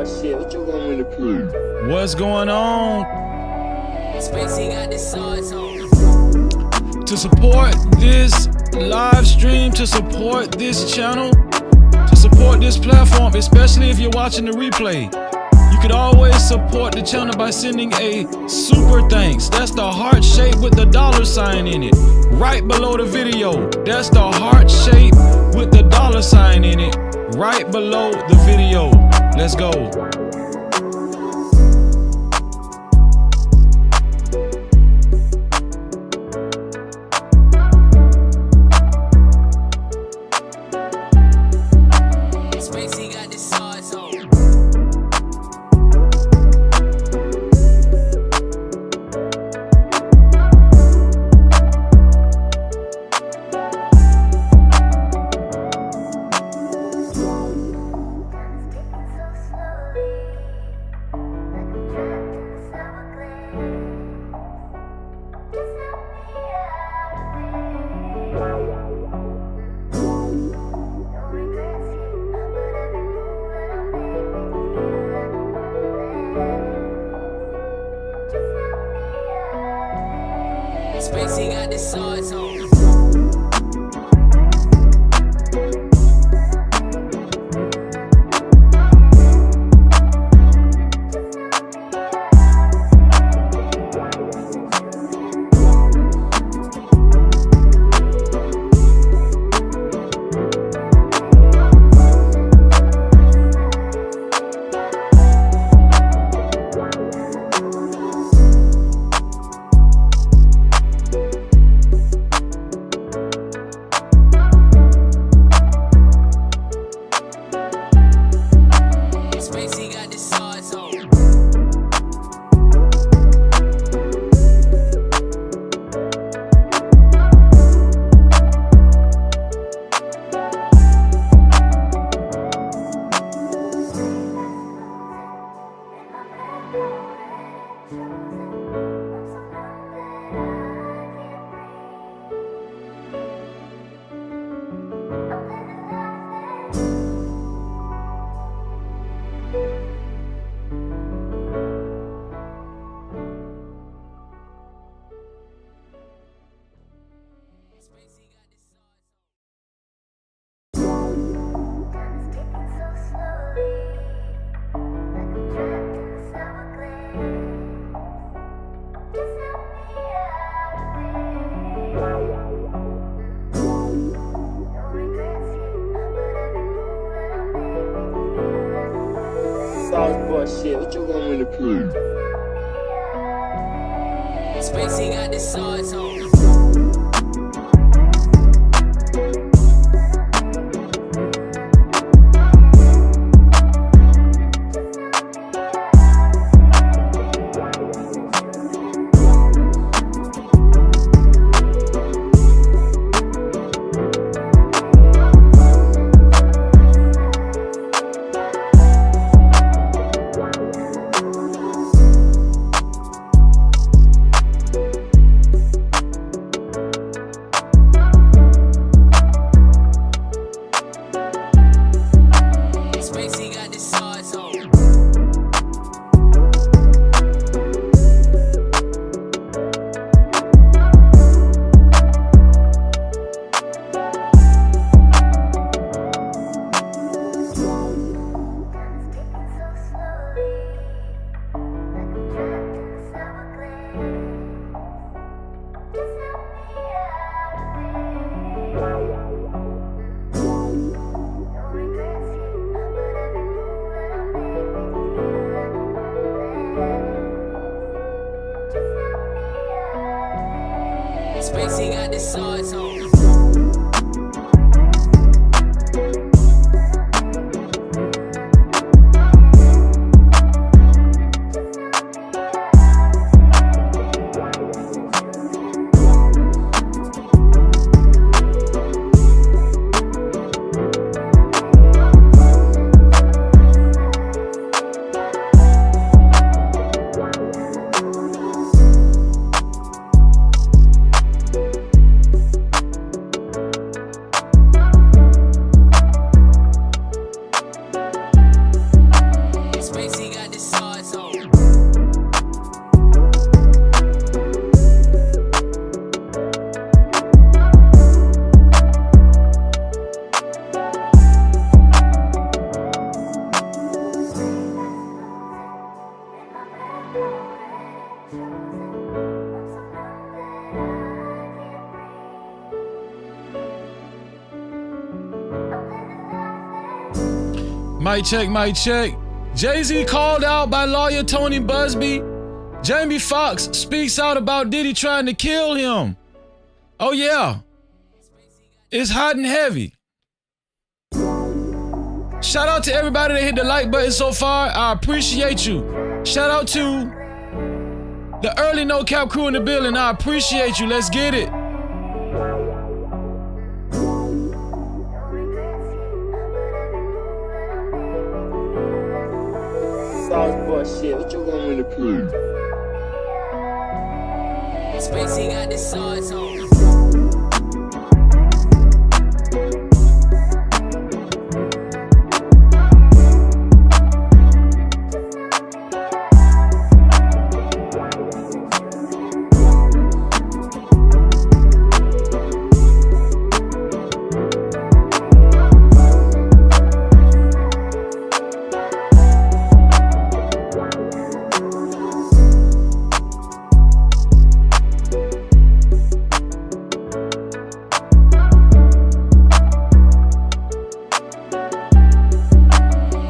shit, what you want me to prove? What's going on? Spacey got the sauce on. To support this live stream, to support this channel, to support this platform, especially if you're watching the replay, you could always support the channel by sending a super thanks. That's the heart shape with the $sign in it. Right below the video. That's the heart shape with the $sign in it. Right below the video. Let's go. Spacey got the sauce on. Spacey got the sauce on. Spacey got the sauce on. Spacey got the sauce Sauce boy shit, what you want me to prove? Spacey got the sauce on. Spacey got the sauce on. Spacey got the sauce on. Mic check, mic check. Jay-Z called out by lawyer Tony Buzbee. Jamie Foxx speaks out about Diddy trying to kill him. Oh yeah, it's hot and heavy. Shout out to everybody that hit the like button so far. I appreciate you. Shout out to the early No Cap crew in the building. I appreciate you. Let's get it. Foxx shit, what you want me to prove? Spacey got the sauce on.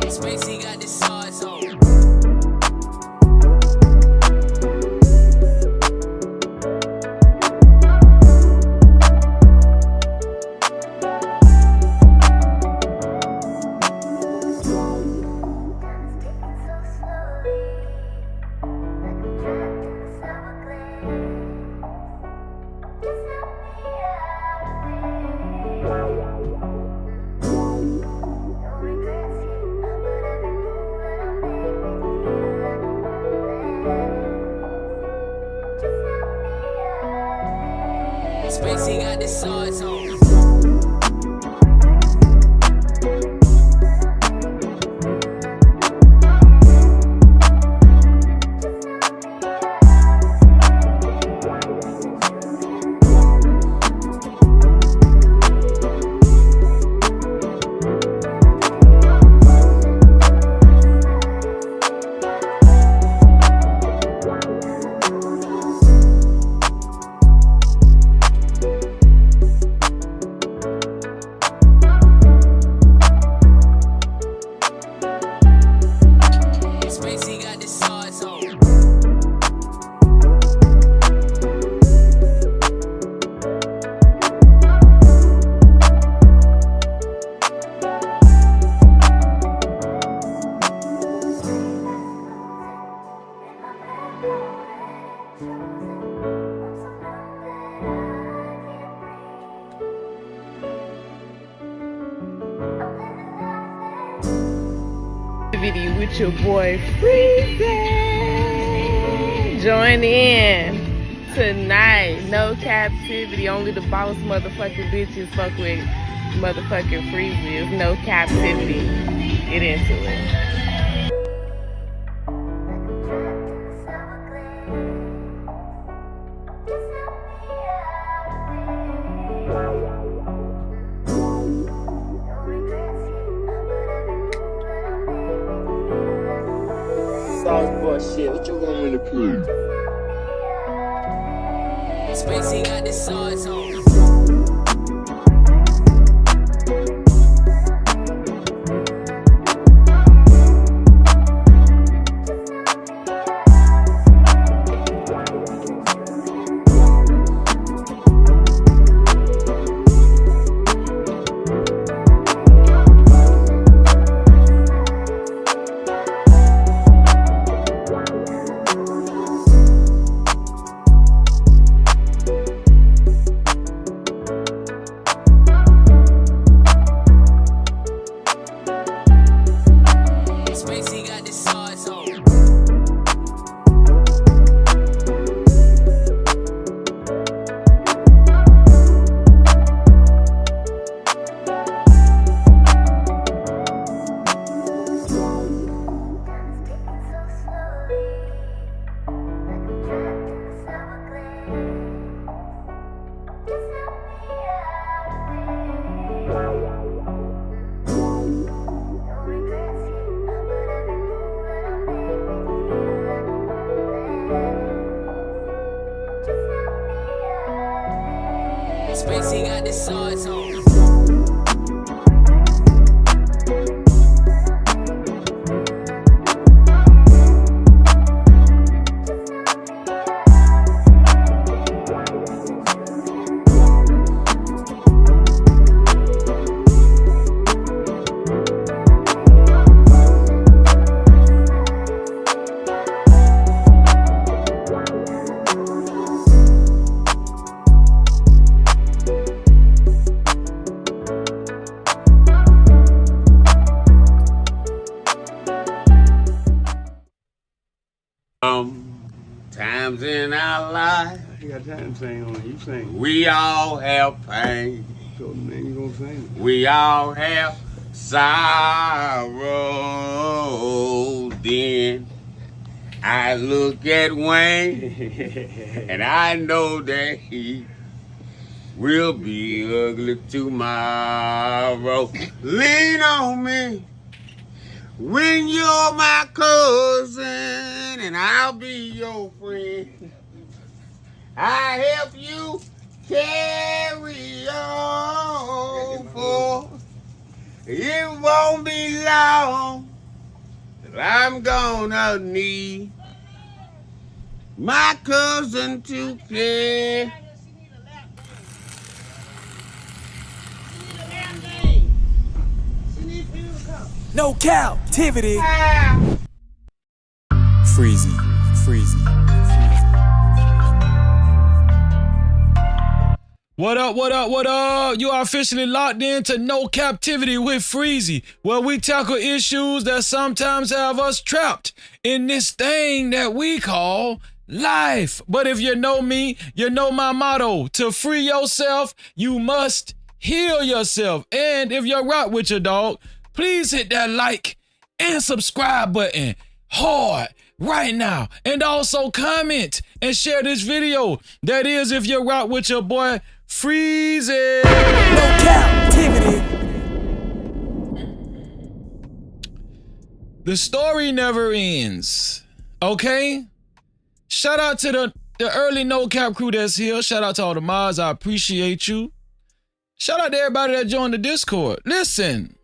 Spacey got the sauce on. Spacey got the sauce on. Spacey got the sauce on. Video with your boy Freezy. Join in tonight. No Cap-tivity. Only the boss motherfucking bitches fuck with motherfucking Freezy. It's no Cap-tivity. Get into it. Foxx shit, what you want me to prove? Spacey got the sauce on. Spacey got the sauce on. Spacey got the sauce on. times in our life. You got time to sing on it. You sing. We all have pain. So man, you gonna sing. We all have sorrow. Then I look at Wayne and I know that he will be ugly tomorrow. Lean on me when you're my cousin and I'll be your friend. I help you carry on, for it won't be long till I'm gonna need my cousin to care. No Cap-tivity. Freezy. What up, what up, what up? You are officially locked into No Cap-tivity with Freezy, where we tackle issues that sometimes have us trapped in this thing that we call life. But if you know me, you know my motto: to free yourself, you must heal yourself. And if you're right with your dog, please hit that like and subscribe button hard right now. And also comment and share this video. That is, if you're right with your boy Freezy. No Cap-tivity. The story never ends. Okay? Shout out to the early No Cap crew that's here. Shout out to all the mods. I appreciate you. Shout out to everybody that joined the Discord. Listen.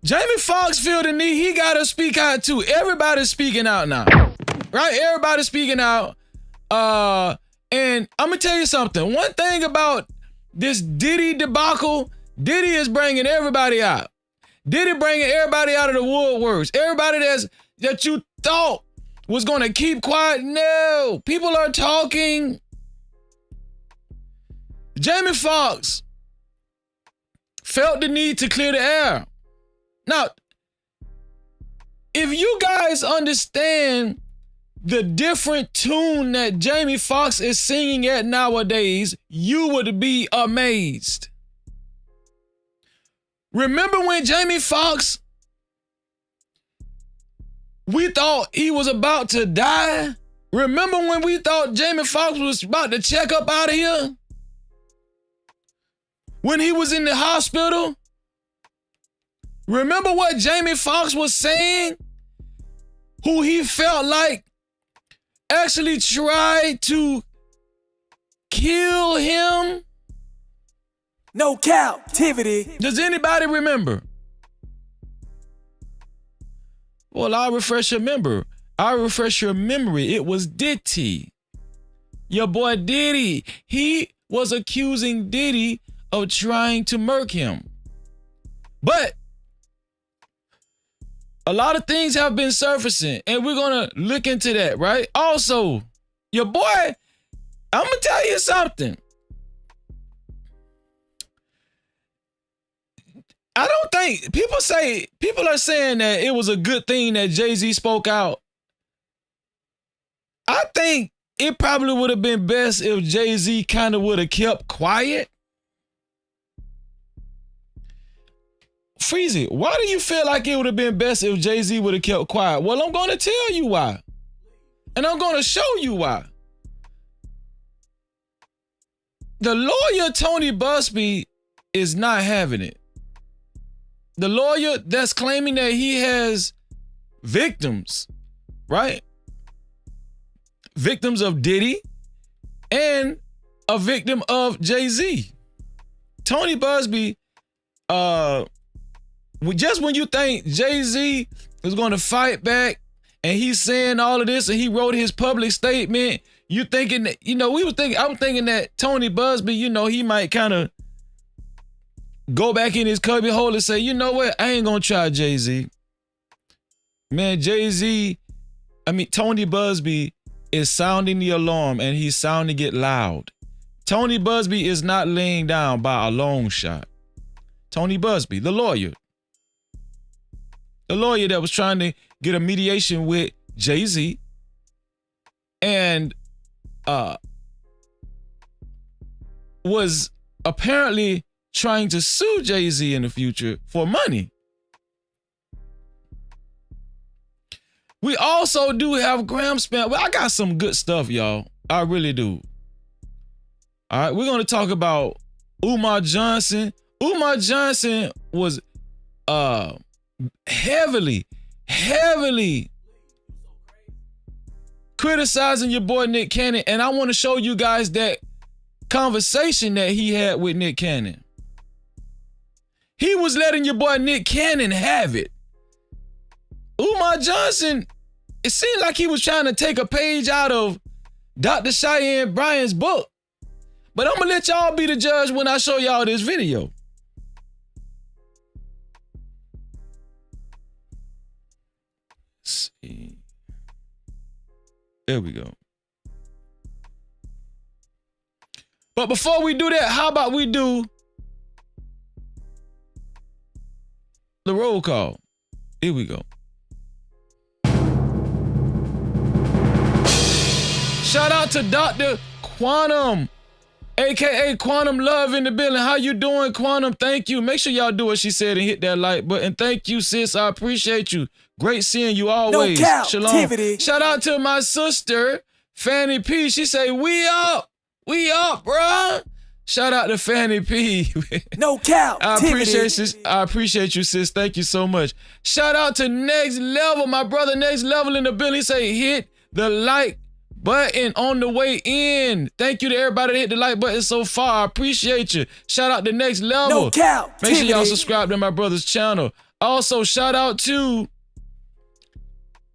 Jamie Foxx feel the need. He got to speak out too. Everybody's speaking out now. Right? Everybody's speaking out. And I'm going to tell you something. One thing about this Diddy debacle, Diddy is bringing everybody out. Diddy bringing everybody out of the woodworks. Everybody that you thought was going to keep quiet. No. People are talking. Jamie Foxx felt the need to clear the air. Now, if you guys understand the different tune that Jamie Foxx is singing at nowadays, you would be amazed. Remember when Jamie Foxx, we thought he was about to die? Remember when we thought Jamie Foxx was about to check up out of here? When he was in the hospital? Remember what Jamie Foxx was saying? Who he felt like actually tried to kill him? No Cap-tivity. Does anybody remember? Well, I'll refresh your memory. It was Diddy. Your boy Diddy. He was accusing Diddy of trying to murk him. But a lot of things have been surfacing, and we're going to look into that, right? Also, your boy, I'm going to tell you something. I don't think, people are saying that it was a good thing that Jay-Z spoke out. I think it probably would have been best if Jay-Z kind of would have kept quiet. Freezy, why do you feel like it would have been best if Jay-Z would have kept quiet? Well, I'm going to tell you why. And I'm going to show you why. The lawyer, Tony Buzbee, is not having it. The lawyer that's claiming that he has victims, right? Victims of Diddy and a victim of Jay-Z. Tony Buzbee, just when you think Jay-Z is going to fight back and he's saying all of this and he wrote his public statement, you thinking that, I'm thinking that Tony Buzbee, he might kind of go back in his cubby hole and say, you know what, I ain't going to try Jay-Z. Man, Tony Buzbee is sounding the alarm and he's sounding it loud. Tony Buzbee is not laying down by a long shot. Tony Buzbee, the lawyer that was trying to get a mediation with Jay-Z, and was apparently trying to sue Jay-Z in the future for money. We also do have Graham Span. Well, I got some good stuff, y'all. I really do. All right, we're going to talk about Umar Johnson. Umar Johnson was heavily criticizing your boy Nick Cannon, and I want to show you guys that conversation that he had with Nick Cannon. He was letting your boy Nick Cannon have it. Umar Johnson, it seemed like he was trying to take a page out of Dr. Cheyenne Bryan's book. But I'm gonna let y'all be the judge when I show y'all this video. Let's see. There we go. But before we do that, how about we do the roll call? Here we go. Shout out to Dr. Quantum, aka Quantum Love in the building. How you doing, Quantum? Thank you. Make sure y'all do what she said and hit that like button. Thank you, sis. I appreciate you. Great seeing you always. No Shalom. Cap-tivity. Shout out to my sister, Fanny P. She say, we up, bruh. Shout out to Fanny P. No Cap. I appreciate you, sis. Thank you so much. Shout out to Next Level, my brother Next Level in the building. He say, hit the like button on the way in. Thank you to everybody that hit the like button so far. I appreciate you. Shout out to Next Level. No Cap. Make sure y'all subscribe to my brother's channel. Also, shout out to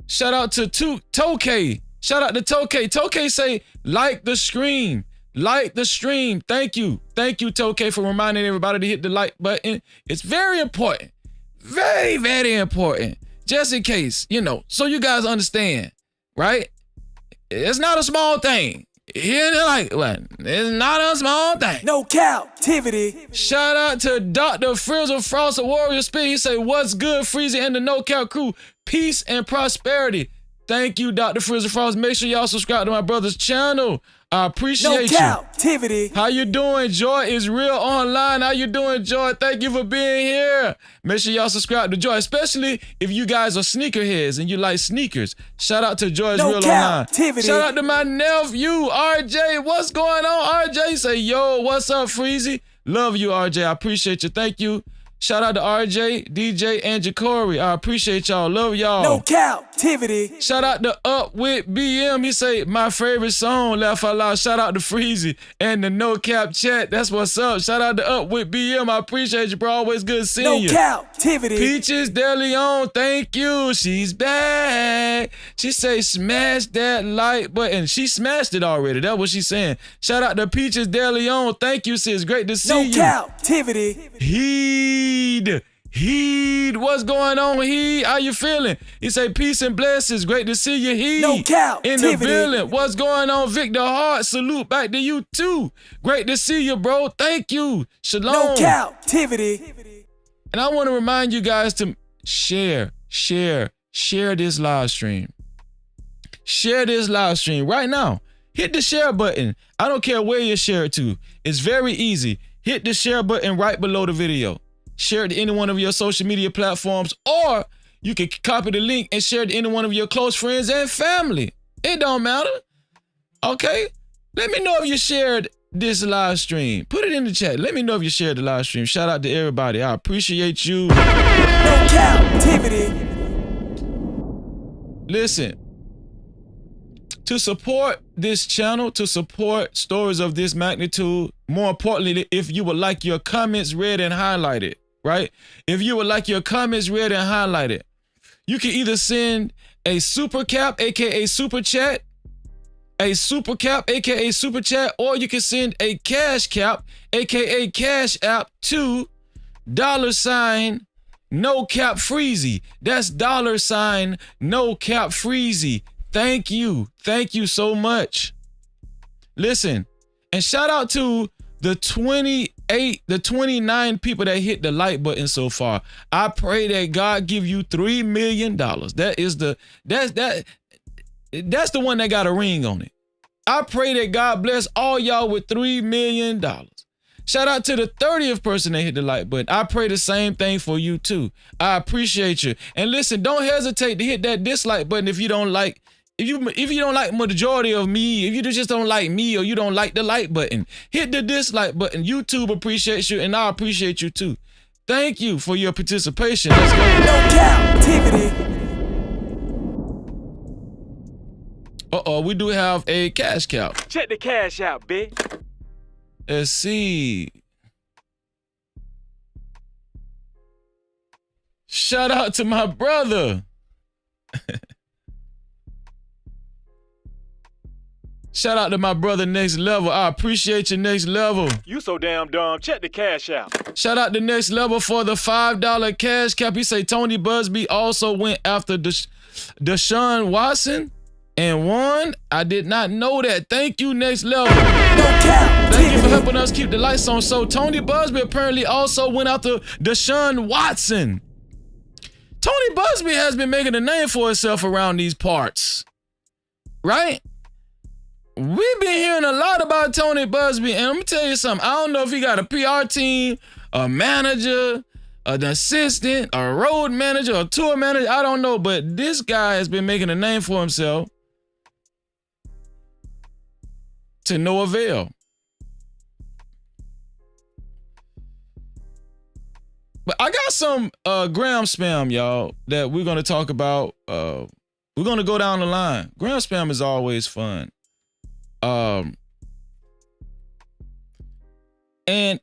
Tokay. Shout out to Tokay. Tokay say, like the stream. Like the stream. Thank you. Thank you, Tokay, for reminding everybody to hit the like button. It's very important. Very, very important. Just in case, so you guys understand, right? It's not a small thing. It's not a small thing. No Cap-tivity. Shout out to Dr. Frizzle Frost of Warrior Speed. He say, what's good, Freezy and the No Cap crew? Peace and prosperity. Thank you, Dr. Frizzle Frost. Make sure y'all subscribe to my brother's channel. I appreciate No Cap-tivity. How you doing? Joy is real online. How you doing, Joy? Thank you for being here. Make sure y'all subscribe to Joy, especially if you guys are sneakerheads and you like sneakers. Shout out to Joy is real online. Shout out to my nephew, RJ. What's going on, RJ? Say, yo, what's up, Freezy? Love you, RJ. I appreciate you. Thank you. Shout out to RJ, DJ, and Jacory. I appreciate y'all. Love y'all. No Cap-tivity. Shout out to Up With BM. He say, my favorite song, Laugh Out Loud. Shout out to Freezy and the No Cap chat. That's what's up. Shout out to Up With BM. I appreciate you, bro. Always good seeing you. No Cap-tivity. Peaches De Leon, thank you. She's back. She say, smash that like button. She smashed it already. That's what she's saying. Shout out to Peaches De Leon. Thank you, sis. Great to see you. No Cap-tivity. Heed, what's going on, Heed? How you feeling? He say, peace and blessings. Great to see you, Heed. No Cap-tivity. In the building. What's going on, Victor Hart? Salute back to you, too. Great to see you, bro. Thank you. Shalom. No Cap-tivity. And I want to remind you guys to share this live stream. Share this live stream right now. Hit the share button. I don't care where you share it to. It's very easy. Hit the share button right below the video. Share it to any one of your social media platforms, or you can copy the link and share it to any one of your close friends and family. It don't matter. Okay? Let me know if you shared this live stream. Put it in the chat. Let me know if you shared the live stream. Shout out to everybody. I appreciate you. No Cap-tivity. Listen. To support this channel, to support stories of this magnitude, more importantly, if you would like your comments read and highlighted, right? If you would like your comments read and highlighted, you can either send a super cap, aka super chat, or you can send a cash cap, aka cash app, to $ no cap freezy. That's $ no cap freezy. Thank you. Thank you so much. Listen, and shout out to the 29 people that hit the like button so far. I pray that God give you $3 million. That's the one that got a ring on it. I pray that God bless all y'all with $3 million. Shout out to the 30th person that hit the like button. I pray the same thing for you too. I appreciate you. And listen, don't hesitate to hit that dislike button if you don't like, if you don't like majority of me, if you just don't like me or you don't like the like button, hit the dislike button. YouTube appreciates you and I appreciate you too. Thank you for your participation. Let's go. No Cap-tivity. Uh-oh, we do have a cash cow. Check the cash out, bitch. Let's see. Shout out to my brother. Shout out to my brother Next Level. I appreciate you, Next Level. You so damn dumb. Check the cash out. Shout out to Next Level for the $5 cash cap. He say Tony Buzbee also went after Deshaun Watson and won. I did not know that. Thank you, Next Level. No Cap. Thank you for helping us keep the lights on. So Tony Buzbee apparently also went after Deshaun Watson. Tony Buzbee has been making a name for himself around these parts, right? We've been hearing a lot about Tony Buzbee, and I'm gonna tell you something. I don't know if he got a PR team, a manager, an assistant, a road manager, a tour manager. I don't know, but this guy has been making a name for himself to no avail. But I got some gram spam, y'all, that we're gonna talk about. We're gonna go down the line. Gram spam is always fun. And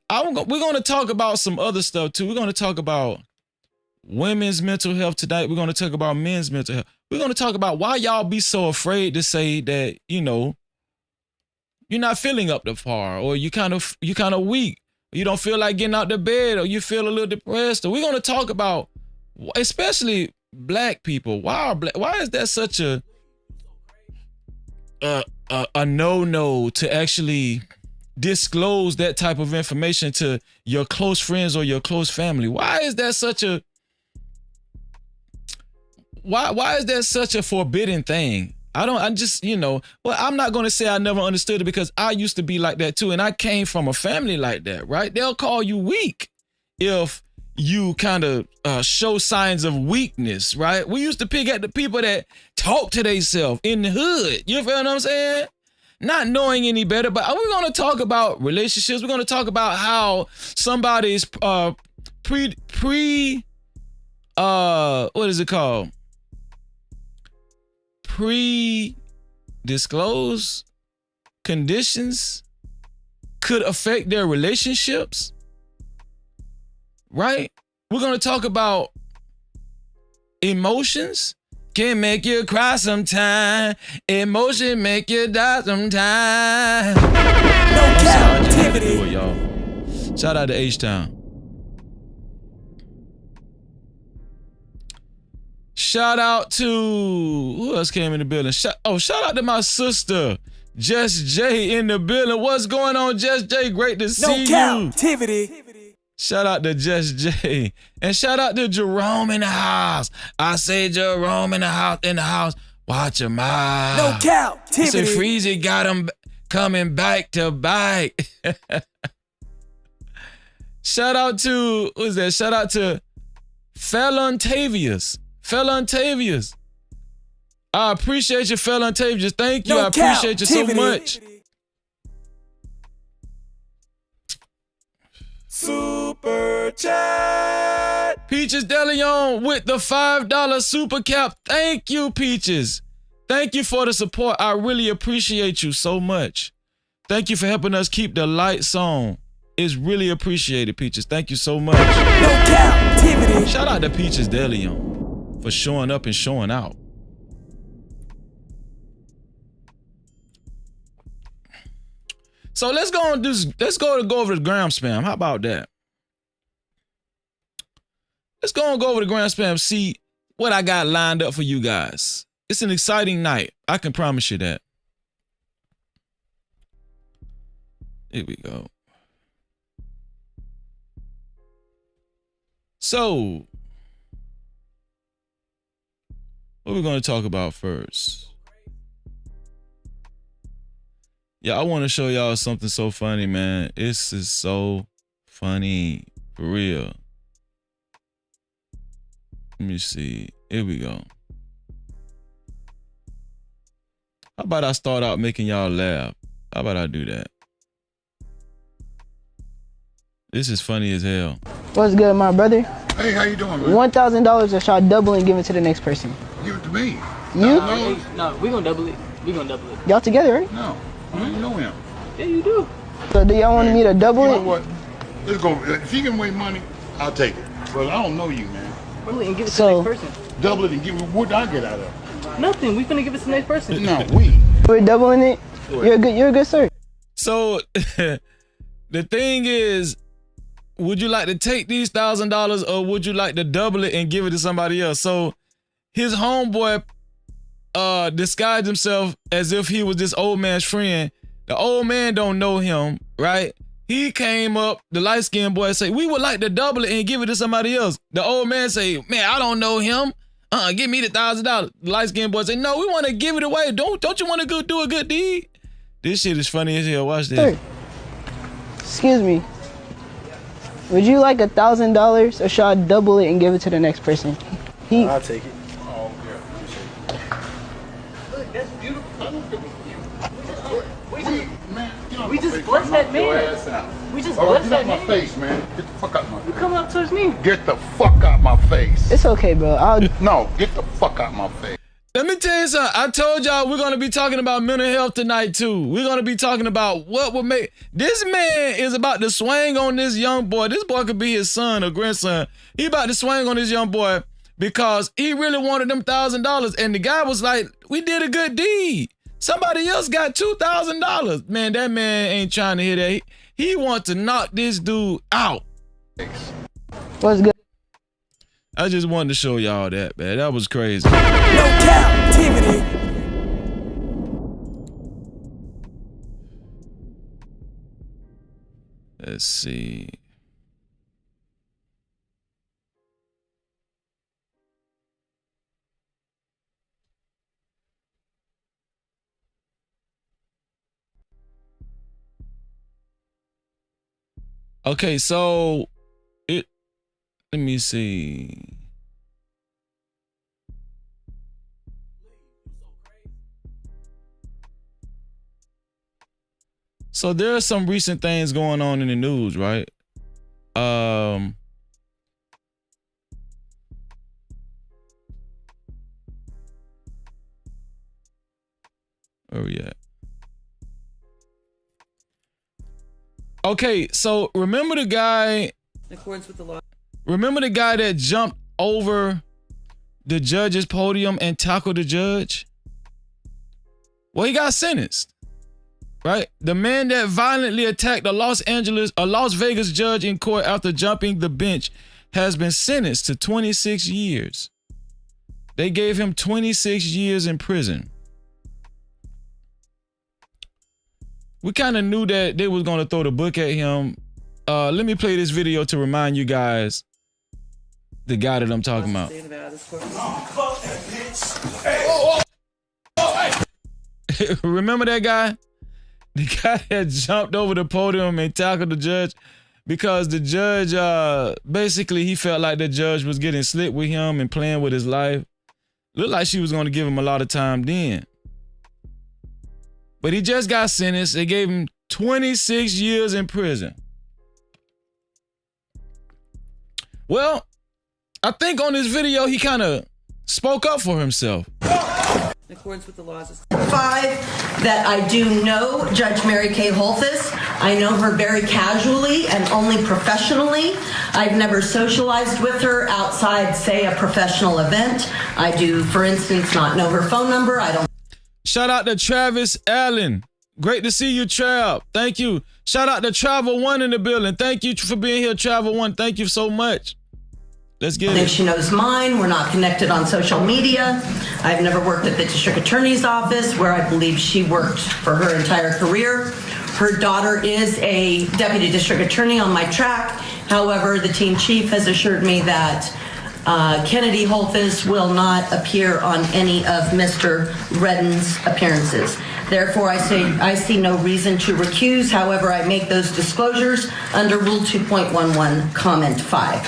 we're gonna talk about some other stuff too. We're gonna talk about women's mental health tonight. We're gonna talk about men's mental health. We're gonna talk about why y'all be so afraid to say that, you know, you're not feeling up to par, or you kind of weak. You don't feel like getting out the bed, or you feel a little depressed. Or we're gonna talk about, especially black people. Why is that such a no-no to actually disclose that type of information to your close friends or your close family? Why is that such a forbidden thing? I'm not going to say I never understood it, because I used to be like that too. And I came from a family like that, right? They'll call you weak if you kind of show signs of weakness, right? We used to pick at the people that talk to themselves in the hood. You feel what I'm saying? Not knowing any better, but we're going to talk about relationships. We're going to talk about how somebody's what is it called? Pre-disclosed conditions could affect their relationships, right? We're going to talk about emotions. Can make you cry sometime. Emotion make you die sometime. No Cap-tivity. Y'all. Shout out to H-Town. Shout out to, who else came in the building? Shout out to my sister, Jess J in the building. What's going on, Jess J? Great to see you. No Cap-tivity. Shout out to Jess J. And shout out to Jerome in the house. I say Jerome in the house. Watch your mouth. No Cap-tivity. Say Freezy got him coming back to bite. Shout out to, who is that? Shout out to Felontavius. I appreciate you, Felontavius. Thank you. No I appreciate you so Cap-tivity. much. Super chat. Peaches DeLeon with the $5 super cap. Thank you, Peaches. Thank you for the support. I really appreciate you so much. Thank you for helping us keep the lights on. It's really appreciated, Peaches. Thank you so much. No Cap-tivity. Shout out to Peaches DeLeon for showing up and showing out. So let's go over the gram spam. How about that? Let's go over the gram spam, see what I got lined up for you guys. It's an exciting night. I can promise you that. Here we go. So, what we're going to talk about first? Yeah, I want to show y'all something so funny, man. This is so funny, for real. Let me see. Here we go. How about I start out making y'all laugh? How about I do that? This is funny as hell. What's good, my brother? Hey, how you doing, man? $1,000 or shall I double and give it to the next person? Give it to me. You? No, we gonna double it. We gonna double it. Y'all together, right? No, I don't know him. Yeah, you do. So do y'all want me to double You it? know what? Let's go. If you can win money, I'll take it. But I don't know you, man. Double it and give it to So- the next person. Double it and give me what I get out of it. Nothing. We finna give it to the next person. No, we. We're doubling it? You're a good sir. So the thing is, would you like to take these $1,000 or would you like to double it and give it to somebody else? So his homeboy disguised himself as if he was this old man's friend. The old man don't know him, right? He came up, the light-skinned boy say, we would like to double it and give it to somebody else. The old man say, man, I don't know him. Give me the $1,000. The light-skinned boy say, no, we want to give it away. Don't you want to go do a good deed? This shit is funny as hell. Watch this. Sir, excuse me. Would you like $1,000 or shall I double it and give it to the next person? I'll take it. Oh, yeah. Look, that's beautiful. I don't give a man, get off We my just face, blessed knock that your man. ass out. We just All right, blessed get out that my man. face, man. Get the fuck out my face. Come up towards me. Get the fuck out my face. It's okay, bro. No, get the fuck out my face. Let me tell you something. I told y'all we're going to be talking about mental health tonight, too. We're going to be talking about what would make... This man is about to swing on this young boy. This boy could be his son or grandson. He about to swing on this young boy because he really wanted them $1,000. And the guy was like, we did a good deed. Somebody else got $2,000. Man, that man ain't trying to hear that. He wants to knock this dude out. What's good? I just wanted to show y'all that, man. That was crazy. No Cap-tivity. Let's see. Okay, so let me see. So there are some recent things going on in the news, right? Where we at? Okay, so remember the guy. In accordance with the law. Remember the guy that jumped over the judge's podium and tackled the judge? Well, he got sentenced, right? The man that violently attacked a Las Vegas judge in court after jumping the bench has been sentenced to 26 years. They gave him 26 years in prison. We kind of knew that they was going to throw the book at him. Let me play this video to remind you guys the guy that I'm talking about. Remember that guy? The guy that jumped over the podium and tackled the judge because the judge, basically he felt like the judge was getting slick with him and playing with his life. Looked like she was going to give him a lot of time then. But he just got sentenced. They gave him 26 years in prison. Well, I think on this video, he kind of spoke up for himself. In accordance with the laws. 5, that I do know Judge Mary Kay Holthus. I know her very casually and only professionally. I've never socialized with her outside, say, a professional event. I do, for instance, not know her phone number. I don't. Shout out to Travis Allen. Great to see you, Trav. Thank you. Shout out to Travel One in the building. Thank you for being here, Travel One. Thank you so much. Let's get I think she knows mine. We're not connected on social media. I've never worked at the district attorney's office, where I believe she worked for her entire career. Her daughter is a deputy district attorney on my track. However, the team chief has assured me that Kennedy Holthus will not appear on any of Mr. Redden's appearances. Therefore, I see no reason to recuse. However, I make those disclosures under Rule 2.11, Comment 5.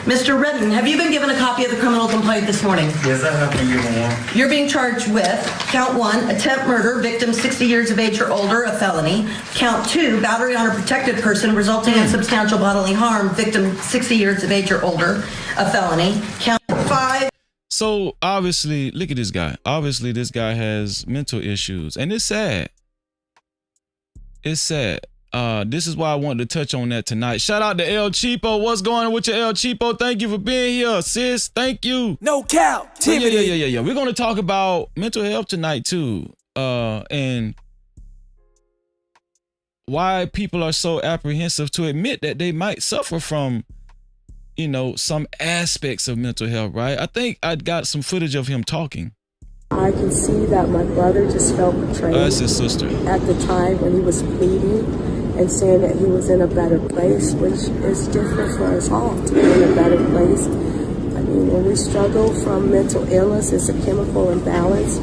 Mr. Redden, have you been given a copy of the criminal complaint this morning? Yes, I have been given one. You're being charged with count 1, attempt murder, victim 60 years of age or older, a felony. Count 2, battery on a protected person resulting in substantial bodily harm, victim 60 years of age or older, a felony. Count 5. So obviously, look at this guy. Obviously, this guy has mental issues, and it's sad. It's sad. This is why I wanted to touch on that tonight. Shout out to El Cheapo. What's going on with your El Cheapo? Thank you for being here, sis. Thank you. No Cap-tivity. Yeah. We're gonna talk about mental health tonight too, and why people are so apprehensive to admit that they might suffer from, you know, some aspects of mental health, right? I think I got some footage of him talking. I can see that my brother just felt betrayed. That's his sister. At the time when he was pleading and saying that he was in a better place, which is different for us all to be in a better place. I mean, when we struggle from mental illness, it's a chemical imbalance.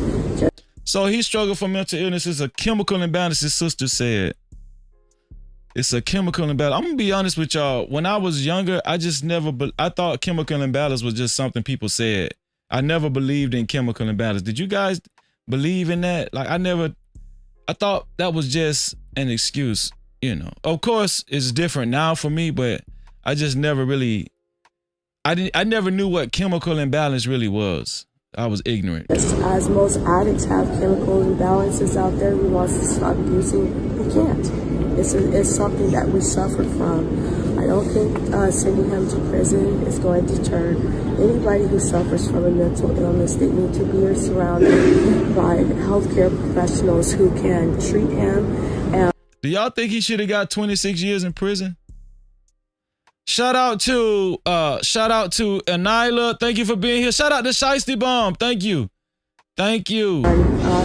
So he struggled from mental illness. It's a chemical imbalance, his sister said. It's a chemical imbalance. I'm gonna be honest with y'all. When I was younger, I just never, I thought chemical imbalance was just something people said. I never believed in chemical imbalance. Did you guys believe in that? Like I thought that was just an excuse, you know. Of course, it's different now for me, but I just never really, I never knew what chemical imbalance really was. I was ignorant. As most addicts have chemical imbalances out there, we want to stop using, we can't. It's something that we suffer from. I don't think sending him to prison is going to deter anybody who suffers from a mental illness. They need to be surrounded by healthcare professionals who can treat him. And do y'all think he should have got 26 years in prison? Shout out to Anila. Thank you for being here. Shout out to Shiesty Bomb. Thank you. Thank you.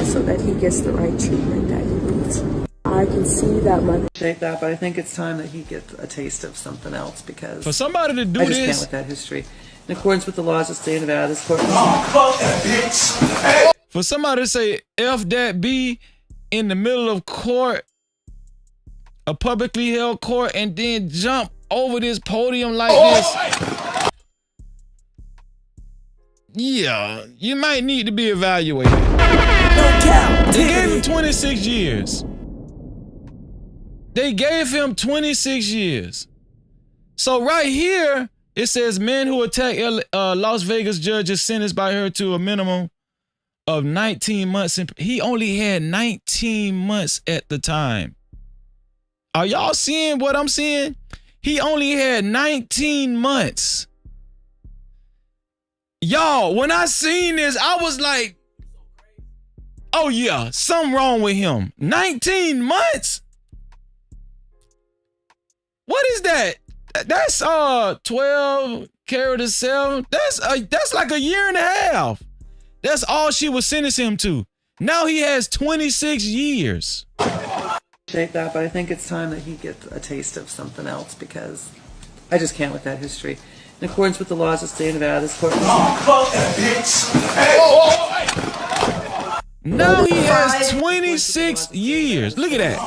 So that he gets the right treatment that he needs. I can see that my Shape that, but I think it's time that he gets a taste of something else because for somebody to do I just this can't with that history. In accordance with the laws of the state of Nevada, this court. For somebody to say F that B in the middle of court, a publicly held court, and then jump over this podium like this. Yeah, you might need to be evaluated. They gave him 26 years. They gave him 26 years. So right here, it says men who attack Las Vegas judge is sentenced by her to a minimum of 19 months. He only had 19 months at the time. Are y'all seeing what I'm seeing? He only had 19 months. Y'all, when I seen this, I was like, oh yeah, something wrong with him. 19 months? What is that? That's 12 carried to 7. That's like a year and a half. That's all she was sentencing him to. Now he has 26 years. Shape that, but I think it's time that he gets a taste of something else because I just can't with that history. In accordance with the laws of the state of Nevada, this court. Now he has 26 years. Look at that.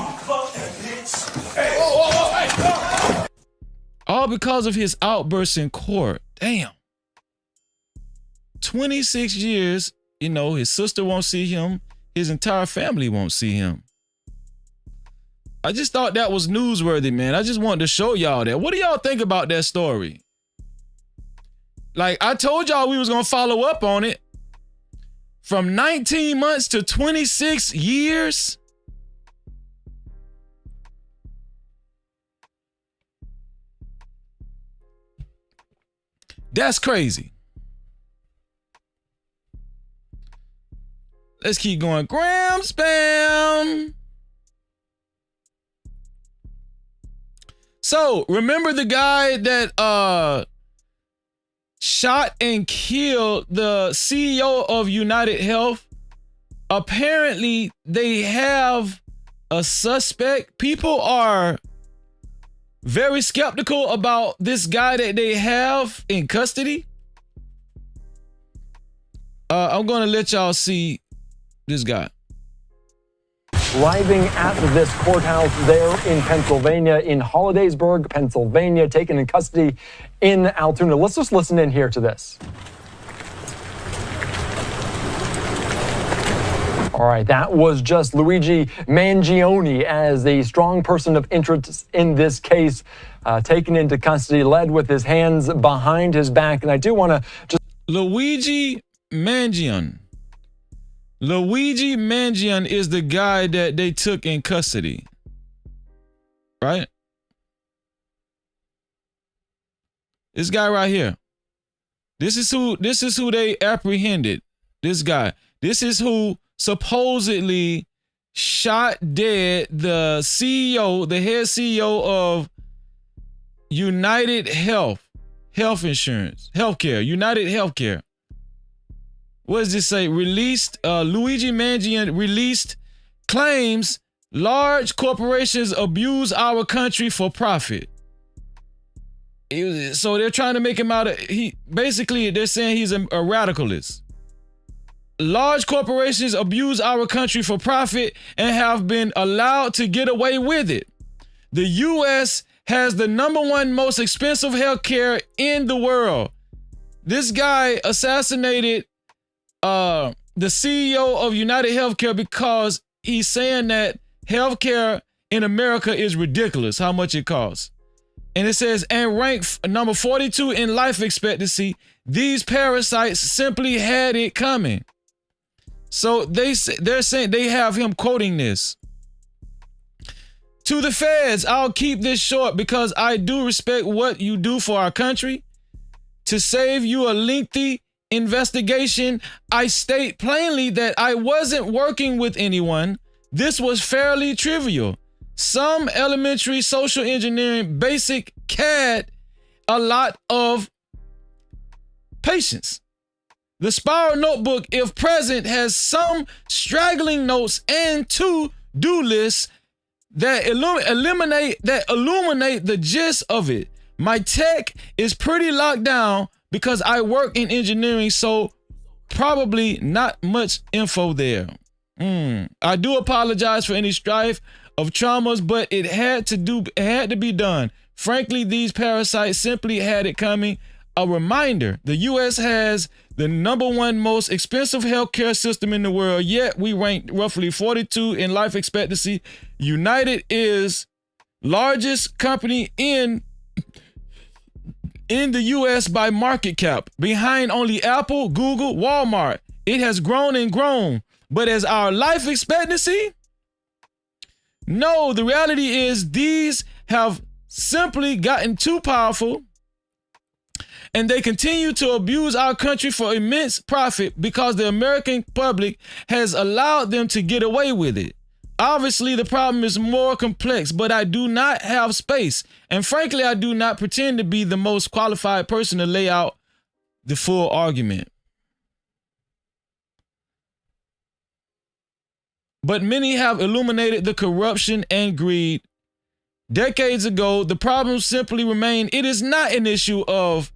All because of his outbursts in court. Damn. 26 years, you know, his sister won't see him. His entire family won't see him. I just thought that was newsworthy, man. I just wanted to show y'all that. What do y'all think about that story? Like, I told y'all we was going to follow up on it. From 19 months to 26 years. That's crazy. Let's keep going. Gram spam. So, remember the guy that shot and killed the CEO of United Health? Apparently, they have a suspect. People are very skeptical about this guy that they have in custody. I'm going to let y'all see this guy. arriving at this courthouse there in Pennsylvania, in Hollidaysburg, Pennsylvania, taken in custody in Altoona. Let's just listen in here to this. All right, that was just Luigi Mangione as a strong person of interest in this case, taken into custody, led with his hands behind his back. And I do want to just... Luigi Mangione. Luigi Mangione is the guy that they took in custody, right? This guy right here. This is who they apprehended. This guy. This is who supposedly shot dead the CEO, the head CEO of United Healthcare, United Healthcare. What does this say? Released, Luigi Mangione released claims large corporations abuse our country for profit. So they're trying to make him out of, basically they're saying he's a radicalist. Large corporations abuse our country for profit and have been allowed to get away with it. The U.S. has the #1 most expensive healthcare in the world. This guy assassinated the CEO of United Healthcare because he's saying that healthcare in America is ridiculous, how much it costs. And it says, and ranked number 42 in life expectancy, these parasites simply had it coming. So they're saying, they have him quoting this. To the feds, I'll keep this short because I do respect what you do for our country. To save you a lengthy investigation, I state plainly that I wasn't working with anyone. This was fairly trivial. Some elementary social engineering, basic CAD, a lot of patience. The spiral notebook, if present, has some straggling notes and to-do lists that illuminate the gist of it. My tech is pretty locked down because I work in engineering, so probably not much info there. I do apologize for any strife of traumas, but it had to be done. Frankly, these parasites simply had it coming. A reminder, the U.S. has the #1 most expensive healthcare system in the world, yet we rank roughly 42 in life expectancy. United is largest company in the U.S. by market cap, behind only Apple, Google, Walmart. It has grown and grown, but as our life expectancy, no, the reality is these have simply gotten too powerful, and they continue to abuse our country for immense profit because the American public has allowed them to get away with it. Obviously, the problem is more complex, but I do not have space. And frankly, I do not pretend to be the most qualified person to lay out the full argument. But many have illuminated the corruption and greed. Decades ago, the problem simply remained. It is not an issue of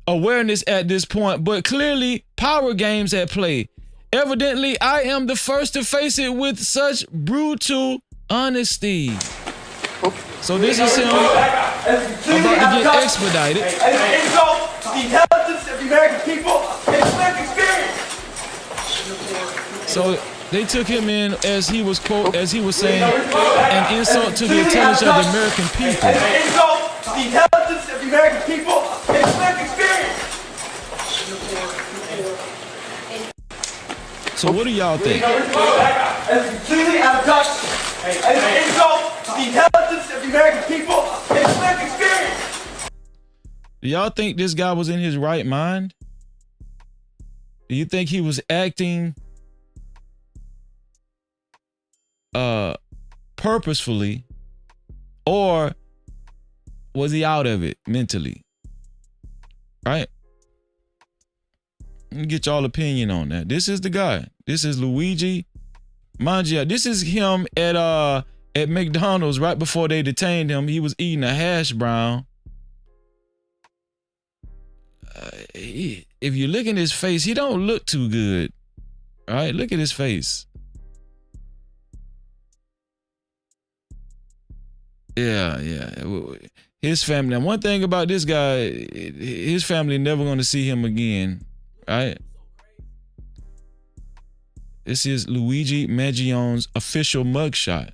awareness at this point, but clearly power games at play. Evidently, I am the first to face it with such brutal honesty. So this is him about to get expedited. The intelligence of the American people and lived experience. So they took him in as he was saying, an insult to the intelligence of the American people. An insult to the intelligence of the American people and lived experience. So what do y'all think? It's completely out of touch. And an insult to the intelligence of the American people and lived experience. Do y'all think this guy was in his right mind? Do you think he was acting purposefully, or was he out of it mentally? Right? Let me get y'all opinion on that. This is the guy. This is Luigi Mangione. This is him at McDonald's right before they detained him. He was eating a hash brown. If you look at his face, he don't look too good. All right, look at his face. Yeah. His family. Now, one thing about this guy, his family never going to see him again, right? This is Luigi Mangione's official mugshot.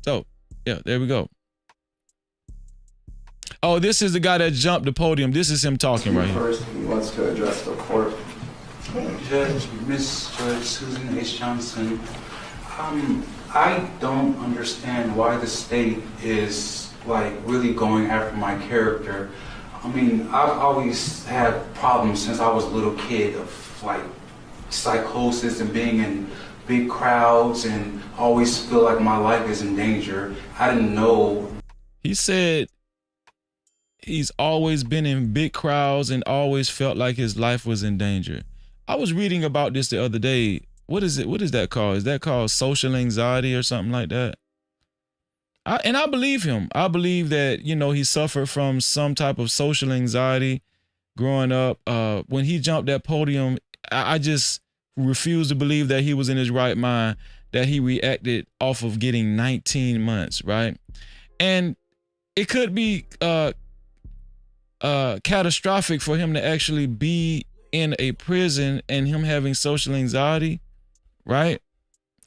So, yeah, there we go. Oh, this is the guy that jumped the podium. This is him talking right here. First, he wants to address the court. Miss Judge Susan H. Johnson, I don't understand why the state is like really going after my character. I mean, I've always had problems since I was a little kid of like psychosis and being in big crowds and always feel like my life is in danger. I didn't know. He said he's always been in big crowds and always felt like his life was in danger. I was reading about this the other day. What is it? What is that called? Is that called social anxiety or something like that? And I believe him. I believe that, you know, he suffered from some type of social anxiety growing up. When he jumped that podium, I just refuse to believe that he was in his right mind, that he reacted off of getting 19 months, right? And it could be catastrophic for him to actually be in a prison and him having social anxiety, right?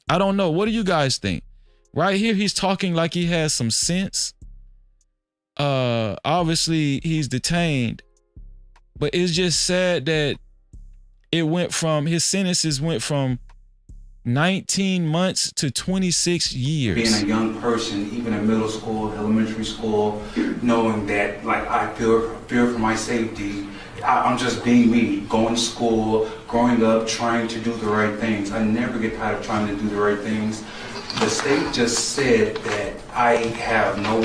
I don't know. What do you guys think? Right here, he's talking like he has some sense. Obviously, he's detained, but it's just sad that it went from, his sentences went from 19 months to 26 years. Being a young person, even in middle school, elementary school, knowing that like I fear for my safety. I'm just being me, going to school, growing up, trying to do the right things. I never get tired of trying to do the right things. The state just said that I have no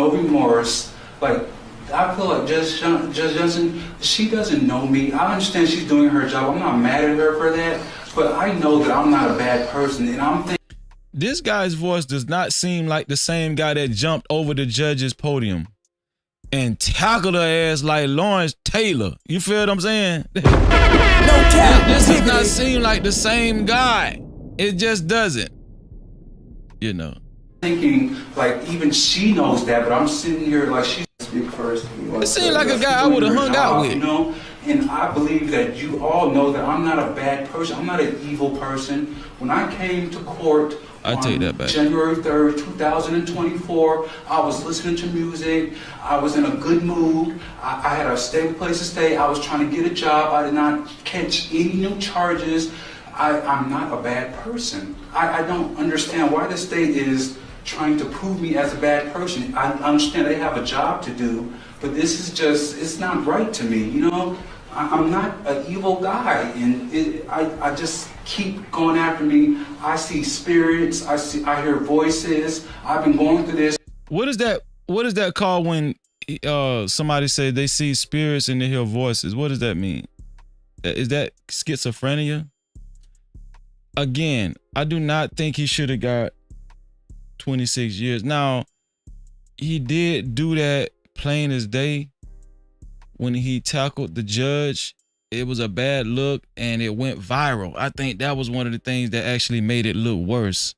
remorse. Like, I feel like Judge Johnson, she doesn't know me. I understand she's doing her job. I'm not mad at her for that, but I know that I'm not a bad person, and I'm thinking. This guy's voice does not seem like the same guy that jumped over the judge's podium and tackled her ass like Lawrence Taylor. You feel what I'm saying? No cap. This does not seem like the same guy. It just doesn't. You know. Thinking like even she knows that, but I'm sitting here like she speak first. It seems like a guy I would have hung out with. You know, and I believe that you all know that I'm not a bad person. I'm not an evil person. When I came to court I take that back. January 3rd, 2024, I was listening to music. I was in a good mood. I had a stable place to stay. I was trying to get a job. I did not catch any new charges. I'm not a bad person. I don't understand why the state is trying to prove me as a bad person. I understand they have a job to do, but this is just, it's not right to me, you know? I'm not an evil guy, and I just keep going after me. I see spirits, I hear voices. I've been going through this. What is that called when somebody say they see spirits and they hear voices? What does that mean? Is that schizophrenia? Again, I do not think he should have got 26 years. Now, he did do that plain as day when he tackled the judge. It was a bad look and it went viral. I think that was one of the things that actually made it look worse.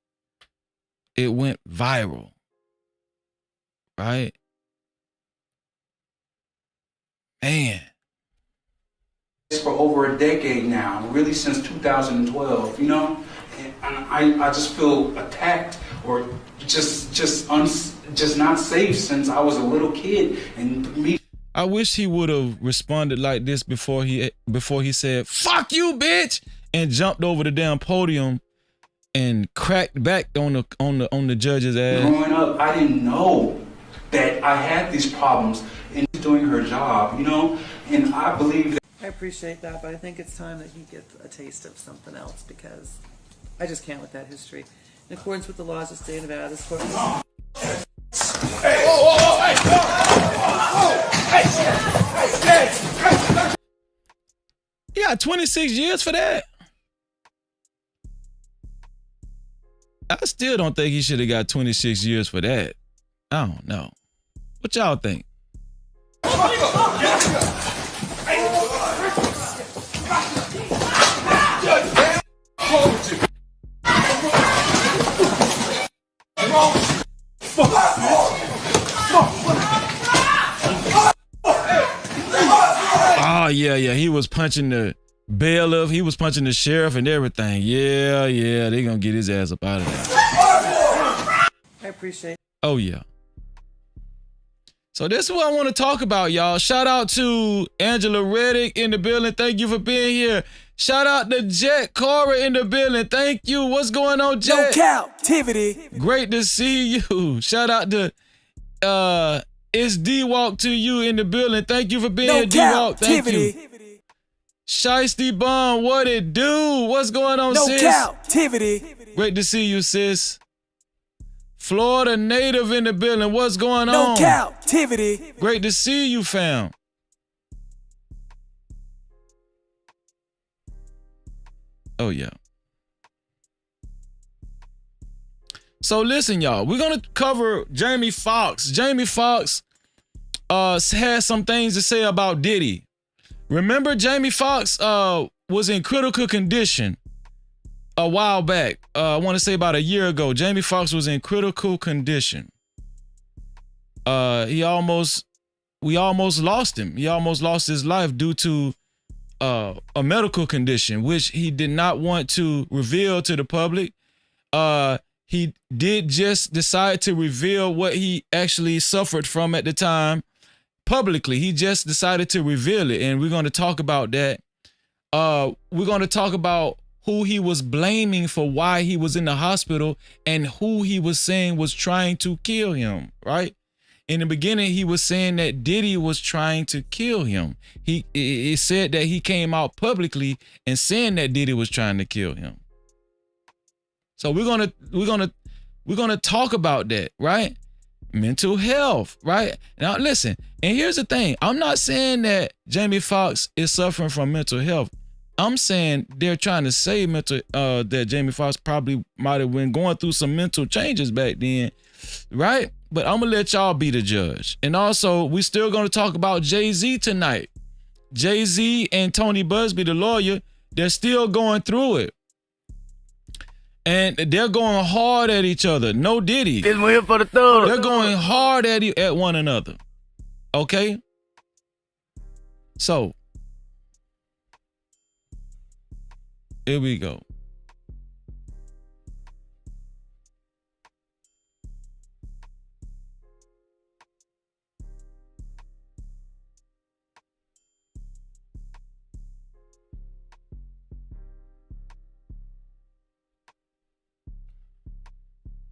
It went viral, right? Man. For over a decade now, really since 2012, you know? And I just feel attacked or just not safe since I was a little kid. And me. I wish he would have responded like this before he said, "Fuck you, bitch," and jumped over the damn podium and cracked back on the judge's ass. Growing up, I didn't know that I had these problems in doing her job, you know? And I believe that. I appreciate that, but I think it's time that he gets a taste of something else because I just can't with that history. In accordance with the laws of the state of Nevada, this court. Hey! Whoa, whoa, hey! Whoa! Hey! He got 26 years for that. I still don't think he should have got 26 years for that. I don't know. What y'all think? Oh, yeah, he was punching the bailiff. He was punching the sheriff and everything. Yeah, they gonna get his ass up out of there. I appreciate it. Oh, yeah. So this is what I want to talk about, y'all. Shout out to Angela Reddick in the building. Thank you for being here. Shout out to Jet Cora in the building. Thank you. What's going on, Jet? No Cap-tivity. Great to see you. Shout out to it's D-Walk to you in the building. Thank you for being here, D-Walk. Thank you. Shiesty Bomb, what it do? What's going on, sis? No Cap-tivity. Great to see you, sis. Florida native in the building. What's going on? No Cap-tivity. Great to see you, fam. Oh, yeah. So listen, y'all. We're going to cover Jamie Foxx. Jamie Foxx has some things to say about Diddy. Remember, Jamie Foxx was in critical condition a while back. I want to say about a year ago. Jamie Foxx was in critical condition. We almost lost him. He almost lost his life due to a medical condition, which he did not want to reveal to the public. He did just decide to reveal what he actually suffered from at the time publicly. He just decided to reveal it, and we're going to talk about that. We're going to talk about who he was blaming for why he was in the hospital and who he was saying was trying to kill him, right? In the beginning, he was saying that Diddy was trying to kill him. It said that he came out publicly and saying that Diddy was trying to kill him. So we're gonna talk about that, right? Mental health, right? Now listen, and here's the thing. I'm not saying that Jamie Foxx is suffering from mental health. I'm saying they're trying to say that Jamie Foxx probably might have been going through some mental changes back then, right? But I'm gonna let y'all be the judge. And also, we still gonna talk about Jay-Z tonight. Jay-Z and Tony Buzbee, the lawyer, they're still going through it. And they're going hard at each other. No Diddy. This one here for the thug. They're going hard at one another. Okay? So, here we go.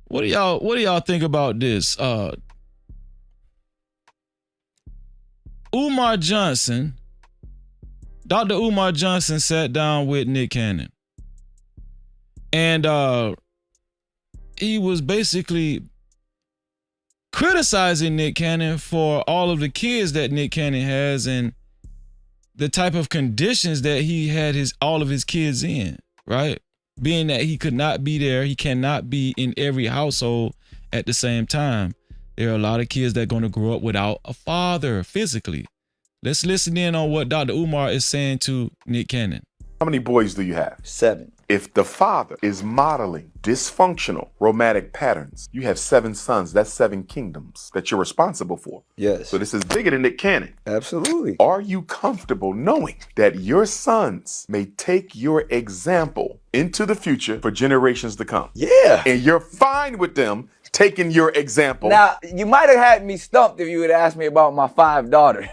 What do y'all think about this? Umar Johnson, Dr. Umar Johnson sat down with Nick Cannon. And he was basically criticizing Nick Cannon for all of the kids that Nick Cannon has and the type of conditions that he had all of his kids in, right? Being that he could not be there, he cannot be in every household at the same time. There are a lot of kids that are going to grow up without a father physically. Let's listen in on what Dr. Umar is saying to Nick Cannon. How many boys do you have? 7. If the father is modeling dysfunctional romantic patterns, you have 7 sons. That's 7 kingdoms that you're responsible for. Yes. So this is bigger than Nick Cannon. Absolutely. Are you comfortable knowing that your sons may take your example into the future for generations to come? Yeah. And you're fine with them taking your example. Now, you might have had me stumped if you had asked me about my 5 daughters.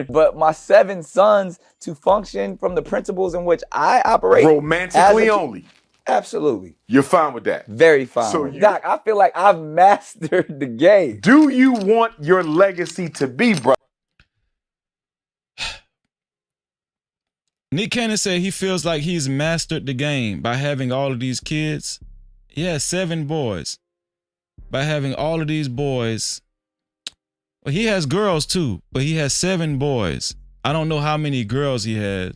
But my 7 sons, to function from the principles in which I operate. Romantically only. Absolutely. You're fine with that? Very fine. So Doc, I feel like I've mastered the game. Do you want your legacy to be, bro? Nick Cannon said he feels like he's mastered the game by having all of these kids. He has 7 boys. By having all of these boys. Well, he has girls too, but he has 7 boys. I don't know how many girls he has,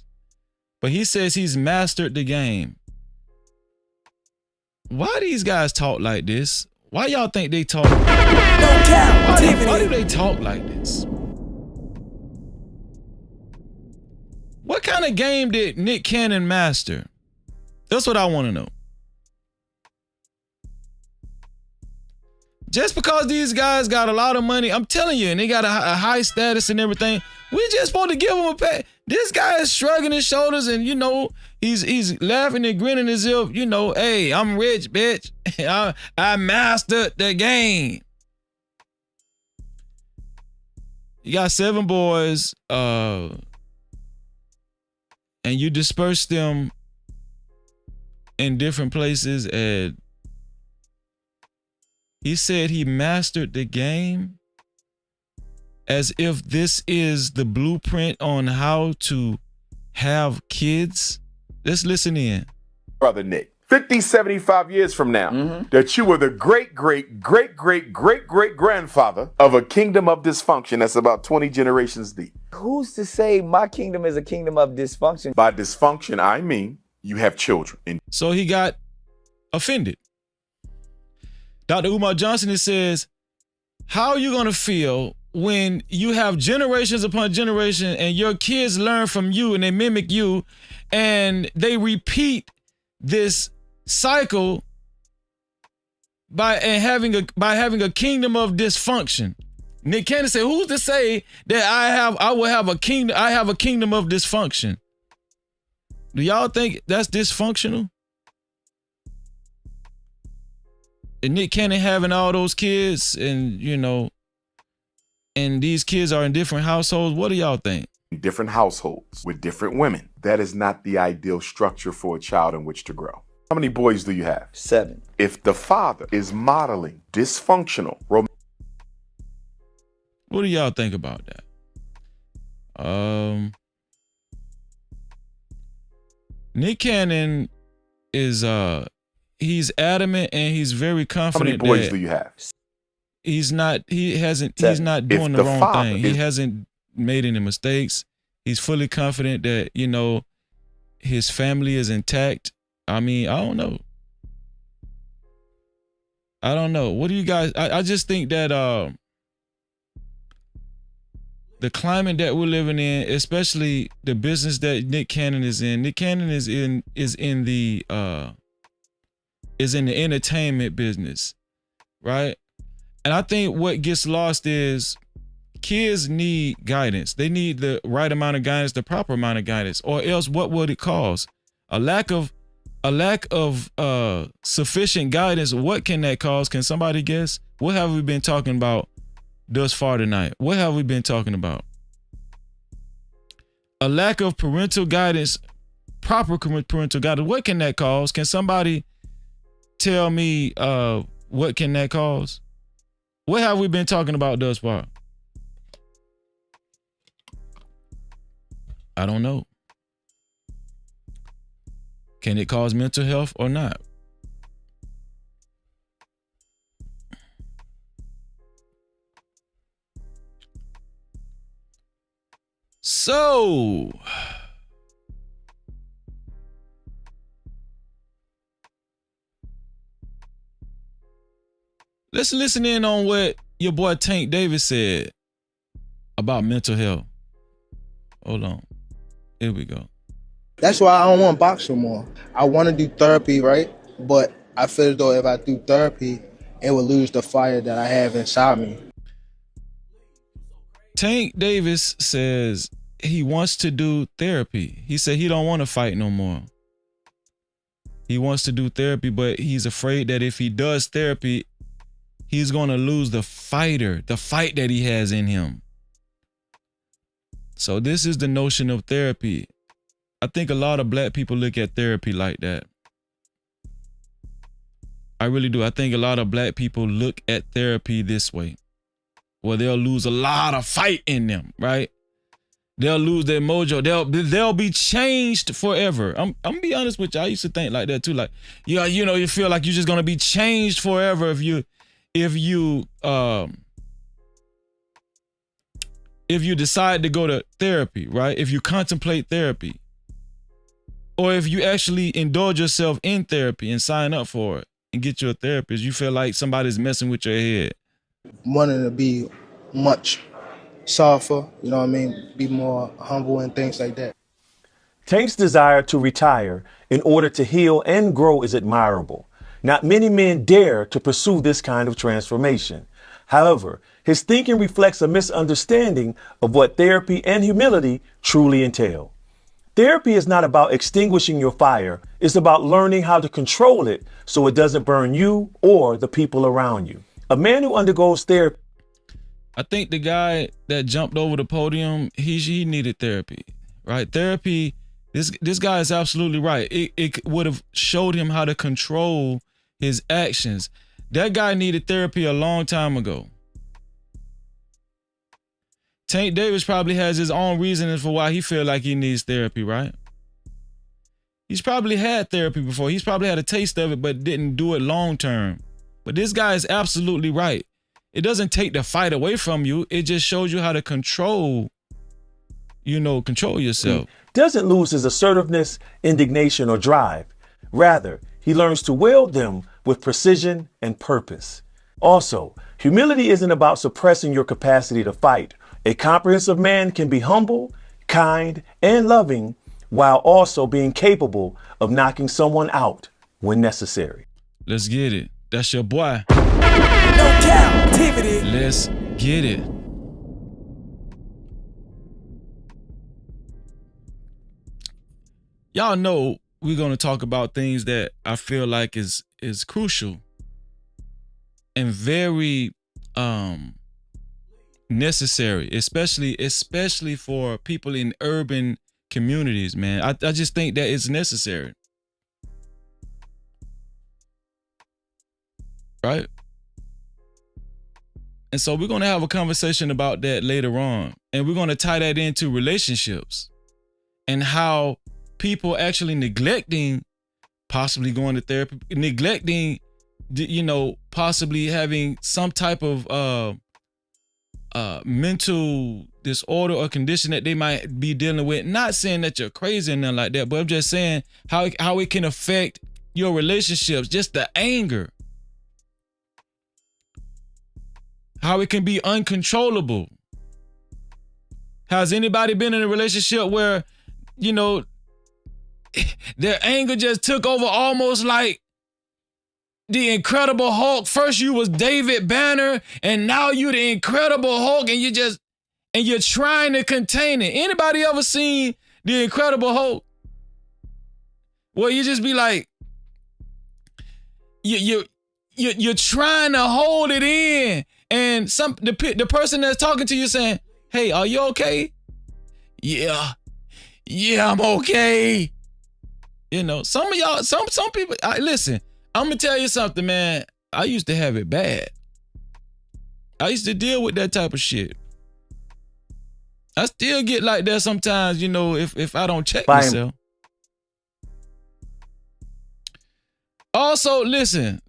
but he says he's mastered the game. Why these guys talk like this? Why y'all think they talk? Why do they talk like this? What kind of game did Nick Cannon master? That's what I want to know. Just because these guys got a lot of money, I'm telling you, and they got a high status and everything, we just supposed to give them a pay. This guy is shrugging his shoulders and, you know, he's laughing and grinning as if, you know, hey, I'm rich, bitch. I mastered the game. You got 7 boys, and you disperse them in different places, and he said he mastered the game, as if this is the blueprint on how to have kids. Let's listen in. Brother Nick, 50, 75 years from now, that you were the great, great, great, great, great, great grandfather of a kingdom of dysfunction that's about 20 generations deep. Who's to say my kingdom is a kingdom of dysfunction? By dysfunction, I mean you have children. So he got offended. Dr. Umar Johnson says, how are you going to feel when you have generations upon generation and your kids learn from you and they mimic you and they repeat this cycle by having a kingdom of dysfunction? Nick Cannon said, who's to say that I have a kingdom of dysfunction? Do y'all think that's dysfunctional? And Nick Cannon having all those kids, and you know, and these kids are in different households. What do y'all think? Different households with different women. That is not the ideal structure for a child in which to grow. How many boys do you have? 7. If the father is modeling dysfunctional, what do y'all think about that? Nick Cannon is he's adamant and he's very confident. How many boys do you have? He's not doing the wrong thing. He hasn't made any mistakes. He's fully confident that, you know, his family is intact. I mean, I don't know. What do you guys, I just think that the climate that we're living in, especially the business that Nick Cannon is in. Nick Cannon is in the entertainment business, right? And I think what gets lost is kids need guidance. They need the right amount of guidance, the proper amount of guidance, or else what would it cause? A lack of sufficient guidance. What can that cause? Can somebody guess? What have we been talking about thus far tonight? What have we been talking about? A lack of parental guidance, proper parental guidance. What can that cause? Can somebody tell me what can that cause? What have we been talking about thus far? I don't know. Can it cause mental health or not? So, let's listen in on what your boy Tank Davis said about mental health. Hold on. Here we go. That's why I don't want to box no more. I want to do therapy, right? But I feel as though if I do therapy, it will lose the fire that I have inside me. Tank Davis says he wants to do therapy. He said he don't want to fight no more. He wants to do therapy, but he's afraid that if he does therapy, he's going to lose the fight that he has in him. So this is the notion of therapy. I think a lot of black people look at therapy like that. I really do. I think a lot of black people look at therapy this way. Well, they'll lose a lot of fight in them, right? They'll lose their mojo. They'll be changed forever. I'm gonna be honest with you. I used to think like that too. Like, yeah, you know, you feel like you're just gonna be changed forever if you decide to go to therapy, right? If you contemplate therapy, or if you actually indulge yourself in therapy and sign up for it and get you a therapist, you feel like somebody's messing with your head. Wanting to be much softer, you know what I mean? Be more humble and things like that. Tank's desire to retire in order to heal and grow is admirable. Not many men dare to pursue this kind of transformation. However, his thinking reflects a misunderstanding of what therapy and humility truly entail. Therapy is not about extinguishing your fire. It's about learning how to control it so it doesn't burn you or the people around you. A man who undergoes therapy. I think the guy that jumped over the podium, he needed therapy, right? Therapy, this guy is absolutely right. It would have showed him how to control his actions. That guy needed therapy a long time ago. Tank Davis probably has his own reasoning for why he feel like he needs therapy, right? He's probably had therapy before. He's probably had a taste of it, but didn't do it long term. But this guy is absolutely right. It doesn't take the fight away from you. It just shows you how to control yourself. Doesn't lose his assertiveness, indignation, or drive. Rather, he learns to wield them with precision and purpose. Also, humility isn't about suppressing your capacity to fight. A comprehensive man can be humble, kind, and loving while also being capable of knocking someone out when necessary. Let's get it. That's your boy. No Cap-tivity. Let's get it. Y'all know we're going to talk about things that I feel like is crucial and very necessary, especially for people in urban communities, man. I just think that it's necessary. Right? And so we're going to have a conversation about that later on. And we're going to tie that into relationships and how people actually neglecting possibly going to therapy, neglecting, possibly having some type of mental disorder or condition that they might be dealing with. Not saying that you're crazy or nothing like that, but I'm just saying how it can affect your relationships, just the anger. How it can be uncontrollable. Has anybody been in a relationship where, their anger just took over, almost like the Incredible Hulk? First you was David Banner, and now you the Incredible Hulk, and you're trying to contain it. Anybody ever seen the Incredible Hulk? Well, you just be like, you're trying to hold it in, and the person that's talking to you saying, "Hey, are you okay?" Yeah, I'm okay. Some of y'all, some people. Listen, I'm gonna tell you something, man. I used to have it bad. I used to deal with that type of shit. I still get like that sometimes, if I don't check myself. Also, listen.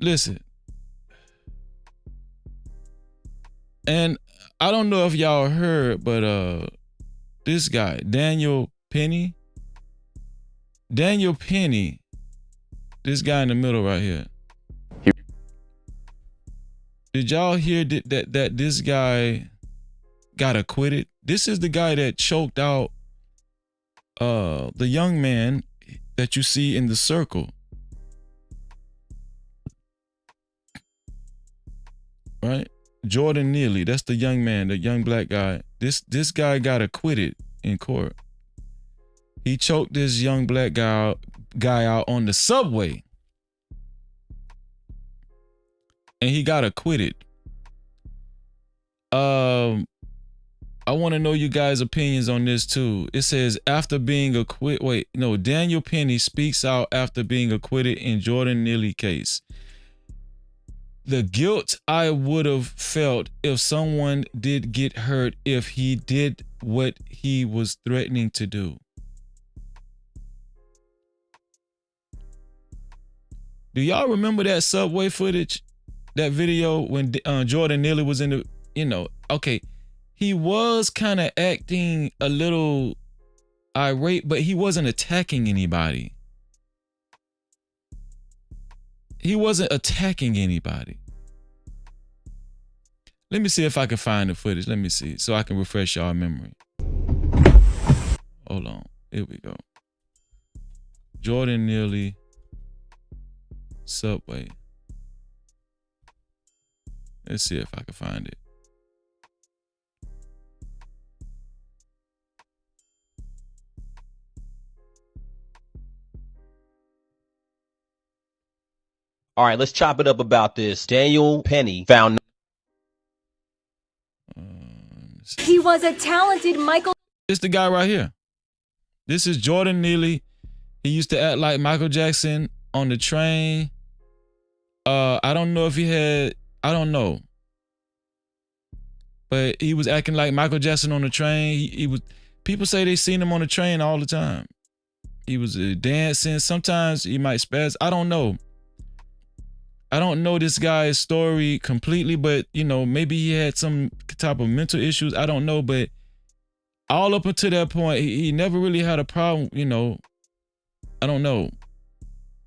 And I don't know if y'all heard, but this guy, Daniel Penny, this guy in the middle right here. Did y'all hear that this guy got acquitted? This is the guy that choked out the young man that you see in the circle. Right? Jordan Neely, that's the young man, the young black guy. This guy got acquitted in court. He choked this young black guy out on the subway. And he got acquitted. I want to know you guys' opinions on this too. It says, after being acquitted, Daniel Penny speaks out after being acquitted in Jordan Neely case. The guilt I would have felt if someone did get hurt if he did what he was threatening to do. Do y'all remember that subway footage? That video when Jordan Neely was in the, okay, he was kind of acting a little irate, but he wasn't attacking anybody. He wasn't attacking anybody. Let me see if I can find the footage. Let me see, so I can refresh y'all memory. Hold on, here we go. Jordan Neely, subway. Let's see if I can find it. All right, let's chop it up about this. Daniel Penny found. He was a talented Michael. This the guy right here. This is Jordan Neely. He used to act like Michael Jackson on the train. I don't know if he had, I don't know. But he was acting like Michael Jackson on the train. He was, people say they seen him on the train all the time. He was dancing. Sometimes he might spaz. I don't know. I don't know this guy's story completely, but you know, maybe he had some type of mental issues. I don't know, but all up until that point, he never really had a problem, you know. I don't know.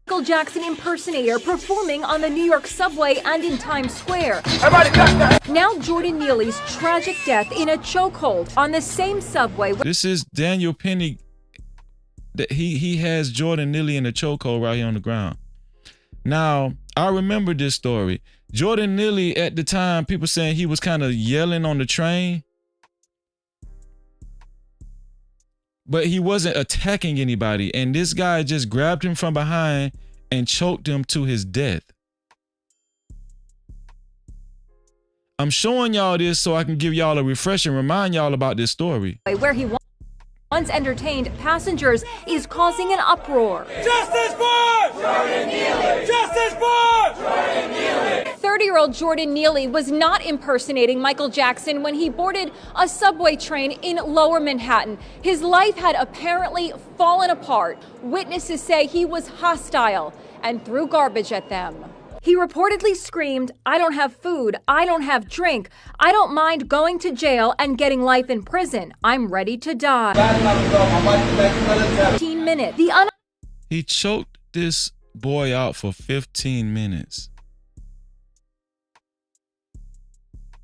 Michael Jackson impersonator performing on the New York subway and in Times Square. Now Jordan Neely's tragic death in a chokehold on the same subway. This is Daniel Penny. That he has Jordan Neely in a chokehold right here on the ground. Now, I remember this story. Jordan Neely, at the time, people saying he was kind of yelling on the train. But he wasn't attacking anybody. And this guy just grabbed him from behind and choked him to his death. I'm showing y'all this so I can give y'all a refresher and remind y'all about this story. Where he once entertained passengers is causing an uproar. Justice for Jordan Neely! Justice for Jordan Neely! 30-year-old Jordan Neely was not impersonating Michael Jackson when he boarded a subway train in Lower Manhattan. His life had apparently fallen apart. Witnesses say he was hostile and threw garbage at them. He reportedly screamed, "I don't have food, I don't have drink, I don't mind going to jail and getting life in prison. I'm ready to die." 15 minutes. He choked this boy out for 15 minutes.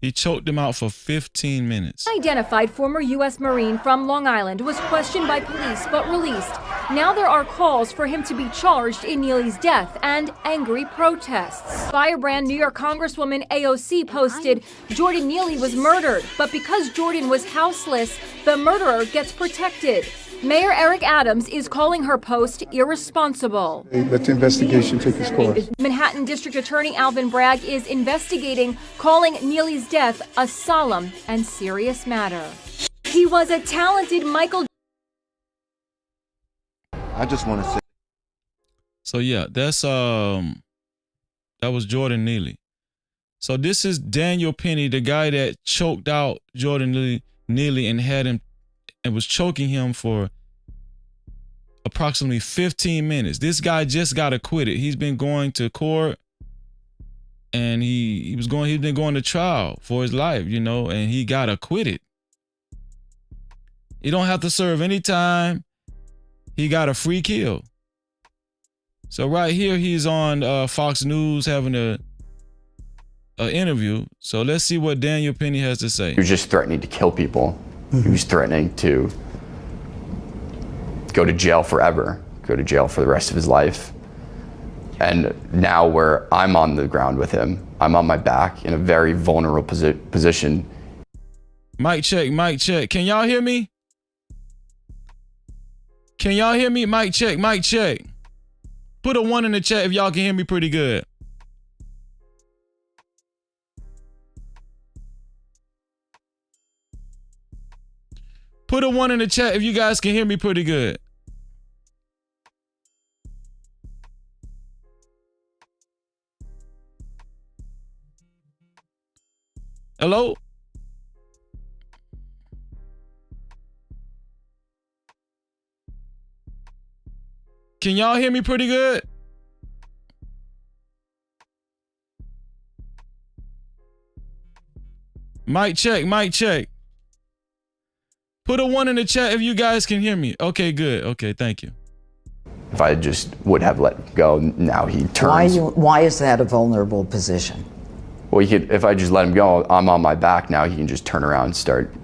He choked him out for 15 minutes. Unidentified former U.S. Marine from Long Island was questioned by police but released. Now there are calls for him to be charged in Neely's death and angry protests. Firebrand New York Congresswoman AOC posted, "Jordan Neely was murdered, but because Jordan was houseless, the murderer gets protected." Mayor Eric Adams is calling her post irresponsible. Let the investigation take its course. Manhattan District Attorney Alvin Bragg is investigating, calling Neely's death a solemn and serious matter. He was a talented Michael. I just want to say. So yeah, that's that was Jordan Neely. So this is Daniel Penny, the guy that choked out Jordan Neely and had him and was choking him for approximately 15 minutes. This guy just got acquitted. He's been going to court and he's been going to trial for his life, you know, and he got acquitted. He don't have to serve any time. He got a free kill. So right here, he's on Fox News having a interview. So let's see what Daniel Penny has to say. He was just threatening to kill people. He was threatening to go to jail forever, go to jail for the rest of his life. And now where I'm on the ground with him, I'm on my back in a very vulnerable position. Mic check, mic check. Can y'all hear me? Can y'all hear me? Mic check, mic check. Put a 1 in the chat if y'all can hear me pretty good. Put a 1 in the chat if you guys can hear me pretty good. Hello? Can y'all hear me pretty good? Mic check, mic check. Put a 1 in the chat if you guys can hear me. Okay, good. Okay, thank you. If I just would have let go, now he turns. Why is that a vulnerable position? Well, he could, if I just let him go, I'm on my back now. He can just turn around and start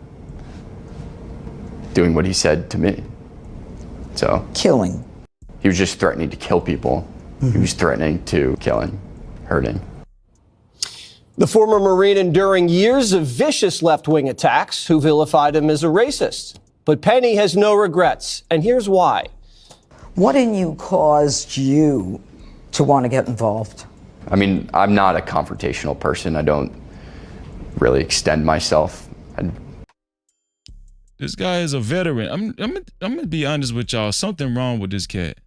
doing what he said to me. So killing. He was just threatening to kill people. He was threatening to killing, hurting. The former Marine enduring years of vicious left-wing attacks who vilified him as a racist. But Penny has no regrets, and here's why. What in you caused you to want to get involved? I mean, I'm not a confrontational person. I don't really extend myself. This guy is a veteran. I'm gonna be honest with y'all. Something wrong with this cat.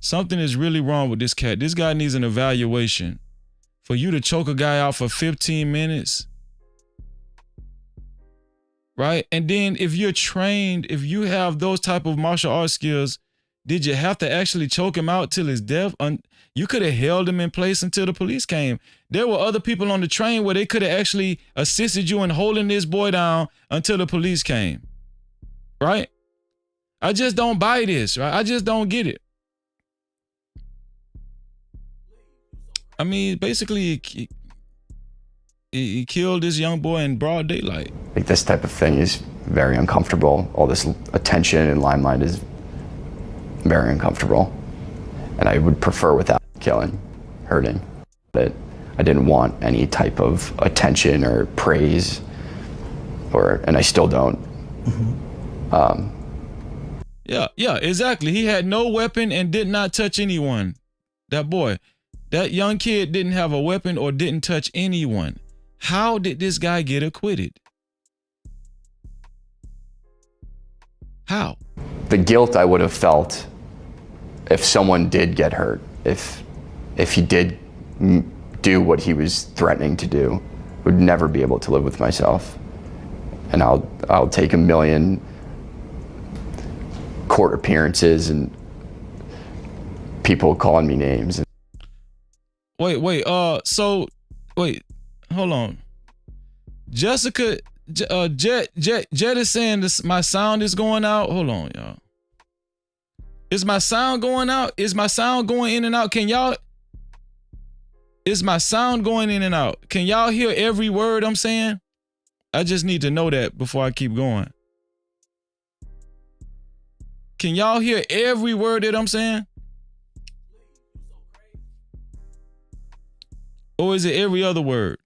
Something is really wrong with this cat. This guy needs an evaluation. For you to choke a guy out for 15 minutes, right? And then if you're trained, if you have those type of martial arts skills, did you have to actually choke him out till his death? You could have held him in place until the police came. There were other people on the train where they could have actually assisted you in holding this boy down until the police came, right? I just don't buy this, right? I just don't get it. I mean, basically, he killed this young boy in broad daylight. Like, this type of thing is very uncomfortable. All this attention and limelight is very uncomfortable. And I would prefer without killing, hurting. But I didn't want any type of attention or praise, and I still don't. Yeah, exactly. He had no weapon and did not touch anyone. That boy. That young kid didn't have a weapon or didn't touch anyone. How did this guy get acquitted? How? The guilt I would have felt if someone did get hurt, if he did do what he was threatening to do, would never be able to live with myself. And I'll take 1 million court appearances and people calling me names. Wait, hold on. Jessica, Jet is saying this, my sound is going out. Hold on, y'all. Is my sound going out? Is my sound going in and out? Is my sound going in and out? Can y'all hear every word I'm saying? I just need to know that before I keep going. Can y'all hear every word that I'm saying? Or is it every other word?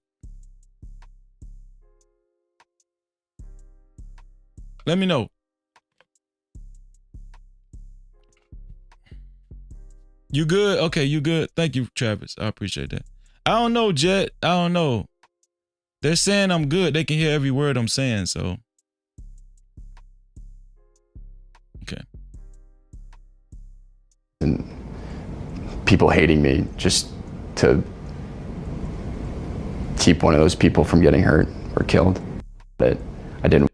Let me know. You good? Okay, you good? Thank you, Travis. I appreciate that. I don't know, Jet. I don't know. They're saying I'm good. They can hear every word I'm saying, so. Okay. And people hating me just to keep one of those people from getting hurt or killed. But I didn't.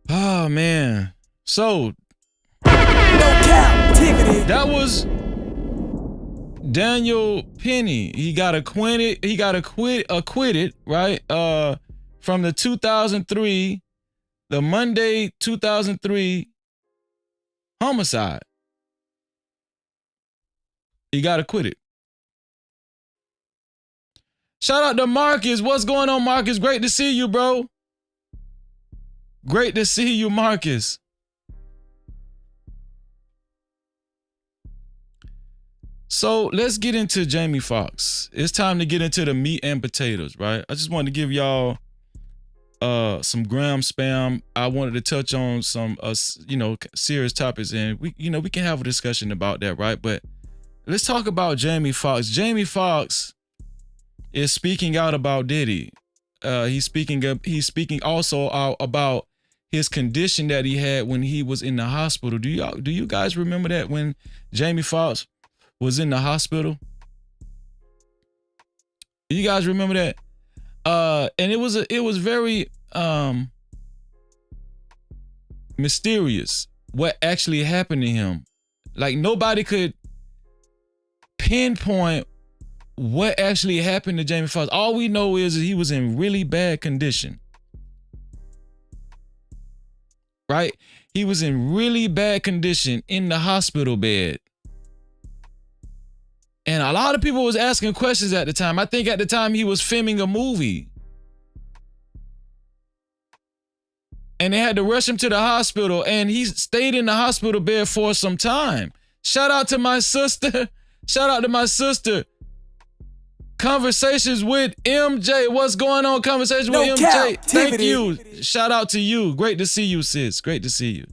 Oh, man. So, that was Daniel Penny. He got acquitted. He got acquitted, right? From the 2003, the Monday 2003 homicide. He got acquitted. Shout out to Marcus. What's going on, Marcus? Great to see you, bro. Great to see you, Marcus. So let's get into Jamie Foxx. It's time to get into the meat and potatoes, right? I just wanted to give y'all some gram spam. I wanted to touch on some serious topics, and we can have a discussion about that, right? But let's talk about Jamie Foxx. Jamie Foxx is speaking out about Diddy. He's speaking also out about his condition that he had when he was in the hospital. Do you guys remember that when Jamie Foxx was in the hospital? You guys remember that? And it was very mysterious what actually happened to him. Like, nobody could pinpoint what actually happened to Jamie Foxx. All we know is that he was in really bad condition. Right? He was in really bad condition in the hospital bed. And a lot of people was asking questions at the time. I think at the time he was filming a movie. And they had to rush him to the hospital, and he stayed in the hospital bed for some time. Shout out to my sister. Shout out to my sister. Conversations with MJ. What's going on? Conversations with MJ. Thank Cap-tivity. you. Shout out to you. Great to see you, sis. Great to see you.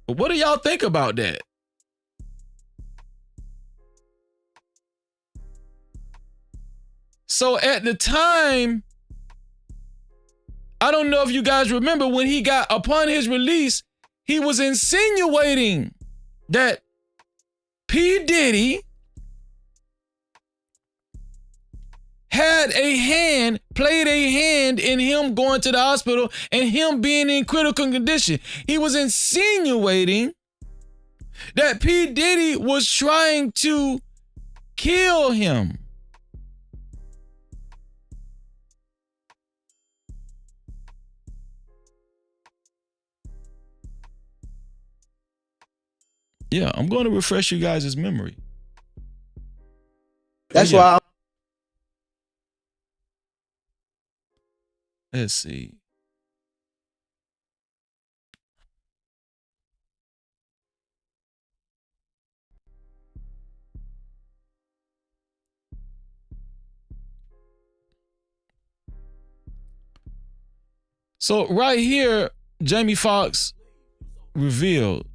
But what do y'all think about that? So at the time, I don't know if you guys remember when he got, upon his release, he was insinuating that P. Diddy had a hand, played a hand in him going to the hospital and him being in critical condition. He was insinuating that P. Diddy was trying to kill him. Yeah, I'm going to refresh you guys' memory. That's why. Let's see. So right here, Jamie Foxx revealed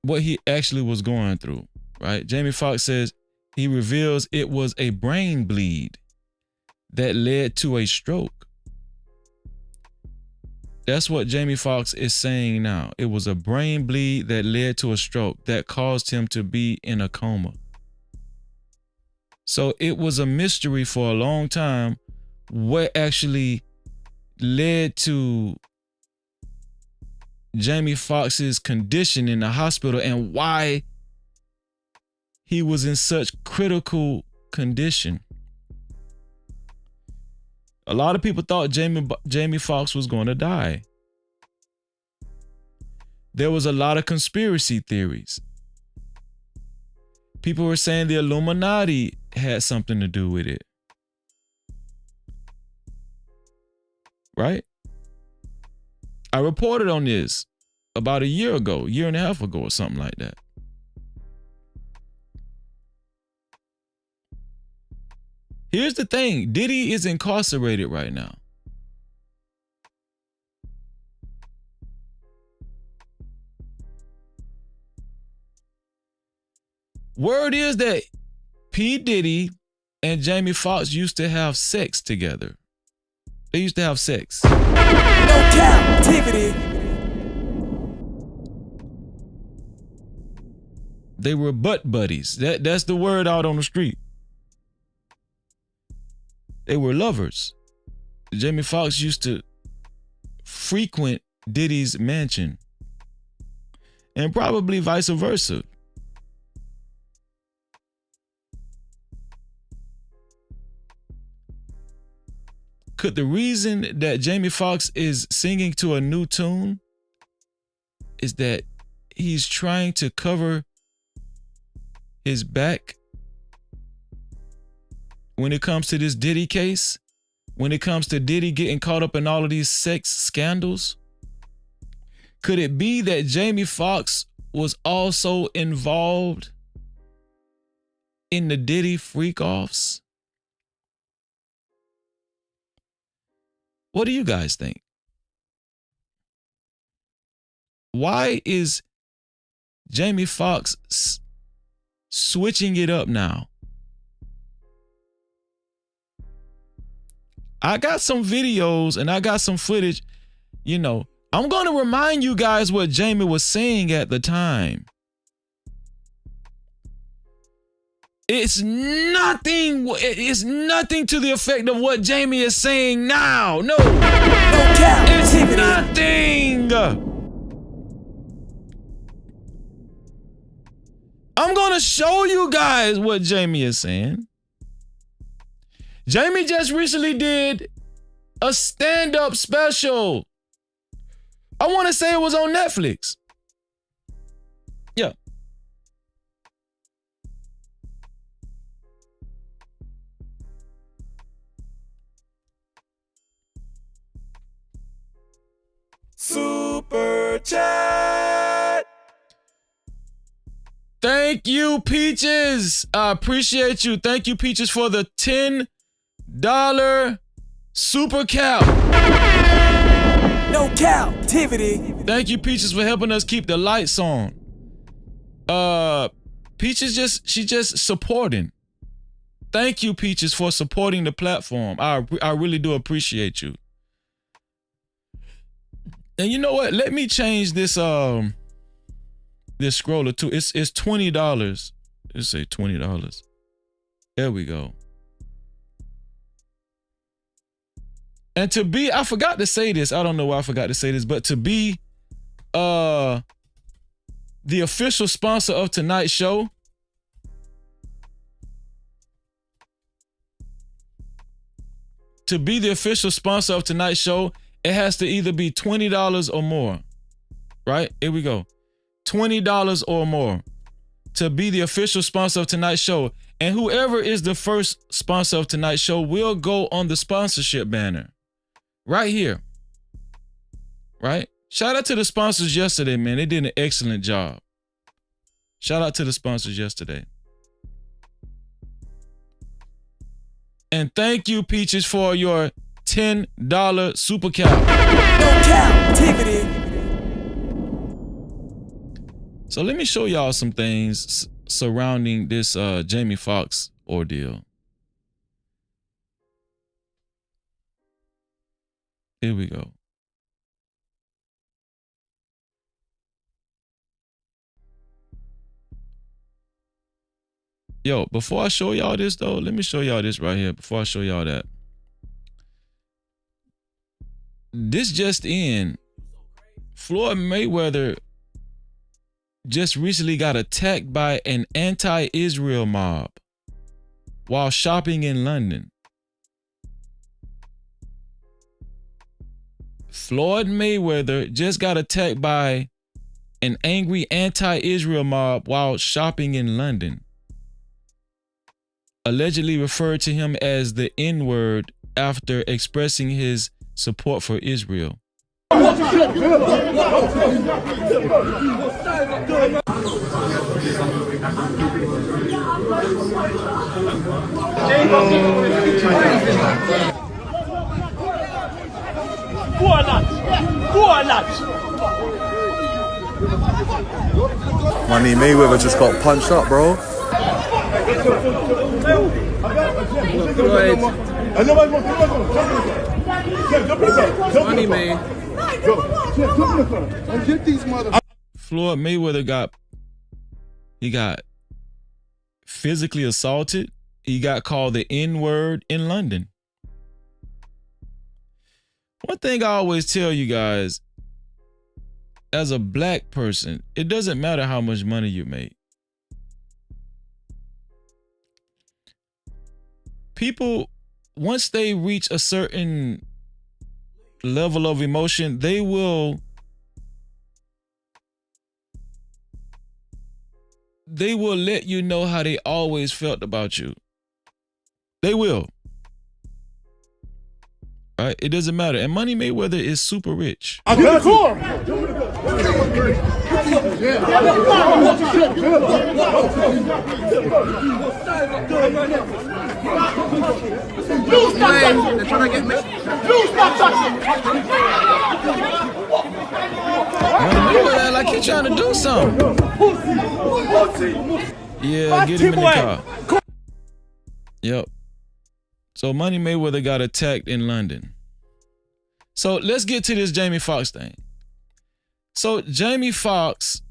what he actually was going through, right? Jamie Foxx says he reveals it was a brain bleed that led to a stroke. That's what Jamie Foxx is saying now. It was a brain bleed that led to a stroke that caused him to be in a coma. So it was a mystery for a long time what actually led to Jamie Foxx's condition in the hospital and why he was in such critical condition. A lot of people thought Jamie Foxx was going to die. There was a lot of conspiracy theories. People were saying the Illuminati had something to do with it. Right? I reported on this about a year ago, year and a half ago or something like that. Here's the thing, Diddy is incarcerated right now. Word is that P. Diddy and Jamie Foxx used to have sex together. They used to have sex. No Cap-tivity. They were butt buddies. That's the word out on the street. They were lovers. Jamie Foxx used to frequent Diddy's mansion. And probably vice versa. Could the reason that Jamie Foxx is singing to a new tune is that he's trying to cover his back when it comes to this Diddy case, when it comes to Diddy getting caught up in all of these sex scandals? Could it be that Jamie Foxx was also involved in the Diddy freak-offs? What do you guys think? Why is Jamie Foxx switching it up now? I got some videos and I got some footage. You know, I'm going to remind you guys what Jamie was saying at the time. It's nothing to the effect of what Jamie is saying now. No. It's nothing. I'm going to show you guys what Jamie is saying. Jamie just recently did a stand-up special. I want to say it was on Netflix. Yeah. Super chat. Thank you, Peaches. I appreciate you. Thank you, Peaches, for the $10 super cap. No captivity. Thank you, Peaches, for helping us keep the lights on. Peaches she's just supporting. Thank you, Peaches, for supporting the platform. I really do appreciate you. And you know what? Let me change this this scroller too. It's $20. Let's say $20. There we go. And to be, I forgot to say this. I don't know why I forgot to say this, but to be the official sponsor of tonight's show, to be the official sponsor of tonight's show, it has to either be $20 or more. Right? Here we go. $20 or more to be the official sponsor of tonight's show. And whoever is the first sponsor of tonight's show will go on the sponsorship banner. Right here. Right? Shout out to the sponsors yesterday, man. They did an excellent job. Shout out to the sponsors yesterday. And thank you, Peaches, for your $10 super cap. No captivity. So let me show y'all some things surrounding this Jamie Foxx ordeal. Here we go. Yo, before I show y'all this though, let me show y'all this right here before I show y'all that. This just in, Floyd Mayweather just recently got attacked by an anti-Israel mob while shopping in London. Floyd Mayweather just got attacked by an angry anti-Israel mob while shopping in London. Allegedly referred to him as the N-word after expressing his support for Israel. Money Mayweather just got punched up, bro. Money, man. Floyd Mayweather got physically assaulted. He got called the N-word in London. One thing I always tell you guys, as a black person, it doesn't matter how much money you make. People, once they reach a certain level of emotion, they will let you know how they always felt about you. They will. Right? It doesn't matter. And Money Mayweather is super rich. I got you. They're trying to get me. Like he's trying to do something. Yeah, get him in the car. Yep. So Money Mayweather got attacked in London. So let's get to this Jamie Foxx thing. So Jamie Foxx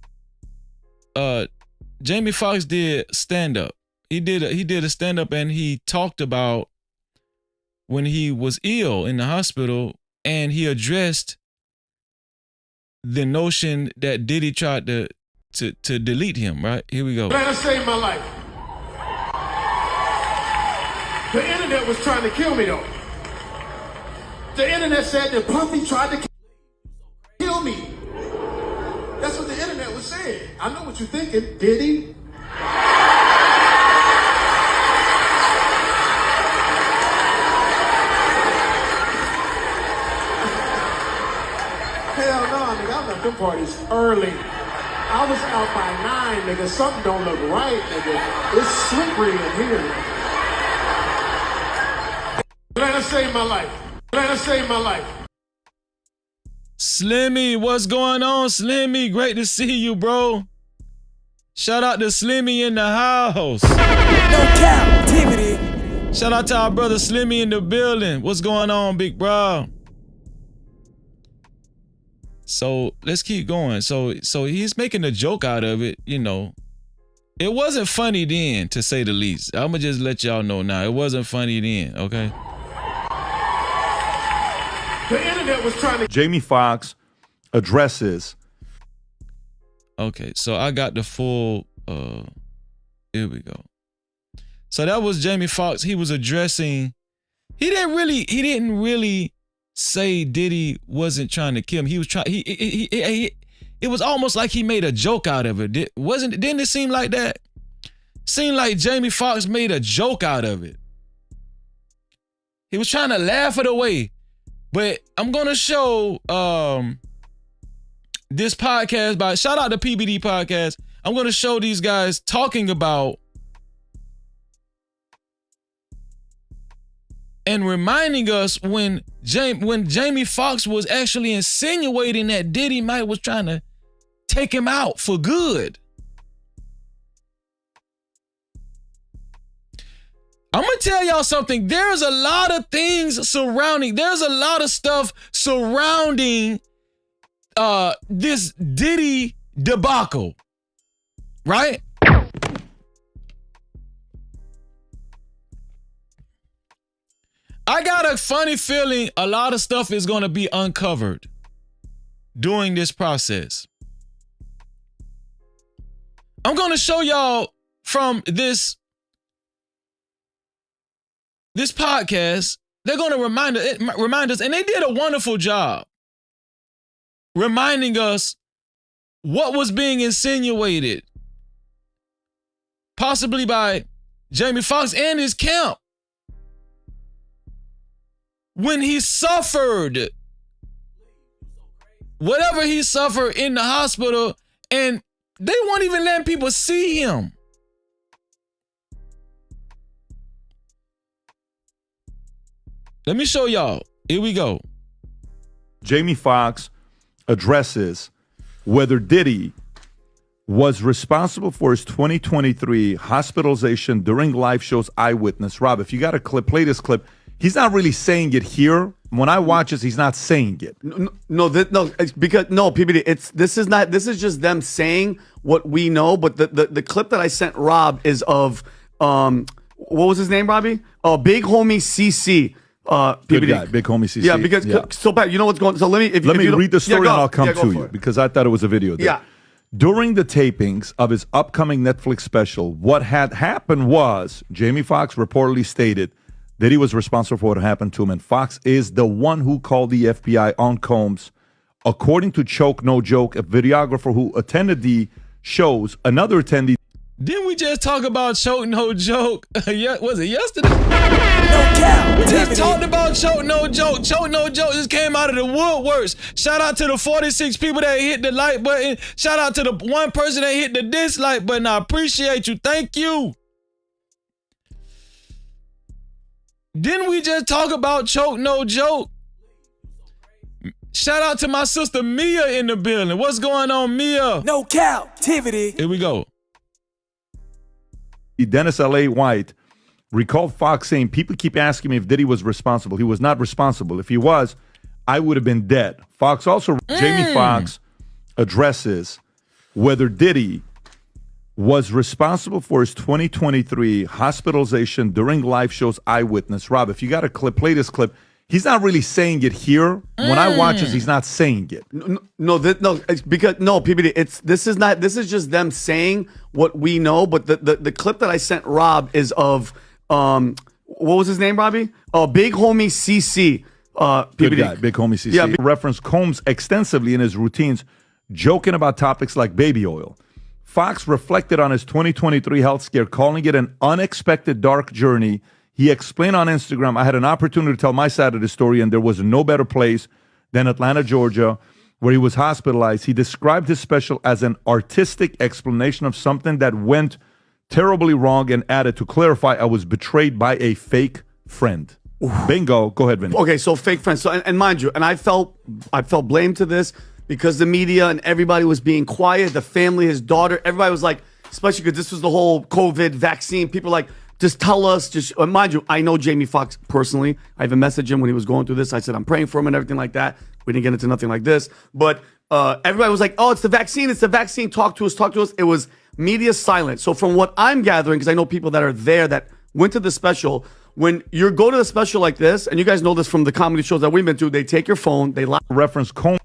did stand-up. He did a stand-up and he talked about when he was ill in the hospital, and he addressed the notion that Diddy tried to delete him, right? Here we go. Man, I saved my life. The internet was trying to kill me, though. The internet said that Puffy tried to kill me. That's what the internet was saying. I know what you're thinking. Did he? Hell no, nigga. I left them parties early. I I was out by 9, nigga. Something don't look right, nigga. It's slippery in here. Atlanta saved my life. Atlanta saved my life. Slimmy, what's going on, Slimmy? Great to see you, bro. Shout out to Slimmy in the house. No Cap-tivity. Shout out to our brother Slimmy in the building. What's going on, big bro? So let's keep going. So he's making a joke out of it, you know. It wasn't funny then, to say the least. I'ma just let y'all know now. It wasn't funny then, okay? The internet was trying to. Jamie Foxx addresses. Okay, so I got the full, here we go. So that was Jamie Foxx. He was addressing, he didn't really say Diddy wasn't trying to kill him. He was trying, it was almost like he made a joke out of it. Didn't it seem like that? Seemed like Jamie Foxx made a joke out of it. He was trying to laugh it away. But I'm gonna show this podcast by, shout out to PBD Podcast. I'm gonna show these guys talking about and reminding us when Jamie Foxx was actually insinuating that Diddy might was trying to take him out for good. I'm gonna tell y'all something. There's a lot of things surrounding, there's a lot of stuff surrounding this Diddy debacle, right? I got a funny feeling a lot of stuff is gonna be uncovered during this process. I'm gonna show y'all from this podcast. They're gonna remind us, and they did a wonderful job reminding us what was being insinuated, possibly by Jamie Foxx and his camp, when he suffered whatever he suffered in the hospital, and they won't even let people see him. Let me show y'all. Here we go. Jamie Foxx addresses whether Diddy was responsible for his 2023 hospitalization during live show's Eyewitness. Rob, if you got a clip, play this clip. He's not really saying it here. When I watch this, he's not saying it. No, PBD. This is just them saying what we know. But the clip that I sent Rob is of what was his name, Robbie? Big homie CC. Good PBD. guy, big homie CC. Yeah, because so Pat, you know what's going on. So let me read the story and I'll come to you it. because I thought it was a video there. Yeah. During the tapings of his upcoming Netflix special, what had happened was Jamie Foxx reportedly stated that he was responsible for what happened to him, and Foxx is the one who called the FBI on Combs. According to Choke No Joke, a videographer who attended the shows, another attendee. Didn't we just talk about Choke No Joke? Yeah, was it yesterday? We just talked about Choke No Joke. Choke No Joke just came out of the woodworks. Shout out to the 46 people that hit the like button. Shout out to the one person that hit the dislike button. I appreciate you. Thank you. Didn't we just talk about Choke No Joke? Shout out to my sister Mia in the building. What's going on, Mia? No Cap-tivity. Here we go. Dennis L.A. White recalled Foxx saying, people keep asking me if Diddy was responsible. He was not responsible. If he was, I would have been dead. Foxx also, Jamie Foxx addresses whether Diddy was responsible for his 2023 hospitalization during live show's Eyewitness. Rob, if you got a clip, play this clip. He's not really saying it here. When I watch this, he's not saying it. PBD. This is just them saying what we know. But the clip that I sent Rob is of what was his name, Robbie? Big homie CC. Good guy, big homie CC. Yeah, referenced Combs extensively in his routines, joking about topics like baby oil. Foxx reflected on his 2023 health scare, calling it an unexpected dark journey. He explained on Instagram, I had an opportunity to tell my side of the story, and there was no better place than Atlanta, Georgia, where he was hospitalized, he described his special as an artistic explanation of something that went terribly wrong and added, to clarify, I was betrayed by a fake friend. Bingo. Go ahead, Vinny. Okay, so fake friends. So, and mind you, and I felt blame to this because the media and everybody was being quiet. The family, his daughter, everybody was like, especially because this was the whole COVID vaccine. People were like, just tell us. Just mind you, I know Jamie Foxx personally. I even messaged him when he was going through this. I said I'm praying for him and everything like that. We didn't get into nothing like this, but everybody was like, "Oh, it's the vaccine. It's the vaccine. Talk to us. Talk to us." It was media silent. So from what I'm gathering, because I know people that are there that went to the special. When you go to a special like this, and you guys know this from the comedy shows that we've been to, they take your phone, they reference Combs.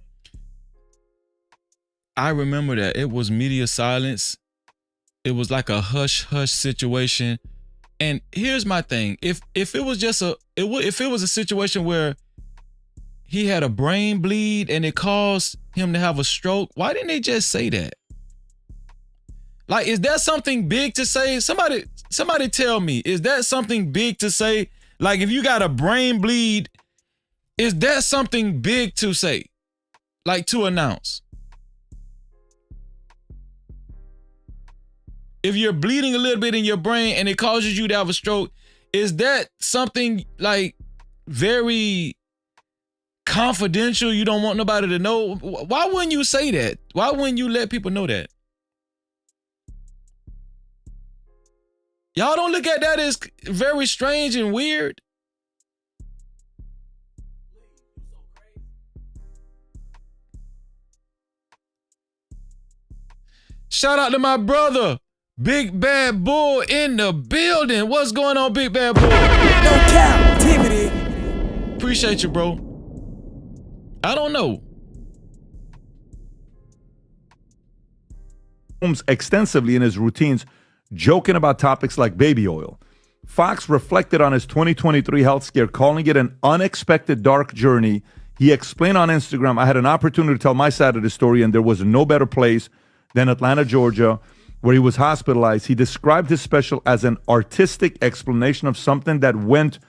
I remember that it was media silence. It was like a hush hush situation. And here's my thing: if it was just if it was a situation where he had a brain bleed and it caused him to have a stroke, why didn't they just say that? Like, is that something big to say? Somebody tell me, is that something big to say? Like, if you got a brain bleed, is that something big to say? Like, to announce? If you're bleeding a little bit in your brain and it causes you to have a stroke, is that something like very confidential? You don't want nobody to know? Why wouldn't you say that? Why wouldn't you let people know that? Y'all don't look at that as very strange and weird? Shout out to my brother, Big Bad Bull in the building. What's going on, Big Bad Bull? No Cap-tivity. Appreciate you, bro. I don't know. Combs extensively in his routines, joking about topics like baby oil. Foxx reflected on his 2023 health scare, calling it an unexpected dark journey. He explained on Instagram, I had an opportunity to tell my side of the story, and there was no better place than Atlanta, Georgia, where he was hospitalized. He described his special as an artistic explanation of something that went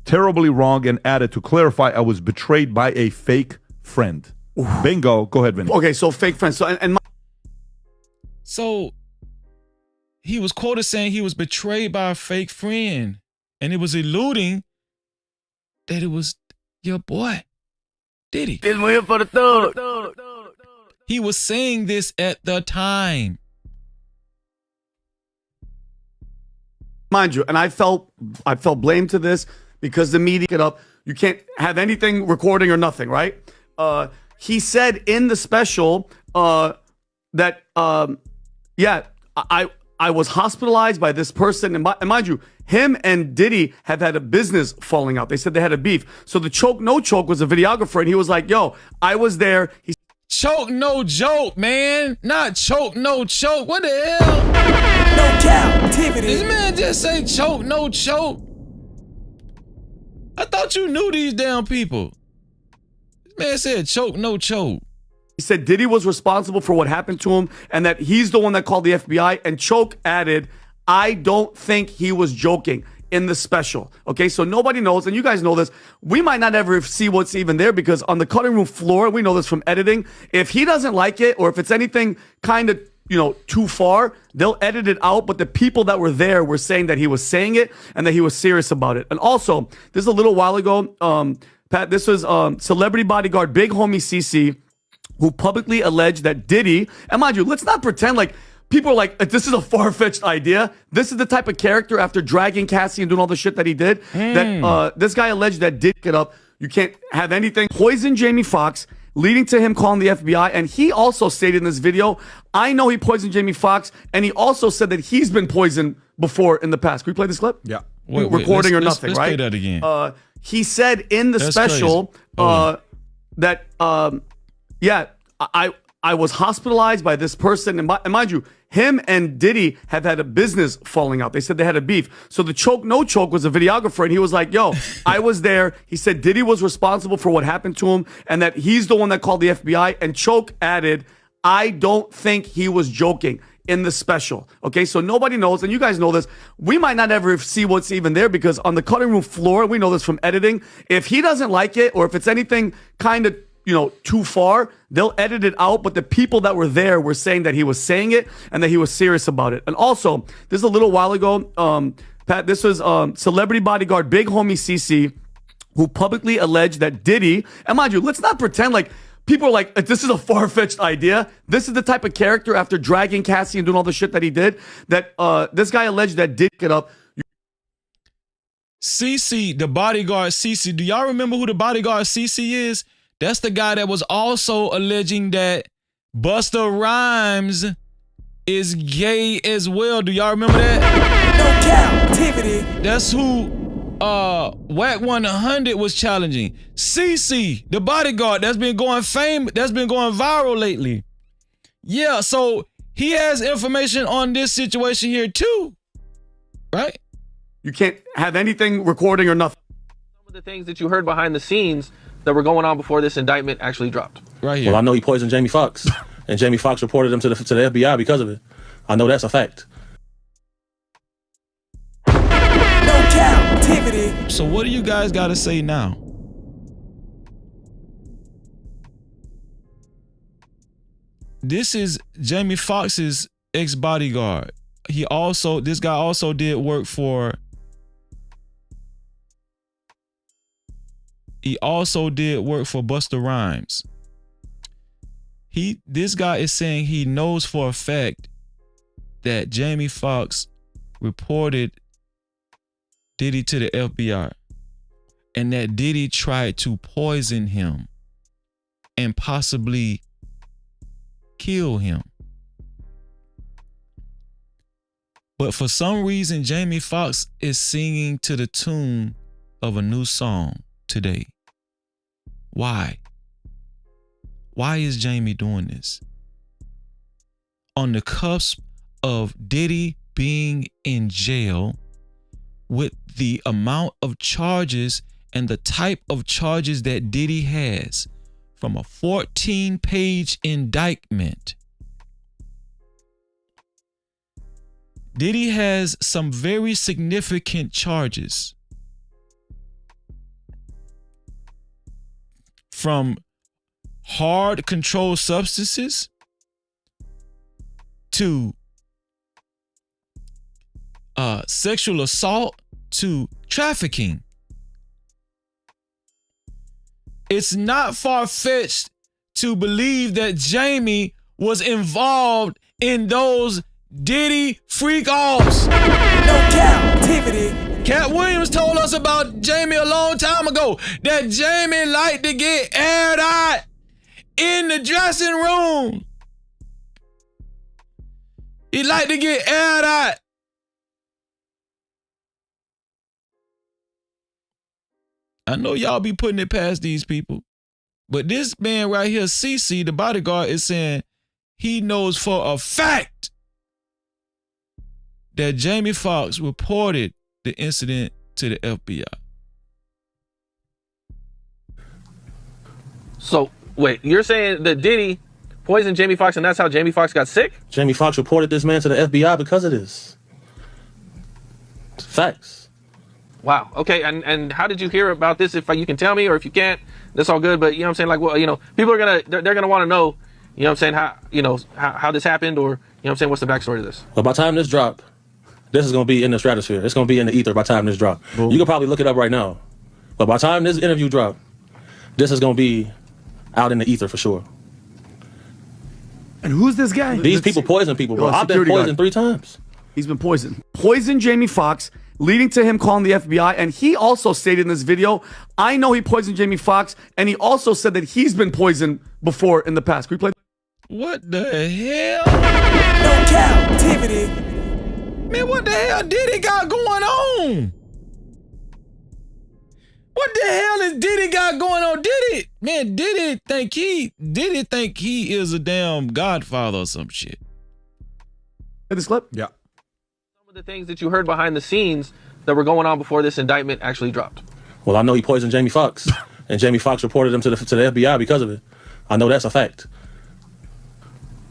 terribly wrong and added, to clarify, I was betrayed by a fake friend. Bingo. Go ahead, Vinny. Okay, so fake friends. So he was quoted saying he was betrayed by a fake friend, and it was alluding that it was your boy, Diddy. This one here for the thug. He was saying this at the time. Mind you, and I felt blame to this because the media it up. You can't have anything recording or nothing, right? He said in the special that I was hospitalized by this person, and mind you, him and Diddy have had a business falling out. They said they had a beef. So the choke no choke was a videographer, and he was like, "Yo, I was there." Choke no joke, man. Not choke no choke. What the hell? No Cap-tivity. This man just say choke no choke. I thought you knew these damn people. This man said choke no choke. He said Diddy was responsible for what happened to him and that he's the one that called the FBI. And Choke added, I don't think he was joking in the special. Okay, so nobody knows, and you guys know this. We might not ever see what's even there because on the cutting room floor, we know this from editing, if he doesn't like it or if it's anything kind of, too far, they'll edit it out. But the people that were there were saying that he was saying it and that he was serious about it. And also, this is a little while ago, Pat, this was celebrity bodyguard, big homie CC, who publicly alleged that Diddy, and mind you, let's not pretend like people are like, this is a far-fetched idea. This is the type of character after dragging Cassie and doing all the shit that he did, that this guy alleged that Diddy get up. You can't have anything. Poisoned Jamie Foxx, leading to him calling the FBI. And he also stated in this video, I know he poisoned Jamie Foxx, and he also said that he's been poisoned before in the past. Can we play this clip? Yeah. Recording or nothing, let's right? Play that again. He said in the special that I was hospitalized by this person. And mind you, him and Diddy have had a business falling out. They said they had a beef. So the choke no choke was a videographer, and he was like, yo, I was there. He said Diddy was responsible for what happened to him and that he's the one that called the FBI. And Choke added, I don't think he was joking in the special. Okay, so nobody knows, and you guys know this. We might not ever see what's even there because on the cutting room floor, we know this from editing. If he doesn't like it or if it's anything kind of too far, they'll edit it out. But the people that were there were saying that he was saying it and that he was serious about it. And also, this is a little while ago, Pat, this was celebrity bodyguard Big Homie CC, who publicly alleged that Diddy, and mind you, let's not pretend like people are like, this is a far-fetched idea. This is the type of character, after dragging Cassie and doing all the shit that he did, that this guy alleged that Diddy get up. CC, the bodyguard CC. Do y'all remember who the bodyguard CC is? That's the guy that was also alleging that Busta Rhymes is gay as well. Do y'all remember that? No Cap-tivity. That's who Whack 100 was challenging. CC, the bodyguard, that's been going viral lately. Yeah, so he has information on this situation here too, right? You can't have anything recording or nothing. Some of the things that you heard behind the scenes that were going on before this indictment actually dropped. Right here. Well, I know he poisoned Jamie Foxx, and Jamie Foxx reported him to the FBI because of it. I know that's a fact. No Cap-tivity. So what do you guys got to say now? This is Jamie Foxx's ex-bodyguard. This guy also did work for Busta Rhymes. This guy is saying he knows for a fact that Jamie Foxx reported Diddy to the FBI and that Diddy tried to poison him and possibly kill him. But for some reason, Jamie Foxx is singing to the tune of a new song today. Why? Why is Jamie doing this? On the cusp of Diddy being in jail, with the amount of charges and the type of charges that Diddy has, from a 14-page indictment, Diddy has some very significant charges, from hard controlled substances to sexual assault to trafficking. It's not far-fetched to believe that Jamie was involved in those Diddy freak-offs. No Cap-tivity. Cat Williams told us about Jamie a long time ago, that Jamie liked to get aired out in the dressing room. He liked to get aired out. I know y'all be putting it past these people, but this man right here, CC, the bodyguard, is saying he knows for a fact that Jamie Foxx reported the incident to the FBI. So, wait, you're saying that Diddy poisoned Jamie Foxx and that's how Jamie Foxx got sick? Jamie Foxx reported this man to the FBI because of this. Facts. Wow. Okay. And how did you hear about this? If you can tell me, or if you can't, that's all good. But you know what I'm saying? Like, well, people are they're gonna want to know, you know what I'm saying, how this happened, or, you know what I'm saying, what's the backstory to this? But by the time this drop, this is going to be in the stratosphere. It's going to be in the ether by the time this drop. You can probably look it up right now. But by the time this interview drop, this is going to be out in the ether for sure. And who's this guy? These people poison people, bro. I've been poisoned 3 times. He's been poisoned. Poisoned Jamie Foxx, leading to him calling the FBI. And he also stated in this video, I know he poisoned Jamie Foxx. And he also said that he's been poisoned before in the past. Can we play? What the hell? No Cap-tivity. Man, what the hell Diddy got going on? What the hell is Diddy got going on? Diddy think he is a damn godfather or some shit. This clip? Yeah. Some of the things that you heard behind the scenes that were going on before this indictment actually dropped. Well, I know he poisoned Jamie Foxx, and Jamie Foxx reported him to the FBI because of it. I know that's a fact.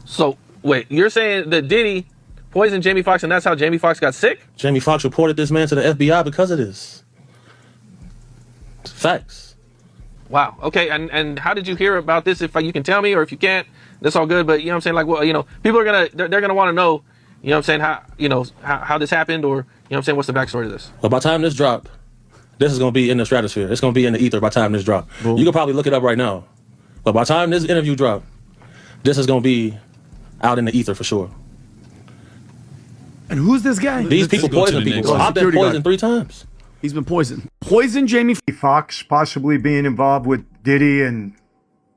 So, wait, you're saying that Diddy poisoned Jamie Foxx and that's how Jamie Foxx got sick? Jamie Foxx reported this man to the FBI because of this. Facts. Wow. Okay. And how did you hear about this? If you can tell me, or if you can't, that's all good. But you know what I'm saying? Like, well, you know, people are they're gonna want to know, you know what I'm saying, how this happened, or you know what I'm saying, what's the backstory to this? Well, by the time this drop, this is gonna be in the stratosphere. It's gonna be in the ether by the time this drop. You can probably look it up right now. But by the time this interview drop, this is gonna be out in the ether for sure. And who's this guy? These people poison people. I've been poisoned 3 times. He's been poisoned. Poison Jamie Foxx possibly being involved with Diddy and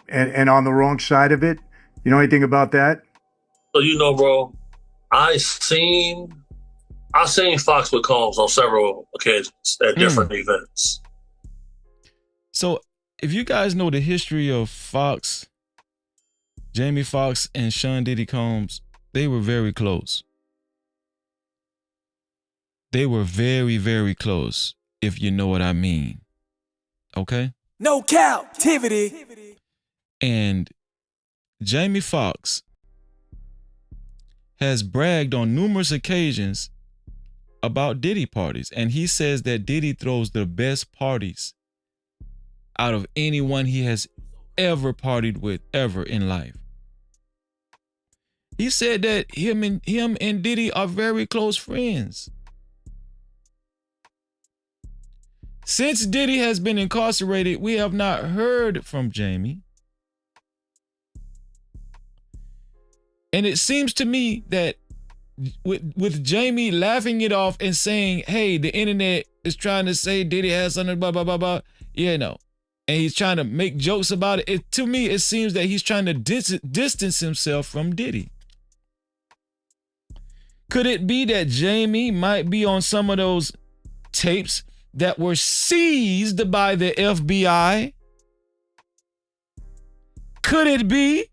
on the wrong side of it. You know anything about that? So you know, bro, I seen Foxx with Combs on several occasions at different events. So if you guys know the history of Foxx, Jamie Foxx and Sean Diddy Combs, they were very close. They were very, very close, if you know what I mean. Okay? No Cap-tivity. And Jamie Foxx has bragged on numerous occasions about Diddy parties. And he says that Diddy throws the best parties out of anyone he has ever partied with ever in life. He said that him and Diddy are very close friends. Since Diddy has been incarcerated, we have not heard from Jamie. And it seems to me that with Jamie laughing it off and saying, hey, the internet is trying to say Diddy has something, blah, blah, blah, blah, you know, and he's trying to make jokes about it. To me, it seems that he's trying to distance himself from Diddy. Could it be that Jamie might be on some of those tapes that were seized by the FBI? Could it be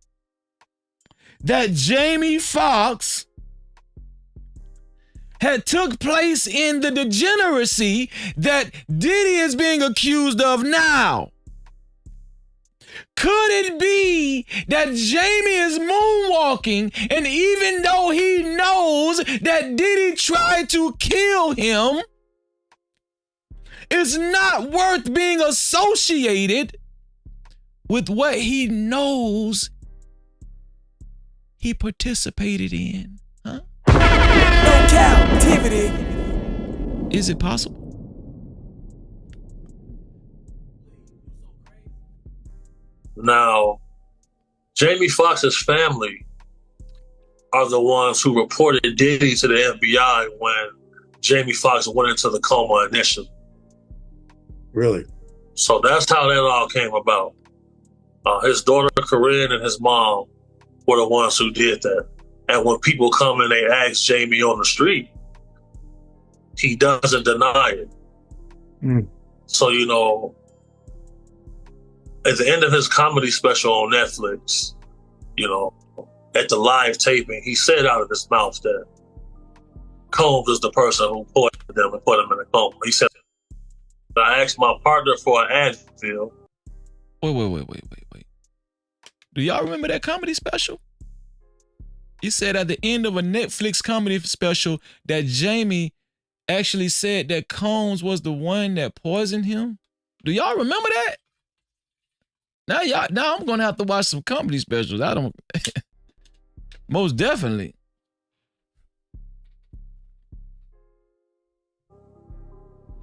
that Jamie Foxx had took place in the degeneracy that Diddy is being accused of now? Could it be that Jamie is moonwalking, and even though he knows that Diddy tried to kill him, it's not worth being associated with what he knows he participated in? Huh? No Cap-tivity. Is it possible? Now, Jamie Foxx's family are the ones who reported Diddy to the FBI when Jamie Foxx went into the coma initially. Really? So that's how that all came about. His daughter Corinne and his mom were the ones who did that. And when people come and they ask Jamie on the street, he doesn't deny it. So, you know, at the end of his comedy special on Netflix, you know, at the live taping, he said out of his mouth that Combs is the person who poisoned them and put him in a coma. He said, I asked my partner for an Advil. Wait. Do y'all remember that comedy special? He said at the end of a Netflix comedy special that Jamie actually said that Combs was the one that poisoned him. Do y'all remember that? Now I'm gonna have to watch some comedy specials. I don't. Most definitely.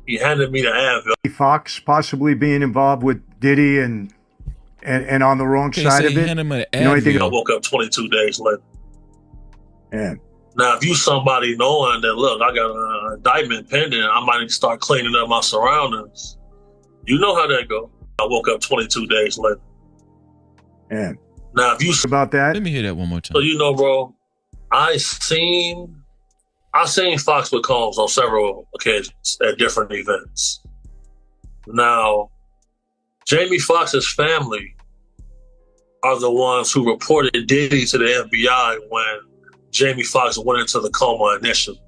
He handed me the Advil. Foxx possibly being involved with Diddy and on the wrong side of it. You know anything? I woke up 22 days later. Yeah. Now, if you somebody knowing that, look, I got an indictment pending, I might need to start cleaning up my surroundings. You know how that go. I woke up 22 days later. Yeah. Now, if you about that, let me hear that one more time. So you know, bro, I seen Foxx with Combs on several occasions at different events. Now, Jamie Foxx's family are the ones who reported Diddy to the FBI when Jamie Foxx went into the coma initially.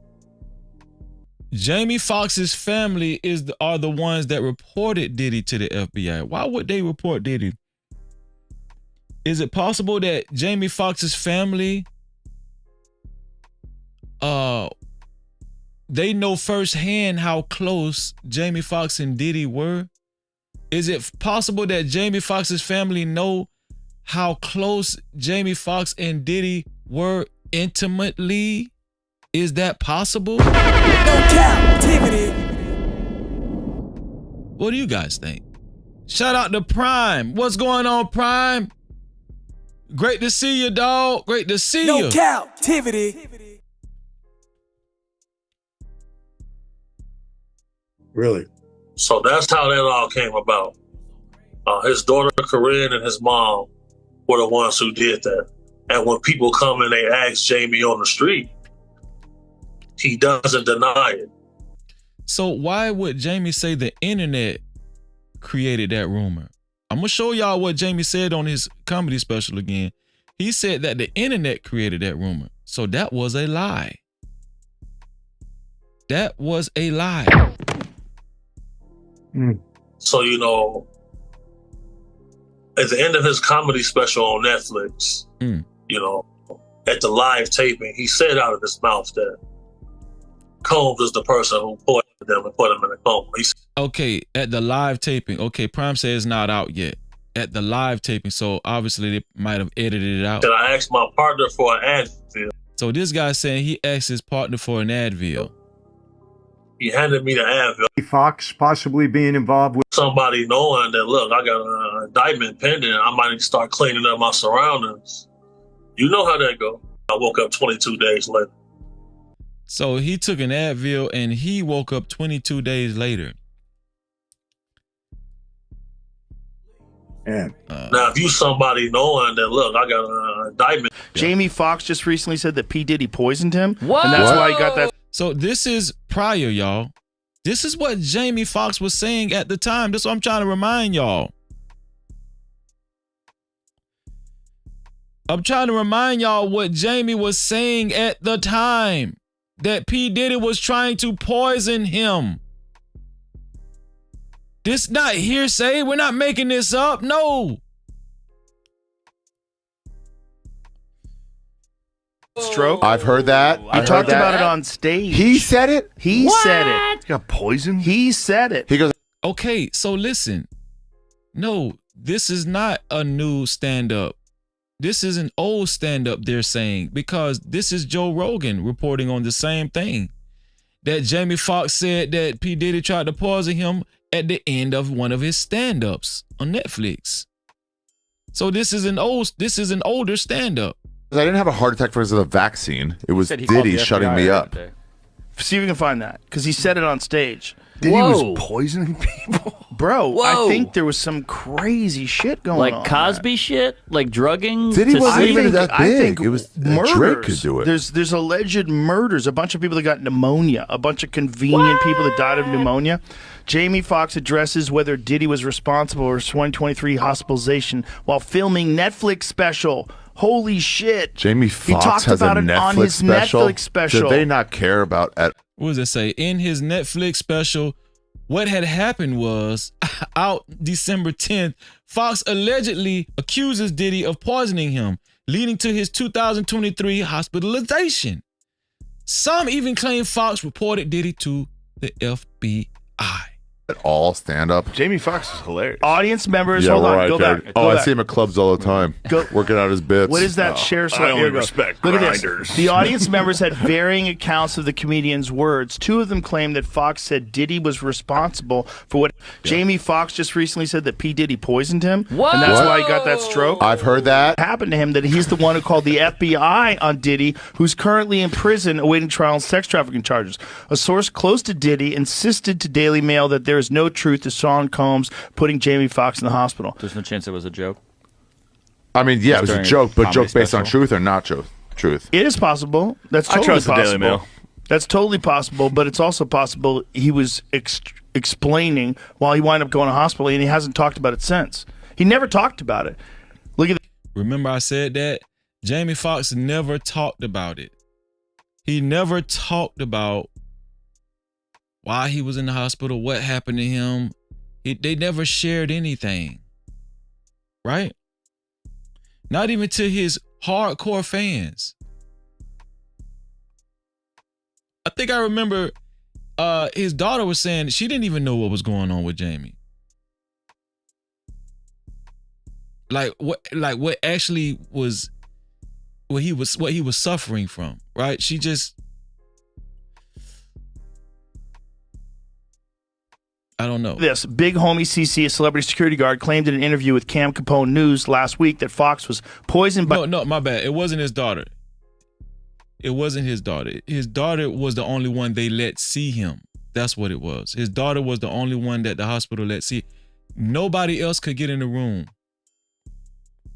Jamie Foxx's family are the ones that reported Diddy to the FBI. Why would they report Diddy? Is it possible that Jamie Foxx's family, they know firsthand how close Jamie Foxx and Diddy were Is it possible that Jamie Foxx's family know how close Jamie Foxx and Diddy were intimately? Is that possible? No Cap-tivity. What do you guys think? Shout out to Prime. What's going on, Prime? Great to see you, dog. Great to see you. No Cap-tivity. Really? So that's how that all came about. His daughter Corinne and his mom were the ones who did that. And when people come and they ask Jamie on the street, he doesn't deny it. So why would Jamie say the internet created that rumor? I'm gonna show y'all what Jamie said on his comedy special again. He said that the internet created that rumor. So that was a lie. That was a lie. So, you know, at the end of his comedy special on Netflix, you know, at the live taping, he said out of his mouth that Combs is the person who poisoned them and put them in a coma. Okay, at the live taping. Okay, Prime says it's not out yet. At the live taping, so obviously they might have edited it out. That I asked my partner for an Advil. So this guy's saying he asked his partner for an Advil. He handed me the Advil. Foxx possibly being involved with somebody knowing that, look, I got an indictment pending. I might need to start cleaning up my surroundings. You know how that go. I woke up 22 days later. So he took an Advil and he woke up 22 days later. Yeah. Now, if you somebody knowing that, look, I got an indictment. Jamie Foxx just recently said that P. Diddy poisoned him. What? And that's why he got that. So this is prior, y'all. This is what Jamie Foxx was saying at the time. That's what I'm trying to remind y'all. I'm trying to remind y'all what Jamie was saying at the time. That P. Diddy was trying to poison him. This not hearsay. We're not making this up. No. Stroke. I've heard that. He talked about it on stage. He said it? He said it. He got poisoned? He said it. He goes, okay, so listen. No, this is not a new stand-up. This is an old stand-up, they're saying, because this is Joe Rogan reporting on the same thing. That Jamie Foxx said that P. Diddy tried to poison him at the end of one of his stand-ups on Netflix. So this is an older stand-up. I didn't have a heart attack because of the vaccine. It was Diddy shutting me up. See if we can find that, because he said it on stage. Diddy was poisoning people? Bro, I think there was some crazy shit going on. Like Cosby shit? Like drugging? Diddy wasn't even that big. I think it was murders. Drake could do it. There's alleged murders. A bunch of people that got pneumonia. A bunch of convenient people that died of pneumonia. Jamie Foxx addresses whether Diddy was responsible for his 2023 hospitalization while filming Netflix special. Holy shit. Jamie Foxx has a Netflix special. Did they not care about it? What does it say? In his Netflix special, what had happened was, out December 10th, Foxx allegedly accuses Diddy of poisoning him, leading to his 2023 hospitalization. Some even claim Foxx reported Diddy to the FBI. All stand up. Jamie Foxx is hilarious. Audience members, Yeah, hold on, right, go Derek. back. Oh, Go I back. see him at clubs all the time, working out his bits. What is that share slide? I only Here we go. respect Look at grinders. this. The audience members had varying accounts of the comedian's words. Two of them claimed that Foxx said Diddy was responsible for what Jamie Foxx just recently said that P. Diddy poisoned him. What? And that's why he got that stroke. I've heard that. Happened to him that he's the one who called the FBI on Diddy, who's currently in prison awaiting trial on sex trafficking charges. A source close to Diddy insisted to Daily Mail that there is no truth to Sean Combs putting Jamie Foxx in the hospital. There's no chance it was a joke. I mean, yeah, it was a During joke, but comedy joke based on special. truth or not truth? It is possible. That's I totally trust the possible. Daily Mail. That's totally possible, but it's also possible he was explaining while he wound up going to hospital, and he hasn't talked about it since. He never talked about it. Look at Remember I said that? Jamie Foxx never talked about it. He never talked about why he was in the hospital, what happened to him. They never shared anything, right? Not even to his hardcore fans. I think I remember his daughter was saying she didn't even know what was going on with Jamie. Like what actually was what he was suffering from, right? She just, I don't know. This big homie CC, a celebrity security guard, claimed in an interview with Cam Capone News last week that Foxx was poisoned by. No, my bad. It wasn't his daughter. It wasn't his daughter. His daughter was the only one they let see him. That's what it was. His daughter was the only one that the hospital let see. Nobody else could get in the room.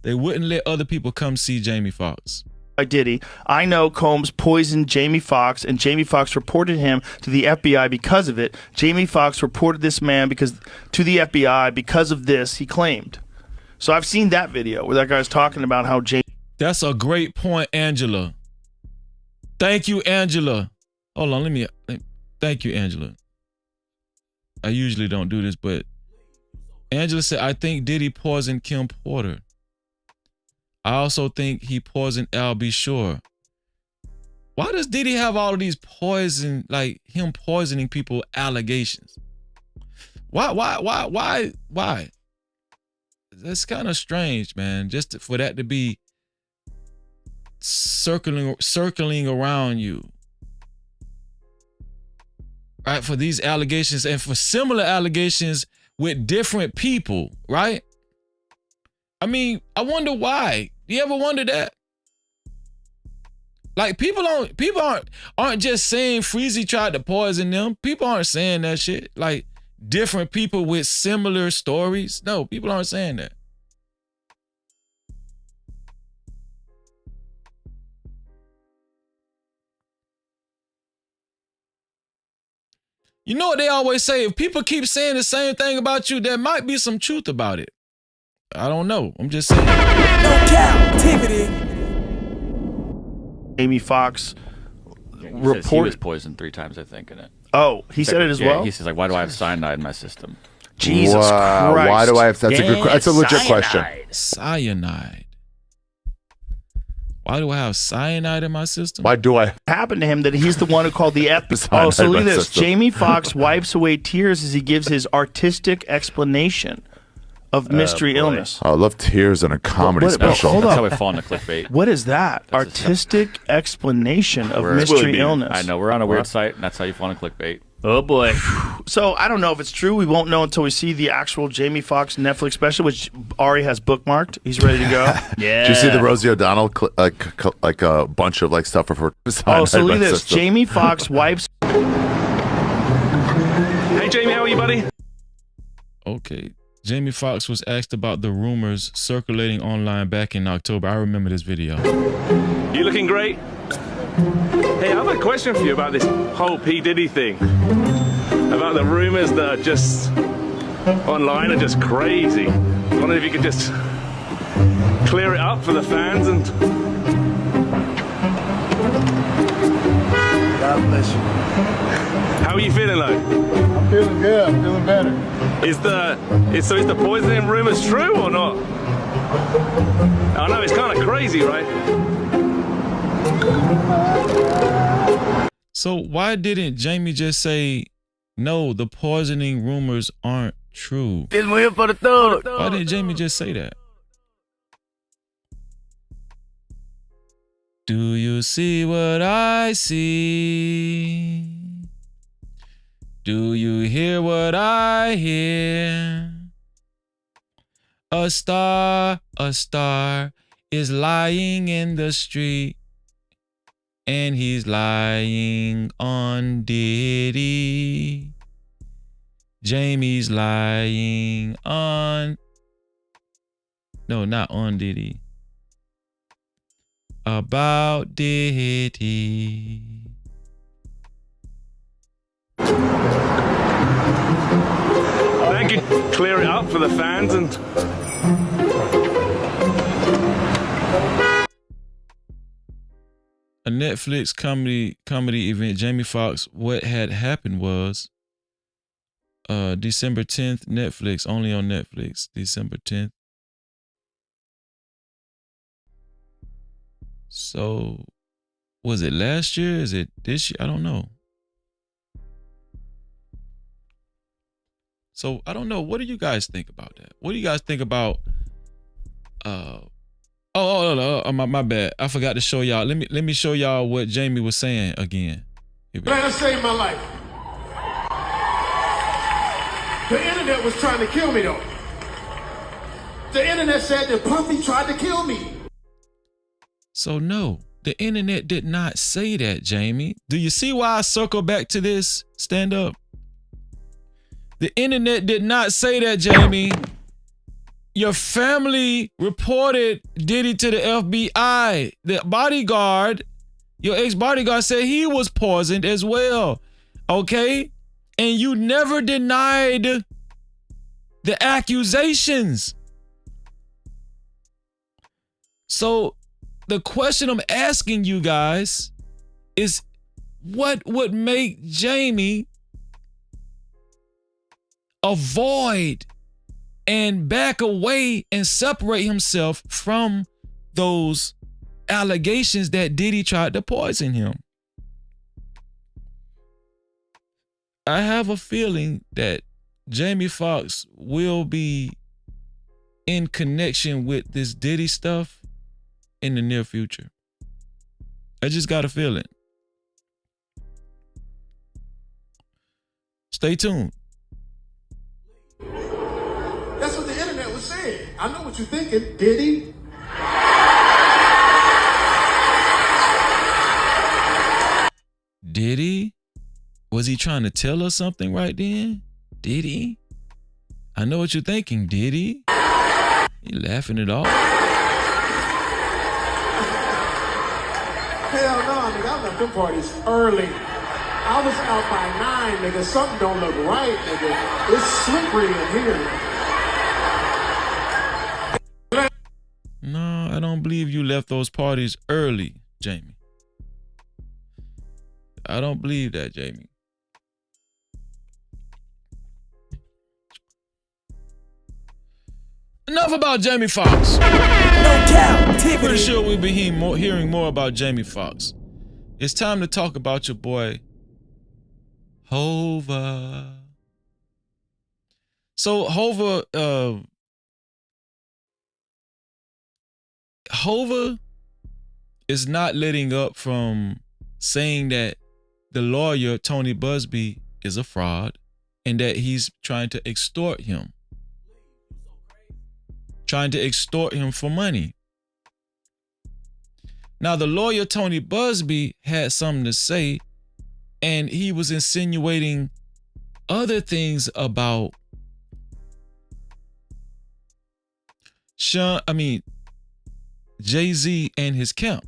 They wouldn't let other people come see Jamie Foxx. By Diddy. I know Combs poisoned Jamie Foxx, and Jamie Foxx reported him to the FBI because of it. Jamie Foxx reported this man to the FBI because of this, he claimed. So I've seen that video where that guy's talking about how Jamie. That's a great point, Angela. Thank you, Angela. Hold on, thank you, Angela. I usually don't do this, but Angela said, I think Diddy poisoned Kim Porter. I also think he poisoned Al B. Shore. Why does Diddy have all of these poison, like him poisoning people allegations? Why? That's kind of strange, man. Just for that to be circling around you. Right? For these allegations and for similar allegations with different people, right? I mean, I wonder why. Do you ever wonder that? Like people aren't just saying Freezy tried to poison them. People aren't saying that shit. Like different people with similar stories. No, people aren't saying that. You know what they always say? If people keep saying the same thing about you, there might be some truth about it. I don't know. I'm just saying. No Cap-tivity. Jamie Foxx reported he was poisoned 3 times, I think, in it. Oh, he said it as well? He says, like, why do I have cyanide in my system? Jesus Christ. Why do I have? That's a legit question. Cyanide. Why do I have cyanide in my system? Why do I? Happened to him that he's the one who called the Oh, so look at this. Jamie Foxx wipes away tears as he gives his artistic explanation of mystery illness. I love tears in a comedy special. Hold That's up. how we fall into clickbait. What is that? Artistic explanation of mystery illness. I know, we're on a weird site, and that's how you fall into clickbait. Oh boy. So I don't know if it's true. We won't know until we see the actual Jamie Foxx Netflix special, which Ari has bookmarked. He's ready to go. Yeah. Did you see the Rosie O'Donnell like a bunch of like stuff of her? Oh, so look at this. Jamie Foxx wipes. Hey Jamie, how are you, buddy? Okay. Jamie Foxx was asked about the rumors circulating online back in October. I remember this video. You looking great? Hey, I have a question for you about this whole P. Diddy thing. About the rumors that are just online are just crazy. I wonder if you could just clear it up for the fans and... God bless you. How are you feeling, though? I'm feeling good. I'm feeling better. Is the poisoning rumors true or not? I know it's kind of crazy, right? So why didn't Jamie just say, no, the poisoning rumors aren't true? This one here for the thug. Why didn't Jamie just say that? Do you see what I see? Do you hear what I hear? A star is lying in the street, and he's lying on Diddy. Jamie's lying on... No, not on Diddy. About Diddy. Thank you. Clear it up for the fans and... A Netflix comedy event, Jamie Foxx, what had happened was December 10th, Netflix, only on Netflix, December 10th. So, was it last year? Is it this year? I don't know. So, I don't know. What do you guys think about that? What do you guys think about my bad. I forgot to show y'all. Let me show y'all what Jamie was saying again. Man, saved my life. The internet was trying to kill me though. The internet said that Puffy tried to kill me. So no, the internet did not say that, Jamie. Do you see why I circle back to this? Stand up. The internet did not say that, Jamie. Your family reported Diddy to the FBI. The bodyguard, your ex-bodyguard, said he was poisoned as well. Okay? And you never denied the accusations. So the question I'm asking you guys is, what would make Jamie avoid and back away and separate himself from those allegations that Diddy tried to poison him? I have a feeling that Jamie Foxx will be in connection with this Diddy stuff in the near future. I just got a feeling. Stay tuned. That's what the internet was saying. I know what you're thinking. Diddy? Diddy? Was he trying to tell us something right then? Diddy? I know what you're thinking. Diddy? You laughing it off? Hell no, nigga. I left them parties early. I was out by 9, nigga. Something don't look right, nigga. It's slippery in here. No, I don't believe you left those parties early, Jamie. I don't believe that, Jamie. Enough about Jamie Foxx. No Cap-tivity. Pretty sure we'll be hearing more about Jamie Foxx. It's time to talk about your boy, Hova. So Hova is not letting up from saying that the lawyer, Tony Buzbee, is a fraud and that he's trying to extort him. Trying to extort him for money. Now, the lawyer, Tony Buzbee, had something to say, and he was insinuating other things about Jay-Z and his camp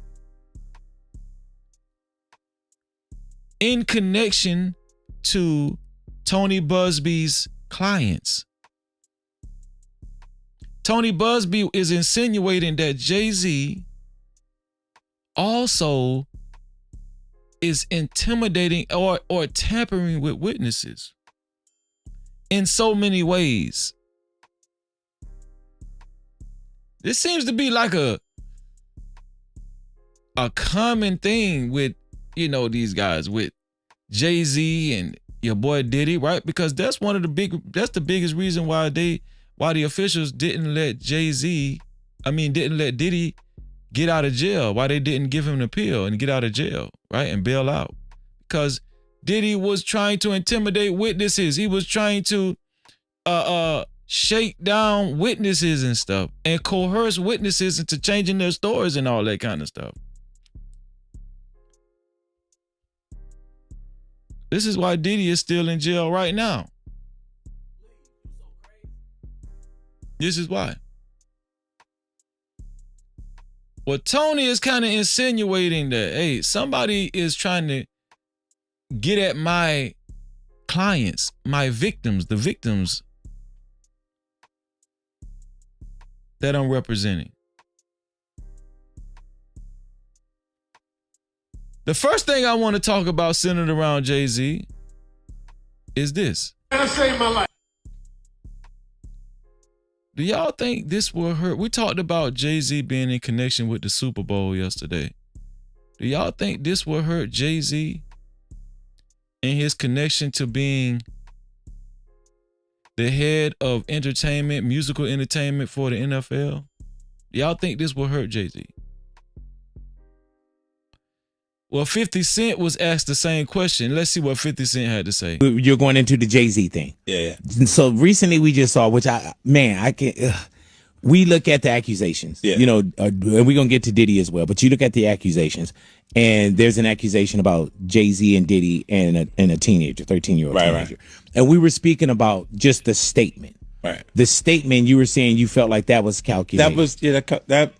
in connection to Tony Buzbee's clients. Tony Buzbee is insinuating that Jay-Z also is intimidating or tampering with witnesses in so many ways. This seems to be like a common thing with, these guys, with Jay-Z and your boy Diddy, right? Because that's the biggest reason why the officials didn't let Diddy get out of jail, why they didn't give him an appeal and get out of jail, right? And bail out. Because Diddy was trying to intimidate witnesses. He was trying to shake down witnesses and stuff and coerce witnesses into changing their stories and all that kind of stuff. This is why Diddy is still in jail right now. This is why. Well, Tony is kind of insinuating that, hey, somebody is trying to get at my clients, my victims, the victims that I'm representing. The first thing I want to talk about centered around Jay-Z is this. I saved my life. Do y'all think this will hurt? We talked about Jay-Z being in connection with the Super Bowl yesterday. Do y'all think this will hurt Jay-Z in his connection to being the head of entertainment, musical entertainment for the NFL? Y'all think this will hurt Jay-Z? Well, 50 Cent was asked the same question. Let's see what 50 Cent had to say. You're going into the Jay-Z thing. Yeah. So recently we just saw, which I can't. We look at the accusations, Yeah. you know, and we're going to get to Diddy as well, but you look at the accusations, and there's an accusation about Jay-Z and Diddy and a teenager, 13-year-old teenager. Right. And we were speaking about just the statement. Right. The statement, you were saying you felt like that was calculated. That was, that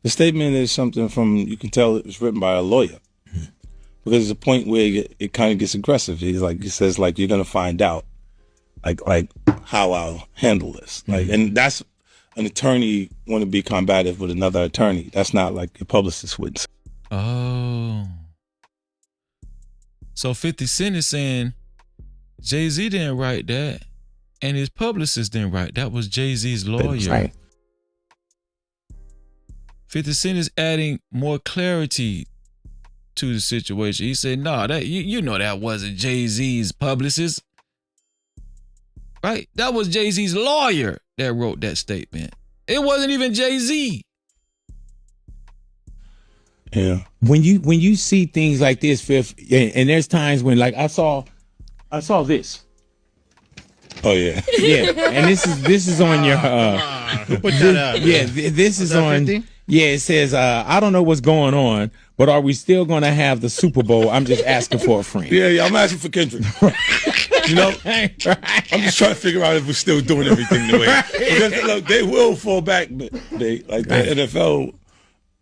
the statement is something from, you can tell it was written by a lawyer. Because there's a point where it kind of gets aggressive. He says, like, you're going to find out, like how I'll handle this. Like, and that's an attorney want to be combative with another attorney. That's not like your publicist would say. Oh. So 50 Cent is saying Jay-Z didn't write that, and his publicist didn't write. That was Jay-Z's lawyer. Right. 50 Cent is adding more clarity to the situation. He said, "No, that you know that wasn't Jay-Z's publicist, right? That was Jay-Z's lawyer that wrote that statement. It wasn't even Jay-Z." Yeah. When you see things like this, Fifth, and there's times when, like, I saw this. Oh yeah. Yeah, and this is on your. Put that up. Yeah, this is on. 50? Yeah, it says, I don't know what's going on, but are we still going to have the Super Bowl? I'm just asking for a friend. Yeah, I'm asking for Kendrick. You know, I'm just trying to figure out if we're still doing everything the way. Because, look, they will fall back, but the NFL,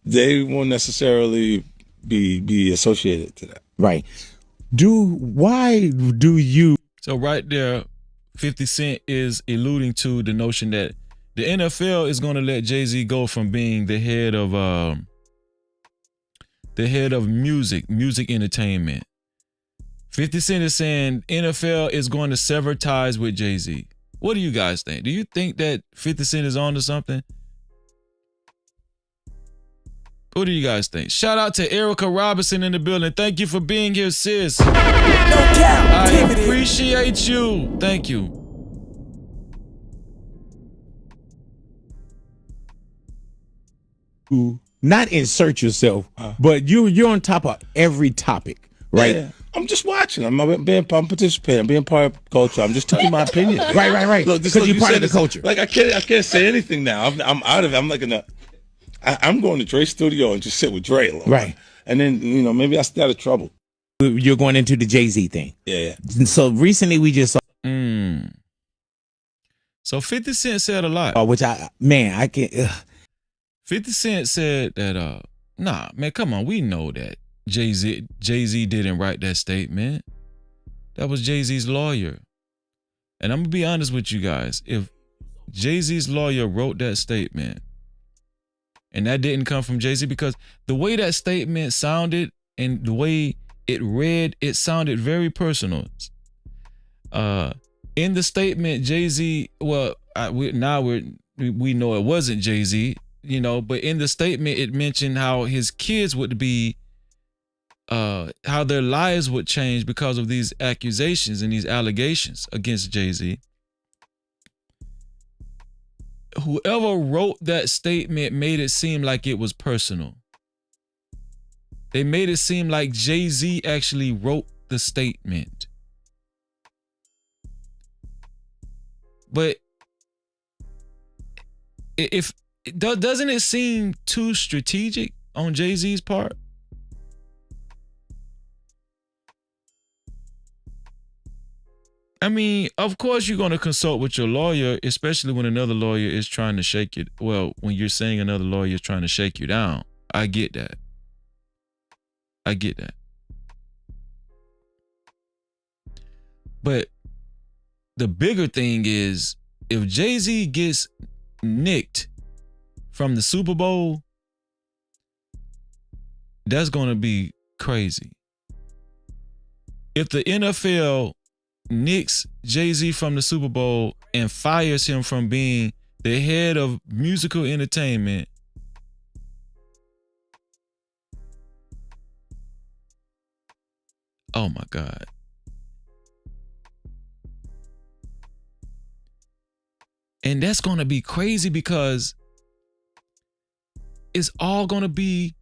they won't necessarily be associated to that. Right. Why do you? So right there, 50 Cent is alluding to the notion that the NFL is going to let Jay-Z go from being the head of music entertainment. 50 Cent is saying NFL is going to sever ties with Jay-Z. What do you guys think? Do you think that 50 Cent is on to something? What do you guys think? Shout out to Erica Robinson in the building. Thank you for being here, sis. I appreciate you. Thank you. Not insert yourself, but you're on top of every topic, right? Yeah. I'm just watching. I'm participating. I'm being part of culture. I'm just telling my opinion. Right. Look, Because you're part of the this, culture. Like I can't say anything now. I'm out of it. I'm like I'm going to Dre's studio and just sit with Dre a little. Right. And then maybe I stay out of trouble. You're going into the Jay-Z thing. Yeah. So recently we just saw. So 50 Cent said a lot. Which I can't. 50 Cent said that, nah, man, come on. We know that Jay-Z didn't write that statement. That was Jay-Z's lawyer. And I'm going to be honest with you guys. If Jay-Z's lawyer wrote that statement and that didn't come from Jay-Z, because the way that statement sounded and the way it read, it sounded very personal. In the statement, Jay-Z, well, we know it wasn't Jay-Z, you know, but in the statement, it mentioned how his kids would be, how their lives would change because of these accusations and these allegations against Jay-Z. Whoever wrote that statement made it seem like it was personal. They made it seem like Jay-Z actually wrote the statement. But doesn't it seem too strategic on Jay-Z's part? I mean, of course you're going to consult with your lawyer, especially when another lawyer is trying to shake you. Well, when you're saying another lawyer is trying to shake you down. I get that. But the bigger thing is, if Jay-Z gets nicked from the Super Bowl, that's going to be crazy. If the NFL nicks Jay-Z from the Super Bowl and fires him from being the head of musical entertainment, oh my God. And that's going to be crazy because it's all going to be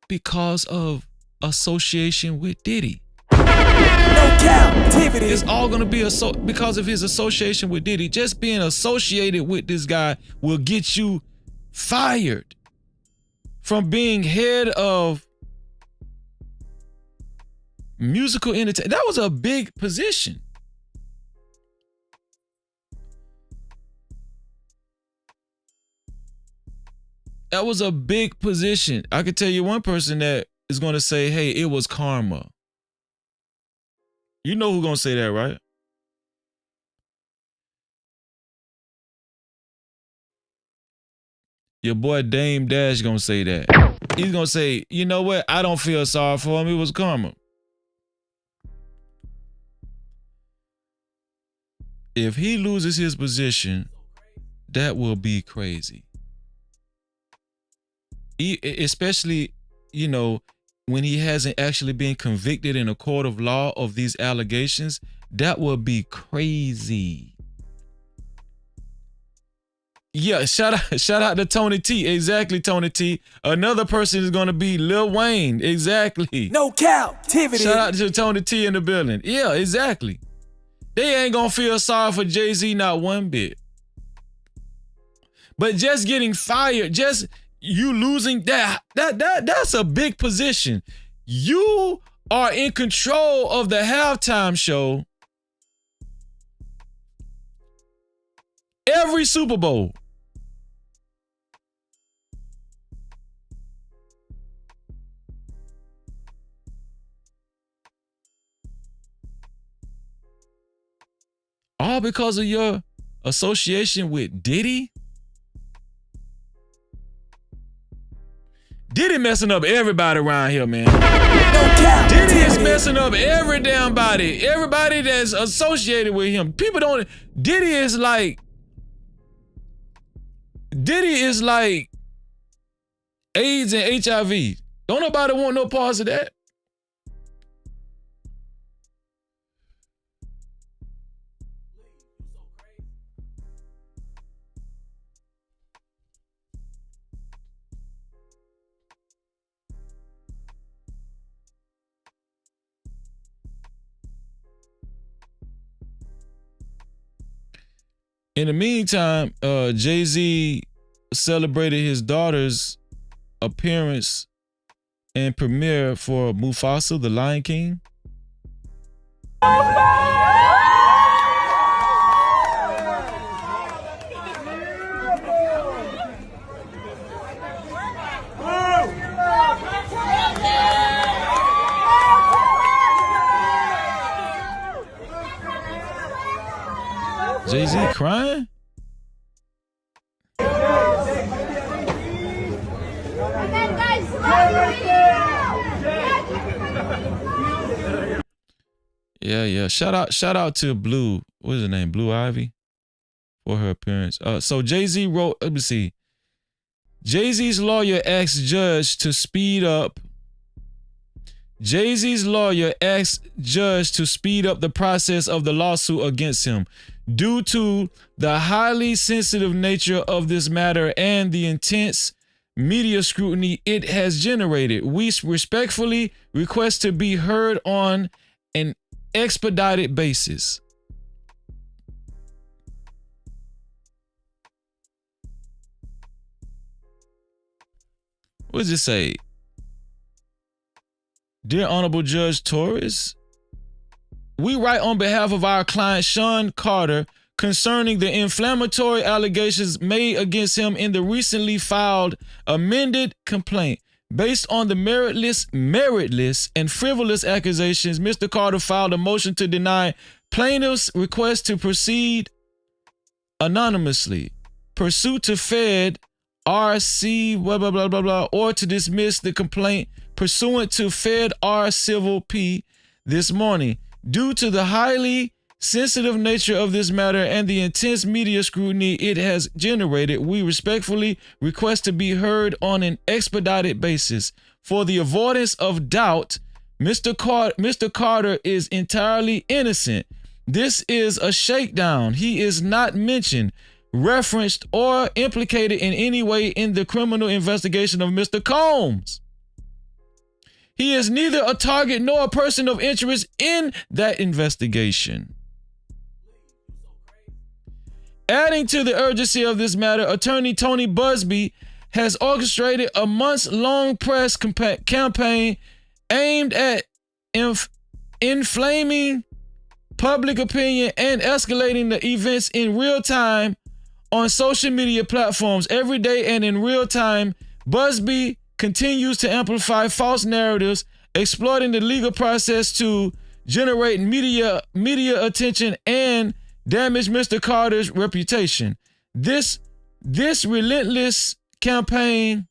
because of association with Diddy. No Cap-tivity. It's all going to be because of his association with Diddy. Just being associated with this guy will get you fired from being head of musical entertainment. That was a big position. That was a big position. I could tell you one person that is going to say, hey, it was karma. You know who's going to say that, right? Your boy Dame Dash going to say that. He's going to say, you know what? I don't feel sorry for him. It was karma. If he loses his position, that will be crazy. Especially, you know, when he hasn't actually been convicted in a court of law of these allegations, that would be crazy. Yeah, shout out to Tony T. Exactly, Tony T. Another person is gonna be Lil Wayne. Exactly. No Cap-tivity. Shout out to Tony T in the building. Yeah, exactly. They ain't gonna feel sorry for Jay-Z not one bit. But just getting fired, just you losing that's a big position. You are in control of the halftime show every Super Bowl. All because of your association with Diddy? Diddy messing up everybody around here, man. Diddy is messing up every damn body. Everybody that's associated with him. People don't. Diddy is like AIDS and HIV. Don't nobody want no parts of that. In the meantime, Jay-Z celebrated his daughter's appearance and premiere for Mufasa, the Lion King. Jay-Z crying? Yeah. Shout out to Blue. What is her name? Blue Ivy for her appearance. So Jay-Z wrote, let me see. Jay-Z's lawyer asked judge to speed up. Jay-Z's lawyer asked judge to speed up the process of the lawsuit against him due to the highly sensitive nature of this matter and the intense media scrutiny it has generated. We respectfully request to be heard on an expedited basis. What does it say? Dear Honorable Judge Torres, we write on behalf of our client Sean Carter concerning the inflammatory allegations made against him in the recently filed amended complaint. Based on the meritless and frivolous accusations, Mr. Carter filed a motion to deny plaintiff's request to proceed anonymously, pursue to Fed RC blah blah blah blah blah, or to dismiss the complaint pursuant to Fed R Civil P this morning. Due to the highly sensitive nature of this matter and the intense media scrutiny it has generated, we respectfully request to be heard on an expedited basis. For the avoidance of doubt, Mr. Carter is entirely innocent. This is a shakedown. He is not mentioned. referenced, or implicated in any way in the criminal investigation of Mr. Combs. He is neither a target nor a person of interest in that investigation. Adding to the urgency of this matter, attorney Tony Buzbee has orchestrated a months-long press campaign aimed at inflaming public opinion and escalating the events in real time on social media platforms. Every day and in real time, Buzbee continues to amplify false narratives, exploiting the legal process to generate media attention and damage Mr. Carter's reputation. This relentless campaign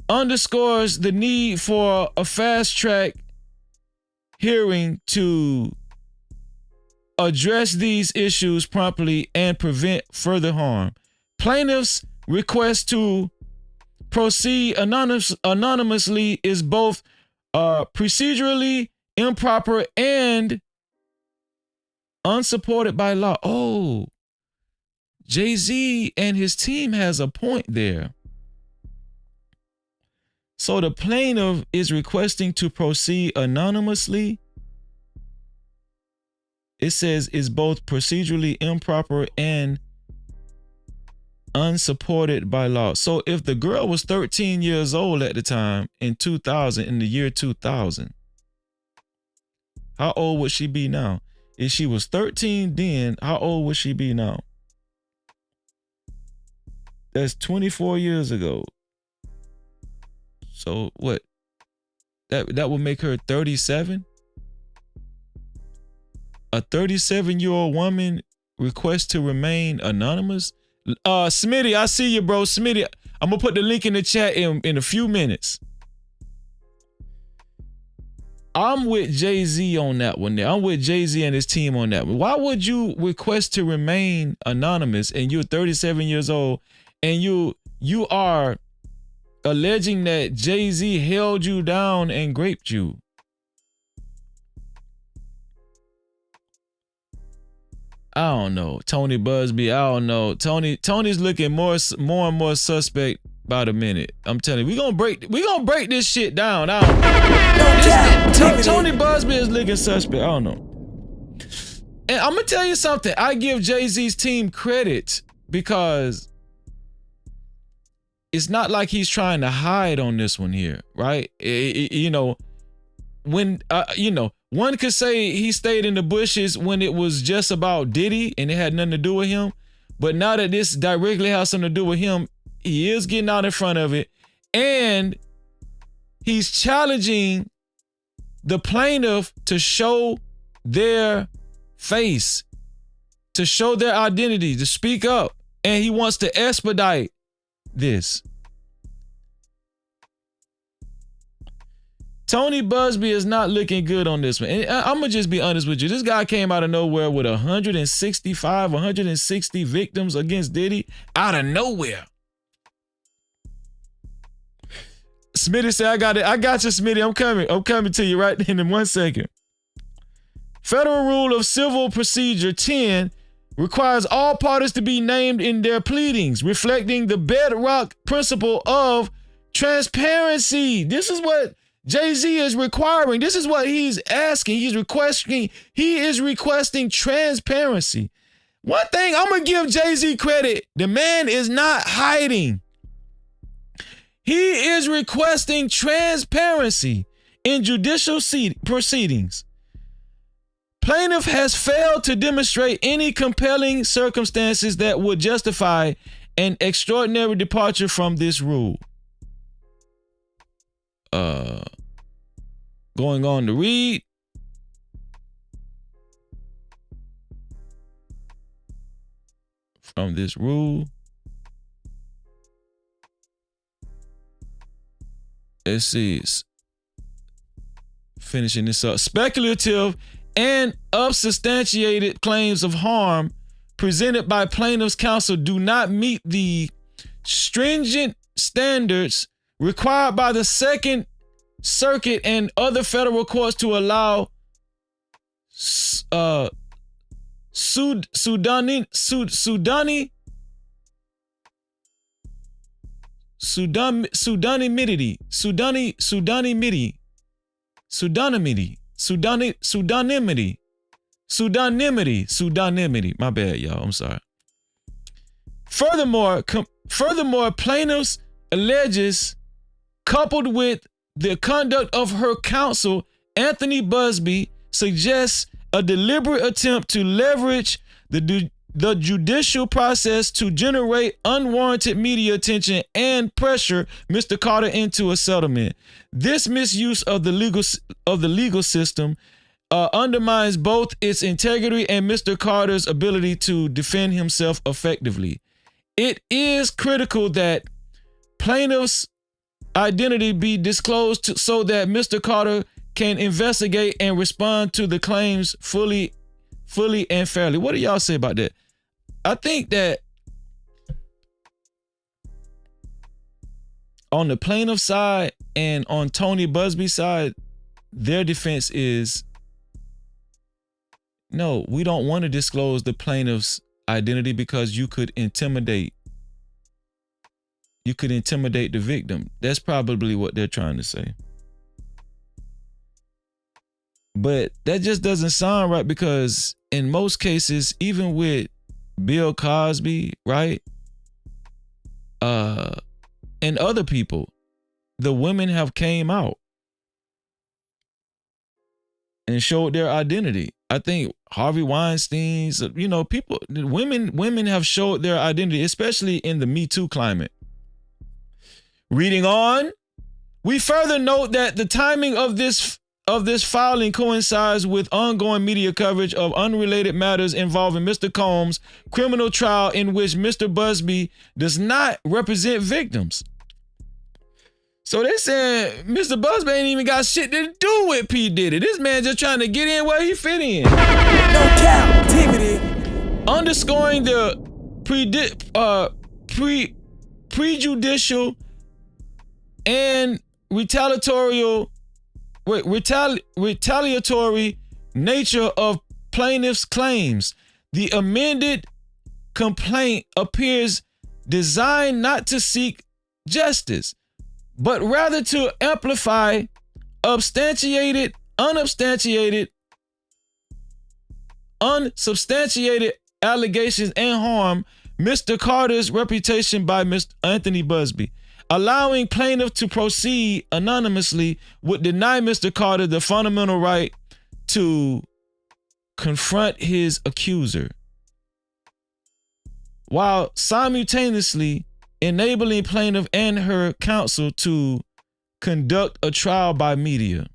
underscores the need for a fast-track hearing to address these issues promptly and prevent further harm. Plaintiffs' request to proceed anonymously is both procedurally improper and unsupported by law. Oh, Jay-Z and his team has a point there. So the plaintiff is requesting to proceed anonymously. It says is both procedurally improper and unsupported by law. So if the girl was 13 years old at the time in the year 2000, how old would she be now? If she was 13 then, how old would she be now? That's 24 years ago. So what? That would make her 37? A 37-year-old woman requests to remain anonymous? Smitty, I see you, bro. Smitty, I'm gonna put the link in the chat in a few minutes. I'm with Jay-Z on that one there. I'm with Jay-Z and his team on that one. Why would you request to remain anonymous and you're 37 years old and you are alleging that Jay-Z held you down and raped you? I don't know. Tony Buzbee, I don't know. Tony's looking more and more suspect by the minute. I'm telling you, we gonna break this shit down. Tony Buzbee is looking suspect. I don't know. And I'm gonna tell you something. I give Jay-Z's team credit because it's not like he's trying to hide on this one here, right? One could say he stayed in the bushes when it was just about Diddy and it had nothing to do with him. But now that this directly has something to do with him, he is getting out in front of it. And he's challenging the plaintiff to show their face, to show their identity, to speak up. And he wants to expedite this. Tony Buzbee is not looking good on this one. And I'm going to just be honest with you. This guy came out of nowhere with 160 victims against Diddy out of nowhere. Smitty said, I got it. I got you, Smitty. I'm coming to you right in 1 second. Federal Rule of Civil Procedure 10 requires all parties to be named in their pleadings, reflecting the bedrock principle of transparency. This is what Jay-Z is requiring. This is what he's asking. He is requesting transparency. One thing I'm going to give Jay-Z credit. The man is not hiding. He is requesting transparency in judicial proceedings. Plaintiff has failed to demonstrate any compelling circumstances that would justify an extraordinary departure from this rule. Going on to read. From this rule. Let's see. Finishing this up. Speculative and unsubstantiated claims of harm presented by plaintiff's counsel do not meet the stringent standards required by the Second Circuit and other federal courts to allow Sudanimity. My bad, y'all. I'm sorry. Furthermore, plaintiffs alleges, coupled with the conduct of her counsel, Anthony Buzbee, suggests a deliberate attempt to leverage the judicial process to generate unwarranted media attention and pressure Mr. Carter into a settlement. This misuse of the legal system undermines both its integrity and Mr. Carter's ability to defend himself effectively. It is critical that plaintiff's identity be disclosed so that Mr. Carter can investigate and respond to the claims fully and fairly. What do y'all say about that? I think that on the plaintiff side and on Tony Buzbee's side, their defense is, no, we don't want to disclose the plaintiff's identity because you could intimidate the victim. That's probably what they're trying to say. But that just doesn't sound right, because in most cases, even with Bill Cosby, right? And other people, the women have came out and showed their identity. I think Harvey Weinstein's, women have showed their identity, especially in the Me Too climate. Reading on, we further note that the timing of this filing coincides with ongoing media coverage of unrelated matters involving Mr. Combs' criminal trial, in which Mr. Buzbee does not represent victims. So they saying Mr. Buzbee ain't even got shit to do with P. Diddy. This man just trying to get in where he fit in. No Cap-tivity. Underscoring the prejudicial and retaliatory nature of plaintiff's claims. The amended complaint appears designed not to seek justice, but rather to amplify unsubstantiated allegations and harm Mr. Carter's reputation by Mr. Anthony Buzbee. Allowing plaintiff to proceed anonymously would deny Mr. Carter the fundamental right to confront his accuser, while simultaneously enabling plaintiff and her counsel to conduct a trial by media.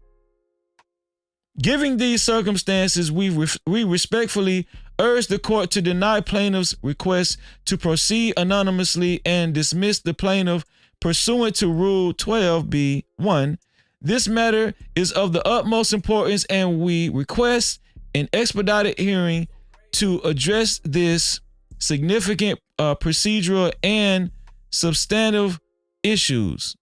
Given these circumstances, we respectfully urge the court to deny plaintiff's request to proceed anonymously and dismiss the plaintiff pursuant to Rule 12b-1. This matter is of the utmost importance, and we request an expedited hearing to address this significant procedural and substantive issues.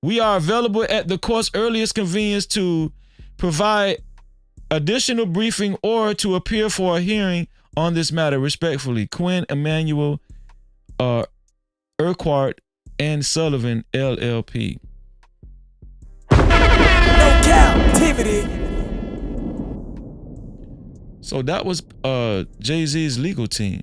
We are available at the court's earliest convenience to provide additional briefing or to appear for a hearing on this matter. Respectfully, Quinn Emanuel Urquhart and Sullivan, LLP. No Cap-tivity. So that was Jay-Z's legal team.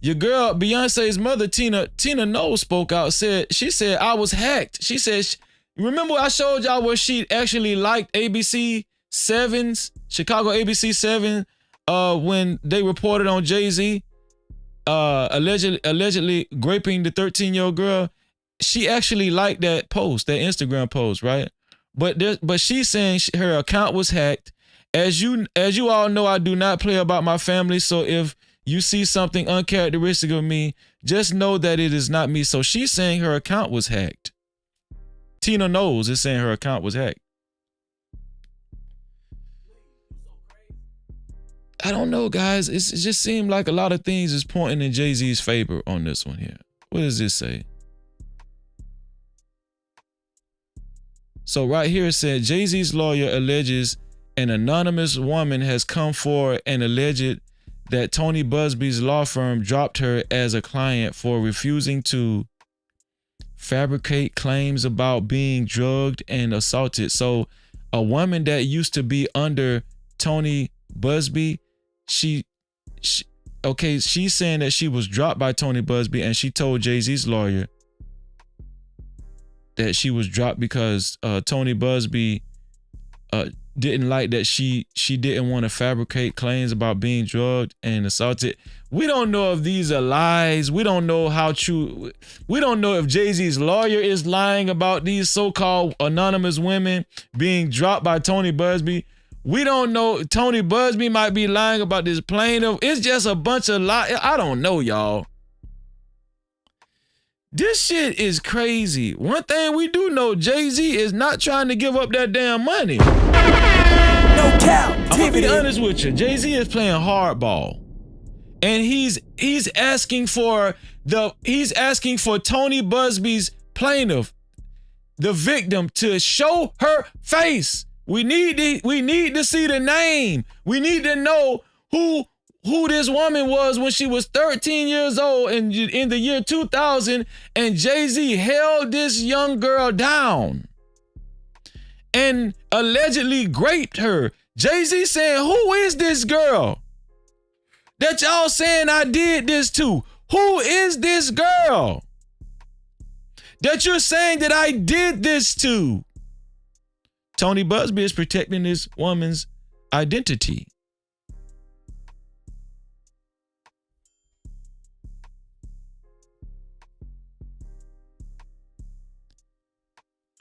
Your girl, Beyonce's mother, Tina Knowles, spoke out. She said, I was hacked. She said, remember I showed y'all where she actually liked ABC 7's, Chicago ABC 7, when they reported on Jay-Z allegedly raping the 13-year-old girl. She actually liked that post, that Instagram post, right? But she's saying her account was hacked. As you all know, I do not play about my family, so if you see something uncharacteristic of me, just know that it is not me. So she's saying her account was hacked. Tina Knowles is saying her account was hacked. I don't know, guys. It just seemed like a lot of things is pointing in Jay-Z's favor on this one here. What does this say? So right here it said, Jay-Z's lawyer alleges an anonymous woman has come forward and alleged that Tony Buzbee's law firm dropped her as a client for refusing to fabricate claims about being drugged and assaulted. So a woman that used to be under Tony Buzbee, she's saying that she was dropped by Tony Buzbee, and she told Jay-Z's lawyer that she was dropped because Tony Buzbee didn't like that she didn't want to fabricate claims about being drugged and assaulted. We don't know if these are lies. We don't know how true. We don't know if Jay-Z's lawyer is lying about these so-called anonymous women being dropped by Tony Buzbee. We don't know. Tony Buzbee might be lying about this plaintiff. It's just a bunch of lies. I don't know, y'all. This shit is crazy. One thing we do know, Jay-Z is not trying to give up that damn money. No Cap-tivity. I'm gonna be honest with you. Jay-Z is playing hardball. And he's asking for Tony Buzbee's plaintiff, the victim, to show her face. We need to see the name. We need to know who this woman was when she was 13 years old in the year 2000, and Jay-Z held this young girl down and allegedly raped her. Jay-Z saying, who is this girl that y'all saying I did this to? Who is this girl that you're saying that I did this to? Tony Buzbee is protecting this woman's identity.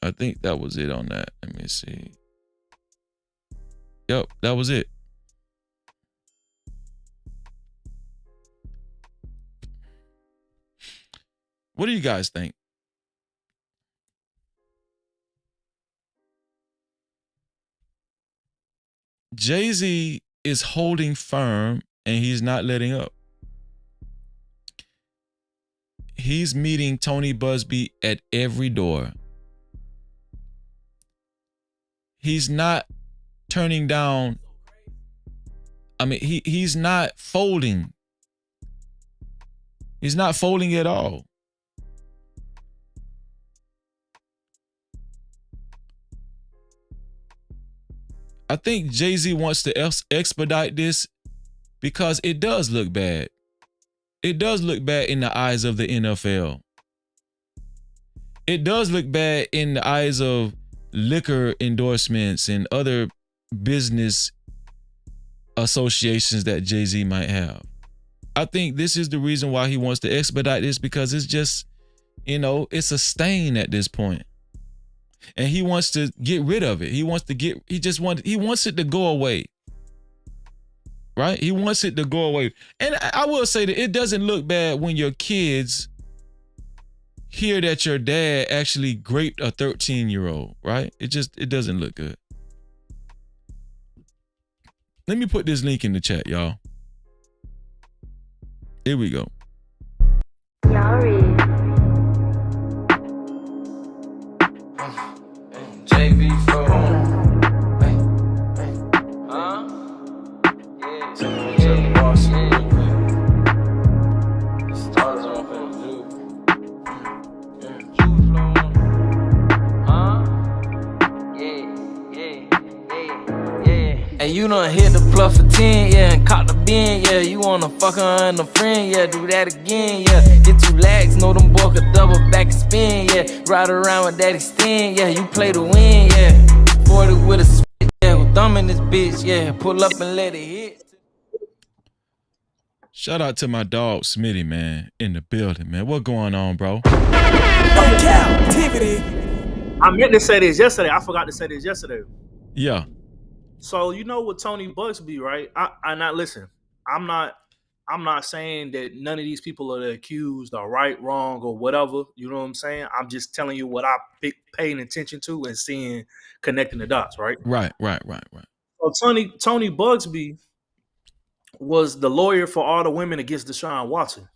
I think that was it on that. Let me see. Yep, that was it. What do you guys think? Jay-Z is holding firm and he's not letting up. He's meeting Tony Buzbee at every door. He's not turning down. I mean, he's not folding. He's not folding at all. I think Jay-Z wants to expedite this because it does look bad. It does look bad in the eyes of the NFL. It does look bad in the eyes of liquor endorsements and other business associations that Jay-Z might have. I think this is the reason why he wants to expedite this, because it's just, it's a stain at this point. And he wants to get rid of it. He wants it to go away. Right? He wants it to go away. And I will say that it doesn't look bad when your kids hear that your dad actually raped a 13-year-old, right? It doesn't look good. Let me put this link in the chat, y'all. Here we go. JV And you done hit the bluff for 10, yeah, and caught the bin, yeah. You wanna fuck her and a friend, yeah, do that again, yeah. Get 2 lags, know them boy could double back and spin, yeah. Ride around with that extend, yeah, you play to win, yeah. 40 with a spit, yeah, with thumb in this bitch, yeah. Pull up and let it hit. Shout out to my dog Smitty, man, in the building, man. What going on, bro? No Cap-tivity. I meant to say this yesterday. I forgot to say this yesterday. Yeah. So with Tony Buzbee, right? Listen. I'm not saying that none of these people are the accused are right, wrong, or whatever. You know what I'm saying? I'm just telling you what I paying attention to and seeing, connecting the dots, right? Right. So Tony Buzbee was the lawyer for all the women against Deshaun Watson.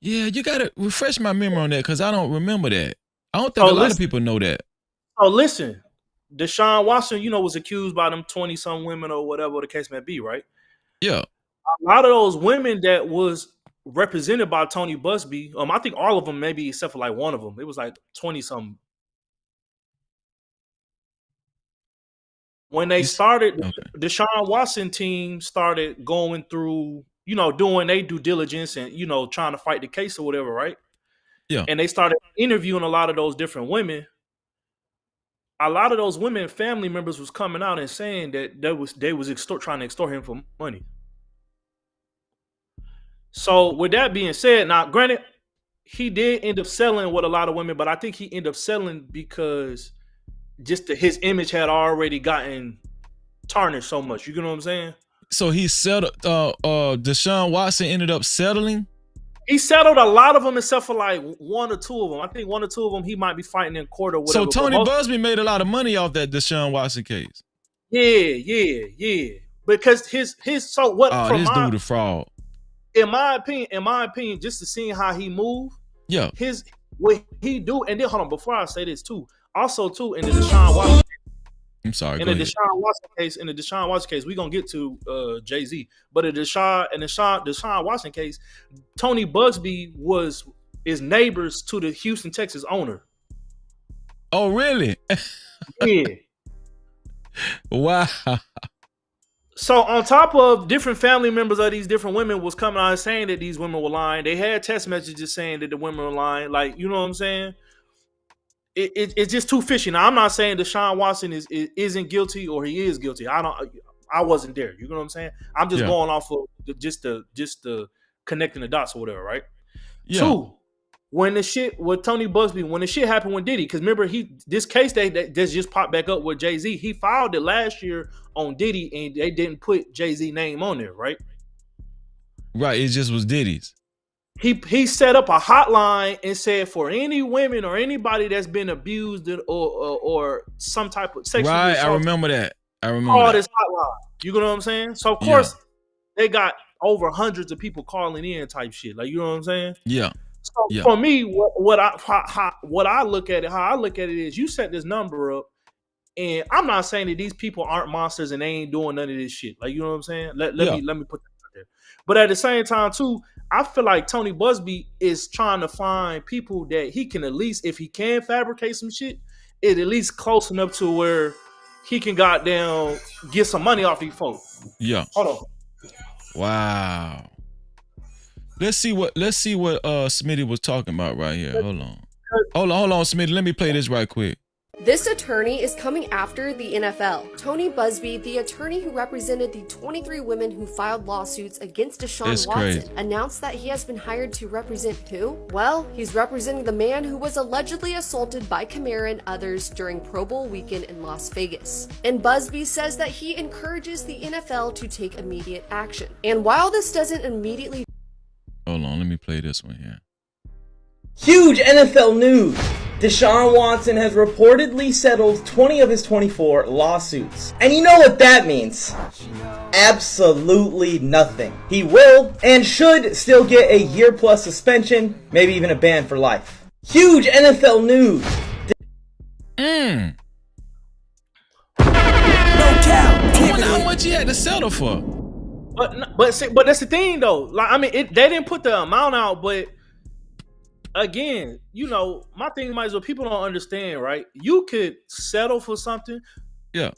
Yeah, you gotta refresh my memory on that because I don't remember that. I don't think a lot of people know that. Oh, listen. Deshaun Watson, was accused by them 20-some women or whatever the case may be, right? Yeah. A lot of those women that was represented by Tony Buzbee, I think all of them, maybe except for like one of them, it was like 20-some. When they started, the Deshaun Watson team started going through, doing their due diligence and, trying to fight the case or whatever, right? Yeah. And they started interviewing a lot of those different women. A lot of those women family members was coming out and saying that they was trying to extort him for money. So with that being said, now granted, he did end up selling with a lot of women, but I think he ended up selling because just his image had already gotten tarnished so much. You get what I'm saying? So he settled. Deshaun Watson ended up settling. He settled a lot of them except for like one or two of them. I think one or two of them he might be fighting in court or whatever. So Tony Buzbee made a lot of money off that Deshaun Watson case. Yeah. Because his so what? Oh, this dude a fraud. In my opinion, just to see how he move. Yeah. What he do, and then hold on, before I say this too. Also too in the Deshaun Watson. I'm sorry. In the Deshaun Watson case, we're gonna get to Jay-Z. But in the Deshaun Watson case, Tony Buzbee is neighbors to the Houston, Texas owner. Oh, really? Yeah. Wow. So on top of different family members of these different women was coming out and saying that these women were lying. They had text messages saying that the women were lying. Like, you know what I'm saying? It's just too fishy. Now, I'm not saying Deshaun Watson isn't guilty or he is guilty. I wasn't there. You know what I'm saying? I'm just going off of just the connecting the dots or whatever, right? Yeah. 2, when the shit with Tony Buzbee, when the shit happened with Diddy, because remember this case that just popped back up with Jay-Z, he filed it last year on Diddy and they didn't put Jay-Z name on there, right? Right, it just was Diddy's. He set up a hotline and said for any women or anybody that's been abused or some type of sexual right, assault, I remember that. Call this hotline. You know what I'm saying? So of course they got over hundreds of people calling in type shit. Like, you know what I'm saying? Yeah. So for me, what I look at it is you set this number up, and I'm not saying that these people aren't monsters and they ain't doing none of this shit. Like, you know what I'm saying? Let me put that out there. But at the same time too, I feel like Tony Buzbee is trying to find people that he can at least, if he can fabricate some shit, it at least close enough to where he can goddamn get some money off these folks. Yeah. Hold on. Wow. Let's see what Smitty was talking about right here. Hold on, Smitty. Let me play this right quick. This attorney is coming after the NFL. Tony Buzbee, the attorney who represented the 23 women who filed lawsuits against Deshaun Watson, announced that he has been hired to represent who? Well, he's representing the man who was allegedly assaulted by Kamara and others during Pro Bowl weekend in Las Vegas. And Buzbee says that he encourages the NFL to take immediate action. And while this doesn't immediately... Hold on, let me play this one here. Huge NFL news! Deshaun Watson has reportedly settled 20 of his 24 lawsuits. And you know what that means? Absolutely nothing. He will and should still get a year-plus suspension, maybe even a ban for life. Huge NFL news! No cap. I wonder how much he had to settle for. But that's the thing though. Like, I mean, they didn't put the amount out, but again, you know, my thing might as well, people don't understand, right? You could settle for something, and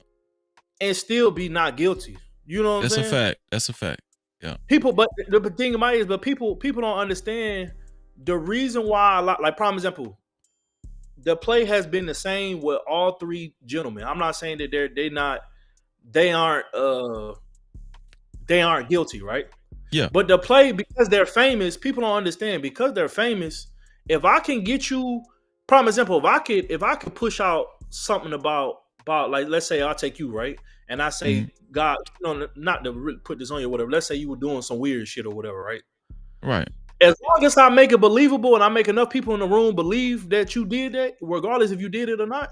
still be not guilty. You know what I'm saying? That's a fact. Yeah. People, but the thing about it is, people don't understand the reason why. Like, prime example, the play has been the same with all 3 gentlemen. I'm not saying that they aren't guilty, right? Yeah. But the play, because they're famous, people don't understand. Because they're famous, if I can get you, prime example, if I could push out something about like, let's say I'll take you, right? And I say, God, you know, not to really put this on you or whatever. Let's say you were doing some weird shit or whatever, right? Right. As long as I make it believable and I make enough people in the room believe that you did that, regardless if you did it or not.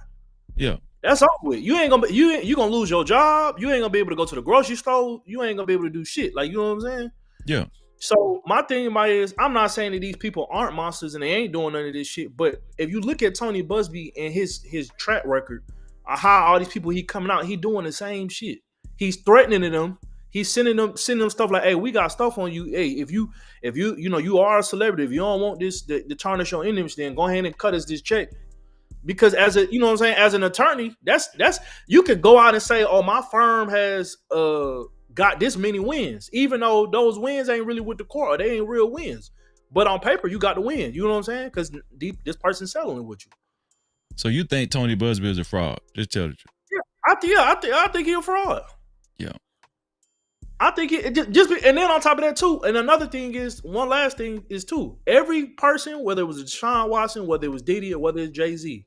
Yeah. That's all with. You ain't gonna you gonna lose your job. You ain't gonna be able to go to the grocery store. You ain't gonna be able to do shit. Like, you know what I'm saying? Yeah. So my thing about it is, I'm not saying that these people aren't monsters and they ain't doing none of this shit. But if you look at Tony Buzbee and his track record, How all these people he coming out, he doing the same shit. He's threatening them. He's sending them stuff like, hey, we got stuff on you. Hey, if you you are a celebrity, if you don't want this to tarnish your image, then go ahead and cut us this check. Because as a, you know what I'm saying, as an attorney, that's you could go out and say, oh, my firm has got this many wins, even though those wins ain't really with the court, or they ain't real wins. But on paper, you got the win. You know what I'm saying? Because this person's settling with you. So you think Tony Buzbee is a fraud? Just tell the truth. I think he's a fraud. Yeah. I think and then on top of that too, and another thing is, one last thing is too, every person, whether it was Deshaun Watson, whether it was Diddy, or whether it's Jay-Z,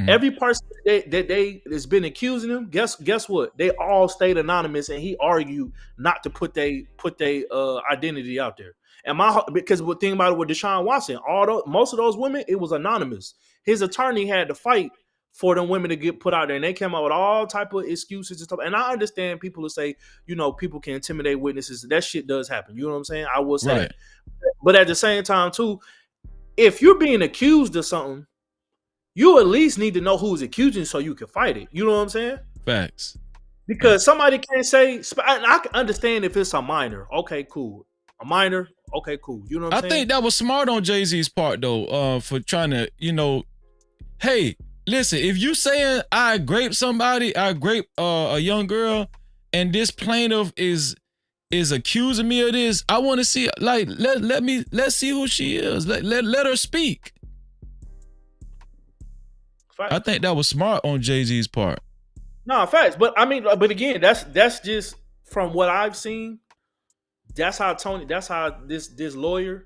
every person that has been accusing him, guess what? They all stayed anonymous, and he argued not to put they identity out there. And because the thing about it with Deshaun Watson, most of those women, it was anonymous. His attorney had to fight for them women to get put out there, and they came out with all type of excuses and stuff. And I understand people who say, people can intimidate witnesses. That shit does happen. You know what I'm saying? I will say that. But at the same time too, if you're being accused of something, you at least need to know who's accusing so you can fight it. You know what I'm saying? Facts. Because somebody can't say, I can understand if it's a minor. Okay, cool. A minor. Okay, cool. You know what I'm saying? I think that was smart on Jay-Z's part though, for trying to, hey, listen, if you saying I grape somebody, I grape a young girl, and this plaintiff is accusing me of this, I want to see, like, let's see who she is. Let her speak. Facts. I think that was smart on Jay-Z's part. No, facts. But I mean, but again, that's just from what I've seen. That's how this lawyer,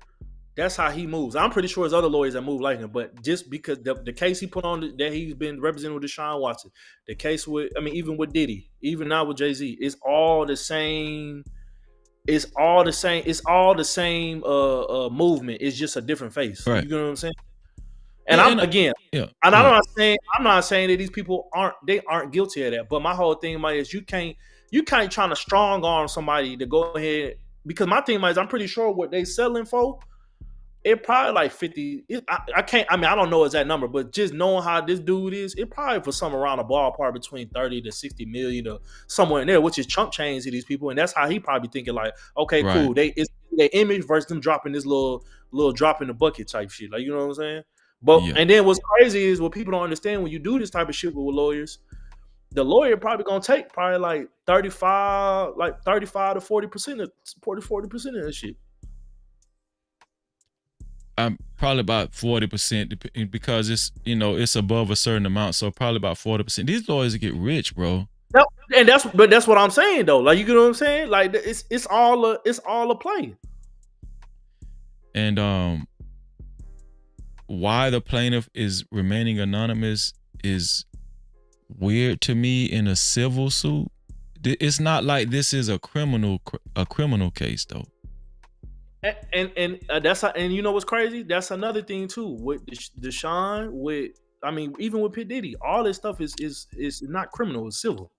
that's how he moves. I'm pretty sure there's other lawyers that move like him, but just because the case he put on that he's been representing with Deshaun Watson, the case with, even with Diddy, even now with Jay-Z, it's all the same. It's all the same movement. It's just a different face. Right. You know what I'm saying? And I'm not saying that these people aren't guilty of that. But my whole thing about it is you can't try to strong arm somebody to go ahead, because my thing is, I'm pretty sure what they selling for, it probably like 50. I don't know exact number, but just knowing how this dude is, it probably for somewhere around a ballpark between 30 to 60 million or somewhere in there, which is chunk change to these people. And that's how he probably thinking, like, okay, right. Cool. It's their image versus them dropping this little drop in the bucket type shit. Like, you know what I'm saying? But And then what's crazy is what people don't understand, when you do this type of shit with lawyers, the lawyer probably gonna take probably like 35 to 40% of 40% of that shit. I'm probably about 40% because it's above a certain amount, so probably about 40%. These lawyers get rich, bro. No, and that's what I'm saying though. Like, you get what I'm saying? Like, it's all a play. And why the plaintiff is remaining anonymous is weird to me in a civil suit. It's not like this is a criminal case though. And that's how, and you know what's crazy? That's another thing too with Deshaun, even with P. Diddy, all this stuff is not criminal, it's civil.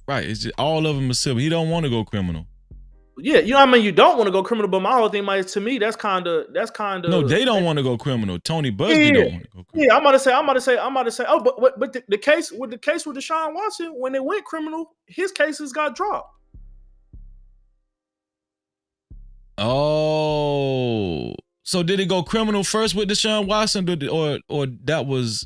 Right, it's just, all of them are civil. He don't want to go criminal. Yeah, you don't want to go criminal, but my whole thing is, to me, that's kind of. No, they don't want to go criminal. Tony Buzbee don't want to go criminal. Yeah, I'm about to say. Oh, but the case with Deshaun Watson, when it went criminal, his cases got dropped. Oh, so did it go criminal first with Deshaun Watson, or that was?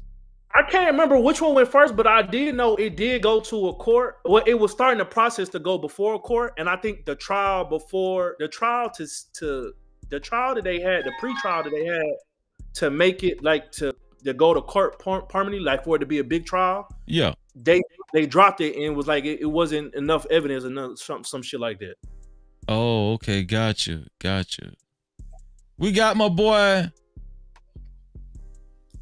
I can't remember which one went first, but I did know it did go to a court. Well, it was starting the process to go before a court, and I think the trial that they had, the pre-trial that they had to make it like to go to court permanently, like for it to be a big trial. Yeah, they dropped it, and it was like it wasn't enough evidence, and some shit like that. Oh, okay, gotcha. We got my boy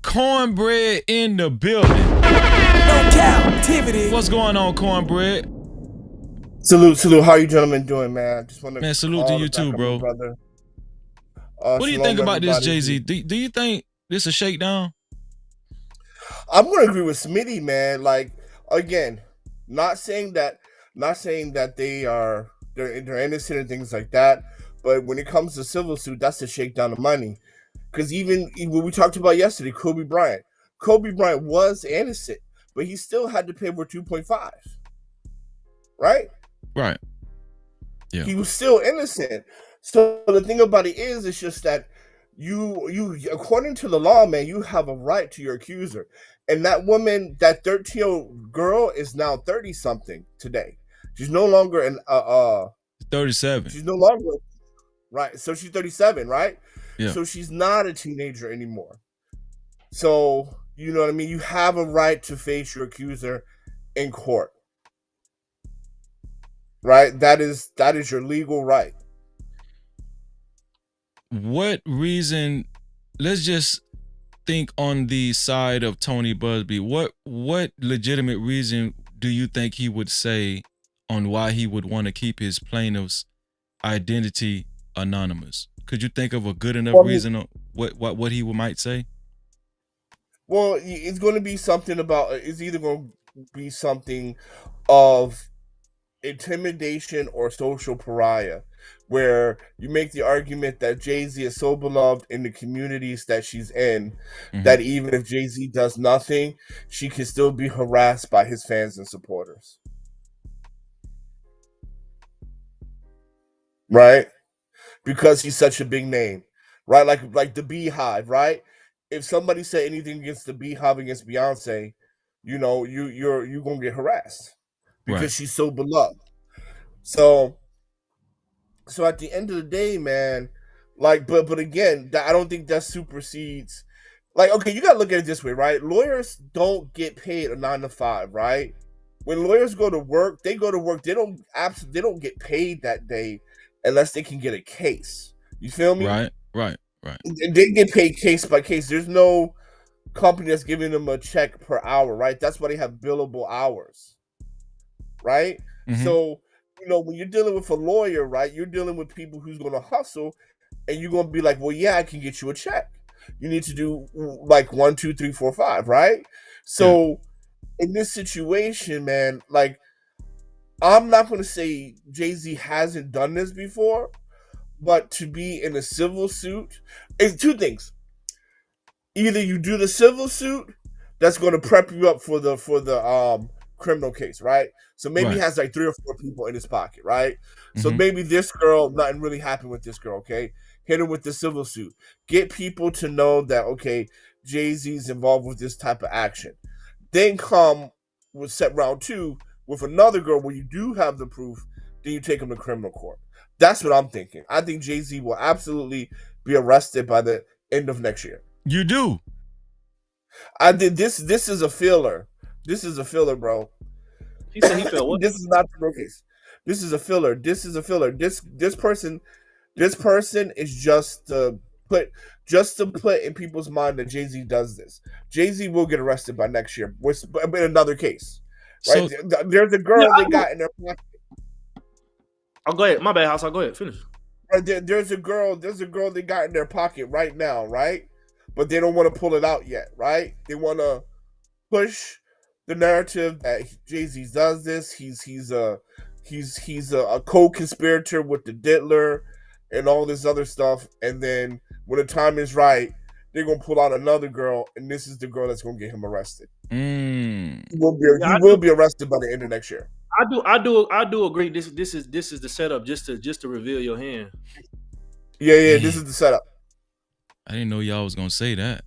Cornbread in the building. No Cap-tivity. What's going on, Cornbread? Salute. How you gentlemen doing, man? Just want to man, salute to you too, bro. Brother. What do you think about this, Jay-Z? Do you think this is a shakedown? I'm gonna agree with Smitty, man. Like, again, not saying that they're innocent and things like that, but when it comes to civil suit, that's a shakedown of money. Because even what we talked about yesterday, Kobe Bryant was innocent, but he still had to pay over 2.5. Right? Right. Yeah. He was still innocent. So the thing about it is, it's just that you according to the law, man, you have a right to your accuser. And that woman, that 13-year-old girl, is now 30 something today. She's no longer 37. She's no longer right. So she's 37, right? Yeah. So she's not a teenager anymore. So you know what I mean? You have a right to face your accuser in court. Right? That is your legal right. What reason? Let's just think on the side of Tony Buzbee. What legitimate reason do you think he would say on why he would want to keep his plaintiff's identity anonymous? Could you think of a good enough reason on what he might say? Well, it's going to be something about. It's either going to be something of intimidation or social pariah, where you make the argument that Jay-Z is so beloved in the communities that she's in that even if Jay-Z does nothing, she can still be harassed by his fans and supporters. Right? Because he's such a big name. Right? Like the Beehive, right? If somebody said anything against the Beehive, against Beyonce, you know, you're gonna get harassed. Because she's so beloved. So at the end of the day, man, like, but again, I don't think that supersedes. Like, okay, you gotta look at it this way, right? Lawyers don't get paid a 9 to 5, right? When lawyers go to work, they go to work. They don't get paid that day unless they can get a case. You feel me? Right. They get paid case by case. There's no company that's giving them a check per hour, right? That's why they have billable hours. Right? So, you know, when you're dealing with a lawyer, right, you're dealing with people who's going to hustle, and you're going to be like, well, yeah, I can get you a check. You need to do like 1, 2, 3, 4, 5, right? So in this situation, man, like, I'm not going to say Jay-Z hasn't done this before, but to be in a civil suit, it's two things. Either you do the civil suit, that's going to prep you up for the criminal case, right? So maybe he has like 3 or 4 people in his pocket, right? So maybe this girl, nothing really happened with this girl, okay? Hit her with the civil suit. Get people to know that, okay, Jay-Z's involved with this type of action. Then come with set round 2 with another girl where you do have the proof, then you take him to criminal court. That's what I'm thinking. I think Jay-Z will absolutely be arrested by the end of next year. You do? I did this. This is a filler. This is a filler, bro. He said he felt what? This is not the real case. This is a filler. This is a filler. This person is just to put in people's mind that Jay-Z does this. Jay-Z will get arrested by next year in another case. Right? So, there's a girl they got in their pocket. Oh, go ahead. My bad, House. I'll go ahead. Finish. Right, there's a girl they got in their pocket right now, right? But they don't want to pull it out yet, right? They want to push the narrative that Jay-Z does this. He's a co-conspirator with the Diddler and all this other stuff. And then when the time is right, they're gonna pull out another girl, and this is the girl that's gonna get him arrested. He will be arrested by the end of next year. I do agree. This is the setup just to reveal your hand. Yeah. This is the setup. I didn't know y'all was gonna say that.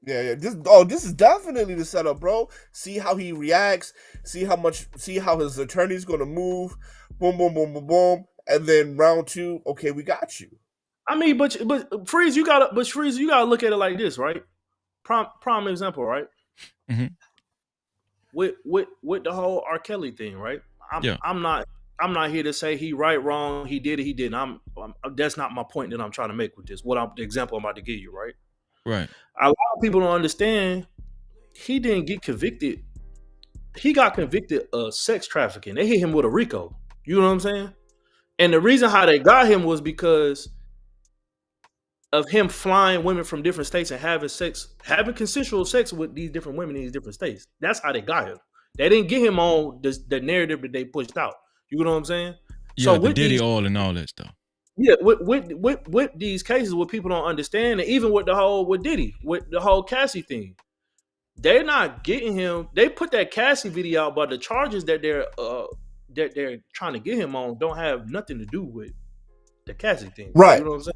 Yeah. This is definitely the setup, bro. See how he reacts. See how his attorney's gonna move. Boom, boom, boom, boom, boom. And then round 2, okay, we got you. I mean, but Freeze, you gotta look at it like this, right? Prime example, right? With the whole R. Kelly thing, right? I'm not here to say he right, wrong, he did it, he didn't. That's not my point that I'm trying to make with this. The example I'm about to give you, right? Right. A lot of people don't understand. He didn't get convicted. He got convicted of sex trafficking. They hit him with a RICO. You know what I'm saying? And the reason how they got him was because of him flying women from different states and having consensual sex with these different women in these different states. That's how they got him. They didn't get him on the narrative that they pushed out. You know what I'm saying? Yeah, so the Diddy oil and all that stuff. Yeah, with these cases, what people don't understand, and even with the whole Diddy, with the whole Cassie thing, they're not getting him. They put that Cassie video out, but the charges that they're trying to get him on don't have nothing to do with the Cassie thing. Right. You know what I'm saying?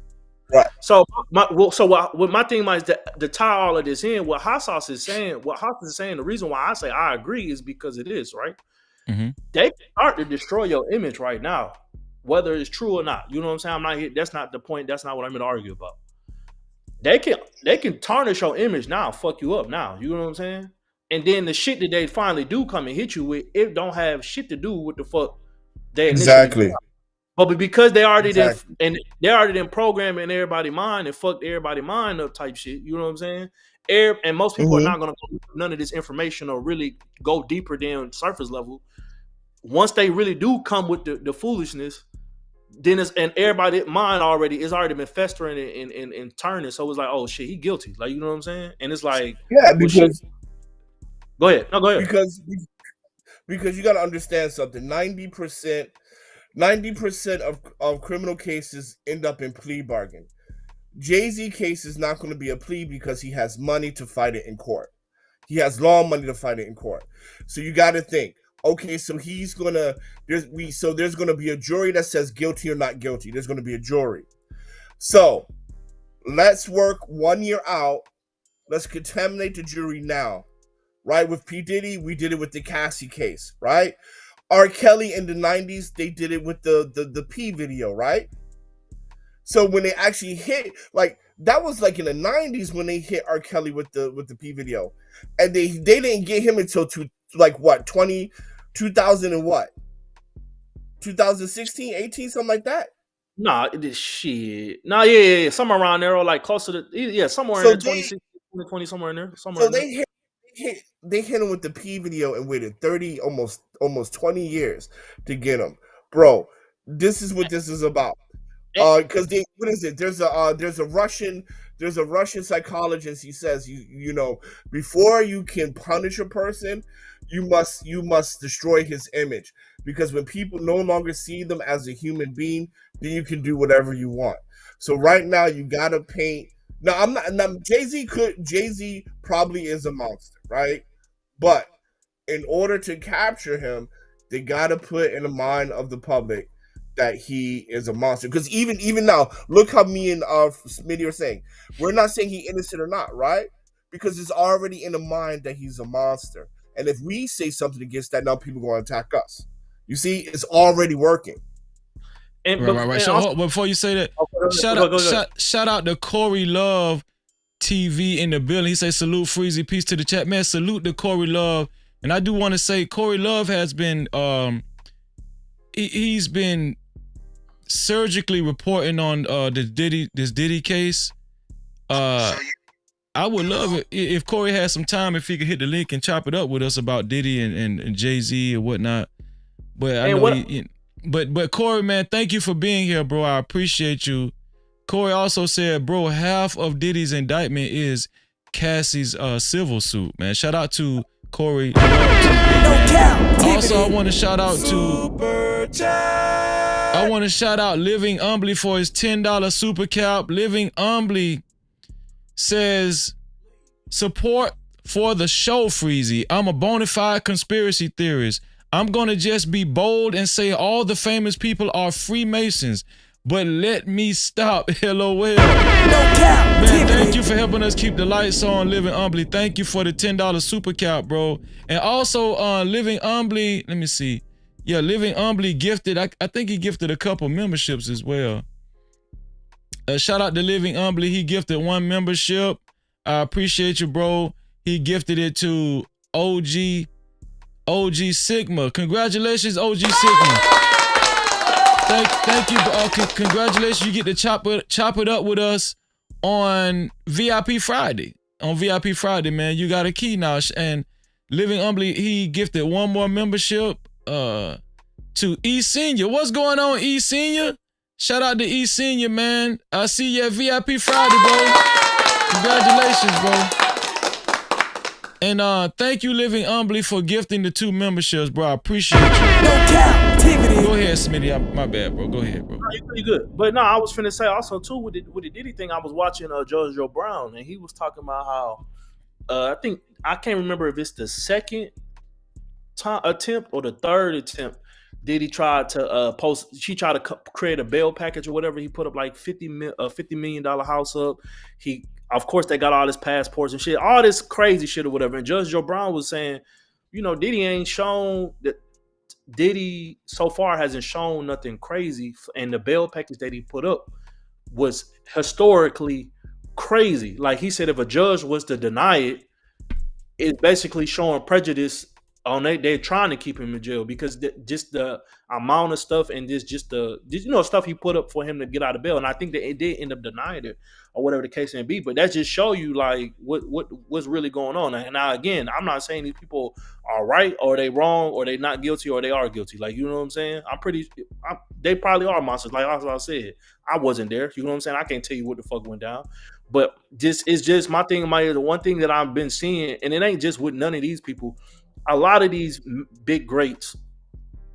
Right. So what my thing is to tie all of this in, what Hot Sauce is saying, the reason why I say I agree is because it is, right? Mm-hmm. They start to destroy your image right now, whether it's true or not. You know what I'm saying? I'm not here. That's not the point. That's not what I'm going to argue about. They can tarnish your image now, fuck you up now. You know what I'm saying? And then the shit that they finally do come and hit you with, it don't have shit to do with the fuck they exactly. Did. But because they already did program in everybody's mind and fucked everybody's mind up type shit. You know what I'm saying? And most people are not gonna go none of this information or really go deeper than surface level. Once they really do come with the foolishness, then everybody's mind is already been festering and turning. So it's like, oh shit, he guilty. Like, you know what I'm saying? And it's like, yeah, because go ahead. No, go ahead. Because you gotta understand something. 90% of criminal cases end up in plea bargain. Jay-Z case is not going to be a plea because he has money to fight it in court. He has long money to fight it in court. So you got to think, okay, so there's going to be a jury that says guilty or not guilty. There's going to be a jury. So let's work 1 year out. Let's contaminate the jury now, right? With P. Diddy, we did it with the Cassie case, right? R. Kelly in the 90s, they did it with the P video, right? So when they actually hit, like, that was like in the 90s when they hit R. Kelly with the P video. And they didn't get him until 2000 and what? 2016, 18, something like that? Nah, this shit. Nah, yeah. Somewhere around there, or like closer to, somewhere in there, 2016, 2020, somewhere in there. They hit him with the P video and waited 30, almost 20 years to get him. Bro, this is what this is about. Because what is it? There's a Russian psychologist. He says you know before you can punish a person, you must destroy his image, because when people no longer see them as a human being, then you can do whatever you want. So right now you gotta paint. No, I'm not. Jay-Z probably is a monster, right? But in order to capture him, they gotta put in the mind of the public that he is a monster. Because even now, look how me and Smitty are saying. We're not saying he's innocent or not, right? Because it's already in the mind that he's a monster. And if we say something against that, now people are going to attack us. You see, it's already working. Right. So before you say that, shout out to Corey Love TV in the building. He say salute Freezy, peace to the chat, man. Salute to Corey Love, and I do want to say Corey Love has been he's been surgically reporting on this Diddy case. I would love it if Corey had some time, if he could hit the link and chop it up with us about Diddy and Jay-Z and whatnot. But I know But Corey, man, thank you for being here, bro. I appreciate you. Corey also said, bro, half of Diddy's indictment is Cassie's civil suit, man. Shout out to Corey. Also, I want to shout out Living Umbly for his $10 super cap. Living Umbly says, support for the show, Freezy. I'm a bona fide conspiracy theorist. I'm gonna just be bold and say all the famous people are Freemasons, but let me stop. LOL. Man, thank you for helping us keep the lights on, Living Umbly. Thank you for the $10 super cap, bro. And also, Living Umbly, let me see. Yeah, Living Umbly gifted, I think he gifted a couple memberships as well. Shout out to Living Umbly. He gifted 1 membership. I appreciate you, bro. He gifted it to OG Sigma. Congratulations, OG Sigma. Thank you. Congratulations. You get to chop it up with us on VIP Friday. On VIP Friday, man. You got a key now. And Living Umbly, he gifted 1 more membership to E Senior. What's going on, E Senior? Shout out to E Senior, man. I see you at VIP Friday, bro. Congratulations, bro. And thank you, Living Umbly, for gifting the 2 memberships, bro. I appreciate you. Cap-tivity. Go ahead, Smitty. My bad, bro. Go ahead, bro. No, you're pretty good. But no, I was finna say also too with the Diddy thing. I was watching Jojo Brown, and he was talking about how I think I can't remember if it's the second attempt or the third attempt. Diddy tried to she tried to create a bail package or whatever. He put up like $50 million house up. Of course, they got all his passports and shit, all this crazy shit or whatever. And Judge Joe Brown was saying, Diddy ain't shown that. Diddy so far hasn't shown nothing crazy, and the bail package that he put up was historically crazy. Like he said, if a judge was to deny it, it's basically showing prejudice on they're trying to keep him in jail because just the amount of stuff and just the stuff he put up for him to get out of bail. And I think that it did end up denying it or whatever the case may be. But that just show you like what's really going on. And now again, I'm not saying these people are right or they wrong or they not guilty or they are guilty. Like, you know what I'm saying? They probably are monsters. Like I said, I wasn't there. You know what I'm saying? I can't tell you what the fuck went down. But it's just my thing. The one thing that I've been seeing, and it ain't just with none of these people. A lot of these big greats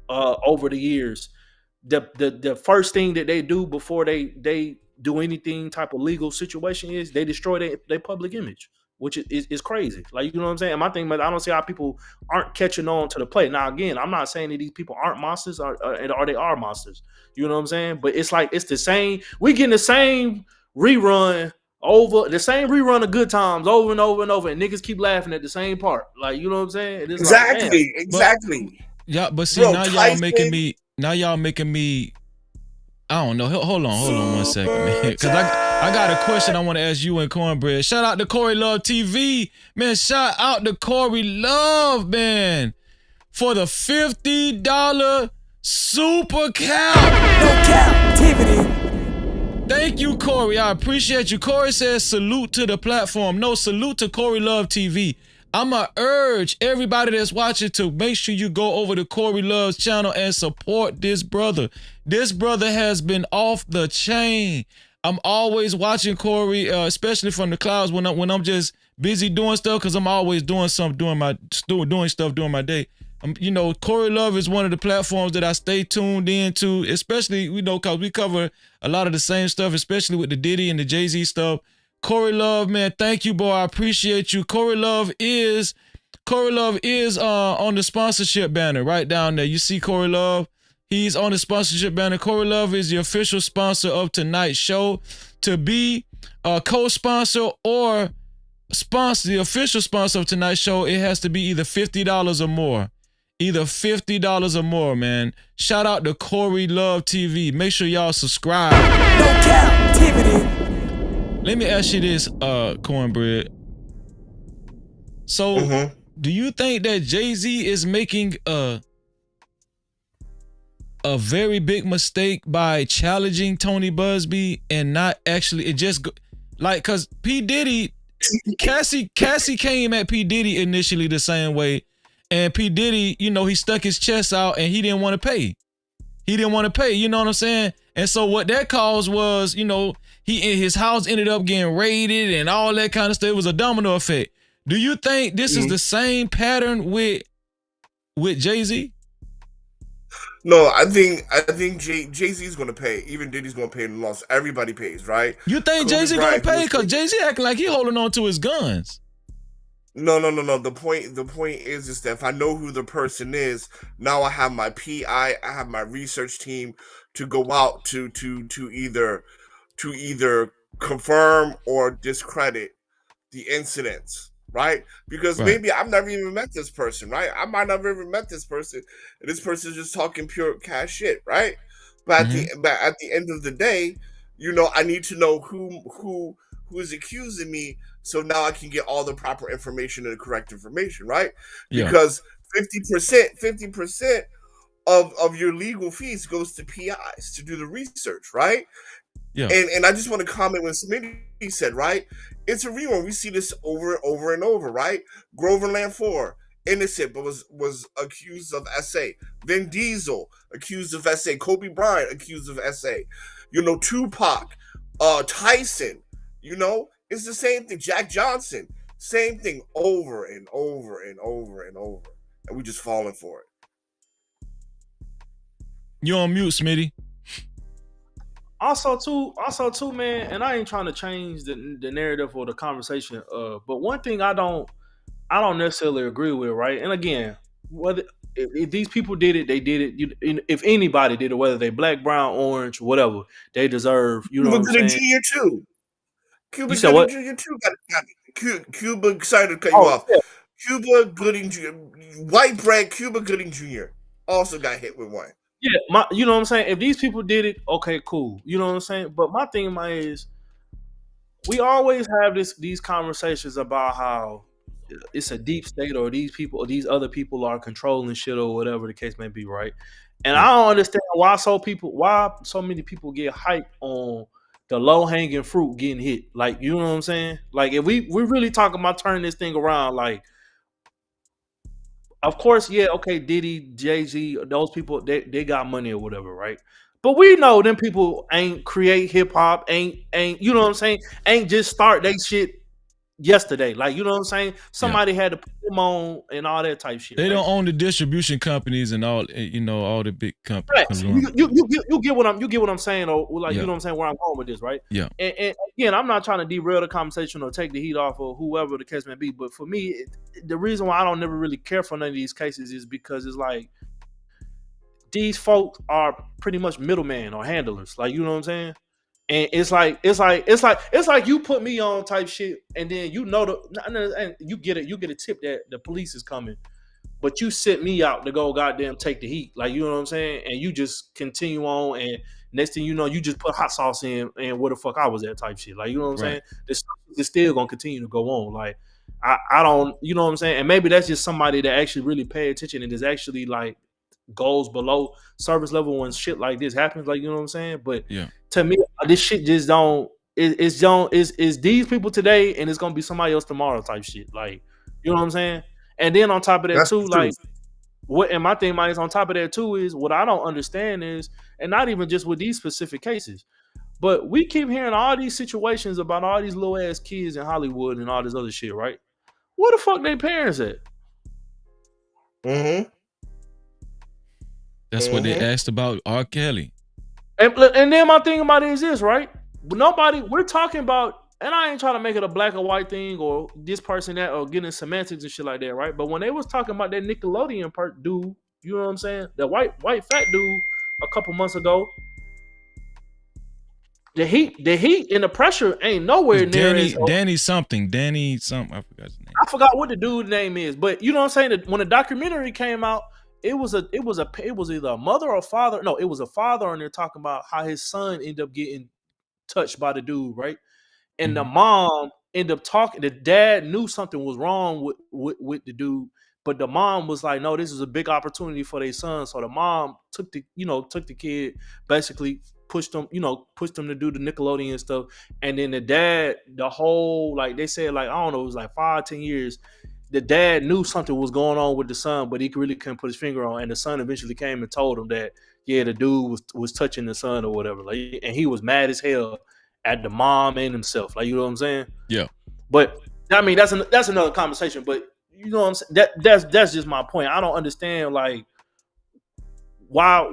over the years, the first thing that they do before they do anything type of legal situation is they destroy their public image, which is crazy. Like, you know what I'm saying? And my thing, I don't see how people aren't catching on to the play. Now, again, I'm not saying that these people aren't monsters or they are monsters. You know what I'm saying? But it's like it's the same. We getting the same rerun. The same rerun of Good Times over and over and over, and niggas keep laughing at the same part. Like, you know what I'm saying? It's Exactly. But see, now y'all making me. I don't know. Hold on 1 second, man. Because I got a question I want to ask you and Cornbread. Shout out to Corey Love TV, man. Shout out to Corey Love, man, for the $50 super cap. No Cap-tivity. Thank you, Corey. I appreciate you. Corey says salute to the platform. No, salute to Corey Love TV. I'ma urge everybody that's watching to make sure you go over to Corey Love's channel and support this brother. This brother has been off the chain. I'm always watching Corey, especially from the clouds when I'm just busy doing stuff, because I'm always doing something doing stuff during my day. Corey Love is one of the platforms that I stay tuned into, especially, because we cover a lot of the same stuff, especially with the Diddy and the Jay-Z stuff. Corey Love, man, thank you, boy. I appreciate you. Corey Love is on the sponsorship banner right down there. You see Corey Love? He's on the sponsorship banner. Corey Love is the official sponsor of tonight's show. To be a co-sponsor or the official sponsor of tonight's show, it has to be either $50 or more. Either $50 or more, man. Shout out to Corey Love TV. Make sure y'all subscribe. No Cap-tivity. Let me ask you this, Cornbread. So, do you think that Jay-Z is making a very big mistake by challenging Tony Buzbee and not actually because P. Diddy, Cassie came at P. Diddy initially the same way. And P. Diddy, he stuck his chest out and he didn't want to pay. You know what I'm saying? And so what that caused was, his house ended up getting raided and all that kind of stuff. It was a domino effect. Do you think this is the same pattern with Jay-Z? No, I think Jay-Z's going to pay. Even Diddy's going to pay in the loss. Everybody pays, right? You think Jay-Z going to pay? Because Jay-Z acting like he holding on to his guns. No. The point is that if I know who the person is, now I have my PI, I have my research team to go out to either confirm or discredit the incidents, right? Because maybe I've never even met this person, right? I might not have ever met this person, and this person is just talking pure cash shit, right? But at the end of the day, I need to know who is accusing me, so now I can get all the proper information and the correct information, right? Because 50% of your legal fees goes to PIs to do the research, right? Yeah. And I just want to comment when Smitty said, right? It's a rerun. We see this over and over, right? Groverland 4, innocent, but was accused of SA. Vin Diesel, accused of SA. Kobe Bryant, accused of SA. Tupac, Tyson, it's the same thing. Jack Johnson, same thing over and over and over and over. And we just falling for it. You on mute, Smitty. Also too, man, and I ain't trying to change the narrative or the conversation. But one thing I don't I don't necessarily agree with, right? And again, whether if these people did it, they did it. If anybody did it, whether they black, brown, orange, whatever, they deserve. You know Cuba what I'm Gooding saying? Jr. too. You Cuba said Gooding what? Jr. too got Cuba. Sorry to cut you Oh off. yeah, Cuba Gooding Jr. White bread. Cuba Gooding Jr. also got hit with one. yeah. You know what I'm saying? If these people did it, okay, cool. You know what I'm saying? But my thing, is we always have these conversations about how it's a deep state or these people or these other people are controlling shit or whatever the case may be, right? And I don't understand why so many people get hyped on the low hanging fruit getting hit. Like, you know what I'm saying? Like, if we're really talking about turning this thing around, like, of course, yeah, okay, Diddy, Jay-Z, those people, they got money or whatever, right? But we know them people ain't create hip hop, ain't you know what I'm saying? Ain't just start they shit yesterday. Like, you know what I'm saying? Somebody had to put them on and all that type shit. They right? don't own the distribution companies and all, all the big companies. Correct. You get what I'm saying, or like, Yeah. you know what I'm saying, where I'm going with this, right? Yeah. And again, I'm not trying to derail the conversation or take the heat off of whoever the case may be, but for me, the reason why I don't never really care for none of these cases is because it's like these folks are pretty much middlemen or handlers, like, you know what I'm saying? And it's like you put me on type shit, and then and you get a tip that the police is coming, but you sit me out to go goddamn take the heat, like, you know what I'm saying? And you just continue on, and next thing you know, you just put hot sauce in, and where the fuck I was at type shit, like, you know what I'm saying? This is still gonna continue to go on, like, I don't, you know what I'm saying? And maybe that's just somebody that actually really pay attention and is actually like goes below service level when shit like this happens, like, you know what I'm saying? But Yeah. to me, this shit just don't. It's these people today, and it's gonna be somebody else tomorrow type shit. Like, you know what I'm saying? And then on top of that That's too, the like, truth. what and my thing is on top of that too is what I don't understand is, and not even just with these specific cases, but we keep hearing all these situations about all these little ass kids in Hollywood and all this other shit, right? Where the fuck their parents at? Mm-hmm. That's what they asked about R. Kelly. And then my thing about it is this, right? We're talking about, and I ain't trying to make it a black or white thing or this person that or getting semantics and shit like that, right? But when they was talking about that Nickelodeon dude, you know what I'm saying? That white fat dude a couple months ago, the heat and the pressure ain't nowhere near Danny something. I forgot his name. I forgot what the dude's name is, but you know what I'm saying? That when the documentary came out, it was either a mother or a father. No, it was a father, and they're talking about how his son ended up getting touched by the dude, right? And the mom ended up talking. The dad knew something was wrong with the dude, but the mom was like, "No, this is a big opportunity for their son." So the mom took the kid, basically pushed them to do the Nickelodeon stuff. And then the dad, the whole, like, they said, like, I don't know, it was like 5-10 years. The dad knew something was going on with the son, but he really couldn't put his finger on. And the son eventually came and told him that, yeah, the dude was touching the son or whatever. Like, and he was mad as hell at the mom and himself. Like, you know what I'm saying? Yeah. But I mean, that's another conversation. But you know what I'm saying? That's just my point. I don't understand, like, why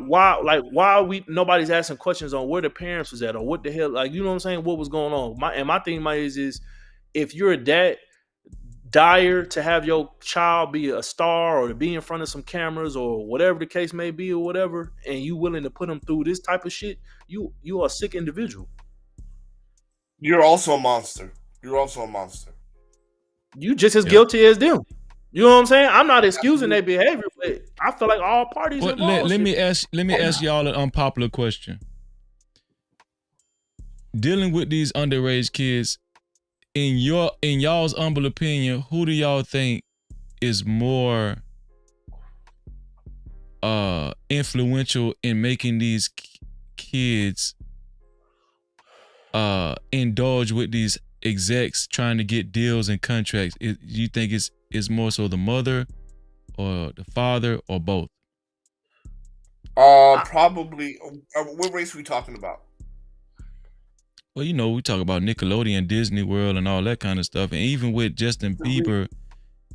nobody's asking questions on where the parents was at or what the hell, like, you know what I'm saying, what was going on. My thing is if you're that dire to have your child be a star or to be in front of some cameras or whatever the case may be or whatever, and you willing to put them through this type of shit, you are a sick individual. You're also a monster. You just as guilty as them. You know what I'm saying? I'm not excusing their behavior, but I feel like all parties involved. Let me ask y'all an unpopular question. Dealing with these underage kids, in y'all's humble opinion, who do y'all think is more influential in making these kids indulge with these execs trying to get deals and contracts? You think it's more so the mother or the father or both? Probably. What race are we talking about? Well, we talk about Nickelodeon, Disney World, and all that kind of stuff. And even with Justin Bieber,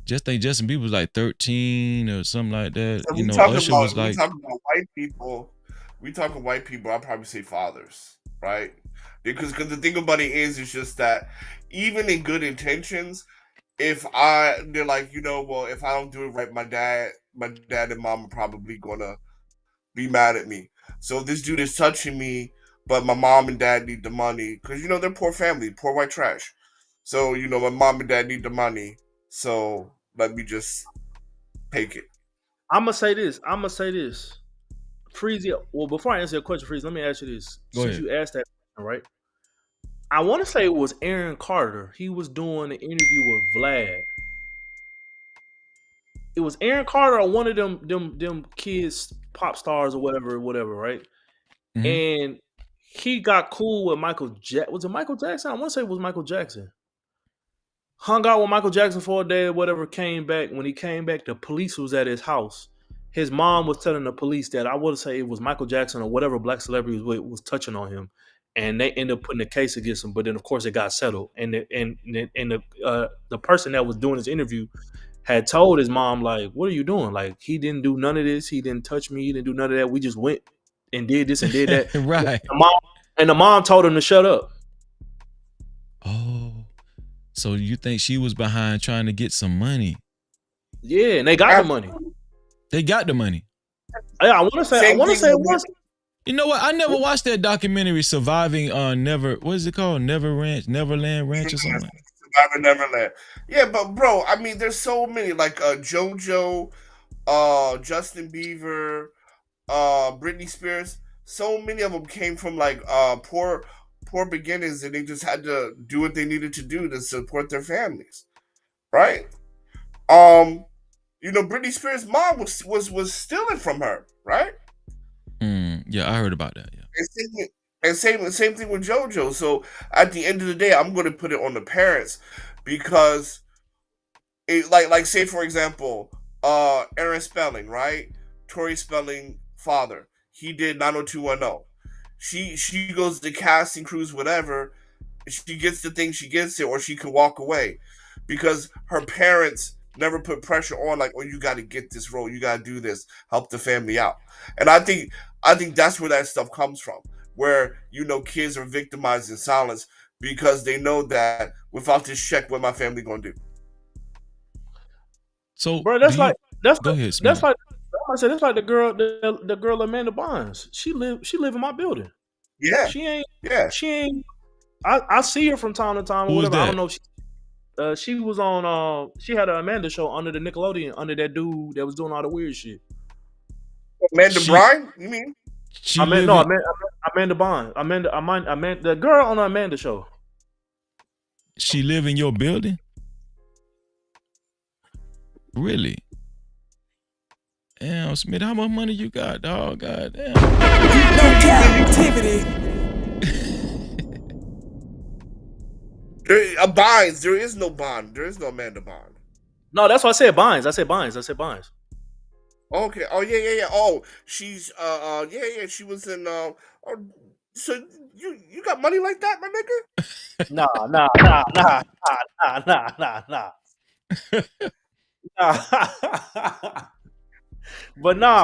Justin Bieber was like 13 or something like that. So Usher was like. We talk about white people. We talking white people. I'd probably say fathers, right? Because the thing about it is just that even in good intentions, they're like, well, if I don't do it right, my dad and mom are probably gonna be mad at me. So this dude is touching me, but my mom and dad need the money because they're poor family, poor white trash. So my mom and dad need the money. So let me just take it. I'm gonna say this. Freezy. Well, before I answer your question, Freeze, let me ask you this. Go Since ahead. you asked that question, right? I want to say it was Aaron Carter. He was doing an interview with Vlad. It was Aaron Carter or one of them kids, pop stars or whatever, right? And he got cool with Michael Jackson. Was it Michael Jackson? I want to say it was Michael Jackson. Hung out with Michael Jackson for a day or whatever, came back. When he came back, the police was at his house. His mom was telling the police that I would say it was Michael Jackson or whatever black celebrity was touching on him. And they ended up putting a case against him, but then of course it got settled. And the person that was doing this interview had told his mom, like, what are you doing? Like, he didn't do none of this. He didn't touch me. He didn't do none of that. We just went and did this and did that. Right. The mom told him to shut up. Oh, so you think she was behind trying to get some money? Yeah, and they got the money. They got the money. Yeah, I want to say it was. You know what? I never watched that documentary Surviving what is it called? Neverland Ranch or something. Surviving Neverland. Yeah, but bro, I mean, there's so many like JoJo, Justin Bieber, Britney Spears. So many of them came from like poor beginnings, and they just had to do what they needed to do to support their families, right? Britney Spears' mom was stealing from her, right? Yeah, I heard about that. Yeah. And same thing with JoJo. So at the end of the day, I'm going to put it on the parents because, like say for example, Aaron Spelling, right? Tori Spelling father, he did 90210. She goes to casting crews, whatever. She gets the thing, she gets it, or she can walk away because her parents never put pressure on, like, oh, you got to get this role, you got to do this, help the family out. And I think that's where that stuff comes from, where kids are victimized in silence because they know that without this check, what my family gonna do? So, bro, that's like that's like the girl Amanda Bynes. She live in my building. Yeah, she ain't. I see her from time to time or whatever. I don't know if she was on. She had an Amanda show under the Nickelodeon under that dude that was doing all the weird shit. Amanda Bryan? You mean? Amanda Bynes. Amanda, the girl on the Amanda show. She live in your building? Really? Damn, Smith, how much money you got, dog? God damn. No Cap-tivity. A Bynes. There is no Bond. There is no Amanda Bond. No, that's why I said Bynes. I said Bynes. Okay. Oh yeah. Oh, she's yeah. She was in so you got money like that, my nigga? Nah.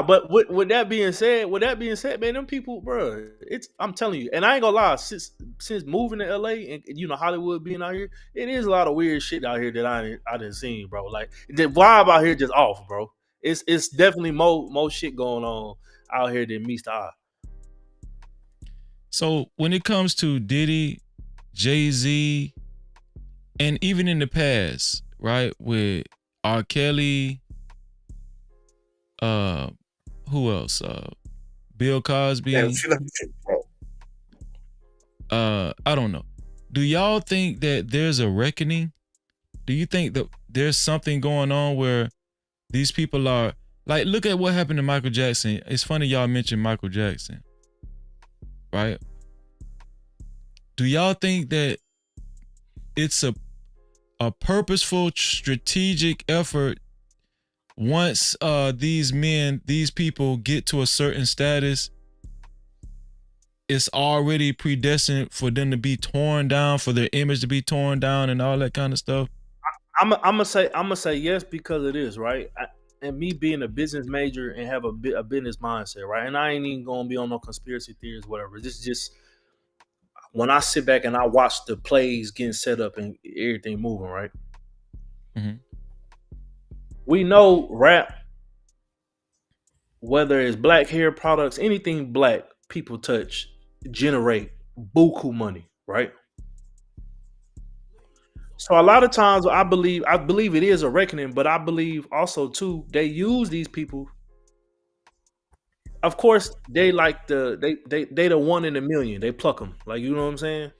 But with that being said, man, them people, bro, I'm telling you, and I ain't gonna lie, since moving to LA and Hollywood being out here, it is a lot of weird shit out here that I didn't see, bro. Like the vibe out here just off, bro. It's definitely more shit going on out here than meets the eye. So when it comes to Diddy, Jay-Z, and even in the past, right, with R. Kelly, who else? Bill Cosby. Yeah, I don't know. Do y'all think that there's a reckoning? Do you think that there's something going on where these people are like, look at what happened to Michael Jackson. It's funny y'all mentioned Michael Jackson, right? Do y'all think that it's a purposeful, strategic effort once these people get to a certain status, it's already predestined for them to be torn down, for their image to be torn down and all that kind of stuff? I'm gonna say yes because it is, right? And me being a business major and have a business mindset, right? And I ain't even gonna be on no conspiracy theories, whatever. This is just when I sit back and I watch the plays getting set up and everything moving, right? We know rap, whether it's black hair products, anything black people touch, generate buku money, right? So a lot of times I believe it is a reckoning, but I believe also too they use these people. Of course, they like they the one in a million. They pluck them, like, you know what I'm saying.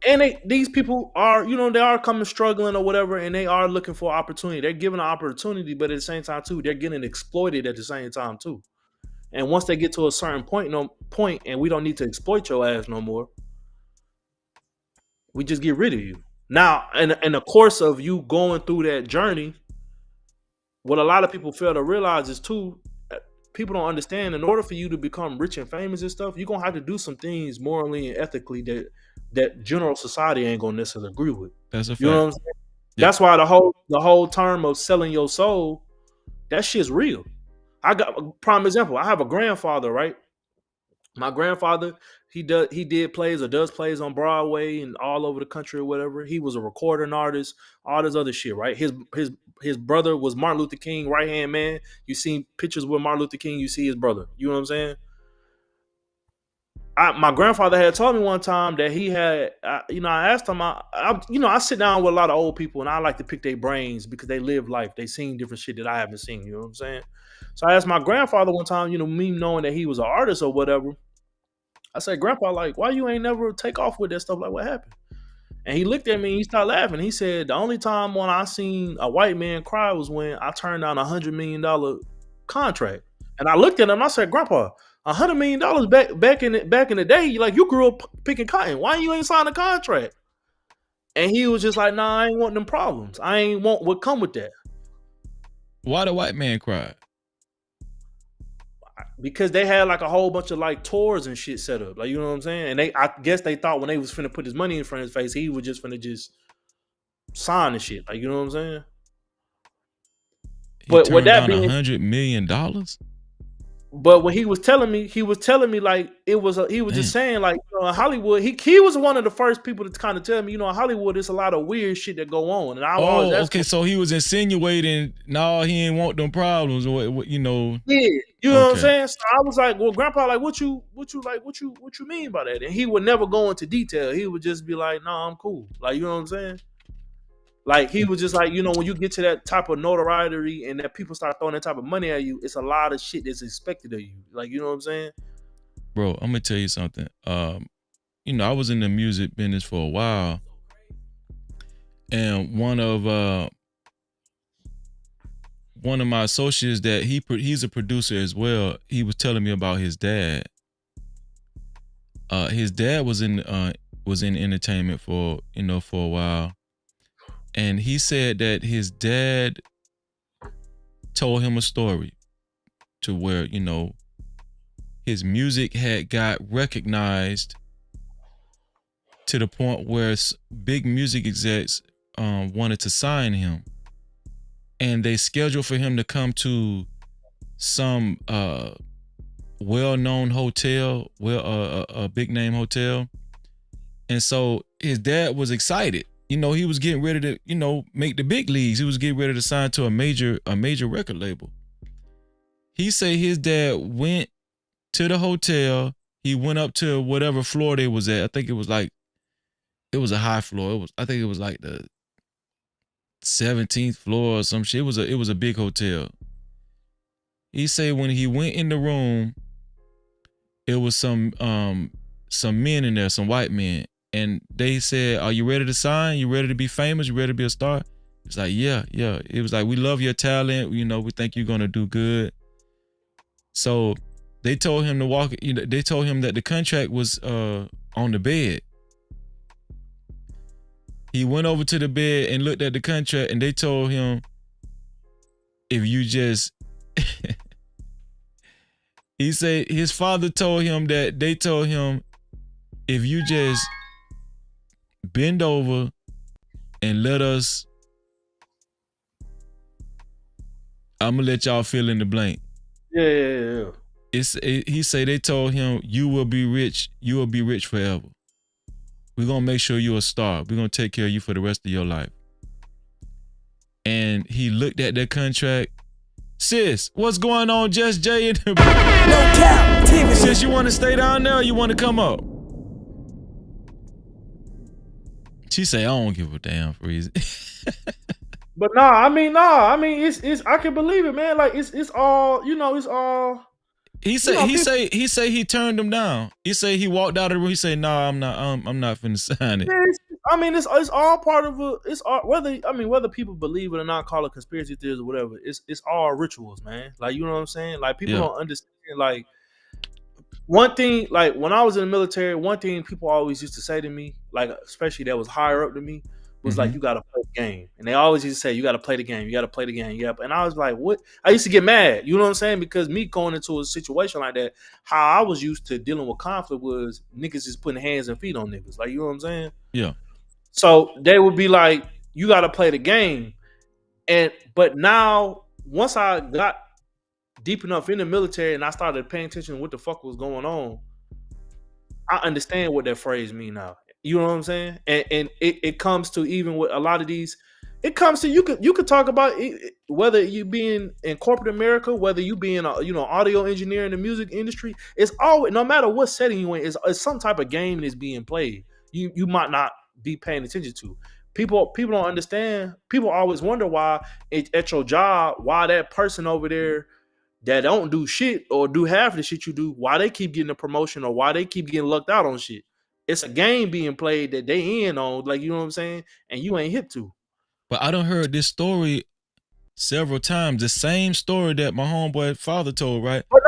And these people are, you know, they are coming struggling or whatever, and they are looking for opportunity. They're given an opportunity, but at the same time too, they're getting exploited at the same time too. And once they get to a certain point, and we don't need to exploit your ass no more, we just get rid of you. Now, in the course of you going through that journey, what a lot of people fail to realize is too, people don't understand. In order for you to become rich and famous and stuff, you're gonna have to do some things morally and ethically that general society ain't gonna necessarily agree with. That's a fact. You know what I'm saying? Yeah. That's why the whole term of selling your soul, that shit's real. I got a prime example. I have a grandfather, right? My grandfather, he did plays or does plays on Broadway and all over the country or whatever. He was a recording artist, all this other shit, right? His brother was Martin Luther King, right hand man. You see pictures with Martin Luther King, you see his brother. You know what I'm saying? My grandfather had told me one time that he had, I asked him, I sit down with a lot of old people and I like to pick their brains because they live life. They seen different shit that I haven't seen. You know what I'm saying? So I asked my grandfather one time, me knowing that he was an artist or whatever, I said, Grandpa, like, why you ain't never take off with that stuff? Like, what happened? And he looked at me and he started laughing. He said, the only time when I seen a white man cry was when I turned down $100 million contract. And I looked at him and I said, Grandpa, $100 million back in the day, like, you grew up picking cotton. Why you ain't signed a contract? And he was just like, nah, I ain't want them problems. I ain't want what come with that. Why the white man cry? Because they had like a whole bunch of like tours and shit set up. Like, you know what I'm saying? And I guess they thought when they was finna put his money in front of his face, he was just finna just sign the shit. Like, you know what I'm saying? But would that be $100 million? But when he was telling me like he was just saying, like, in Hollywood, he was one of the first people to kind of tell me, in Hollywood, there's a lot of weird shit that go on. And I always okay, so he was insinuating, no, he ain't want them problems, or Yeah, you know what I'm saying? So I was like, well, Grandpa, like, what you mean by that? And he would never go into detail. He would just be like, nah, I'm cool. Like, you know what I'm saying? Like, he was just like, when you get to that type of notoriety and that people start throwing that type of money at you, it's a lot of shit that's expected of you. Like, you know what I'm saying? Bro, I'm gonna tell you something. I was in the music business for a while, and one of my associates that he's a producer as well. He was telling me about his dad. His dad was in entertainment for a while. And he said that his dad told him a story to where, his music had got recognized to the point where big music execs wanted to sign him. And they scheduled for him to come to some well-known hotel, a big name hotel. And so his dad was excited. He was getting ready to, make the big leagues. He was getting ready to sign to a major record label. He said his dad went to the hotel. He went up to whatever floor they was at. I think it was a high floor. I think it was like the 17th floor or some shit. It was a big hotel. He said when he went in the room, it was some men in there, some white men. And they said, are you ready to sign? You ready to be famous? You ready to be a star? It's like, yeah. It was like, we love your talent. We think you're going to do good. So they told him to walk. They told him that the contract was on the bed. He went over to the bed and looked at the contract, and they told him, if you just... He said his father told him that they told him, if you just bend over and let us, I'm gonna let y'all fill in the blank. Yeah. He say they told him, you will be rich forever. We're gonna make sure you're a star. We're gonna take care of you for the rest of your life. and he looked at their contract. Sis, what's going on, Just Jay? In the Cap-tivity. Sis, you want to stay down there or you want to come up? She say, I don't give a damn for reason. But I mean, it's I can believe it, man. Like it's all, it's all. He say he turned him down. He say he walked out of the room. He say, "Nah, I'm not finna sign it." It's all part of it's all whether people believe it or not, call it conspiracy theories or whatever. It's all rituals, man. Like, you know what I'm saying? Like, people don't understand. Like, one thing, like when I was in the military, one thing people always used to say to me, like especially that was higher up to me, was like, you got to play the game. And they always used to say, you got to play the game. You got to play the game. Yeah. And I was like, what? I used to get mad. You know what I'm saying? Because me going into a situation like that, how I was used to dealing with conflict was niggas just putting hands and feet on niggas. Like, you know what I'm saying? Yeah. So they would be like, you got to play the game. But now, once I got deep enough in the military and I started paying attention to what the fuck was going on, I understand what that phrase mean now. You know what I'm saying? And it comes to, even with a lot of these, it comes to, you could talk about it, whether you being in corporate America, whether you being audio engineer in the music industry. It's always, no matter what setting you in, it's some type of game that's being played. You might not be paying attention to. People don't understand. People always wonder why at your job, why that person over there that don't do shit or do half the shit you do, why they keep getting a promotion or why they keep getting lucked out on shit. It's a game being played that they in on, like, you know what I'm saying? And you ain't hip to. But I done heard this story several times. The same story that my homeboy father told, right? But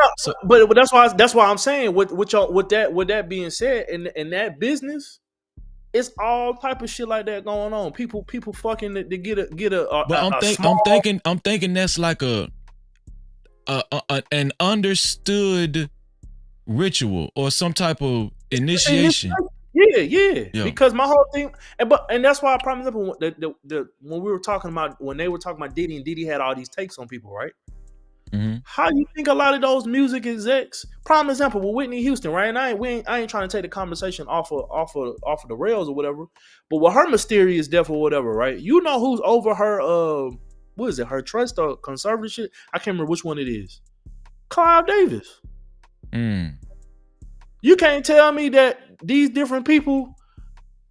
that's why I'm saying with that being said, in that business, it's all type of shit like that going on. People fucking to get a. But I'm thinking that's like an understood ritual or some type of initiation. Yeah. Because my whole thing, and that's why I promise when we were talking about, when they were talking about Diddy, and Diddy had all these takes on people, right? Mm-hmm. How you think a lot of those music execs, prime example with Whitney Houston, right? And I ain't trying to take the conversation off of the rails or whatever, but with her mysterious death or whatever, right? You know who's over her what is it, her trust or conservatorship? I can't remember which one it is. Clive Davis. You can't tell me that these different people,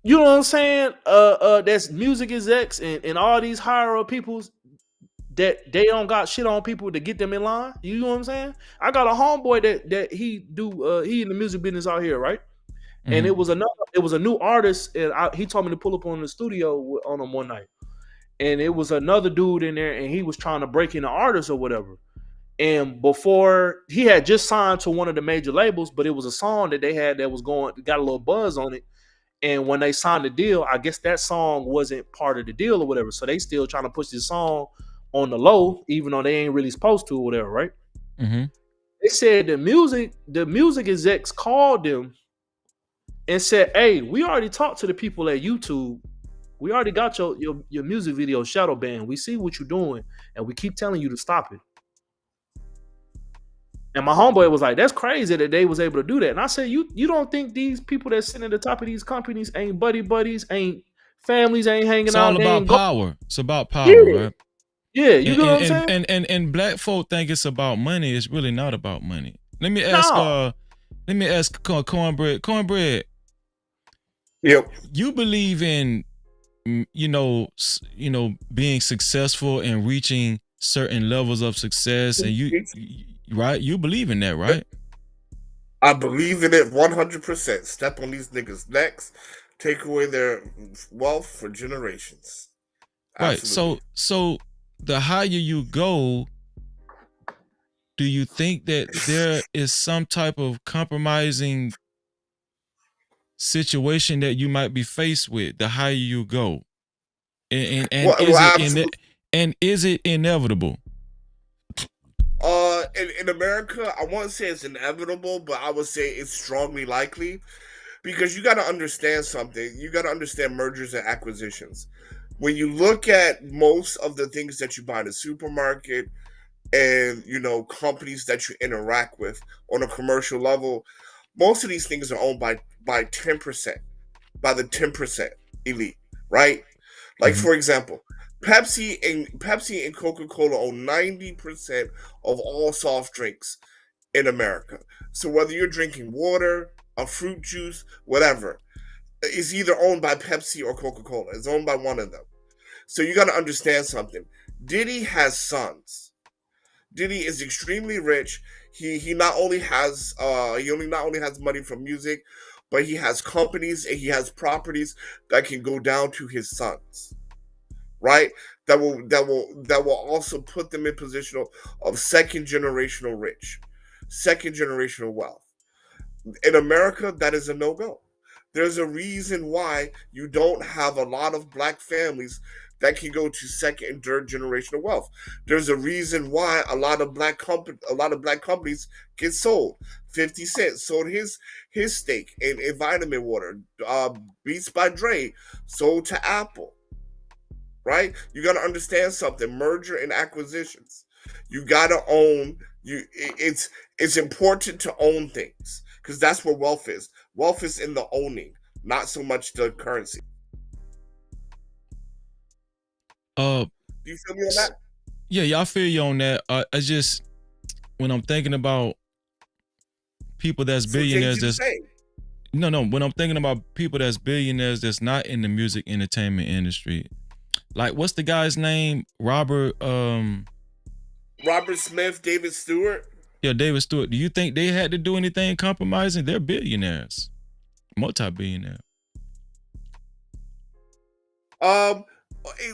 you know what I'm saying, that's music execs and all these higher up peoples, that they don't got shit on people to get them in line. You know what I'm saying? I got a homeboy that he in the music business out here, right? Mm-hmm. And it was a new artist, and he told me to pull up on the studio on him one night. And it was another dude in there, and he was trying to break in the artist or whatever. And before, he had just signed to one of the major labels, but it was a song that they had that was got a little buzz on it. And when they signed the deal, I guess that song wasn't part of the deal or whatever. So they still trying to push this song on the low, even though they ain't really supposed to or whatever, right? Mm-hmm. They said the music execs called them and said, hey, we already talked to the people at YouTube. We already got your music video shadow banned. We see what you're doing, and we keep telling you to stop it. And my homeboy was like, that's crazy that they was able to do that. And I said, you don't think these people that sit at the top of these companies ain't buddies, ain't families, ain't hanging out? It's all about power. It's about power, right? Yeah, you know what I'm saying? And black folk think it's about money. It's really not about money. Let me ask Cornbread. Cornbread. Yep. You believe in being successful and reaching certain levels of success, and you right? You believe in that, right? I believe in it 100%. Step on these niggas' necks, take away their wealth for generations. Absolutely. Right. So the higher you go, do you think that there is some type of compromising situation that you might be faced with the higher you go? And is it inevitable? In America, I won't say it's inevitable, but I would say it's strongly likely, because you got to understand something. You got to understand mergers and acquisitions. When you look at most of the things that you buy in the supermarket and, companies that you interact with on a commercial level, most of these things are owned by 10%, by the 10% elite, right? Like, for example, Pepsi and Coca-Cola own 90% of all soft drinks in America. So whether you're drinking water, a fruit juice, whatever, it's either owned by Pepsi or Coca-Cola. It's owned by one of them. So you got to understand something. Diddy has sons. Diddy is extremely rich. He not only has not only has money from music, but he has companies and he has properties that can go down to his sons, right? That will also put them in position of second generational rich, second generational wealth. In America, that is a no go. There's a reason why you don't have a lot of black families that can go to second and third generational wealth. There's a reason why a lot of black companies get sold. 50 Cent sold his stake in Vitamin Water. Beats by Dre sold to Apple. Right? You got to understand something. Merger and acquisitions. You got to own. It's important to own things because that's where wealth is. Wealth is in the owning, not so much the currency. Do you feel me on that? Yeah, I feel you on that. I just when I'm thinking about people that's billionaires, when I'm thinking about people that's billionaires that's not in the music entertainment industry, like what's the guy's name? Robert Smith, David Stewart. Yeah, David Stewart. Do you think they had to do anything compromising? They're billionaires, multi-billionaire.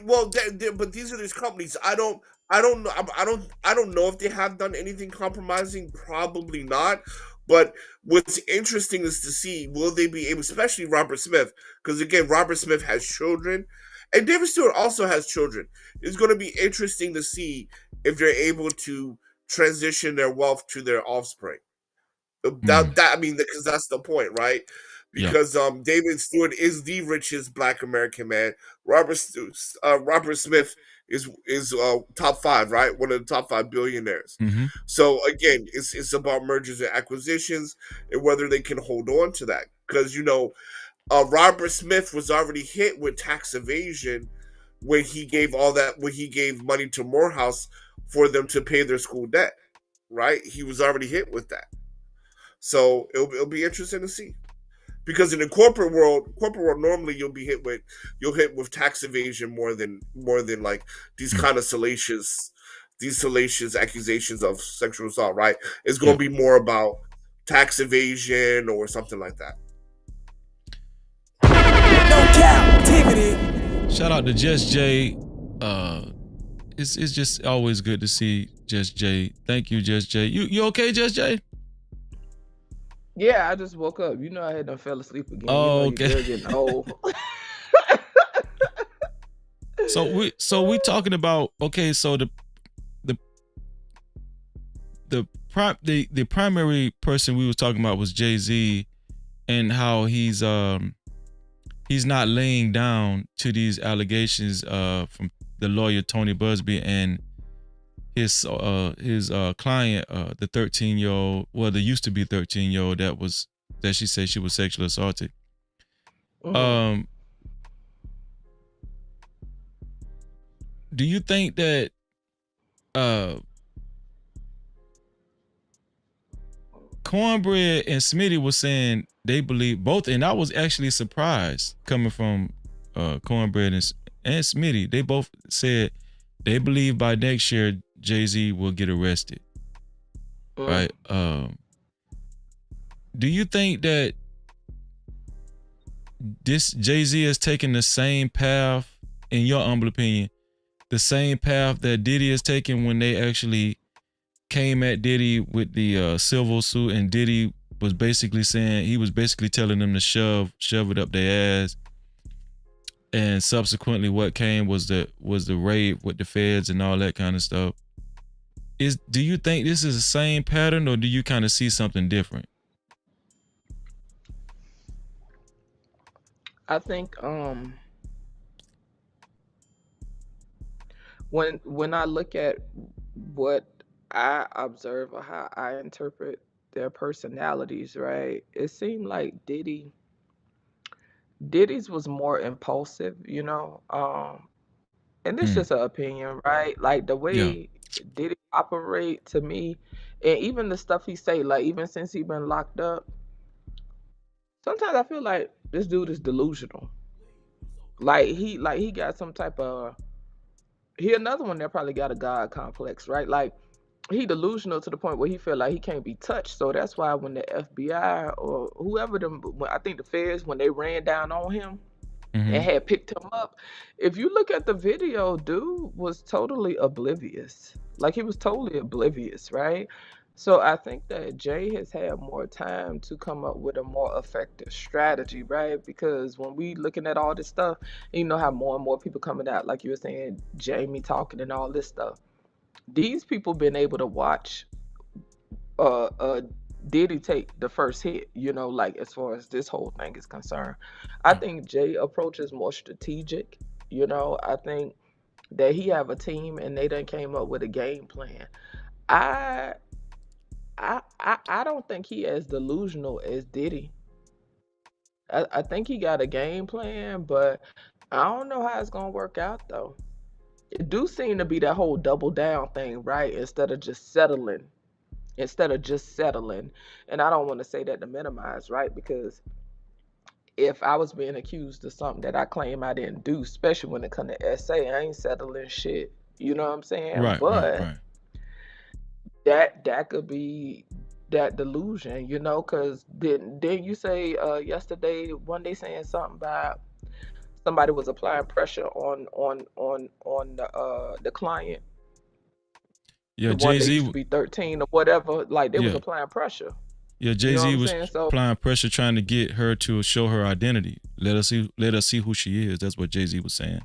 Well, but these are these companies. I don't know if they have done anything compromising. Probably not. But what's interesting is to see will they be able, especially Robert Smith, because again, Robert Smith has children, and David Stewart also has children. It's going to be interesting to see if they're able to transition their wealth to their offspring. Because that's the point, right? Because David Stewart is the richest Black American man. Robert Smith is top 5, right? One of the top 5 billionaires. Mm-hmm. So again, it's about mergers and acquisitions and whether they can hold on to that. Because Robert Smith was already hit with tax evasion when he gave money to Morehouse for them to pay their school debt. Right? He was already hit with that. So it'll be interesting to see. Because in the corporate world normally you'll hit with tax evasion more than like these kind of salacious accusations of sexual assault, right? It's going to be more about tax evasion or something like that. No Cap-tivity. Shout out to Just Jay. It's just always good to see Just Jay. Thank you, Just Jay. You okay, Just Jay? Yeah, I just woke up. I had done fell asleep again. Oh, okay. You're getting old. So we talking about so the primary person we was talking about was Jay-Z and how he's not laying down to these allegations from the lawyer Tony Buzbee and his client, the 13-year-old, well, there used to be 13-year-old that she said she was sexually assaulted. Do you think that Cornbread and Smitty was saying they believe both, and I was actually surprised coming from Cornbread and Smitty. They both said they believe by next year Jay-Z will get arrested. Right? Do you think that this Jay-Z is taking the same path, in your humble opinion, the same path that Diddy is taking when they actually came at Diddy with the civil suit, and Diddy was basically saying, he was basically telling them to shove it up their ass, and subsequently what came was the raid with the feds and all that kind of stuff. Do you think this is the same pattern, or do you kind of see something different? I think when I look at what I observe or how I interpret their personalities, right? It seemed like Diddy's was more impulsive, and this just an opinion, right? Like the way Diddy operate to me, and even the stuff he say, like even since he been locked up, sometimes I feel like this dude is delusional. Like he got some type of he another one that probably got a god complex, right? Like he delusional to the point where he feel like he can't be touched. So that's why when the FBI or whoever them, I think the feds, when they ran down on him and had picked him up, if you look at the video, dude was totally oblivious. Like he was totally oblivious, right? So I think that Jay has had more time to come up with a more effective strategy, right? Because when we looking at all this stuff, you know how more and more people coming out, like you were saying, Jamie talking and all this stuff. These people been able to watch Diddy take the first hit, you know, like as far as this whole thing is concerned. I think Jay approach is more strategic, you know. I think that he have a team and they done came up with a game plan. I I don't think he as delusional as Diddy. I think he got a game plan, but I don't know how it's gonna work out though. It do seem to be that whole double down thing, right? Instead of just settling. And I don't want to say that to minimize, right? Because if I was being accused of something that I claim I didn't do, especially when it comes to essay, I ain't settling shit. You know what I'm saying? But that could be that delusion, you know, because didn't you say yesterday, one day saying something about somebody was applying pressure on the client. Yeah, The one that Jay-Z used to be 13 or whatever, like they was applying pressure. Yeah, You know what Jay-Z I'm was saying? So applying pressure trying to get her to show her identity. Let us see who she is. That's what Jay-Z was saying.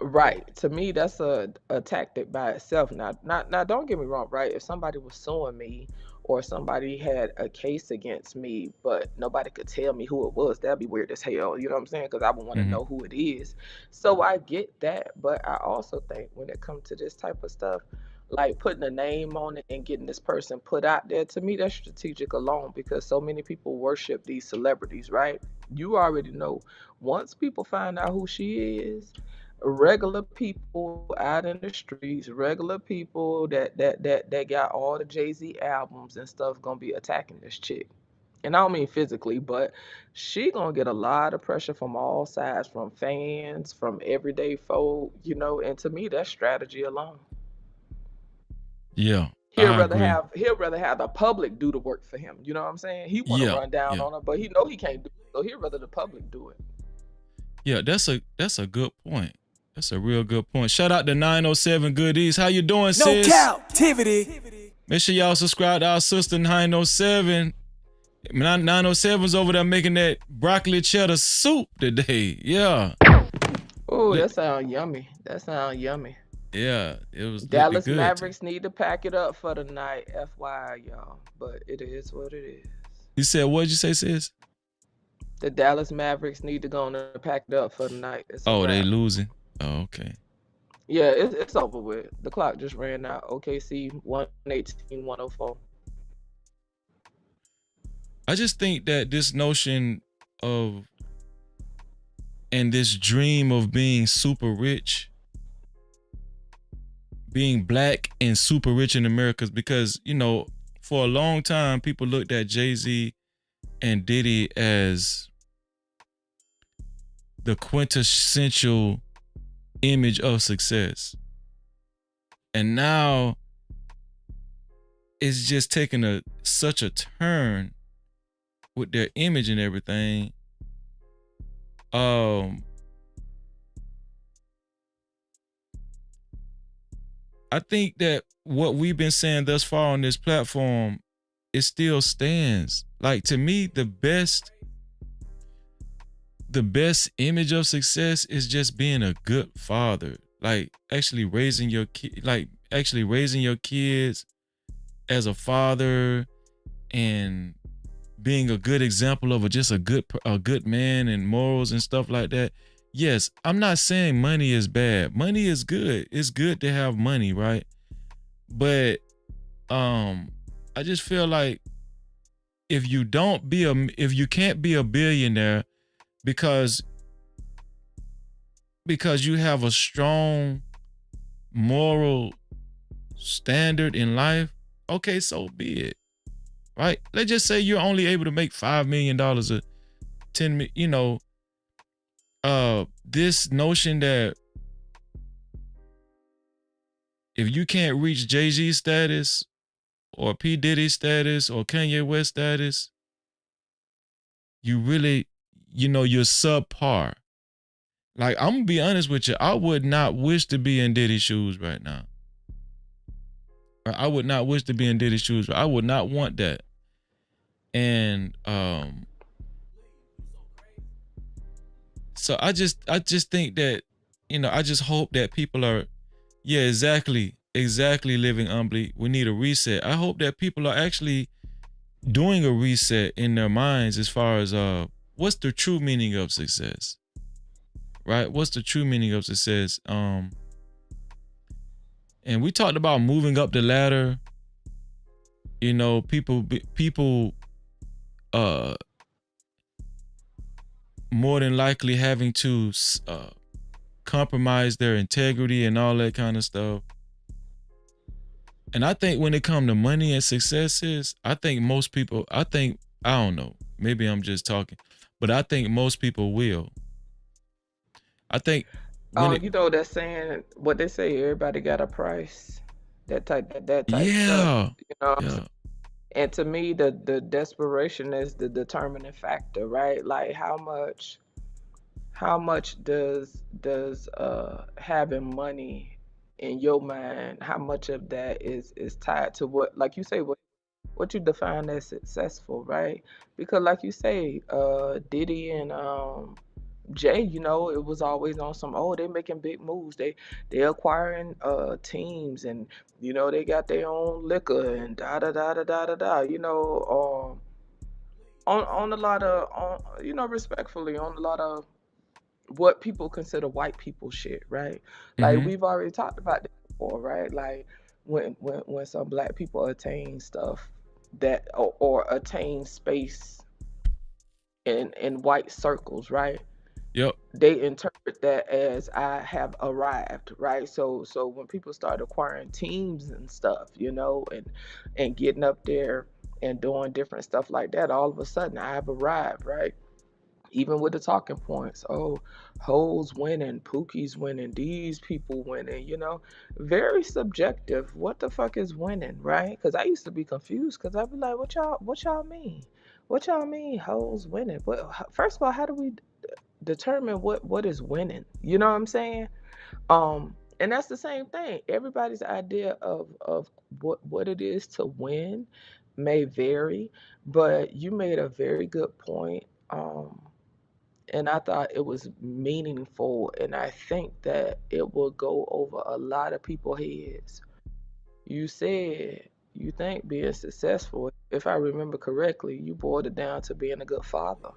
right. To me, that's a tactic by itself. Now don't get me wrong, right? If somebody was suing me or somebody had a case against me, but nobody could tell me who it was, that'd be weird as hell. You know what I'm saying? Because I would want to know who it is. So I get that, but I also think when it comes to this type of stuff, like putting a name on it and getting this person put out there, to me, that's strategic alone because so many people worship these celebrities, right? You already know. Once people find out who she is, regular people out in the streets, regular people that got all the Jay-Z albums and stuff gonna be attacking this chick. And I don't mean physically, but she gonna get a lot of pressure from all sides, from fans, from everyday folk, you know, and to me that's strategy alone. Yeah, He'll I rather agree. have the public do the work for him. You know what I'm saying? He wanna run down on her, but he know he can't do it. So he'd rather the public do it. Yeah, that's a good point. That's a real good point. Shout out to 907 Goodies. How you doing, sis? No Cap-tivity. Make sure y'all subscribe to our sister 907. 907's over there making that broccoli cheddar soup today. Yeah. Oh, that sounds yummy. Yeah, it was Dallas good. Mavericks need to pack it up for the night, FYI, y'all. But it is what it is. You said, what did you say, sis? The Dallas Mavericks need to go on and pack it up for the night. They losing. Oh, okay. Yeah, it's over with. The clock just ran out. OKC 118-104. I just think that this notion of and this dream of being super rich, being black and super rich in America, because, you know, for a long time, people looked at Jay-Z and Diddy as the quintessential image of success. And now it's just taking such a turn with their image and everything. I think that what we've been saying thus far on this platform, it still stands. Like, to me, the best image of success is just being a good father. Like actually raising your kids as a father and being a good example of a good man and morals and stuff like that. Yes, I'm not saying money is bad. Money is good. It's good to have money, right? But I just feel like if you can't be a billionaire because because you have a strong moral standard in life, okay, so be it. Right? Let's just say you're only able to make $5 million or $10 million, you know, this notion that if you can't reach Jay-Z status or P. Diddy status or Kanye West status, you really, you know, you're subpar. Like, I'm gonna be honest with you, I would not wish to be in Diddy's shoes right now. I would not wish to be in Diddy's shoes. I would not want that. And so I just think that, you know, I just hope that people are, yeah, exactly living humbly. We need a reset. I hope that people are actually doing a reset in their minds as far as what's the true meaning of success, right? What's the true meaning of success? And we talked about moving up the ladder. You know, people more than likely having to compromise their integrity and all that kind of stuff. And I think when it comes to money and successes, I think most people, I don't know, maybe I'm just talking, but I think most people will. I think you know that saying, what they say, everybody got a price. That type yeah, stuff. You know what I'm yeah. saying? And to me, the desperation is the determining factor, right? Like how much does having money in your mind, how much of that is tied to what, like you say, what you define as successful, right? Because like you say, Diddy and Jay, you know, it was always on some, oh, they making big moves. They acquiring teams, and you know, they got their own liquor and da da da da da da da. You know, on a lot of you know, respectfully, on a lot of what people consider white people shit, right? Like we've already talked about this before, right? Like when some black people attain stuff that or attain space in white circles, right? Yep. They interpret that as I have arrived, right? So when people start acquiring teams and stuff, you know, and getting up there and doing different stuff like that, all of a sudden I've arrived, right? Even with the talking points, oh, Ho's winning, Pookie's winning, these people winning, you know, very subjective. What the fuck is winning, right? Because I used to be confused, because I'd be like, what y'all mean? What y'all mean Ho's winning? Well, first of all, how do we determine what is winning? You know what I'm saying? And that's the same thing. Everybody's idea of what it is to win may vary, but you made a very good point. And I thought it was meaningful, and I think that it will go over a lot of people's heads. You said you think being successful, if I remember correctly, you boiled it down to being a good father.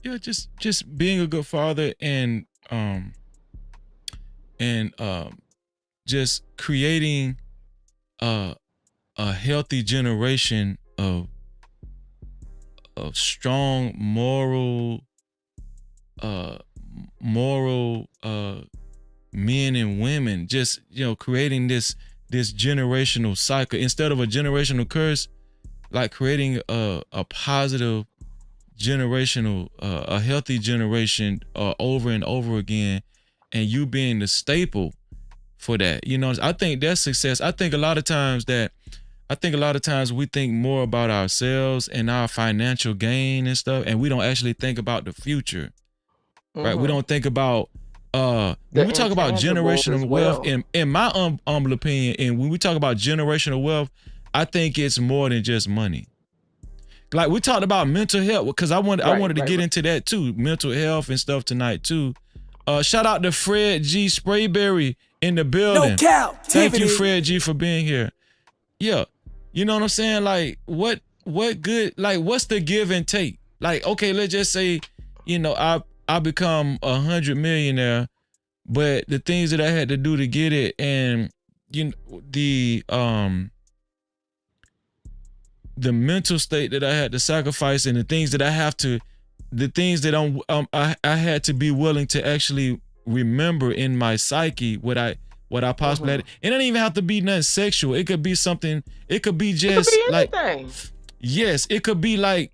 Yeah, just being a good father and just creating a healthy generation of strong moral men and women, just, you know, creating this generational cycle instead of a generational curse, like creating a positive generational, a healthy generation over and over again, and you being the staple for that. You know, I think that's success. I think a lot of times we think more about ourselves and our financial gain and stuff, and we don't actually think about the future, right? We don't think about when we talk about generational wealth. In my humble opinion, and when we talk about generational wealth, I think it's more than just money. Like we talked about mental health, because I wanted to get into that too, mental health and stuff tonight too. Shout out to Fred G. Sprayberry in the building. No Cap-tivity. Thank you, Fred G, for being here. Yeah. You know what I'm saying? Like what good, like what's the give and take? Like, okay, let's just say, you know, I become 100 millionaire, but the things that I had to do to get it, and you know, the mental state that I had to sacrifice, and the things that I have to the things that I had to be willing to actually remember in my psyche what I possibly had. It don't even have to be nothing sexual. It could be something. It could be just like anything. Yes, it could be like,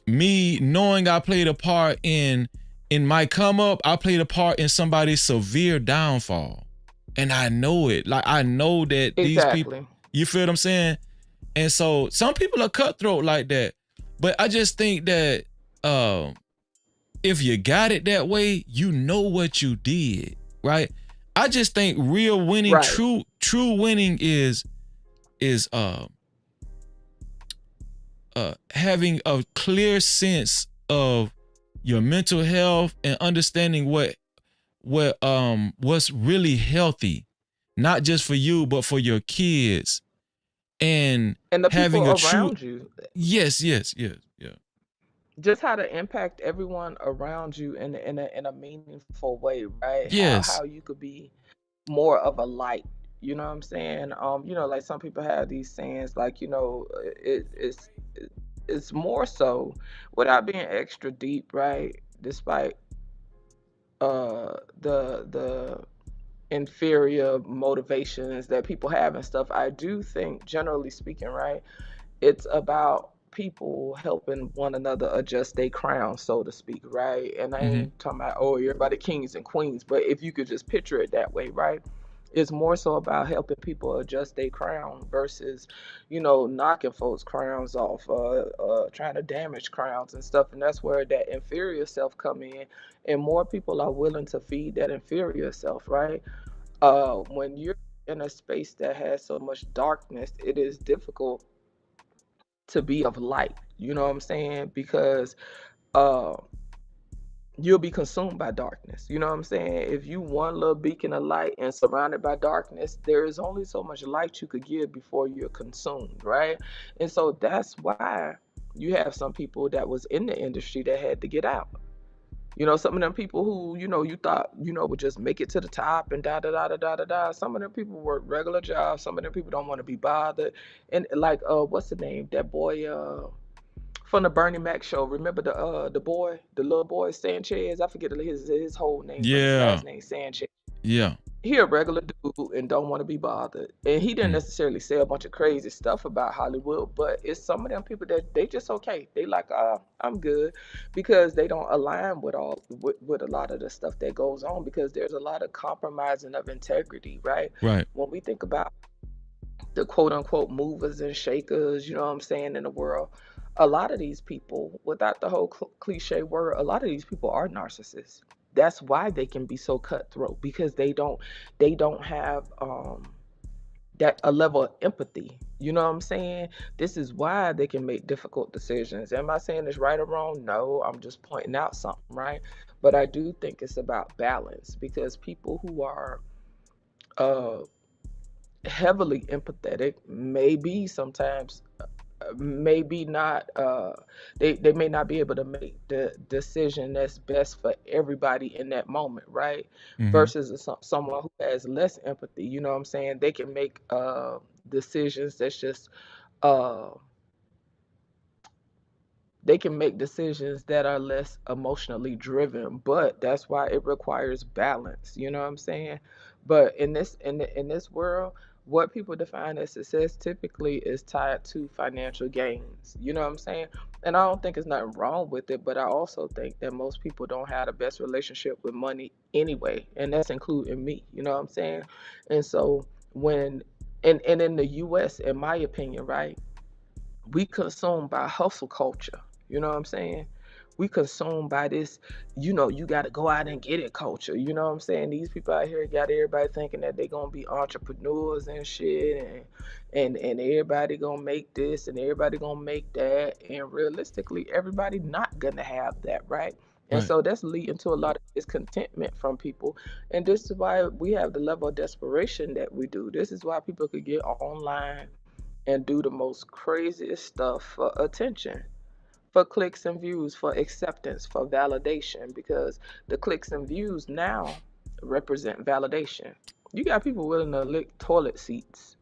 me knowing I played a part in my come up. I played a part in somebody's severe downfall, and I know it. Like I know that these people. You feel what I'm saying? And so some people are cutthroat like that, but I just think that if you got it that way, you know what you did, right? I just think real winning, true winning is having a clear sense of your mental health and understanding what's really healthy, not just for you but for your kids, and the having people a true around you. Yes. Just how to impact everyone around you in a meaningful way, right? Yes. How you could be more of a light. You know what I'm saying? Like some people have these sayings, like it's more so without being extra deep, right? Despite the inferior motivations that people have and stuff, I do think, generally speaking, right, it's about people helping one another adjust their crown, so to speak, right? And I ain't talking about, everybody kings and queens, but if you could just picture it that way, right? It's more so about helping people adjust their crown versus, knocking folks' crowns off, trying to damage crowns and stuff. And that's where that inferior self come in, and more people are willing to feed that inferior self, right? When you're in a space that has so much darkness, it is difficult to be of light. You know what I'm saying? Because you'll be consumed by darkness. You know what I'm saying? If you one little beacon of light and surrounded by darkness, there is only so much light you could give before you're consumed, right? And so that's why you have some people that was in the industry that had to get out. Some of them people who, you thought, would just make it to the top and da da da da da da da. Some of them people work regular jobs. Some of them people don't want to be bothered. And like, what's the name? That boy from the Bernie Mac show. Remember the boy, the little boy Sanchez? I forget his whole name. Yeah. His last name Sanchez. Yeah. He a regular dude and don't want to be bothered. And he didn't necessarily say a bunch of crazy stuff about Hollywood, but it's some of them people that they just okay. They like, I'm good, because they don't align with a lot of the stuff that goes on, because there's a lot of compromising of integrity, right? Right. When we think about the quote unquote movers and shakers, you know what I'm saying, in the world, a lot of these people, without the whole cliche word, a lot of these people are narcissists. That's why they can be so cutthroat, because they don't have that a level of empathy. You know what I'm saying? This is why they can make difficult decisions. Am I saying it's right or wrong? No, I'm just pointing out something, right? But I do think it's about balance, because people who are heavily empathetic maybe sometimes maybe not they may not be able to make the decision that's best for everybody in that moment, right? Versus someone who has less empathy, you know what I'm saying, they can make decisions that's just they can make decisions that are less emotionally driven, but that's why it requires balance, you know what I'm saying? But in this world, what people define as success typically is tied to financial gains, you know what I'm saying? And I don't think there's nothing wrong with it, but I also think that most people don't have the best relationship with money anyway, and that's including me, you know what I'm saying? And so and in the US, in my opinion, right, we consumed by hustle culture. You know what I'm saying? We consumed by this, you got to go out and get it culture. You know what I'm saying? These people out here got everybody thinking that they're going to be entrepreneurs and shit, and everybody going to make this and everybody going to make that. And realistically, everybody not going to have that, right? And so that's leading to a lot of discontentment from people. And this is why we have the level of desperation that we do. This is why people could get online and do the most craziest stuff for attention, for clicks and views, for acceptance, for validation, because the clicks and views now represent validation. You got people willing to lick toilet seats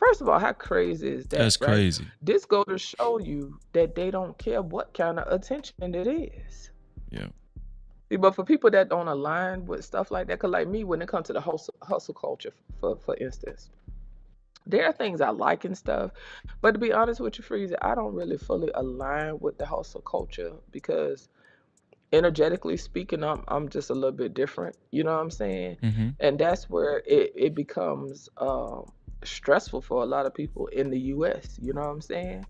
First of all, how crazy is that? That's right? crazy. This go to show you that they don't care what kind of attention it is. Yeah. See, but for people that don't align with stuff like that, cause like me, when it comes to the hustle culture, for instance, there are things I like and stuff, but to be honest with you, Freezy, I don't really fully align with the hustle culture because energetically speaking, I'm just a little bit different. You know what I'm saying? Mm-hmm. And that's where it becomes stressful for a lot of people in the U.S. You know what I'm saying?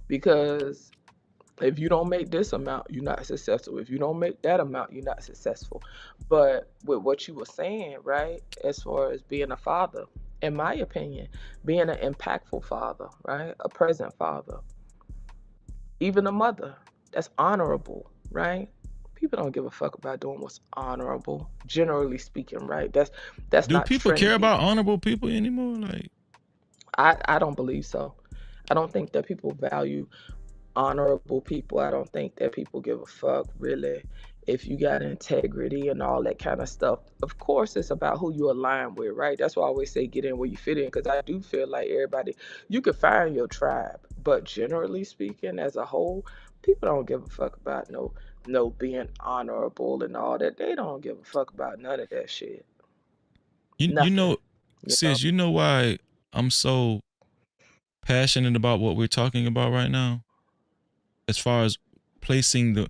Because if you don't make this amount, you're not successful. If you don't make that amount, you're not successful. But with what you were saying, right, as far as being a father, in my opinion, being an impactful father, right, a present father, even a mother that's honorable, right? People don't give a fuck about doing what's honorable, generally speaking, right? That's Do not people care trendy. about honorable people anymore? Like, I don't believe so. I don't think that people value honorable people. I don't think that people give a fuck really if you got integrity and all that kind of stuff. Of course, it's about who you align with, right? That's why I always say get in where you fit in, because I do feel like everybody, you can find your tribe, but generally speaking, as a whole, people don't give a fuck about no being honorable and all that. They don't give a fuck about none of that shit. you Nothing. know, sis, you know why I'm so passionate about what we're talking about right now? As far as placing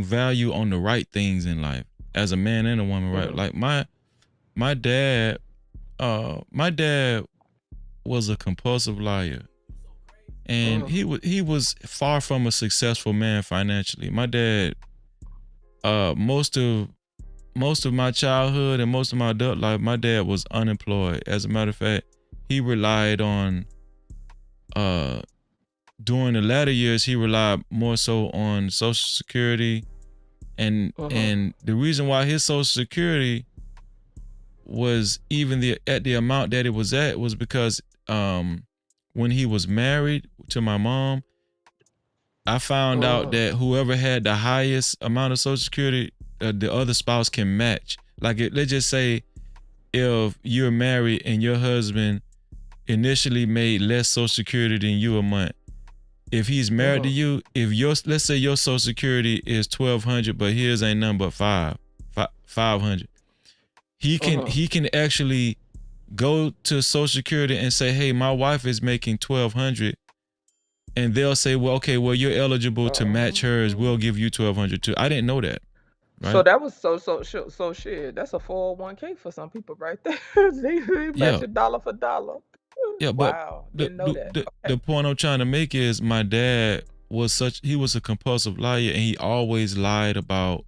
value on the right things in life as a man and a woman, right? Like my dad was a compulsive liar. And he was far from a successful man financially. My dad, most of my childhood and most of my adult life, my dad was unemployed. As a matter of fact, he relied on during the latter years, he relied more so on Social Security, and the reason why his Social Security was even at the amount that it was at was because when he was married to my mom, I found out that whoever had the highest amount of Social Security, the other spouse can match. Like, let's just say if you're married and your husband initially made less Social Security than you a month, if he's married to you, if let's say your Social Security is $1,200, but his ain't nothing but $500, he can actually go to Social Security and say, hey, my wife is making $1,200, and they'll say, well, okay, well, you're eligible to match hers. We'll give you $1,200 too. I didn't know that. Right? So that was so shit. That's a 401k for some people right there. They match it dollar for dollar. Yeah, but wow, didn't know that. The point I'm trying to make is my dad was he was a compulsive liar, and he always lied about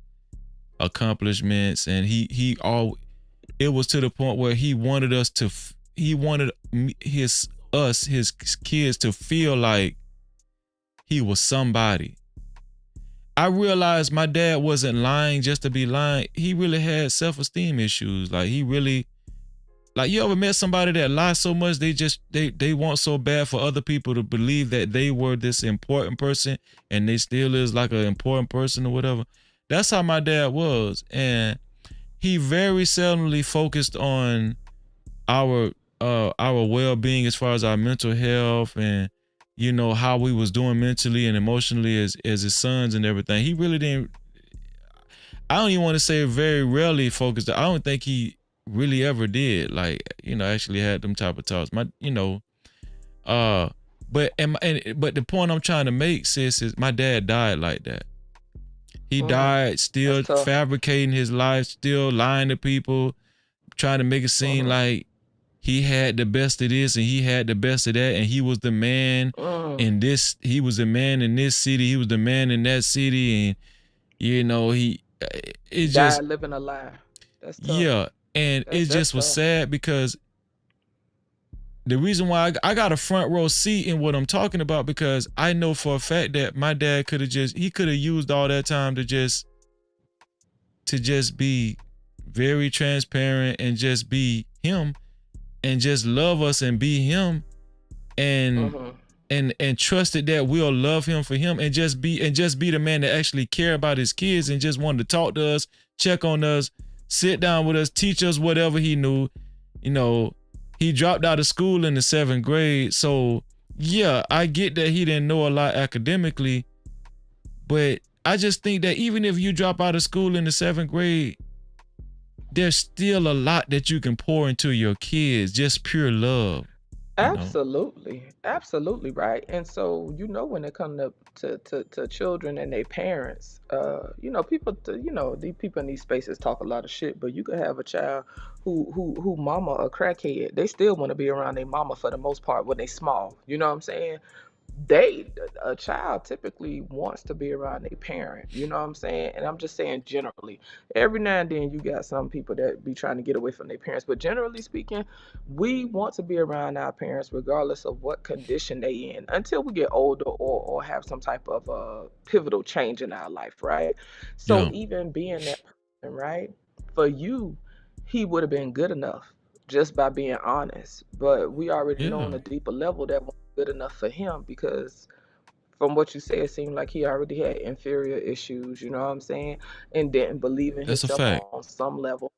accomplishments, and it was to the point where he wanted his kids to feel like he was somebody. I realized my dad wasn't lying just to be lying. He really had self-esteem issues. Like, he really, like, you ever met somebody that lies so much they want so bad for other people to believe that they were this important person and they still is like an important person or whatever? That's how my dad was. And he very seldomly focused on our well-being as far as our mental health and, you know, how we was doing mentally and emotionally as his sons and everything. He really didn't, I don't even want to say very rarely focused. I don't think he really ever did, like, you know, actually had them type of talks. But the point I'm trying to make, sis, is my dad died like that. He died still fabricating his life, still lying to people, trying to make it seem like he had the best of this and he had the best of that, and he was the man in this. He was the man in this city. He was the man in that city, and you know it's just living a lie. That's tough. Yeah, and it just was sad because the reason why I got a front row seat in what I'm talking about, because I know for a fact that my dad could have used all that time to just be very transparent and just be him and just love us and be him and trusted that we'll love him for him and just be the man that actually care about his kids and just wanted to talk to us, check on us, sit down with us, teach us whatever he knew. You know, he dropped out of school in the 7th grade. So yeah, I get that he didn't know a lot academically, but I just think that even if you drop out of school in the 7th grade, there's still a lot that you can pour into your kids, just pure love. Absolutely right. And so when it comes to children and their parents, these people in these spaces talk a lot of shit, but you could have a child who mama a crackhead. They still want to be around their mama for the most part when they small. You know what I'm saying? A child typically wants to be around their parent, you know what I'm saying? And I'm just saying generally. Every now and then you got some people that be trying to get away from their parents, but generally speaking, we want to be around our parents regardless of what condition they in until we get older or have some type of pivotal change in our life, right? So even being that person, right? For you, he would have been good enough just by being honest, but we already know on a deeper level that good enough for him because from what you said, it seemed like he already had inferior issues, you know what I'm saying? And didn't believe in That's a himself fact. on some level.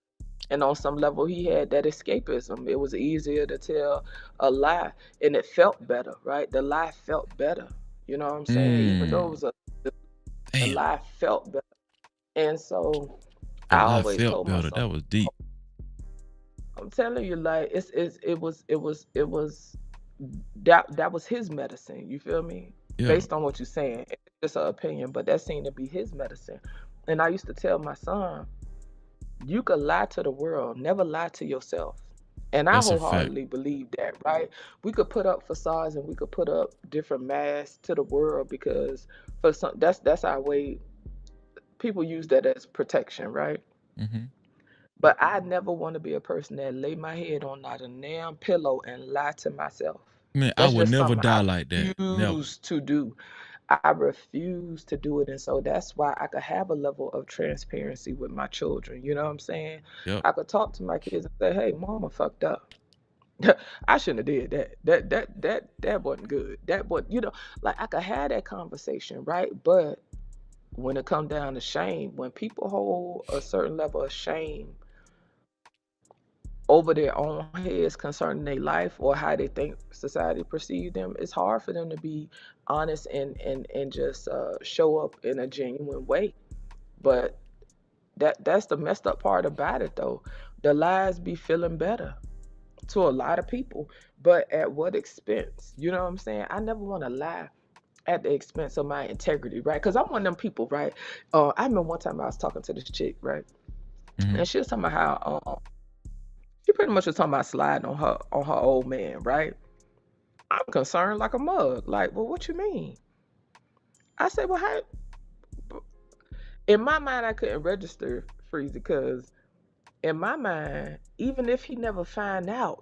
And on some level, he had that escapism. It was easier to tell a lie and it felt better, right? The lie felt better, you know what I'm saying? Even though it was the lie felt better. And so I always told myself, that was deep. I'm telling you, like it was that was his medicine. You feel me? Yeah. Based on what you're saying, it's just an opinion, but that seemed to be his medicine. And I used to tell my son, you could lie to the world, never lie to yourself. And I wholeheartedly believe that, right? We could put up facades and we could put up different masks to the world because for some that's our way. People use that as protection, right? Mm-hmm. But I never want to be a person that lay my head on not a damn pillow and lie to myself. Man, That's I would just never something die I like that. Never. refuse to do. I refuse to do it. And so that's why I could have a level of transparency with my children. You know what I'm saying? Yep. I could talk to my kids and say, hey, mama fucked up. I shouldn't have did that. That wasn't good. That was, like I could have that conversation, right? But when it comes down to shame, when people hold a certain level of shame over their own heads concerning their life or how they think society perceives them, it's hard for them to be honest and just show up in a genuine way. But that's the messed up part about it, though. The lies be feeling better to a lot of people, but at what expense? You know what I'm saying? I never want to lie at the expense of my integrity, right? Because I'm one of them people, right? I remember one time I was talking to this chick, right? Mm-hmm. And she was talking about how she pretty much was talking about sliding on her old man, right? I'm concerned like a mug. Like, well, what you mean? I said, well, how? In my mind, I couldn't register Freezy because in my mind, even if he never find out,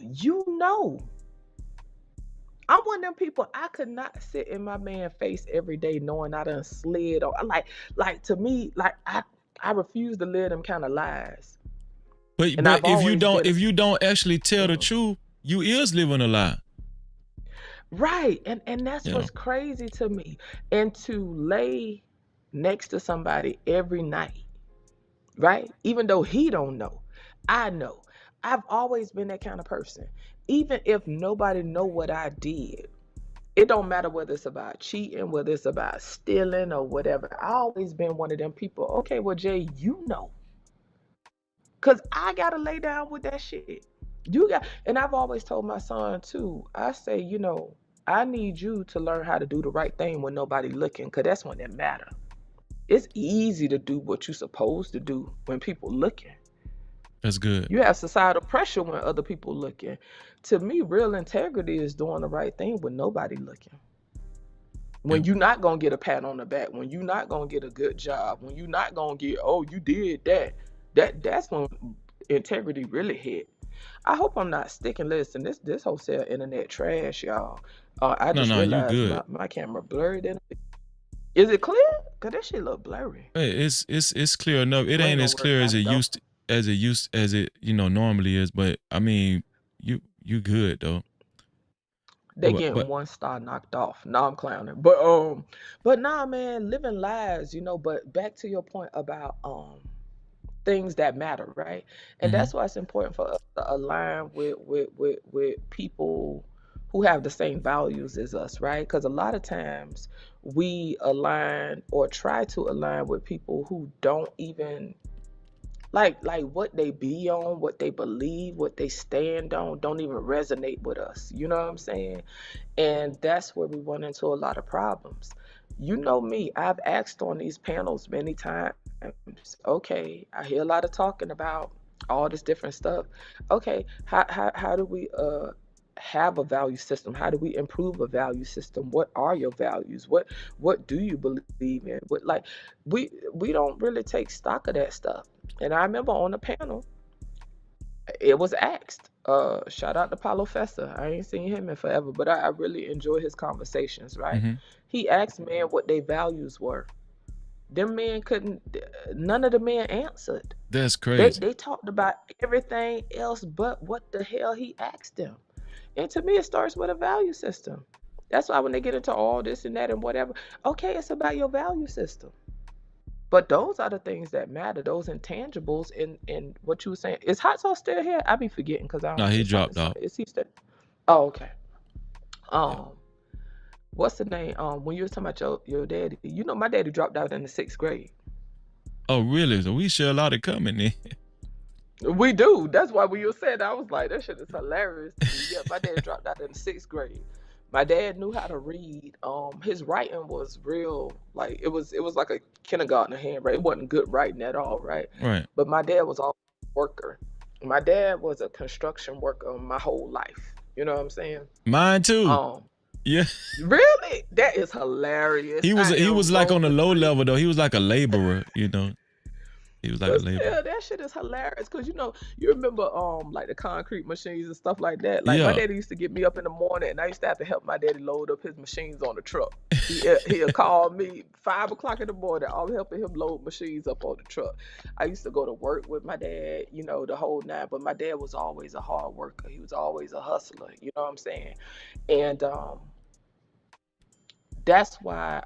I'm one of them people, I could not sit in my man's face every day knowing I done slid or like to me, like I refuse to live them kind of lies. But if you don't actually tell the truth, you is living a lie. Right. And that's what's crazy to me. And to lay next to somebody every night, right? Even though he don't know, I know. I've always been that kind of person. Even if nobody know what I did, it don't matter whether it's about cheating, whether it's about stealing or whatever. I always been one of them people. Okay, well, Jay, you know. Cause I gotta lay down with that shit. And I've always told my son too, I say, I need you to learn how to do the right thing when nobody looking, cause that's when it matter. It's easy to do what you're supposed to do when people looking. That's good. You have societal pressure when other people looking. To me, real integrity is doing the right thing when nobody looking. When you're not gonna get a pat on the back, when you're not gonna get a good job, when you're not gonna get, oh, you did that. That's when integrity really hit. I hope I'm not sticking. Listen, this wholesale internet trash, y'all. I just realized my camera blurred in. Is it clear? Cause that shit look blurry. Hey, it's clear enough. It ain't as clear as it normally is. But I mean, you good though. They getting 1 star knocked off. Now I'm clowning. But nah, man, living lies, But back to your point about things that matter, right? And that's why it's important for us to align with people who have the same values as us, right? Because a lot of times we align or try to align with people who don't even like what they be on, what they believe, what they stand on, don't even resonate with us. You know what I'm saying? And that's where we run into a lot of problems. You know me, I've asked on these panels many times, okay, I hear a lot of talking about all this different stuff. Okay, how do we have a value system? How do we improve a value system? What are your values? What do you believe in? What like we don't really take stock of that stuff. And I remember on the panel, it was asked. Shout out to Paulo Fessa. I ain't seen him in forever, but I really enjoy his conversations, right? He asked men what their values were. Them men couldn't, none of the men answered. That's crazy. They talked about everything else but what the hell he asked them. And to me, it starts with a value system. That's why when they get into all this and that and whatever, okay, it's about your value system. But those are the things that matter, those intangibles in what you were saying. Is Hot Sauce still here? I be forgetting because I don't. No, he dropped out. Is he still? Oh, okay. What's the name? When you were talking about your daddy, you know my daddy dropped out in the 6th grade. Oh, really? So we share a lot of common then. We do. That's why when you said that, I was like, that shit is hilarious. Yeah, my dad dropped out in the 6th grade. My dad knew how to read. His writing was real, like it was like a kindergartner handwriting. It wasn't good writing at all, right? Right. But my dad was always a worker. My dad was a construction worker my whole life. You know what I'm saying? Mine too. Yeah. Really? That is hilarious. He was like on the low level though. He was like a laborer, you know. He was like a laborer. Yeah, that shit is hilarious because you remember like the concrete machines and stuff like that. Like my daddy used to get me up in the morning and I used to have to help my daddy load up his machines on the truck. He'll call me 5 o'clock in the morning. I'm helping him load machines up on the truck. I used to go to work with my dad, the whole nine. But my dad was always a hard worker. He was always a hustler. You know what I'm saying? And that's why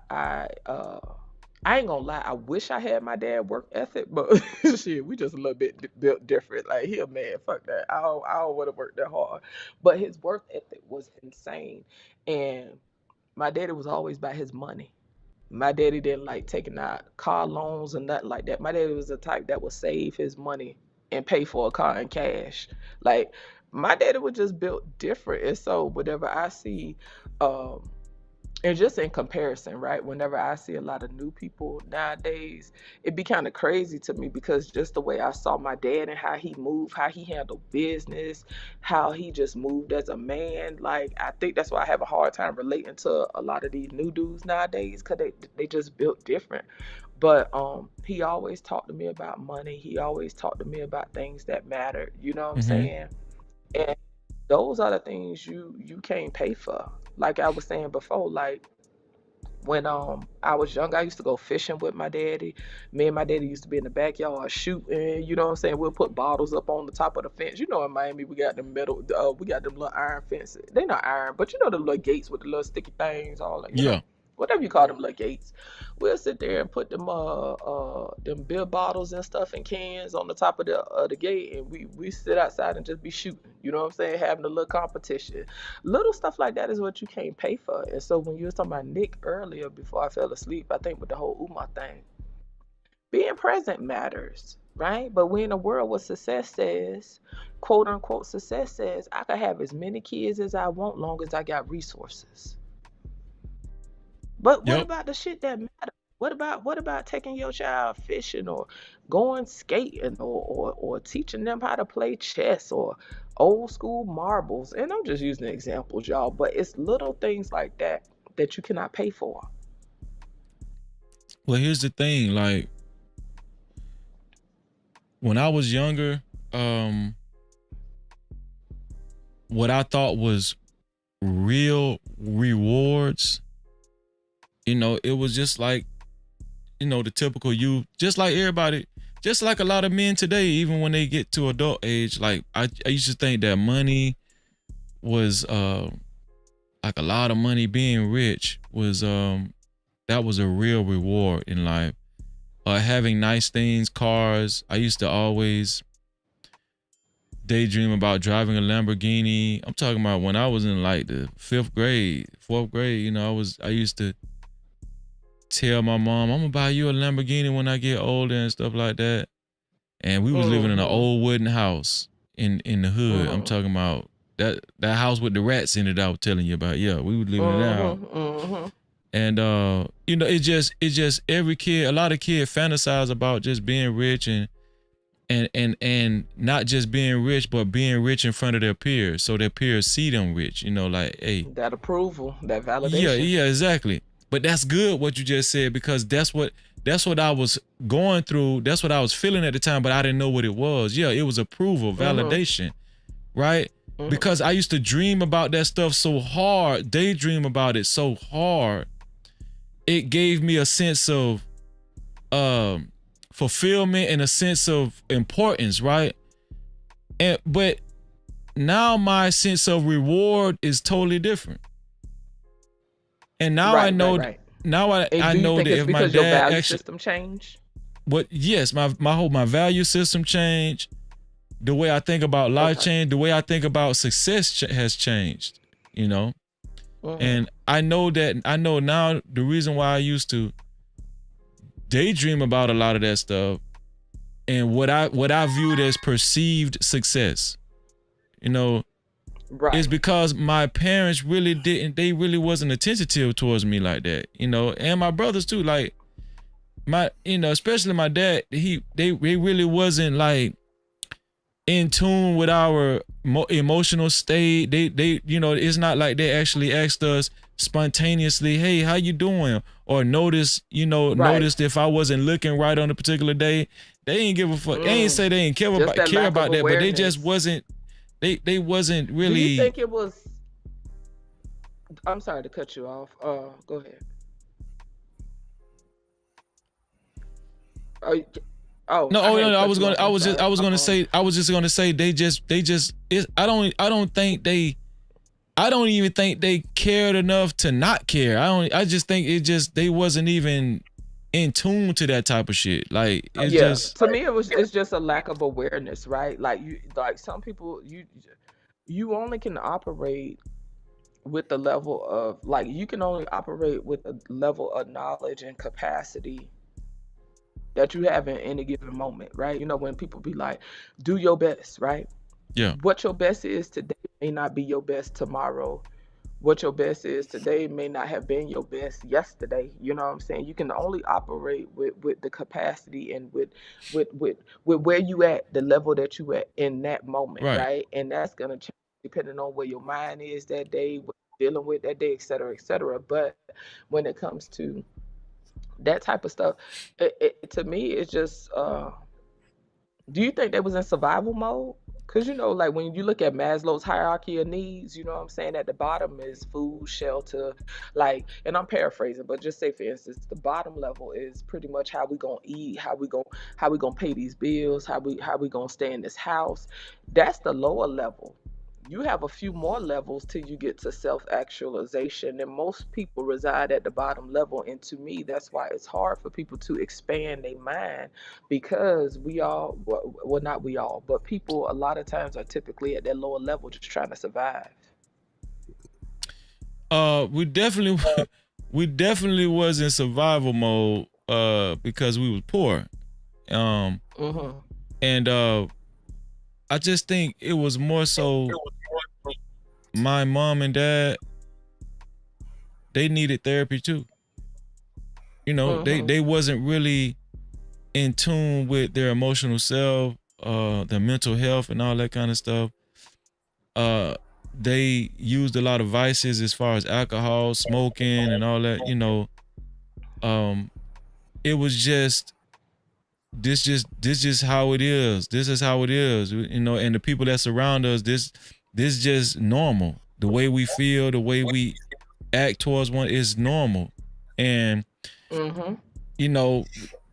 I ain't gonna lie, I wish I had my dad work ethic, but shit, we just a little bit built different. Like he a man, fuck that. I don't want to work that hard. But his work ethic was insane. And my daddy was always about his money. My daddy didn't like taking out car loans and nothing like that. My daddy was the type that would save his money and pay for a car in cash. Like my daddy was just built different. And so whenever I see and just in comparison, right? Whenever I see a lot of new people nowadays, it'd be kind of crazy to me because just the way I saw my dad and how he moved, how he handled business, how he just moved as a man. Like, I think that's why I have a hard time relating to a lot of these new dudes nowadays because they just built different. But he always talked to me about money. He always talked to me about things that mattered. You know what I'm saying? And those are the things you can't pay for. Like I was saying before, like when I was young, I used to go fishing with my daddy. Me and my daddy used to be in the backyard shooting. You know what I'm saying? We'll put bottles up on the top of the fence. You know, in Miami, we got them we got them little iron fences. They not iron, but you know the little gates with the little sticky things, all that. You know? Whatever you call them little gates. We'll sit there and put them beer bottles and stuff and cans on the top of the gate, and we sit outside and just be shooting. You know what I'm saying? Having a little competition. Little stuff like that is what you can't pay for. And so when you were talking about Nick earlier, before I fell asleep, I think with the whole Umar thing, being present matters, right? But we're in a world where success says, quote unquote, success says, I can have as many kids as I want, long as I got resources. But what about the shit that matters? What about taking your child fishing or going skating or teaching them how to play chess or old school marbles? And I'm just using examples, y'all, but it's little things like that you cannot pay for. Well, here's the thing, like when I was younger, what I thought was real rewards, it was just like, the typical youth, just like everybody, just like a lot of men today, even when they get to adult age, like I used to think that money was like a lot of money, being rich was that was a real reward in life. having nice things, cars. I used to always daydream about driving a Lamborghini. I'm talking about when I was in like the 4th grade. You know, I used to tell my mom, I'm gonna buy you a Lamborghini when I get older and stuff like that. And we was living in an old wooden house in the hood. I'm talking about that house with the rats in it I was telling you about. Yeah, we was living in that house. And you know, it just every kid, a lot of kids fantasize about just being rich and not just being rich, but being rich in front of their peers, so their peers see them rich. You know, like, hey, that approval, that validation. Yeah, exactly. But that's good what you just said, because that's what I was going through. That's what I was feeling at the time, but I didn't know what it was. Yeah, it was approval, validation, right? Because I used to dream about that stuff so hard, daydream about it so hard. It gave me a sense of fulfillment and a sense of importance, right? But now my sense of reward is totally different. And now I know. Now I know that if my dad your value system changed. But yes, my value system changed. The way I think about life changed. The way I think about success has changed. You know, and I know now the reason why I used to daydream about a lot of that stuff and what I viewed as perceived success, you know, is because my parents really didn't. They really wasn't attentive towards me like that, you know, and my brothers too. Like especially my dad. They really wasn't like in tune with our emotional state. They you know, it's not like they actually asked us spontaneously, hey, how you doing? Or noticed if I wasn't looking right on a particular day. They ain't give a fuck. They ain't say they ain't care about that, but they just wasn't. They wasn't really. Do you think it was? I'm sorry to cut you off. Go ahead. No. I was just gonna say they just. I don't even think they cared enough to not care. I just think they wasn't even in tune to that type of shit. Like to me it's just a lack of awareness, right? Like some people you only can operate with the level of you can only operate with a level of knowledge and capacity that you have in any given moment, right? You know, when people be like, do your best, right? Yeah. What your best is today may not be your best tomorrow. What your best is today may not have been your best yesterday. You know what I'm saying? You can only operate with the capacity and with where you at, the level that you at in that moment, right? And that's gonna change depending on where your mind is that day, what you're dealing with that day, et cetera, et cetera. But when it comes to that type of stuff, to me, it's just. Do you think they was in survival mode? Because, you know, like when you look at Maslow's hierarchy of needs, you know what I'm saying? At the bottom is food, shelter, and I'm paraphrasing, but just say, for instance, the bottom level is pretty much how we gonna eat, how we gonna pay these bills, how we gonna stay in this house. That's the lower level. You have a few more levels till you get to self-actualization, and most people reside at the bottom level. And to me, that's why it's hard for people to expand their mind, because not we all, but people a lot of times are typically at that lower level just trying to survive. We definitely was in survival mode because we was poor. And I just think it was more so my mom and dad, they needed therapy too. You know, they wasn't really in tune with their emotional self, their mental health and all that kind of stuff. They used a lot of vices as far as alcohol, smoking and all that, you know. It was just this just how it is. This is how it is, you know, and the people that surround us, this just normal. The way we feel, the way we act towards one is normal. And you know,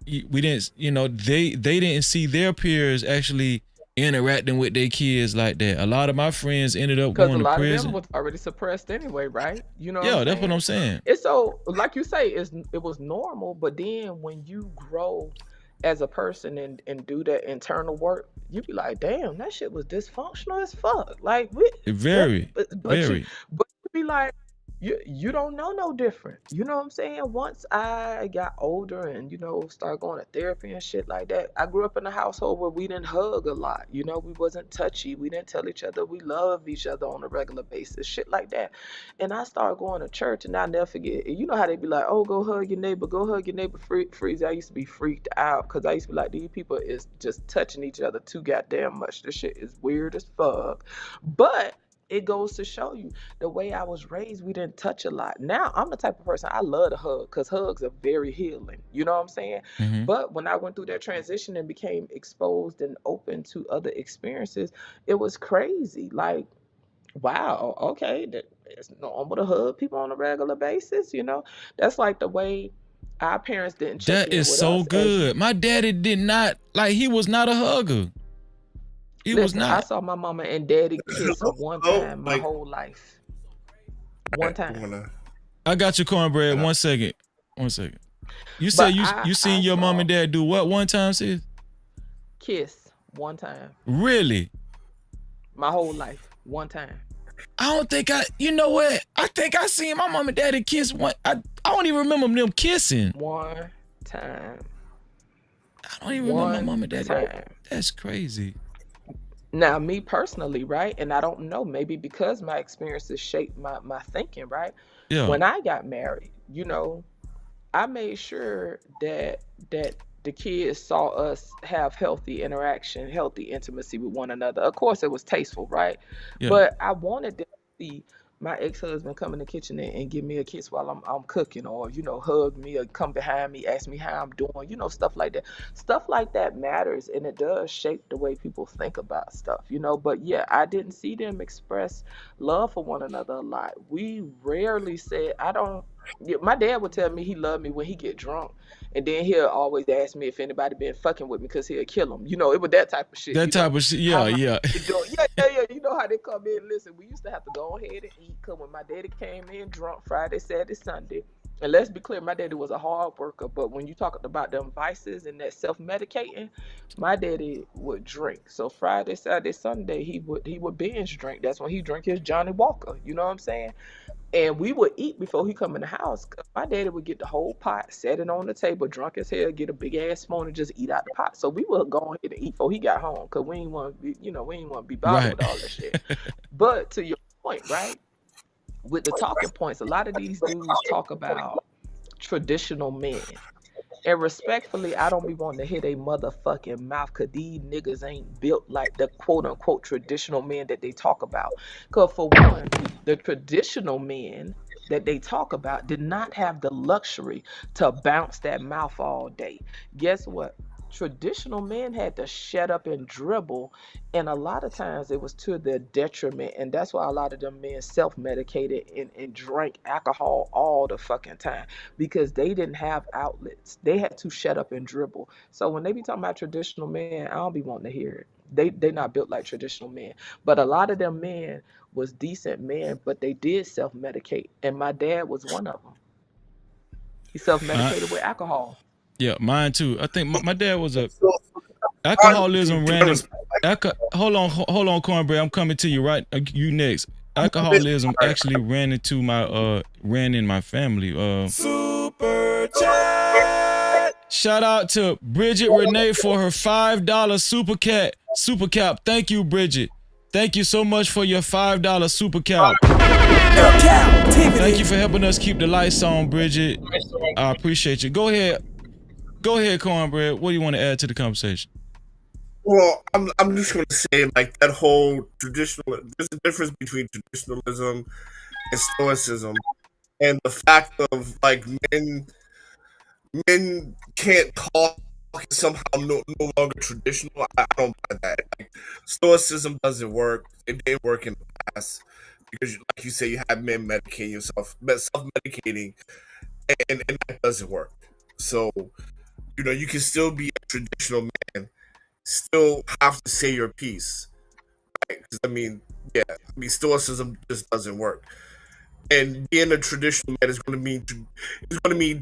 we didn't, you know, they didn't see their peers actually interacting with their kids like that. A lot of my friends ended up Because a going to lot of them prison. was already suppressed anyway, right? You know. Yeah, that's what I'm saying. It's so, like you say, it was normal, but then when you grow as a person and do that internal work, you be like, damn, that shit was dysfunctional as fuck. Like, Very. you be like, you don't know no different. You know what I'm saying? Once I got older and, started going to therapy and shit like that, I grew up in a household where we didn't hug a lot. We wasn't touchy. We didn't tell each other we love each other on a regular basis, shit like that. And I started going to church, and I'll never forget. You know how they be like, oh, go hug your neighbor, freeze. I used to be freaked out because I used to be like, these people is just touching each other too goddamn much. This shit is weird as fuck. But it goes to show you the way I was raised, we didn't touch a lot. Now, I'm the type of person, I love to hug because hugs are very healing. You know what I'm saying? Mm-hmm. But when I went through that transition and became exposed and open to other experiences, it was crazy. Like, wow, okay, it's normal to hug people on a regular basis. That's like the way our parents didn't check That in is with so us good. My daddy did not, he was not a hugger. He was not. I saw my mama and daddy kiss one time my whole life. One time. I got your cornbread. 1 second. You said you seen your mom and dad do what one time, sis? Kiss one time. Really? My whole life. One time. I don't think you know what? I think I seen my mom and daddy kiss one. I don't even remember them kissing. One time. I don't even remember my mom and daddy. That's crazy. Now, me personally, right? And I don't know, maybe because my experiences shaped my thinking, right? Yeah. When I got married, I made sure that the kids saw us have healthy interaction, healthy intimacy with one another. Of course, it was tasteful, right? Yeah. But I wanted them to see my ex-husband come in the kitchen and give me a kiss while I'm cooking, or hug me, or come behind me, ask me how I'm doing, stuff like that. Stuff like that matters, and it does shape the way people think about stuff, But yeah, I didn't see them express love for one another a lot. We rarely said, my dad would tell me he loved me when he get drunk, and then he'll always ask me if anybody been fucking with me because he'll kill him. It was that type of shit. That type of shit, yeah. Yeah. You know how they come in. Listen, we used to have to go ahead and eat, because when my daddy came in drunk Friday, Saturday, Sunday, and let's be clear, my daddy was a hard worker, but when you talk about them vices and that self-medicating, my daddy would drink. So Friday, Saturday, Sunday, he would binge drink. That's when he drank his Johnny Walker. You know what I'm saying? And we would eat before he come in the house. My daddy would get the whole pot, set it on the table, drunk as hell, get a big ass spoon and just eat out the pot. So we would go ahead and eat before he got home, because we didn't want to be bothered with all that shit. But to your point, right? With the talking points, a lot of these dudes talk about traditional men. And respectfully, I don't be wanting to hit a motherfucking mouth, because these niggas ain't built like the quote-unquote traditional men that they talk about. Because for one, the traditional men that they talk about did not have the luxury to bounce that mouth all day. Guess what? Traditional men had to shut up and dribble, and a lot of times it was to their detriment, and that's why a lot of them men self-medicated and drank alcohol all the fucking time, because they didn't have outlets. They had to shut up and dribble. So when they be talking about traditional men, I don't be wanting to hear it. They not built like traditional men, but a lot of them men was decent men, but they did self-medicate, and my dad was one of them. He self-medicated with alcohol. Yeah, mine too. I think my dad was alcoholism ran. Hold on, cornbread. I'm coming to you right. You next. Alcoholism actually ran in my family. Super chat. Shout out to Bridget Renee for her $5 super cap. Thank you, Bridget. Thank you so much for your $5 super cap. Thank you for helping us keep the lights on, Bridget. I appreciate you. Go ahead, cornbread. What do you want to add to the conversation? Well, I'm just gonna say, like, that whole traditional. There's a difference between traditionalism and stoicism, and the fact of, like, men can't talk somehow no longer traditional. I don't buy that. Like, stoicism doesn't work. It didn't work in the past because, like you say, you have men medicating yourself, self-medicating, and that doesn't work. So, you can still be a traditional man still have to say your piece, right? Because stoicism just doesn't work. And being a traditional man is going to mean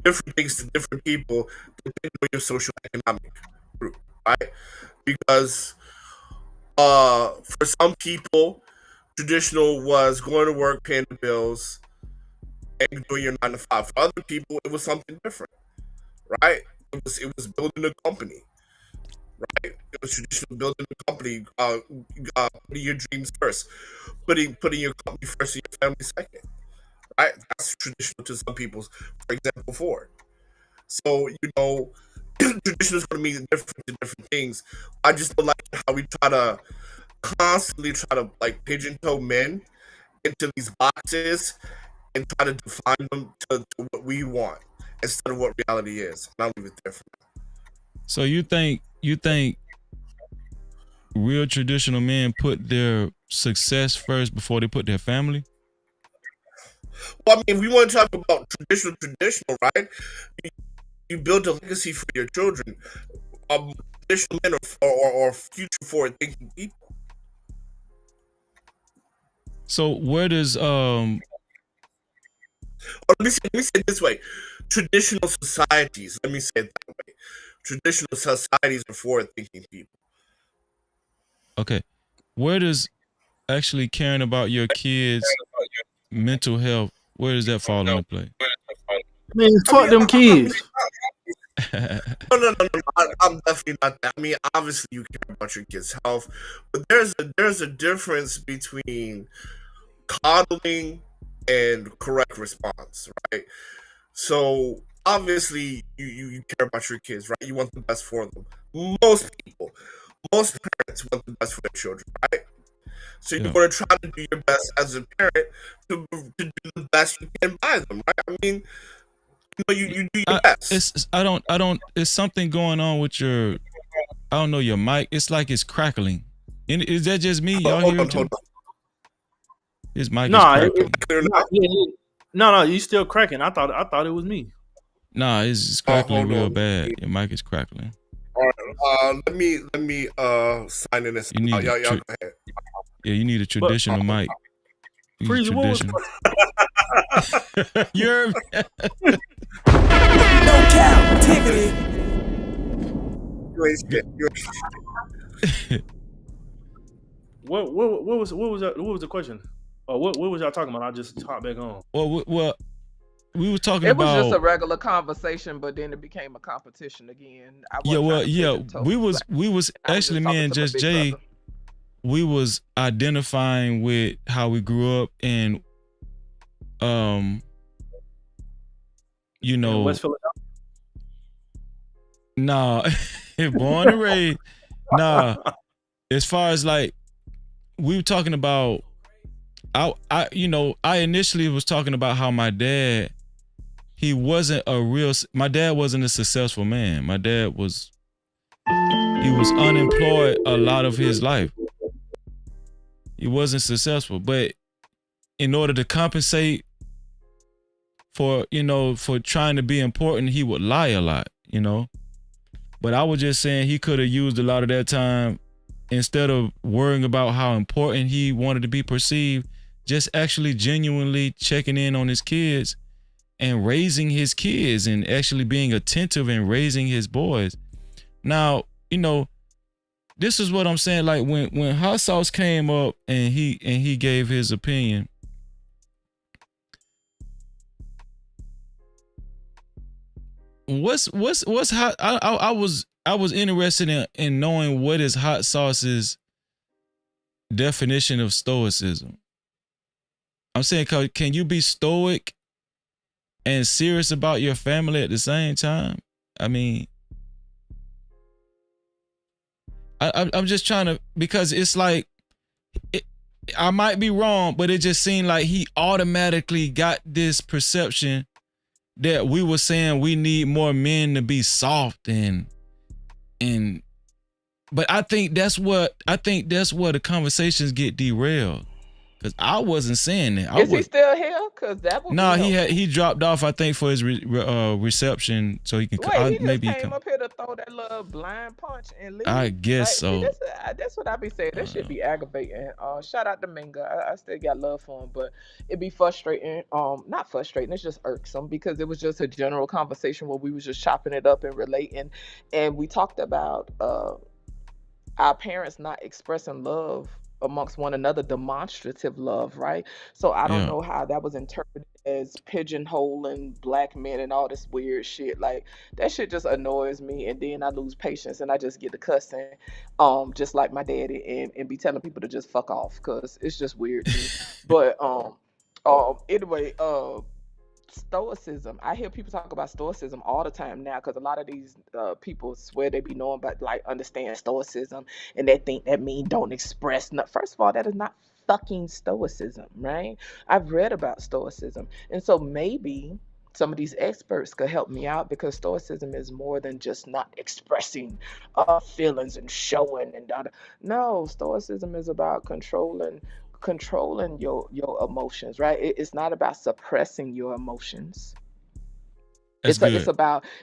different things to different people depending on your social economic group, right? Because for some people, traditional was going to work, paying the bills, and doing your 9 to 5. For other people, it was something different, right? It was building a company, right? It was traditional building a company, putting your dreams first, putting your company first and your family second, right? That's traditional to some people. For example, Ford. So tradition is going to mean different things. I just don't like how we constantly try to like pigeonhole men into these boxes and try to define them to what we want instead of what reality is. And I'll leave it there for now. So you think real traditional men put their success first before they put their family? Well, I mean, we want to talk about traditional, right? You build a legacy for your children. Traditional men or future forward thinking people. So where does let me say it this way: traditional societies. Let me say it that way. Traditional societies are forward-thinking people. Okay, where does actually caring about your kids' mental health, where does that fall into play? Man, fuck them kids. No. I'm definitely not that. I mean, obviously you care about your kids' health, but there's a difference between coddling and correct response, right? So obviously you care about your kids, right? You want the best for them. Most parents want the best for their children, right? So you're going to try to do your best as a parent to do the best you can by them, right? I mean, you do your best. It's something going on with your, I don't know, your mic. It's like it's crackling. Is that just me? Y'all hear it too? His mic is cracking. No, you still cracking. I thought it was me. Nah, it's crackling real bad. Your mic is crackling. All right, let me sign in this. Y'all go ahead. Yeah, you need a traditional mic. Freezer, You're no Cap-tivity. What was the question? What was y'all talking about? I just hopped back on. Well, we were talking it about. It was just a regular conversation, but then it became a competition again. We was actually, me and Just Jay, we was identifying with how we grew up and West Philadelphia. Nah, born and raised. Nah, as far as like we were talking about, I initially was talking about how my dad, my dad wasn't a successful man. My dad was unemployed a lot of his life. He wasn't successful, but in order to compensate for trying to be important, he would lie a lot, But I was just saying he could have used a lot of that time, instead of worrying about how important he wanted to be perceived, just actually genuinely checking in on his kids and raising his kids and actually being attentive and raising his boys. Now, this is what I'm saying. Like when Hot Sauce came up and he gave his opinion, what's hot? I was interested in knowing what is Hot Sauce's definition of stoicism. I'm saying, can you be stoic and serious about your family at the same time? I mean, I'm just trying to, because it's like, I might be wrong, but it just seemed like he automatically got this perception that we were saying we need more men to be soft but I think that's where the conversations get derailed. Cause I wasn't saying that. Is he still here? Cause that would No, be helpful. he dropped off. I think for his reception, so he can. Wait, he just maybe came up here to throw that little blind punch and leave. I guess See, so. that's what I be saying. That should be aggravating. Shout out to Minga. I still got love for him, but it'd be frustrating. Not frustrating. It's just irksome because it was just a general conversation where we was just chopping it up and relating, and we talked about our parents not expressing love amongst one another, demonstrative love, right? So I don't know how that was interpreted as pigeonholing black men and all this weird shit. Like that shit just annoys me, and then I lose patience and I just get to cussing, just like my daddy, and be telling people to just fuck off because it's just weird to me. But anyway, stoicism. I hear people talk about stoicism all the time now because a lot of these people swear they be knowing but like understand stoicism and they think that mean don't express. First of all, that is not fucking stoicism, right? I've read about stoicism, and so maybe some of these experts could help me out because stoicism is more than just not expressing feelings and showing and no, stoicism is about controlling your emotions, right? It's not about suppressing your emotions. That's good.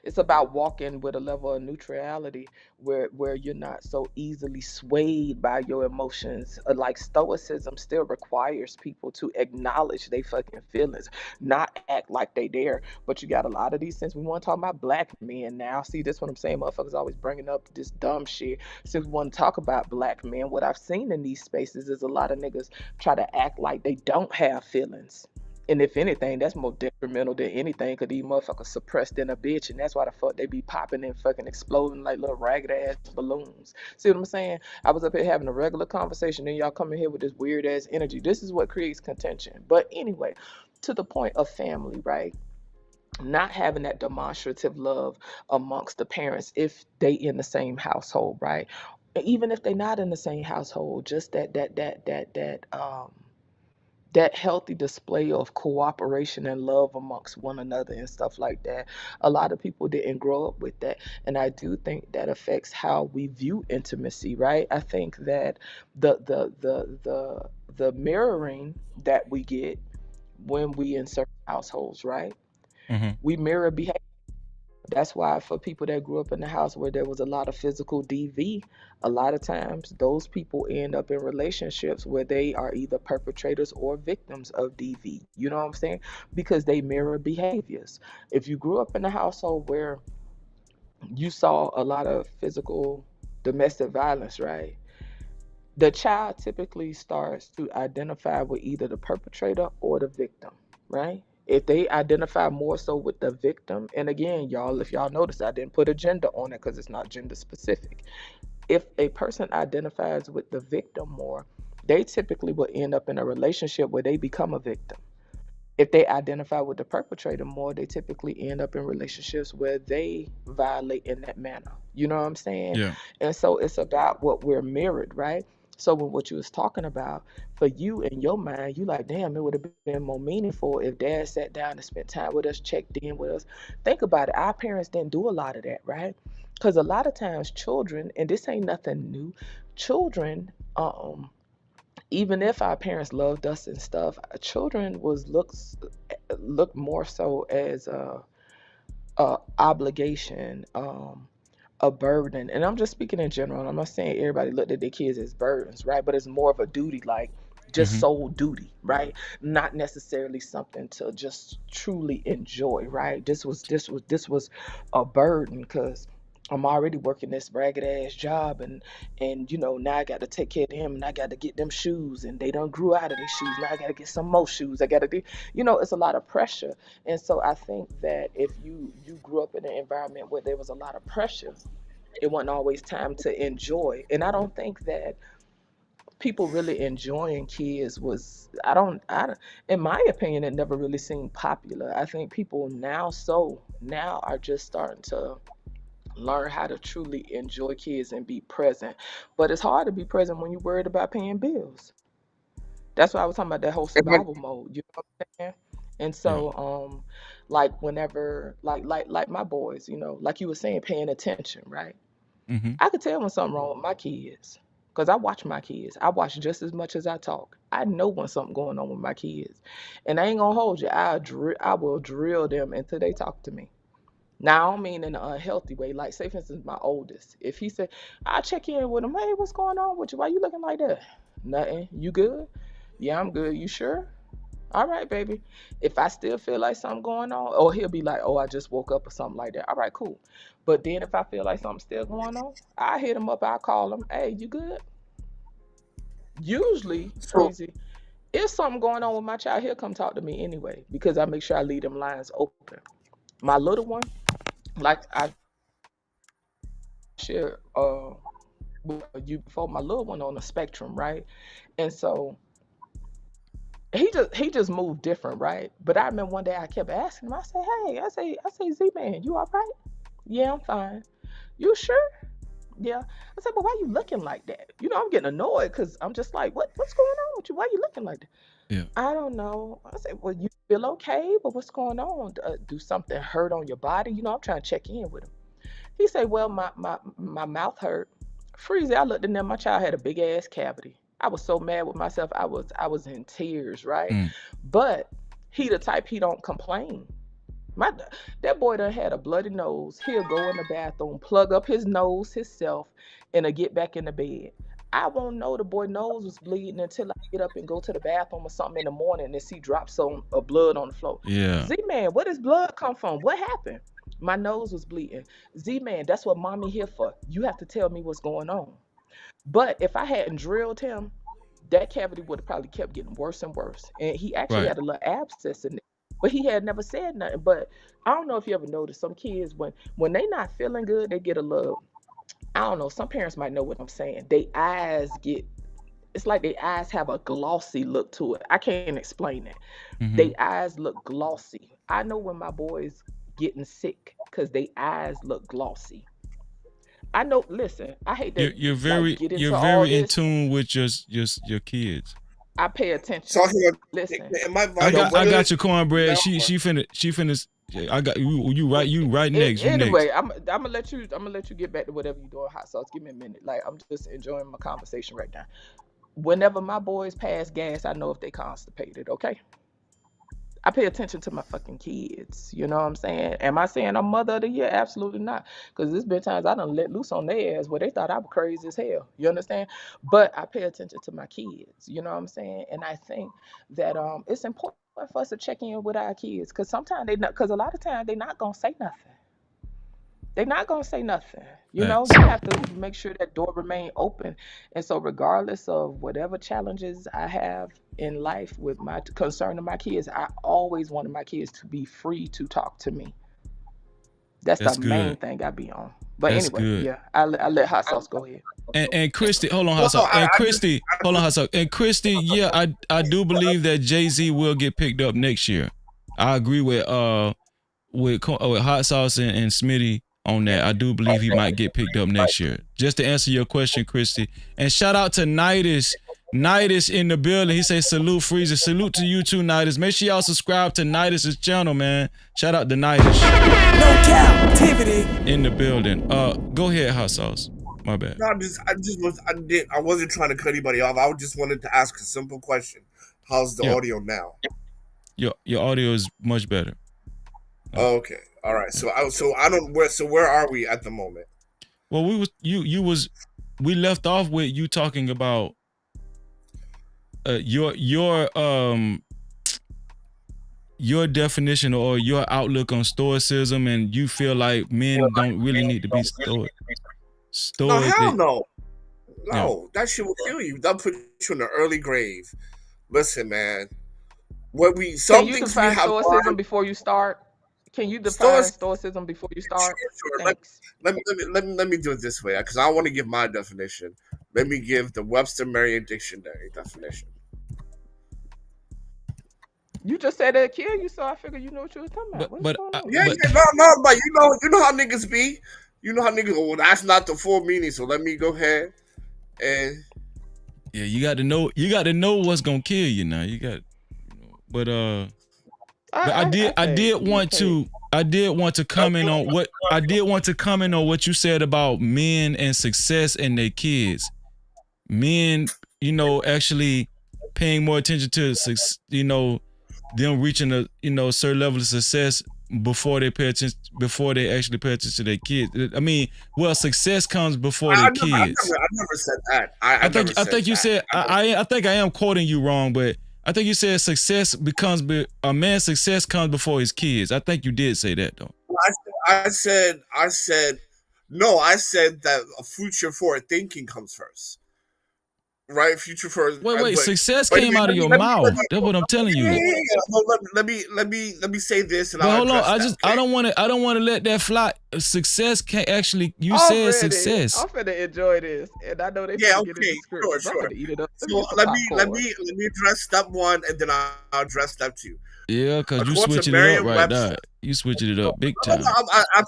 It's about walking with a level of neutrality where you're not so easily swayed by your emotions. Like stoicism still requires people to acknowledge they fucking feelings, not act like they there. But you got a lot of these, since we want to talk about black men now. See, this what I'm saying, motherfuckers always bringing up this dumb shit. Since we want to talk about black men, what I've seen in these spaces is a lot of niggas try to act like they don't have feelings. And if anything, that's more detrimental than anything because these motherfuckers suppressed in a bitch, and that's why the fuck they be popping and fucking exploding like little ragged ass balloons. See what I'm saying? I was up here having a regular conversation, and y'all come in here with this weird ass energy. This is what creates contention. But anyway, to the point of family, right? Not having that demonstrative love amongst the parents if they in the same household, right? Even if they not in the same household, just that healthy display of cooperation and love amongst one another and stuff like that. A lot of people didn't grow up with that, and I do think that affects how we view intimacy, right? I think that the mirroring that we get when we in certain households, right? We mirror behavior. That's why for people that grew up in a house where there was a lot of physical DV, a lot of times those people end up in relationships where they are either perpetrators or victims of DV. You know what I'm saying? Because they mirror behaviors. If you grew up in a household where you saw a lot of physical domestic violence, right? The child typically starts to identify with either the perpetrator or the victim, right? If they identify more so with the victim, and again, y'all, if y'all notice, I didn't put a gender on it because it's not gender specific. If a person identifies with the victim more, they typically will end up in a relationship where they become a victim. If they identify with the perpetrator more, they typically end up in relationships where they violate in that manner. You know what I'm saying? Yeah. And so it's about what we're mirrored, right? So with what you was talking about, for you in your mind, you like, damn, it would have been more meaningful if dad sat down and spent time with us, checked in with us. Think about it. Our parents didn't do a lot of that, right? Because a lot of times children, and this ain't nothing new, children, even if our parents loved us and stuff, children was looked more so as a obligation, a burden. And I'm just speaking in general. I'm not saying everybody looked at their kids as burdens, right? But it's more of a duty, like just sole duty, right? Not necessarily something to just truly enjoy, right? This was a burden because I'm already working this ragged ass job, and you know, now I got to take care of them, and I got to get them shoes, and they done grew out of these shoes. Now I got to get some more shoes. I got to do, you know, it's a lot of pressure. And so I think that if you grew up in an environment where there was a lot of pressure, it wasn't always time to enjoy. And I don't think that people really enjoying kids was, I don't, in my opinion, it never really seemed popular. I think people now are just starting to learn how to truly enjoy kids and be present. But it's hard to be present when you're worried about paying bills. That's why I was talking about that whole survival mode. You know what I'm saying? And so, like whenever, like my boys, you know, like you were saying, paying attention, right? I could tell when something wrong with my kids because I watch my kids. I watch just as much as I talk. I know when something going on with my kids, and I ain't gonna hold you. I will drill them until they talk to me. Now I don't mean in an unhealthy way. Like, say for instance, my oldest, if he said, I check in with him, hey, what's going on with you? Why you looking like that? Nothing. You good? Yeah, I'm good. You sure? All right, baby. If I still feel like something going on, or he'll be like, oh, I just woke up or something like that. All right, cool. But then if I feel like something's still going on, I hit him up, I call him, hey, you good? Usually, crazy, if something going on with my child, he'll come talk to me anyway, because I make sure I leave them lines open. My little one, like I shared with you before, my little one on the spectrum, right? And so he just moved different, right? But I remember one day I kept asking him, I said, hey, I say, Z-Man, you all right? Yeah, I'm fine. You sure? Yeah. I said, but why you looking like that? You know, I'm getting annoyed because I'm just like, what's going on with you? Why you looking like that? Yeah. I don't know. I said, well, you feel okay, but what's going on? Do something hurt on your body? You know, I'm trying to check in with him. He said, well, my mouth hurt. Freezy, I looked in there, my child had a big ass cavity. I was so mad with myself. I was in tears, right? But he the type, he don't complain. That boy done had a bloody nose. He'll go in the bathroom, plug up his nose himself, and get back in the bed. I won't know the boy nose was bleeding until I get up and go to the bathroom or something in the morning and see drops of blood on the floor. Yeah. Z-Man, where does blood come from? What happened? My nose was bleeding. Z-Man, that's what mommy here for. You have to tell me what's going on. But if I hadn't drilled him, that cavity would have probably kept getting worse and worse. And he actually had a little abscess in it. But he had never said nothing. But I don't know if you ever noticed, some kids, when they not feeling good, they get a little, I don't know, some parents might know what I'm saying. They eyes it's like their eyes have a glossy look to it. I can't explain it. Their eyes look glossy. I know when my boys getting sick because their eyes look glossy. I know, listen, I hate that you're very in tune with your kids. I pay attention. So listen, I got your cornbread. She finna. I got you right next. Anyway, I'm gonna let you get back to whatever you're doing, hot sauce. Give me a minute. Like, I'm just enjoying my conversation right now. Whenever my boys pass gas, I know if they constipated. Okay. I pay attention to my fucking kids. You know what I'm saying? Am I saying I'm mother of the year? Absolutely not. Because there's been times I done let loose on their ass where they thought I was crazy as hell. You understand? But I pay attention to my kids. You know what I'm saying? And I think that it's important for us to check in with our kids. Because sometimes because a lot of times they're not going to say nothing. They're not going to say nothing. You know, you have to make sure that door remain open. And so regardless of whatever challenges I have in life with my concern to my kids, I always wanted my kids to be free to talk to me. That's the main thing I be on. But That's anyway, good. yeah, I let hot sauce go ahead. And Christy, hold on, hot sauce. And Christy, hold on, hot sauce. And Christy, yeah, I do believe that Jay-Z will get picked up next year. I agree with hot sauce and Smitty on that. I do believe he might get picked up next year. Just to answer your question, Christy. And shout out to Nidus. Nidus in the building. He says salute, Freezer. Salute to you too, Nidus. Make sure y'all subscribe to Nidus' channel, man. Shout out to Nidus. No Cap-tivity. In the building. Go ahead, hot sauce. My bad. No, I wasn't trying to cut anybody off. I just wanted to ask a simple question. How's the audio now? Your audio is much better. Oh, okay. All right. So where are we at the moment? Well, we left off with you talking about your definition or your outlook on stoicism, and you feel like men don't really need to be stoic. No, hell no. No, that shit will kill you. That'll put you in the early grave. Listen, man. Can you define stoicism before you start? Can you define stoicism before you start? Sure. Let me do it this way, because I want to give my definition. Let me give the Webster Merriam Dictionary definition. You just said it'd kill you, so I figured you know what you was talking about. But you know how niggas be. You know how niggas. Well, that's not the full meaning. So let me go ahead and. Yeah, you got to know. You got to know what's gonna kill you now. You got, but I did want to comment on what you said about men and success and their kids. Men, actually paying more attention to them reaching a certain level of success before they pay attention, before they actually pay attention to their kids. I mean, well, success comes before their kids. I never said that. I think you said I think I am quoting you wrong, but I think you said a man's success comes before his kids. I think you did say that though. I said no. I said that a future forward thinking comes first. Right, future first. Wait. Success came out of your mouth. That's what I'm telling you. Yeah. Well, let me say this, and I'll hold on. I don't want to let that fly. Success can't actually. You said success. I'm finna enjoy this, and I know they. Yeah, okay, sure. Eat it up. So let me address step one, and then I'll address step two. Yeah, because you switching it up right now. You switching it up big time. I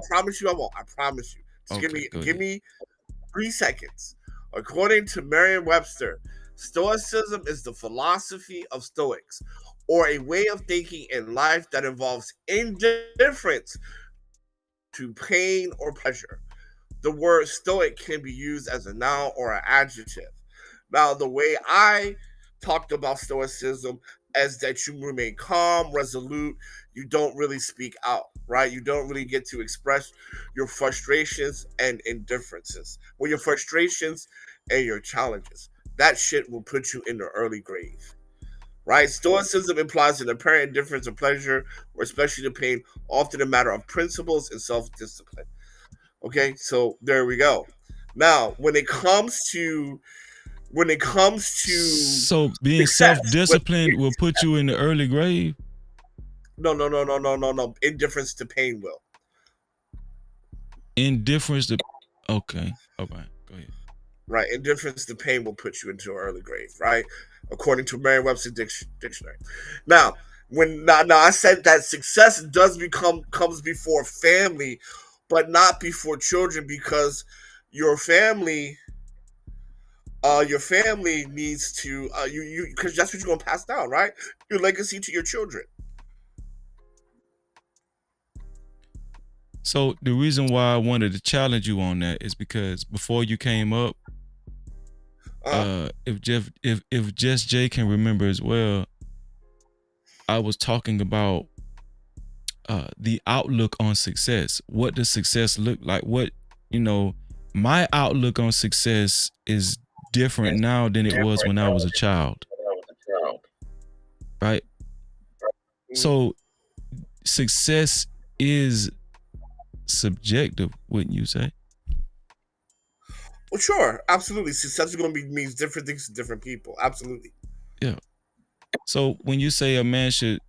promise you I won't. I promise you. Just give me 3 seconds. According to Merriam-Webster, Stoicism is the philosophy of Stoics, or a way of thinking in life that involves indifference to pain or pleasure. The word Stoic can be used as a noun or an adjective. Now, the way I talked about Stoicism is that you remain calm, resolute, you don't really speak out, right? You don't really get to express your frustrations and indifferences. Well, your frustrations and your challenges. That shit will put you in the early grave, right? Stoicism implies an apparent indifference to pleasure, or especially to pain, often a matter of principles and self-discipline. Okay, so there we go. Now, when it comes to so being self-disciplined will put you in the early grave. No. Indifference to pain will. Indifference to. Okay. All right. Go ahead. Right. Indifference to pain will put you into an early grave. Right. According to Merriam-Webster dictionary. Now, I said that success comes before family, but not before children, because your family needs to because that's what you're gonna pass down, right? Your legacy to your children. So the reason why I wanted to challenge you on that is because before you came up, if Just Jay can remember as well, I was talking about the outlook on success. What does success look like? My outlook on success is different now than it was when I was a child. Right? So success is subjective, wouldn't you say? Well, sure, absolutely. Success is going to means different things to different people. Absolutely. Yeah. So when you say a man should,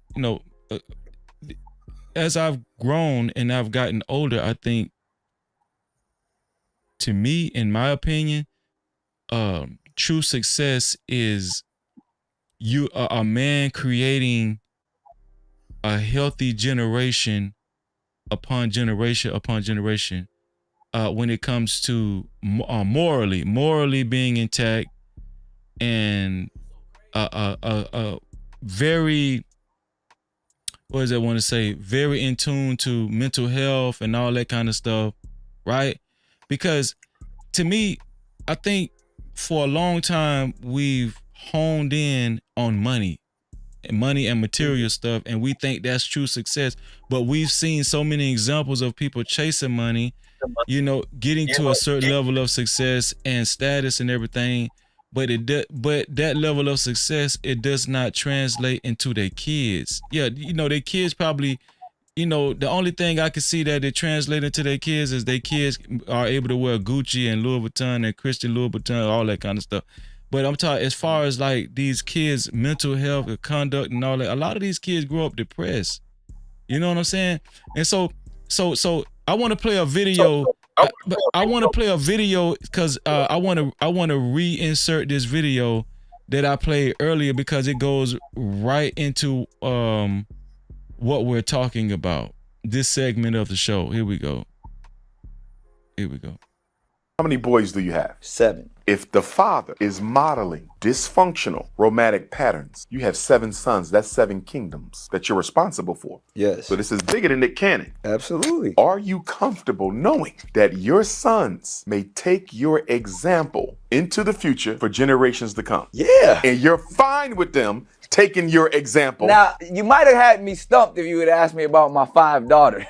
as I've grown and I've gotten older, I think, to me, in my opinion, true success is a man creating a healthy generation upon generation upon generation, when it comes to morally being intact, and very, what does I want to say, very in tune to mental health and all that kind of stuff, right? Because to me, I think for a long time we've honed in on money and material stuff, and we think that's true success. But we've seen so many examples of people chasing money, getting to a certain level of success and status and everything, but that level of success, it does not translate into their kids. Yeah, their kids probably, the only thing I can see that it translates into their kids is their kids are able to wear Gucci and Louis Vuitton and Christian Louis Vuitton, all that kind of stuff. But I'm talking as far as like these kids' mental health and conduct and all that, a lot of these kids grow up depressed. You know what I'm saying? And so I want to play a video. I want to play a video because I want to reinsert this video that I played earlier, because it goes right into what we're talking about, this segment of the show. Here we go. How many boys do you have? 7. If the father is modeling dysfunctional romantic patterns, you have 7 sons. That's 7 kingdoms that you're responsible for. Yes. So this is bigger than Nick Cannon. Absolutely. Are you comfortable knowing that your sons may take your example into the future for generations to come? Yeah. And you're fine with them taking your example. Now, you might have had me stumped if you would ask me about my 5 daughters.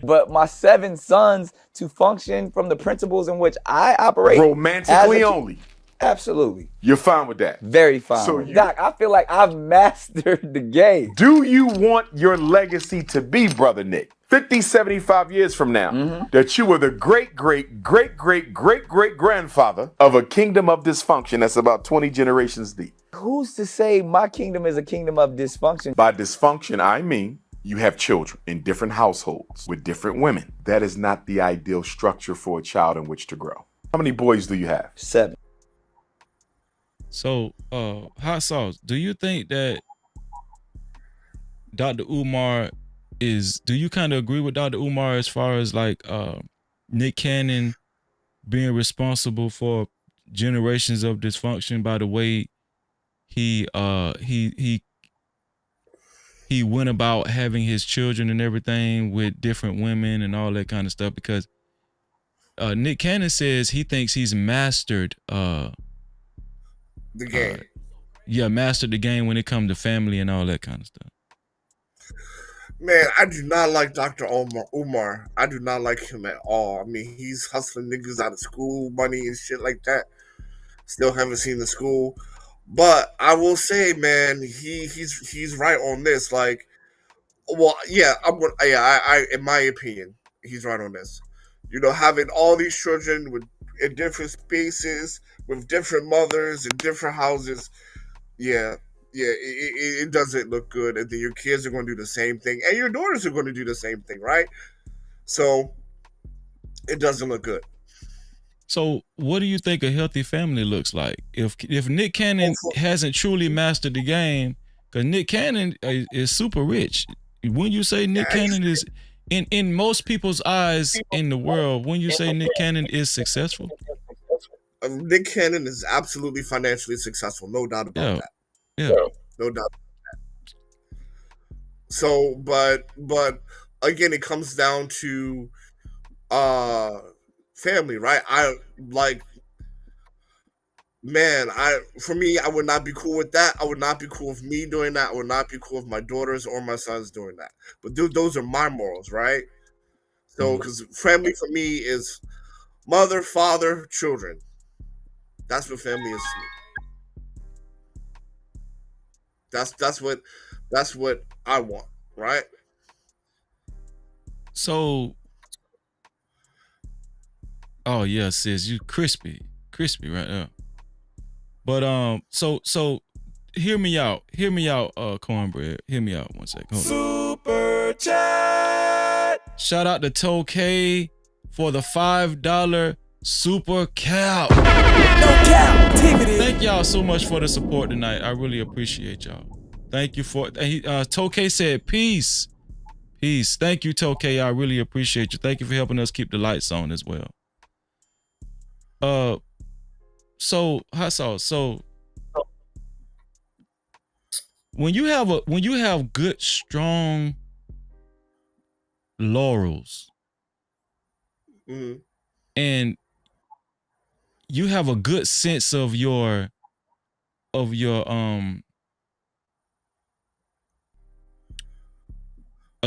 But my 7 sons to function from the principles in which I operate. Romantically only. Absolutely. You're fine with that? Very fine. So Doc, I feel like I've mastered the game. Do you want your legacy to be, Brother Nick, 50, 75 years from now, that you were the great, great, great, great, great, great grandfather of a kingdom of dysfunction that's about 20 generations deep? Who's to say my kingdom is a kingdom of dysfunction? By dysfunction, I mean you have children in different households with different women. That is not the ideal structure for a child in which to grow. How many boys do you have? 7. So, Hot Sauce, do you think that Dr. Umar do you kind of agree with Dr. Umar as far as like Nick Cannon being responsible for generations of dysfunction by the way he went about having his children and everything with different women and all that kind of stuff? Because Nick Cannon says he thinks he's mastered the game. Mastered the game when it comes to family and all that kind of stuff. Man, I do not like Dr. Umar. I do not like him at all. I mean, he's hustling niggas out of school money and shit like that. Still haven't seen the school. But I will say, man, he's right on this. Like, well, yeah, I in my opinion, he's right on this. You know, having all these children in different spaces with different mothers in different houses, it doesn't look good. And then your kids are going to do the same thing, and your daughters are going to do the same thing, right? So it doesn't look good. So what do you think a healthy family looks like? If Nick Cannon hasn't truly mastered the game, because Nick Cannon is super rich. When you say Nick Cannon is, in most people's eyes in the world, when you say Nick Cannon is successful? Nick Cannon is absolutely financially successful, no doubt about that. Yeah. No doubt about that. So, but again, it comes down to family, right? I would not be cool with that. I would not be cool with me doing that. I would not be cool with my daughters or my sons doing that. But those are my morals, right? So, because family for me is mother, father, children. That's what family is to me. That's what I want, right? So, oh yeah, sis, you crispy right now. But so hear me out, Cornbread. Hear me out 1 second. Super chat. Shout out to Toe K for the $5 super cap. No Cap-tivity. Thank y'all so much for the support tonight. I really appreciate y'all. Thank you for Toe K said peace. Peace. Thank you, Toe K. I really appreciate you. Thank you for helping us keep the lights on as well. So Hot Sauce. So when you have good, strong laurels, and you have a good sense of your a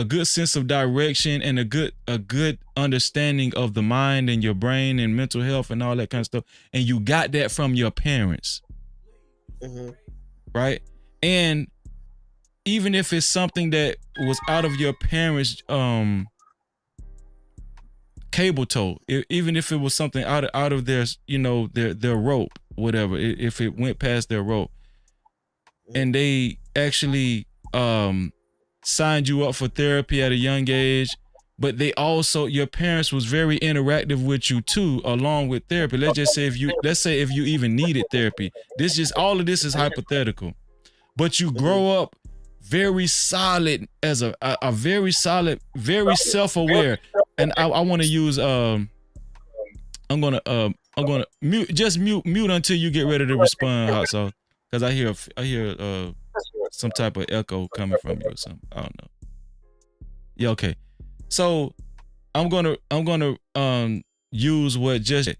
good sense of direction and a good understanding of the mind and your brain and mental health and all that kind of stuff, and you got that from your parents, right? And even if it's something that was out of your parents' cable tow, even if it was something out of their, you know, their rope, whatever, if it went past their rope, and they actually signed you up for therapy at a young age, but they also, your parents was very interactive with you too, along with therapy. Let's say if you even needed therapy. All of this is hypothetical, but you grow up very solid as a very solid, very self-aware. And I want to use I'm gonna mute until you get ready to respond, Hot Sauce, because I hear some type of echo coming from you or something. I don't know. Yeah, okay. So I'm gonna use what just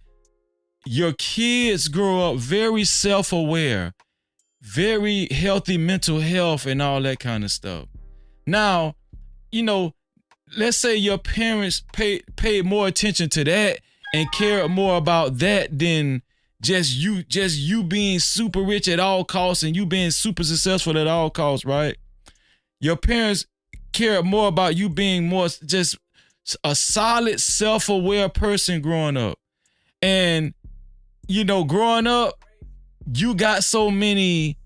your kids grow up very self-aware, very healthy mental health and all that kind of stuff. Now, let's say your parents pay more attention to that and care more about that than just you being super rich at all costs and you being super successful at all costs, right? Your parents care more about you being more just a solid, self-aware person growing up. And, growing up, you got so many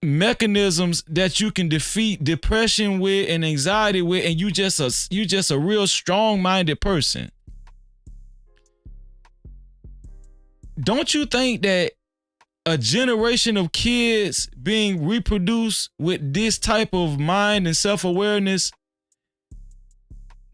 mechanisms that you can defeat depression with and anxiety with, and you just a real strong-minded person. Don't you think that a generation of kids being reproduced with this type of mind and self-awareness,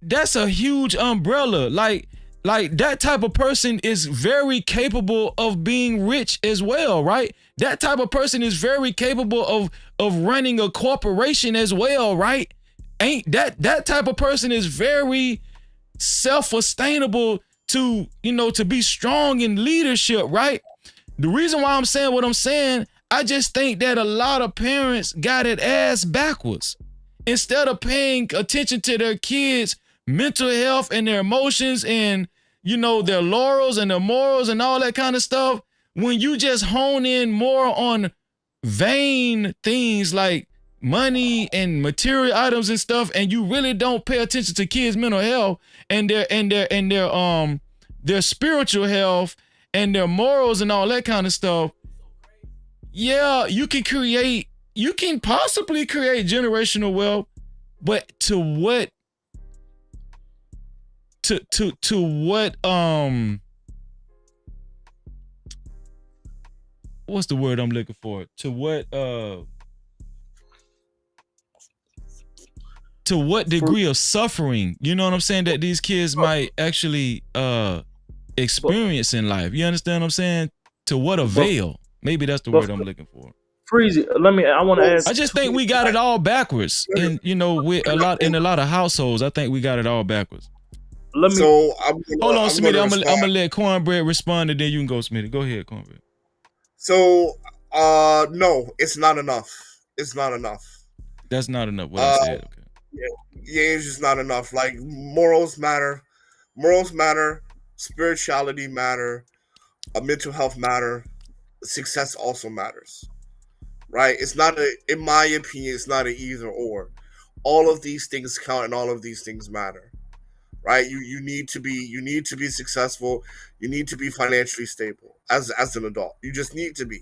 that's a huge umbrella. Like that type of person is very capable of being rich as well, right? That type of person is very capable of running a corporation as well, right? Ain't that type of person is very self-sustainable to be strong in leadership, right? The reason why I'm saying what I'm saying, I just think that a lot of parents got it ass backwards. Instead of paying attention to their kids' mental health and their emotions and, their laurels and their morals and all that kind of stuff, when you just hone in more on vain things like money and material items and stuff, and you really don't pay attention to kids' mental health and their spiritual health and their morals and all that kind of stuff, yeah, you can possibly create generational wealth, but to what what's the word I'm looking for? To what degree of suffering, you know what I'm saying, that these kids might actually experience in life. You understand what I'm saying? To what avail? Maybe that's the word I'm looking for. Freezy, I want to ask. I just think we got it all backwards, and with a lot of households, I think we got it all backwards. Hold on, Smitty. I'm gonna let Cornbread respond, and then you can go, Smitty. Go ahead, Cornbread. So, no, it's not enough. It's not enough. That's not enough. What I said. Okay. Yeah, it's just not enough. Like morals matter. Spirituality matter. Mental health matter. Success also matters. Right? It's not in my opinion, it's not an either or. All of these things count, and all of these things matter. Right? You need to be successful. You need to be financially stable as an adult. You just need to be.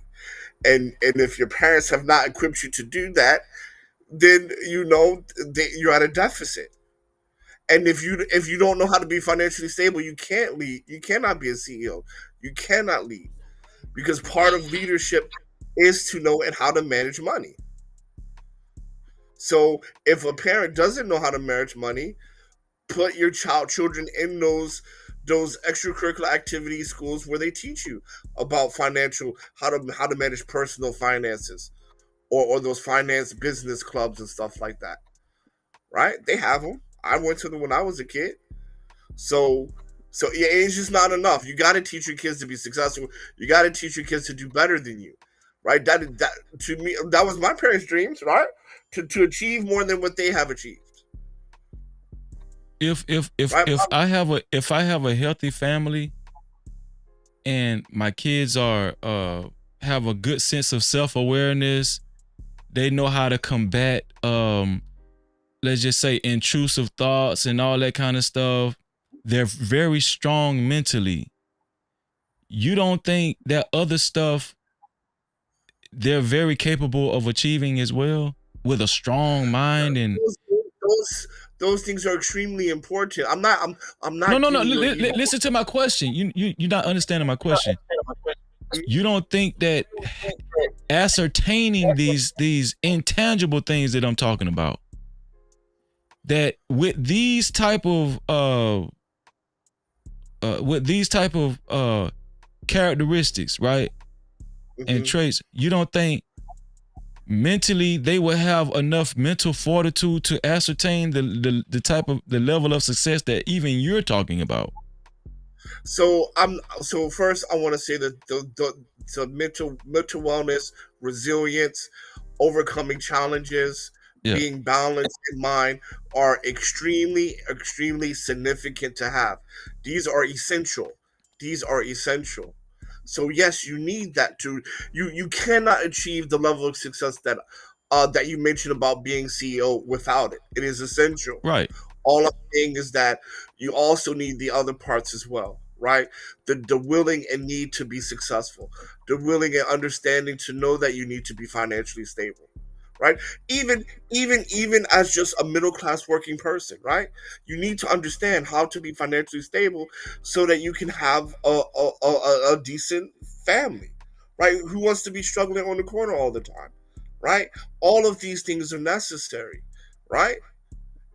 And if your parents have not equipped you to do that, then you're at a deficit. And if you don't know how to be financially stable, you can't lead. You cannot be a CEO. You cannot lead, because part of leadership is to know and how to manage money. So if a parent doesn't know how to manage money, put your children in those extracurricular activity schools where they teach you about how to manage personal finances, or those finance business clubs and stuff like that. Right? They have them. I went to them when I was a kid. So yeah, it's just not enough. You got to teach your kids to be successful. You got to teach your kids to do better than you. Right? That to me, that was my parents' dreams, right? To achieve more than what they have achieved. If I have a healthy family and my kids are have a good sense of self-awareness, they know how to combat let's just say intrusive thoughts and all that kind of stuff. They're very strong mentally. You don't think that other stuff they're very capable of achieving as well with a strong mind? And those things are extremely important. I'm not. No. Listen to my question. You're not understanding my question. You don't think that ascertaining these intangible things that I'm talking about, that with these type of with these type of characteristics, right, and traits, you don't think mentally they would have enough mental fortitude to ascertain the type of the level of success that even you're talking about? So first I want to say that the mental wellness, resilience, overcoming challenges, being balanced in mind are extremely significant to have. These are essential. So yes, you need that to you cannot achieve the level of success that that you mentioned about being CEO without it. It is essential. Right. All I'm saying is that you also need the other parts as well, right? The willing and need to be successful, the willing and understanding to know that you need to be financially stable, right? Even as just a middle class working person, right? You need to understand how to be financially stable so that you can have a decent family, right? Who wants to be struggling on the corner all the time, right? All of these things are necessary, right?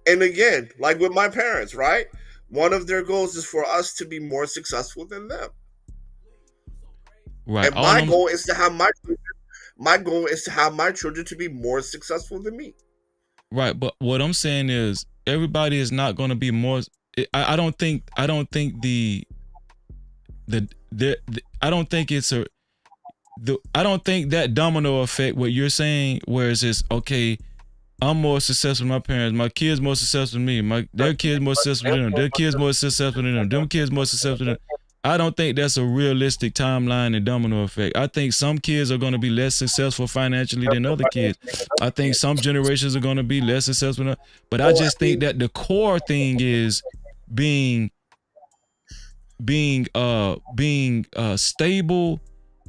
And again, like with my parents, right? One of their goals is for us to be more successful than them. Right. And my goal is to have my children to be more successful than me. Right, but what I'm saying is everybody is not going to be more. I don't think I don't think that domino effect. What you're saying, where it's just okay, I'm more successful than my parents. My kids more successful than me. Their kids more successful than them. Their kids more successful than them. Them kids more successful than them. I don't think that's a realistic timeline and domino effect. I think some kids are going to be less successful financially than other kids. I think some generations are going to be less successful. But I just think that the core thing is being stable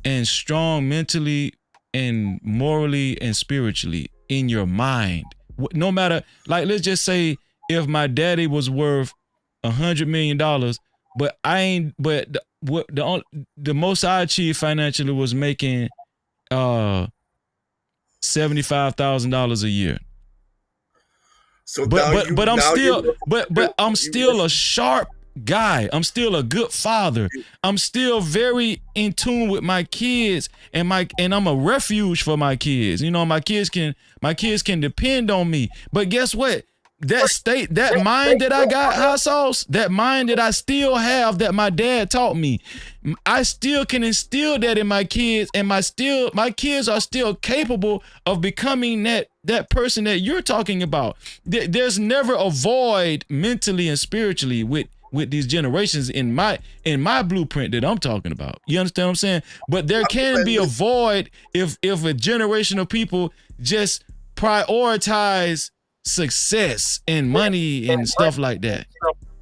and strong mentally and morally and spiritually in your mind. No matter, like, let's just say if my daddy was worth $100 million, but the most I achieved financially was making $75,000 a year. So I'm still a sharp guy. I'm still a good father. I'm still very in tune with my kids and I'm a refuge for my kids. You know, my kids can depend on me. But guess what? That mind that I got, hot sauce, that mind that I still have that my dad taught me, I still can instill that in my kids, and my kids are still capable of becoming that person that you're talking about. There's never a void mentally and spiritually with these generations in my blueprint that I'm talking about. You understand what I'm saying? But there can be a void if a generation of people just prioritize success and money and stuff like that.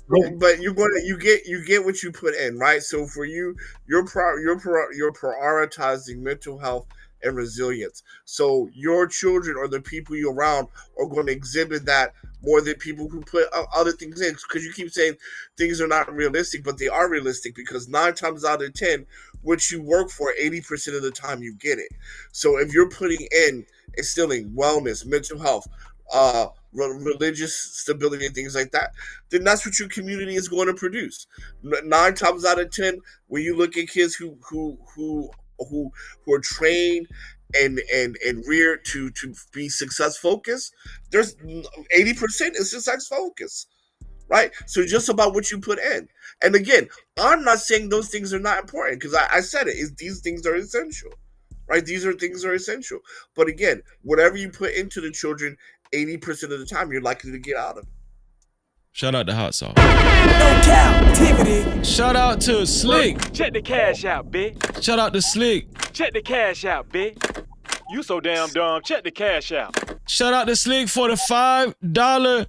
But you get what you put in, right? So for you're prioritizing mental health and resilience. So your children or the people you're around are going to exhibit that more than people who put other things in. Because you keep saying things are not realistic, but they are realistic, because 9 times out of 10, what you work for, 80% of the time you get it. So if you're putting in instilling wellness, mental health, religious stability and things like that, then that's what your community is going to produce. 9 times out of 10, when you look at kids who are trained and reared to be success focused, there's 80% is success focused, right? So just about what you put in. And again, I'm not saying those things are not important, because I said it, these things are essential, right? These things are essential. But again, whatever you put into the children, 80% of the time you're likely to get out of it. Shout out to Hot Sauce. No Cap-tivity. Shout out to Slick. Check the cash out, bitch. Shout out to Slick. Check the cash out, bitch. You so damn dumb. Check the cash out. Shout out to Slick for the $5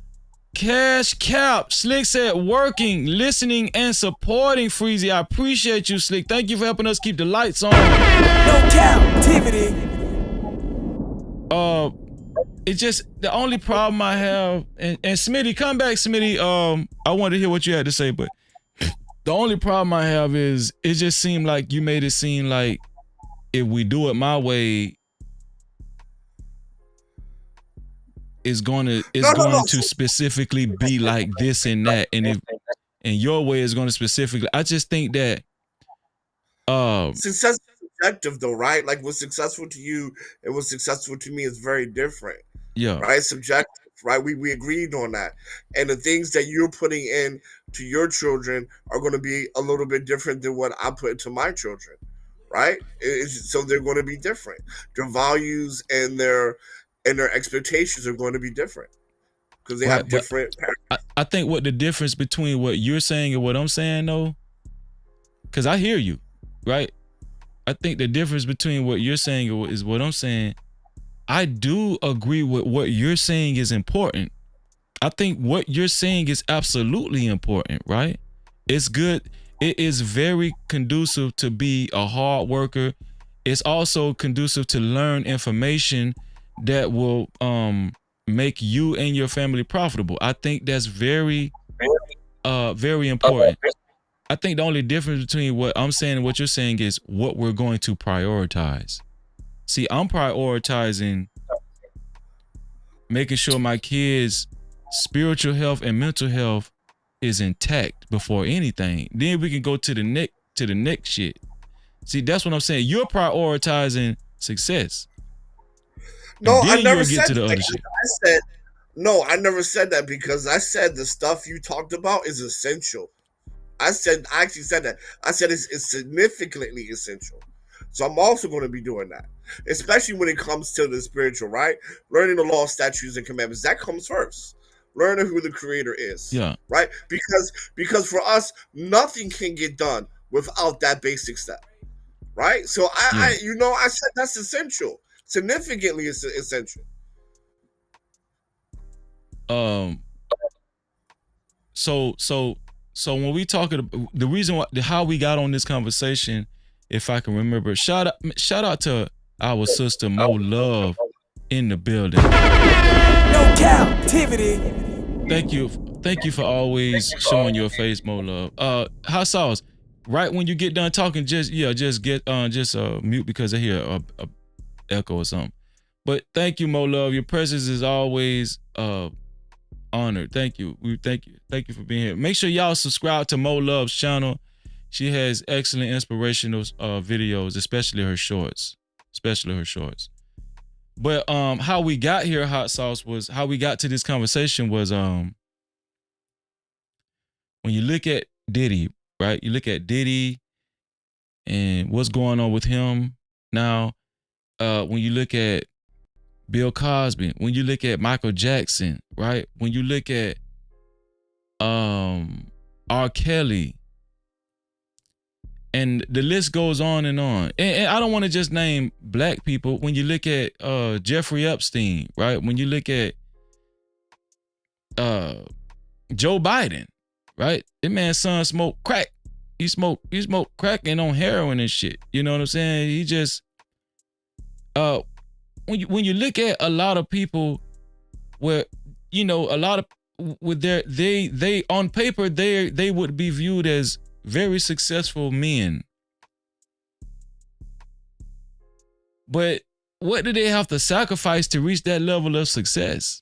cash cap. Slick said working, listening, and supporting Freezy. I appreciate you, Slick. Thank you for helping us keep the lights on. No Cap-tivity. It's just the only problem I have, and Smitty, come back, Smitty. I wanted to hear what you had to say, but the only problem I have is it just seemed like you made it seem like if we do it my way, it's going to specifically be like this and that, and and your way is going to specifically. I just think that success is subjective, though, right? Like what's successful to you and what's successful to me is very different. Yeah. Right? Subjective, right? We agreed on that. And the things that you're putting in to your children are going to be a little bit different than what I put into my children. Right? So they're going to be different. Their values and their expectations are going to be different because they have different. I think what the difference between what you're saying and what I'm saying, though, because I hear you, right? I think the difference between what you're saying is what I'm saying. I do agree with what you're saying is important. I think what you're saying is absolutely important, right? It's good. It is very conducive to be a hard worker. It's also conducive to learn information that will make you and your family profitable. I think that's very important. I think the only difference between what I'm saying and what you're saying is what we're going to prioritize. See, I'm prioritizing making sure my kids' spiritual health and mental health is intact before anything. Then we can go to the next shit. See, that's what I'm saying. You're prioritizing success. No, I never get said to the that. other shit. I never said that because I said the stuff you talked about is essential. I actually said that. I said it's significantly essential. So I'm also going to be doing that, especially when it comes to the spiritual, right? Learning the law, statutes, and commandments. That comes first. Learning who the creator is. Yeah. Right? Because for us, nothing can get done without that basic step. Right? So I said that's essential. Significantly essential. So when we talking about the reason how we got on this conversation, if I can remember, shout out to our sister Mo Love in the building. No Cap-tivity. Thank you for always showing your face, Mo Love. Hot sauce. Right when you get done talking, just get mute because I hear a echo or something. But thank you, Mo Love. Your presence is always honored. Thank you. Thank you for being here. Make sure y'all subscribe to Mo Love's channel. She has excellent inspirational videos, especially her shorts. But how we got here, Hot Sauce, was how we got to this conversation was when you look at Diddy, right? You look at Diddy and what's going on with him now. When you look at Bill Cosby, when you look at Michael Jackson, right? When you look at R. Kelly, and the list goes on and on. And I don't want to just name black people. When you look at Jeffrey Epstein, right? When you look at Joe Biden, right? That man's son smoked crack. He smoked crack and on heroin and shit. You know what I'm saying? He just when you look at a lot of people where, you know, a lot of with they on paper they would be viewed as very successful men. But what do they have to sacrifice to reach that level of success?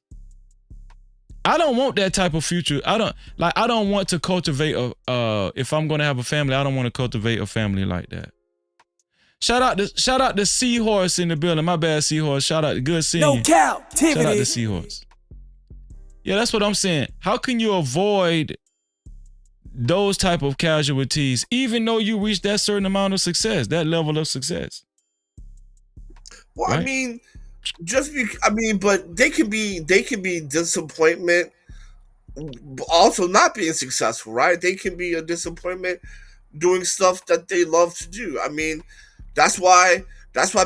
I don't want that type of future. I don't want to cultivate if I'm gonna have a family, I don't want to cultivate a family like that. Shout out to Seahorse in the building. My bad, Seahorse. Shout out, good seeing you. No Cap-tivity. Shout out to Seahorse. Yeah, that's what I'm saying. How can you avoid those type of casualties, even though you reach that certain amount of success, that level of success? Well, right? I mean, but they can be disappointment, also not being successful, right? They can be a disappointment doing stuff that they love to do. I mean, that's why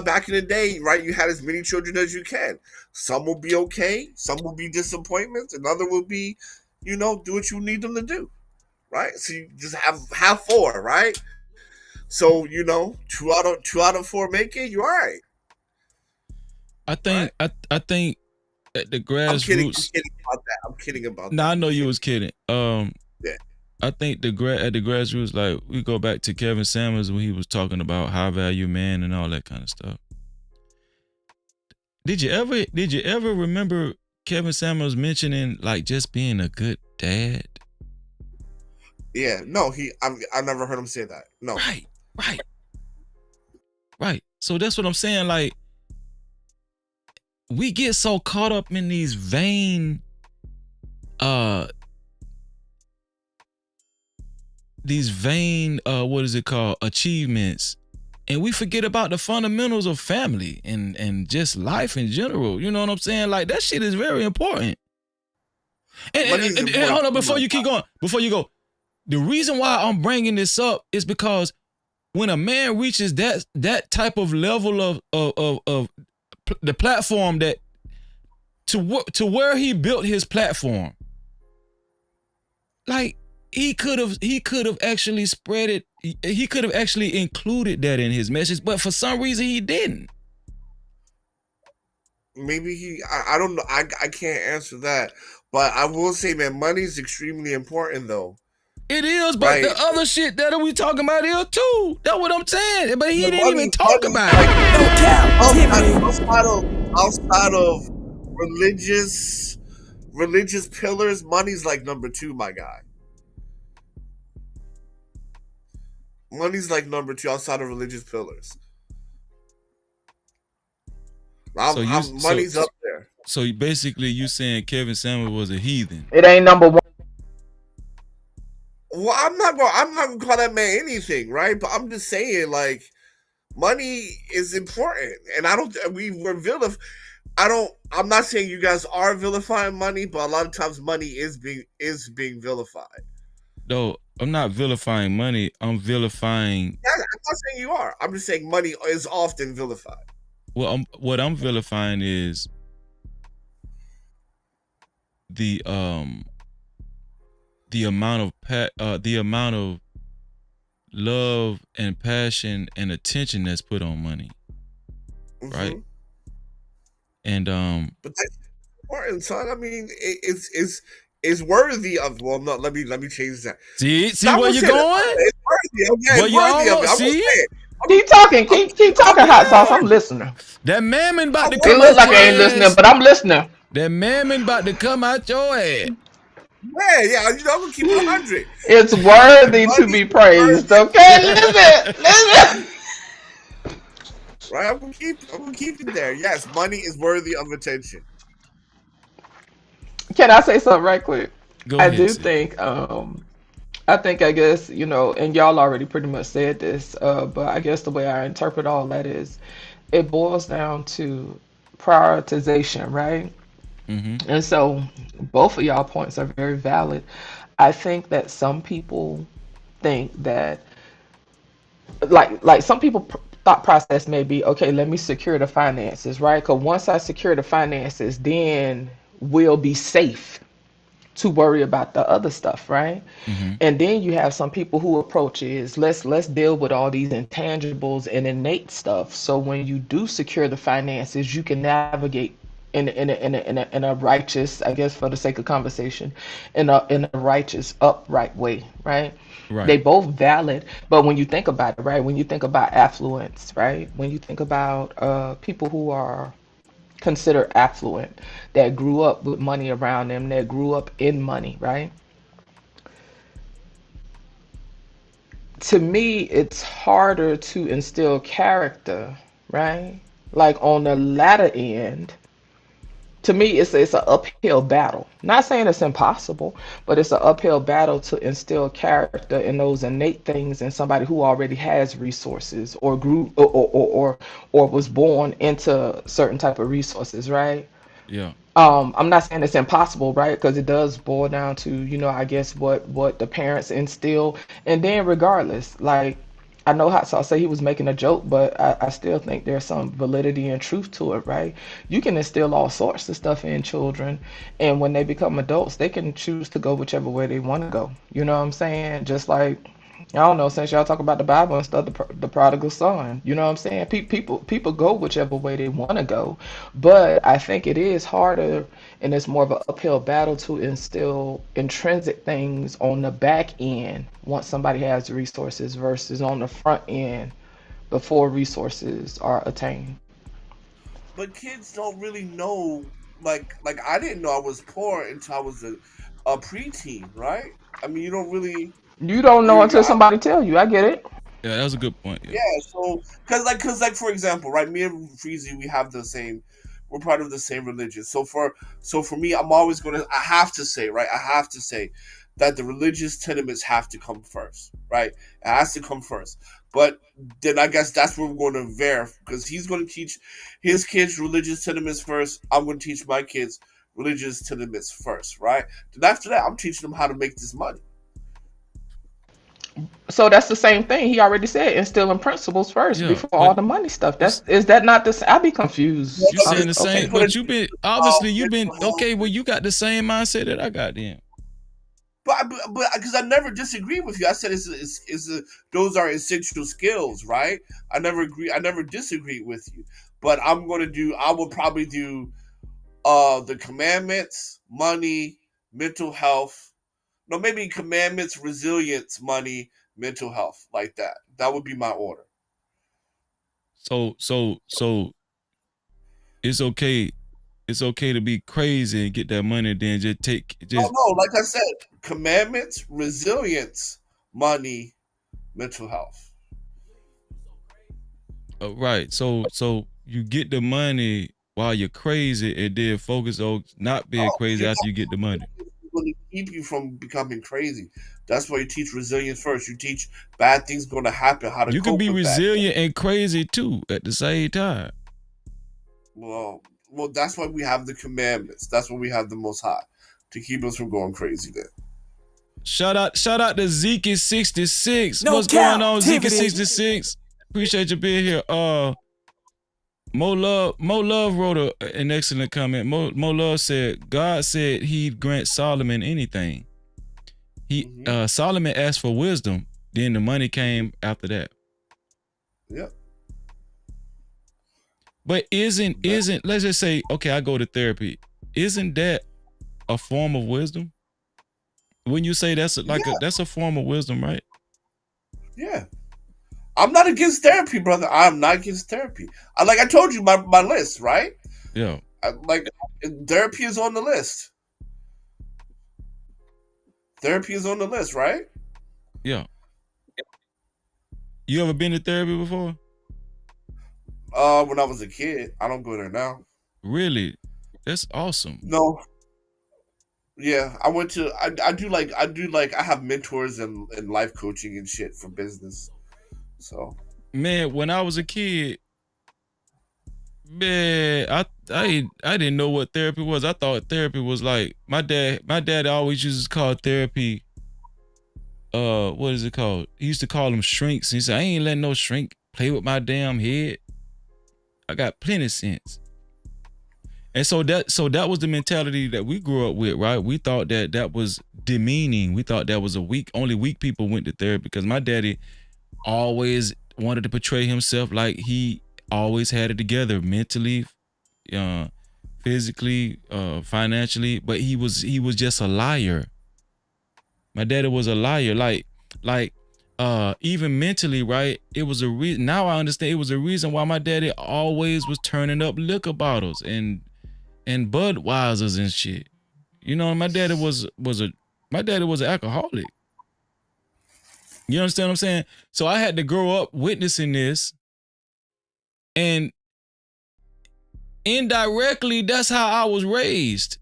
back in the day, right, you had as many children as you can. Some will be okay, some will be disappointments, and other will be, do what you need them to do. Right, so you just have 4, right? So 2 out of 4 make it. You all right? I think at the grassroots. I'm kidding about that. No, I know you was kidding. Yeah. I think at the grassroots, like we go back to Kevin Samuels when he was talking about high value man and all that kind of stuff. Did you ever remember Kevin Samuels mentioning like just being a good dad? Yeah, no, I never heard him say that. No. Right. So that's what I'm saying. Like, we get so caught up in these vain, what is it called, achievements, and we forget about the fundamentals of family and just life in general. You know what I'm saying? Like, that shit is very important. And hold on, before you keep going, before you go, the reason why I'm bringing this up is because when a man reaches that type of level of the platform, that to where he built his platform, like, he could have actually spread it. He could have actually included that in his message, but for some reason he didn't. Maybe I don't know. I can't answer that, but I will say, man, money is extremely important, though. It is, but the other shit that we talking about here too. That's what I'm saying. But he didn't even talk about it. Outside of religious pillars, money's like number 2, my guy. Money's like number 2 outside of religious pillars. Money's up there. So basically, you saying Kevin Samuel was a heathen? It ain't number 1. Well, I'm not gonna call that man anything, right? But I'm just saying, like, money is important, and I'm not saying you guys are vilifying money, but a lot of times money is being vilified. No, I'm not vilifying money. I'm vilifying. Yeah, I'm not saying you are. I'm just saying money is often vilified. Well, what I'm vilifying is the amount of love and passion and attention that's put on money, right? And but that's important, son. I mean, it's worthy of. Well, no, let me change that. See where you're going? It's worthy of it. See? Keep talking, hot sauce. I'm listening. That mammon about to come. It look like I ain't listening, but I'm listening. That mammon about to come out your ass. Yeah, I'm gonna keep it 100. It's worthy to be praised. Okay, listen. Right, I'm gonna keep it there. Yes, money is worthy of attention. Can I say something right quick? Go ahead. I do think, I guess, and y'all already pretty much said this, but I guess the way I interpret all that is, it boils down to prioritization, right? Mm-hmm. And so both of y'all points are very valid. I think that some people think that, like some people thought process may be, okay, let me secure the finances, right? Because once I secure the finances, then we'll be safe to worry about the other stuff, right? Mm-hmm. And then you have some people who approach is let's deal with all these intangibles and innate stuff. So when you do secure the finances, you can navigate in a righteous, I guess for the sake of conversation, in a righteous, upright way, right? Right. They both valid, but when you think about it, right? When you think about affluence, right? When you think about people who are considered affluent, that grew up with money around them, that grew up in money, right? To me, it's harder to instill character, right? Like on the latter end, to me, it's an uphill battle. Not saying it's impossible, but it's an uphill battle to instill character in those innate things in somebody who already has resources or grew or was born into certain type of resources, right? Yeah. I'm not saying it's impossible, right? Because it does boil down to, I guess what the parents instill, and then regardless, like. I know Hot Sauce say he was making a joke, but I still think there's some validity and truth to it, right? You can instill all sorts of stuff in children, and when they become adults, they can choose to go whichever way they want to go. You know what I'm saying? Just like, I don't know, since y'all talk about the Bible and stuff, the prodigal son. You know what I'm saying? People go whichever way they want to go, but I think it is harder and it's more of an uphill battle to instill intrinsic things on the back end once somebody has the resources versus on the front end before resources are attained. But kids don't really know, like I didn't know I was poor until I was a preteen, right? I mean, you don't really You don't know until somebody tell you. I get it. Yeah, that was a good point. Yeah, so because for example, right, me and Freezy, we have the same, we're part of the same religion. So for me, I'm always I have to say, right, I have to say that the religious tenements have to come first, right? It has to come first. But then I guess that's where we're going to verify, because he's going to teach his kids religious tenements first. I'm going to teach my kids religious tenements first, right? Then after that, I'm teaching them how to make this money. So that's the same thing. He already said instilling principles first before all the money stuff. Is that not the? I be confused. You saying the same, but you've been okay. Well, you got the same mindset that I got then. But because I never disagree with you. I said those are essential skills, right? I never disagree with you. But I will probably do the commandments, money, mental health. No, maybe commandments, resilience, money, mental health, like that. That would be my order. So it's okay. It's okay to be crazy and get that money, then No, like I said, commandments, resilience, money, mental health. Right. So you get the money while you're crazy, and then focus on not being crazy after you get the money. Going to keep you from becoming crazy. That's why you teach resilience first. You teach bad things going to happen. How to you cope can be with resilient and crazy too at the same time. Well, that's why we have the commandments. That's why we have the Most High to keep us from going crazy. Then. Shout out to Zeke66. No What's going on, Cap-tivity. Zeke66? Appreciate you being here. Mo Love wrote an excellent comment. Mo Love said God said he'd grant Solomon anything. Solomon asked for wisdom, then the money came after that. Yep. But isn't let's just say, okay, I go to therapy. Isn't that a form of wisdom? When you say that's a form of wisdom, right? Yeah. I'm not against therapy, brother. I'm not against therapy. Like I told you, my list, right? Yeah. Therapy is on the list. Therapy is on the list, right? Yeah. You ever been to therapy before? When I was a kid. I don't go there now. Really? That's awesome. No. Yeah, I went to. I have mentors and life coaching and shit for business. So. Man, when I was a kid, man, I didn't know what therapy was. I thought therapy was like my dad always used to call therapy. What is it called? He used to call them shrinks. He said, I ain't letting no shrink play with my damn head. I got plenty of sense. And so that was the mentality that we grew up with, right? We thought that was demeaning. We thought that was only weak people went to therapy, because my daddy always wanted to portray himself like he always had it together mentally, physically, financially, but he was just a liar. My daddy was a liar, like even mentally, right? It was a reason. Now I understand. It was a reason why my daddy always was turning up liquor bottles and Budweisers and shit. You know, my daddy was an alcoholic. You understand what I'm saying? So I had to grow up witnessing this, and indirectly, that's how I was raised.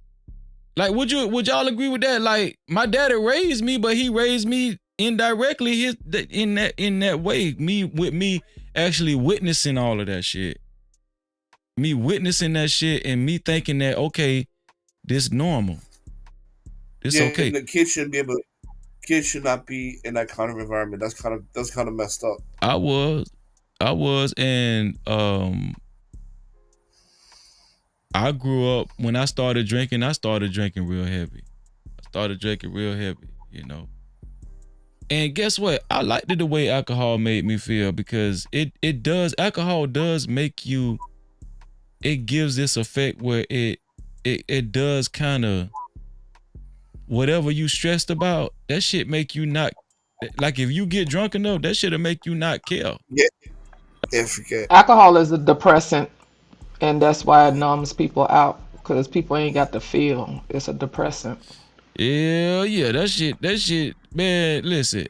Like, would y'all agree with that? Like, my daddy raised me, but he raised me indirectly in that way. Me actually witnessing all of that shit. Me witnessing that shit and me thinking that, okay, this normal. It's okay. The kids should not be in that kind of environment. That's kind of messed up. I was, and I grew up, when I started drinking real heavy. You know. And guess what? I liked the way alcohol made me feel, because alcohol does make you, it gives this effect where it does kind of, whatever you stressed about, that shit make you not, like if you get drunk enough, that shit'll make you not care. Yeah, forget. Alcohol is a depressant, and that's why it numbs people out, because people ain't got the feel. It's a depressant. Yeah, that shit, man, listen.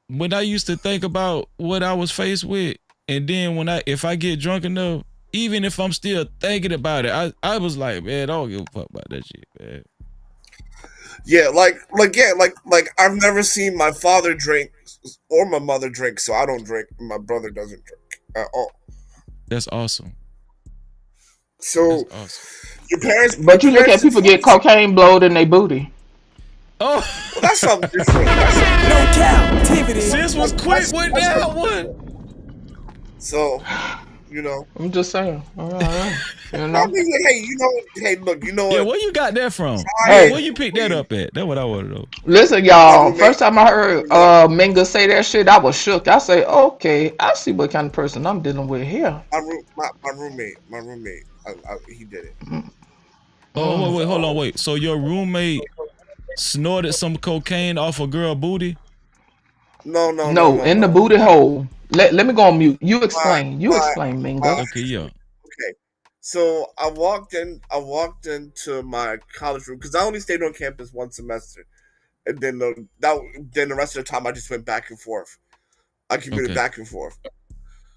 When I used to think about what I was faced with, and then if I get drunk enough, even if I'm still thinking about it, I was like, man, I don't give a fuck about that shit, man. Yeah, like I've never seen my father drink or my mother drink, so I don't drink. My brother doesn't drink at all. That's awesome. So That's awesome. Your parents, but you look at people get cocaine blowed in their booty. Oh, well, that's something different. No Cap-tivity. Sis was quick with that one. So, you know, I'm just saying. You know? I mean, hey, look, you know what? Yeah, where you got that from? Hey. Where you picked that up at? That's what I want to know. Listen, y'all. First time I heard Minga say that shit, I was shook. I say, okay, I see what kind of person I'm dealing with here. My roommate, he did it. Oh, wait, hold on, wait. So your roommate snorted some cocaine off a girl booty? No, in the booty hole. Let me go on mute. You explain. Explain, Minga. Okay, yeah. Okay. So I walked into my college room because I only stayed on campus one semester, and then the rest of the time I just went back and forth. I commuted back and forth.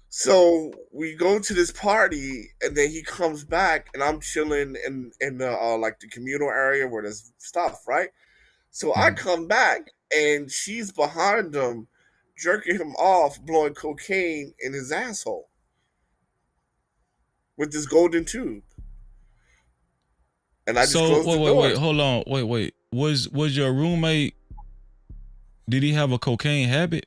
So we go to this party, and then he comes back, and I'm chilling in the like the communal area where there's stuff, right? So I come back, and she's behind him, jerking him off, blowing cocaine in his asshole with this golden tube. And I just closed the door. Wait, hold on, wait. Was your roommate? Did he have a cocaine habit?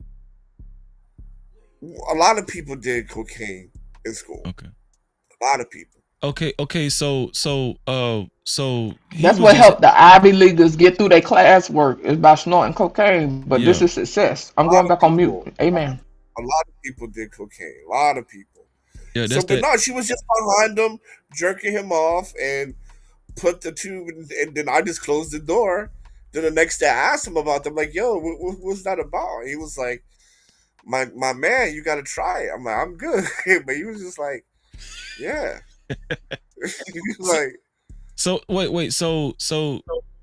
A lot of people did cocaine in school. Okay. A lot of people. Okay. So that's what helped the Ivy Leaguers get through their classwork is by snorting cocaine. But this is success. I'm going back on mute. Amen. A lot of people did cocaine. A lot of people. Yeah, no, she was just behind him, jerking him off, and put the tube, and then I just closed the door. Then the next day I asked him about them, like, yo, what's that about? And he was like, my man, you gotta try it. I'm like, I'm good. But he was just like, yeah. He was like, so wait, so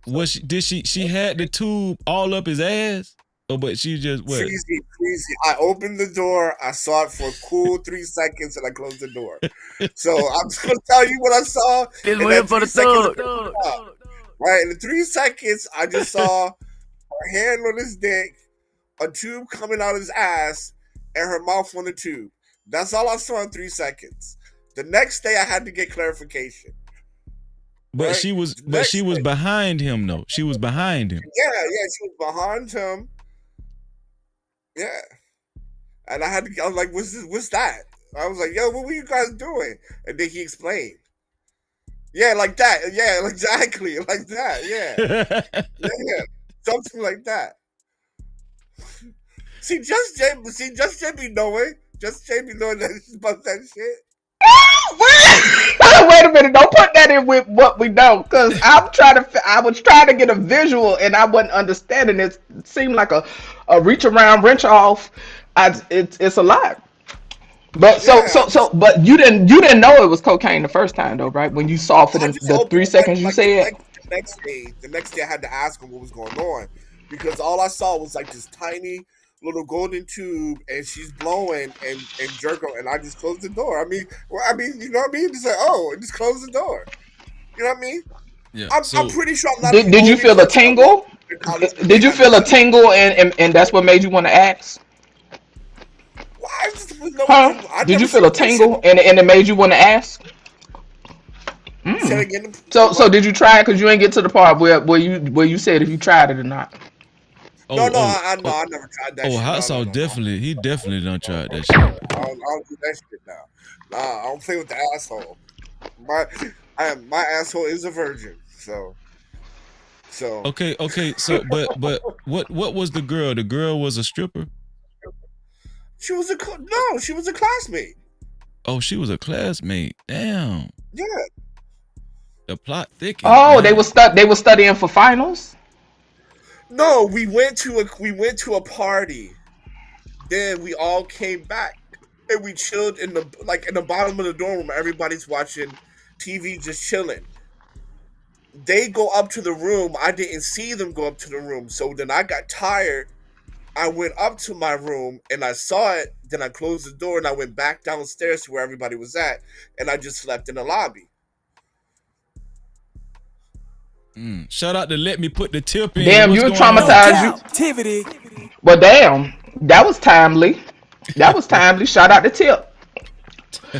was she had the tube all up his ass? Oh, but she just what? Crazy. I opened the door, I saw it for a cool 3 seconds, and I closed the door. So I'm just gonna tell you what I saw. Just waiting for the thug. Right, in the 3 seconds, I just saw her hand on his dick, a tube coming out of his ass, and her mouth on the tube. That's all I saw in 3 seconds. The next day, I had to get clarification. But right? she was behind him though. She was behind him. Yeah, she was behind him. Yeah, and I was like, what's that? I was like, yo, what were you guys doing? And then he explained. Yeah, like that. Yeah, exactly, like that. Yeah, yeah, something like that. See, just Jay be knowing that about that shit. Wait a minute! Don't put that in with what we know, because I was trying to get a visual, and I wasn't understanding it. It seemed like a reach around, wrench off. It's a lot. But but you didn't know it was cocaine the first time though, right? When you saw for the 3 seconds you said. The next day I had to ask him what was going on, because all I saw was like this tiny little golden tube, and she's blowing and jerking, and I just closed the door. I mean, you know what I mean? Just like, just close the door. You know what I mean? Yeah. I'm pretty sure I'm not. Did you feel a tingle? Did you feel a tingle, and that's what made you want to ask? Did you feel a tingle and it made you want to ask? So did you try it? Because you ain't get to the part where you said if you tried it or not. I never tried that. Hot sauce he definitely done tried that shit. I don't do that shit now. Nah, I don't play with the asshole. My asshole is a virgin, so. Okay. So, but what was the girl? The girl was a stripper. She was a classmate. Oh, she was a classmate. Damn. Yeah. The plot thickened. Oh, man. They were studying for finals. No, we went to a party. Then we all came back and we chilled in the bottom of the dorm room. Everybody's watching TV, just chilling. they go up to the room. I didn't see them go up to the room. So then I got tired. I went up to my room and I saw it. Then I closed the door and I went back downstairs to where everybody was at. And I just slept in the lobby. Shout out to Let Me Put the Tip in. Damn, you traumatized. Captivity. Well, damn, that was timely. That was timely. Shout out to Tip.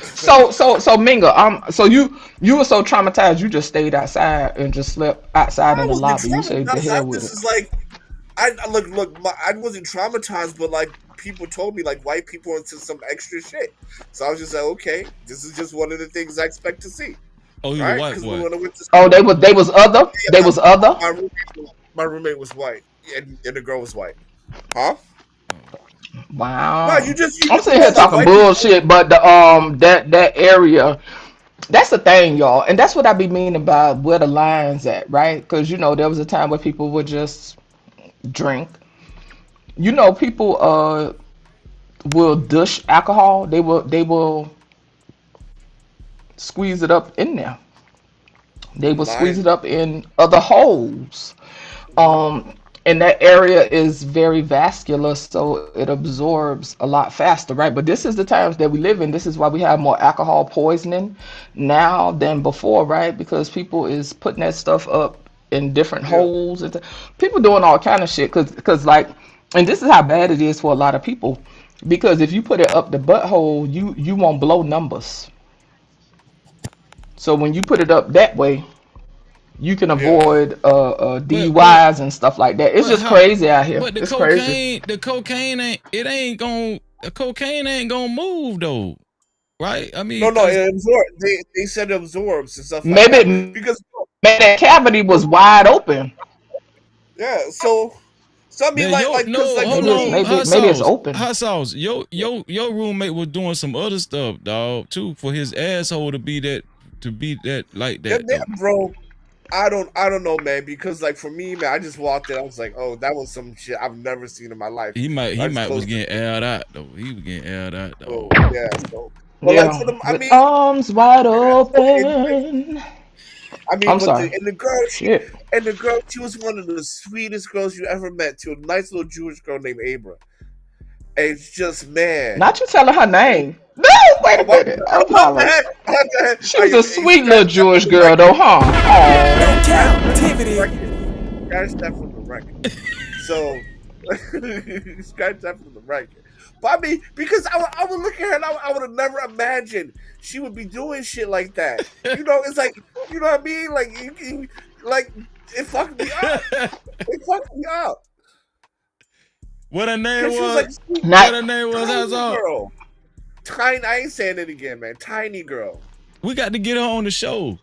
So Minga, so you were so traumatized you just stayed outside and just slept outside in the lobby. You said the hell with it. This is like, I wasn't traumatized, but like people told me like white people into some extra shit. So I was just like, okay, this is just one of the things I expect to see. Oh, you right? White boy. Oh, they was other. Yeah, they was other. My roommate was white, and the girl was white. Huh? Wow. No, I'm sitting here talking bullshit, but the that area, that's the thing, y'all, and that's what I be meaning about where the lines at, right? Because there was a time where people would just drink. People will dish alcohol. They will squeeze it up in there. They will squeeze it up in other holes. And that area is very vascular, so it absorbs a lot faster, right? But this is the times that we live in. This is why we have more alcohol poisoning now than before, right? Because people is putting that stuff up in different holes. And people doing all kind of shit. Cause like, and this is how bad it is for a lot of people. Because if you put it up the butthole, you won't blow numbers. So when you put it up that way, you can avoid DUIs and stuff like that. It's just crazy out here. But the cocaine ain't gonna move though, right? I mean, no, it absorbs. They said it absorbs and stuff. Maybe like that. Because that cavity was wide open. Yeah, so I mean, maybe it's open. Hot sauce. Your roommate was doing some other stuff, dog, too, for his asshole to be that like that. Yeah, bro. I don't know, man, because like for me, man, I just walked in. I was like, oh, that was some shit I've never seen in my life. He might was getting aired out though. He was getting aired out though. Oh, yeah. So, I mean, arms wide open. I mean, I'm sorry. The girl, she was one of the sweetest girls you ever met. To a nice little Jewish girl named Abra. And it's just, man. Not you telling her name. No, wait a minute. She was a sweet little Jewish girl, though, huh? No captivity. Scratch that from the record. So, scratch that from the record. But I mean, because I would look at her and I would have never imagined she would be doing shit like that. It's like, you know what I mean? Like it fucked me up. It fucked me up. What her name was? What her name was? Girl. Tiny. I ain't saying it again, man. Tiny girl. We got to get her on the show.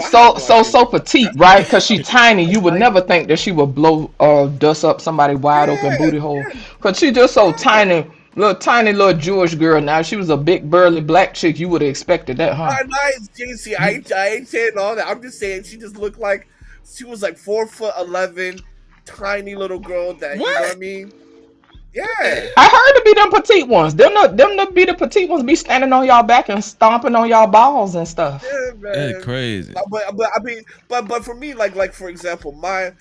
So petite, right? Because she's tiny. You would never think that she would blow or dust up somebody wide open booty hole. Because she just so tiny, little Jewish girl. Now, if she was a big burly black chick, you would have expected that, huh? Nice, JC. I ain't saying all that. I'm just saying she just looked like she was like 4'11", tiny little girl. That you know what I mean? Yeah. I heard to be them petite ones. Them to be the petite ones be standing on y'all back and stomping on y'all balls and stuff. Yeah, man. That's crazy. But I mean, but for me, like for example, I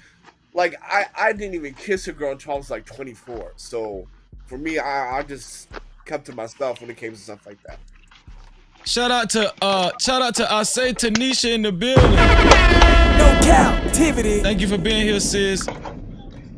didn't even kiss a girl until I was like 24. So for me, I just kept to myself when it came to stuff like that. Shout out to I say Tanisha in the building. No captivity. Thank you for being here, sis.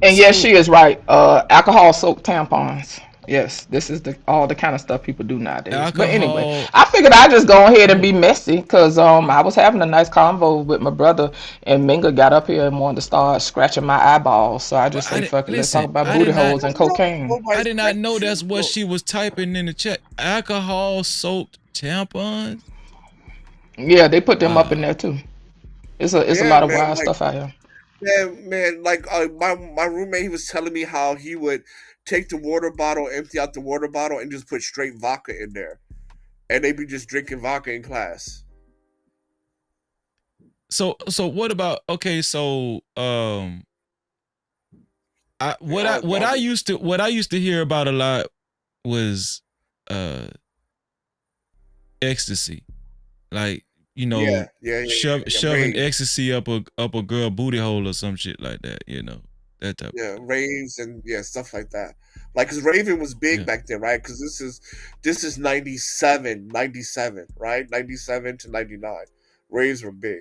And yes, she is right. Alcohol soaked tampons. Yes, this is all the kind of stuff people do nowadays. But anyway, I figured I'd just go ahead and be messy because I was having a nice convo with my brother, and Minga got up here and wanted to start scratching my eyeballs. So I just said, fuck it, let's talk about booty holes and cocaine. I did not know that's what she was typing in the chat. Alcohol soaked tampons? Yeah, they put them up in there too. It's a lot of wild stuff out here. Man, like my roommate, he was telling me how he would take the water bottle, empty out the water bottle, and just put straight vodka in there, and they be just drinking vodka in class. So what about what I used to hear about a lot was ecstasy, like you know, yeah, shoving raves. ecstasy up a girl booty hole or some shit like that, you know, that type. Yeah, raves and stuff like that. Like, cause raving was big back then, right? Cause this is 97, right? 97 to 99. Raves were big.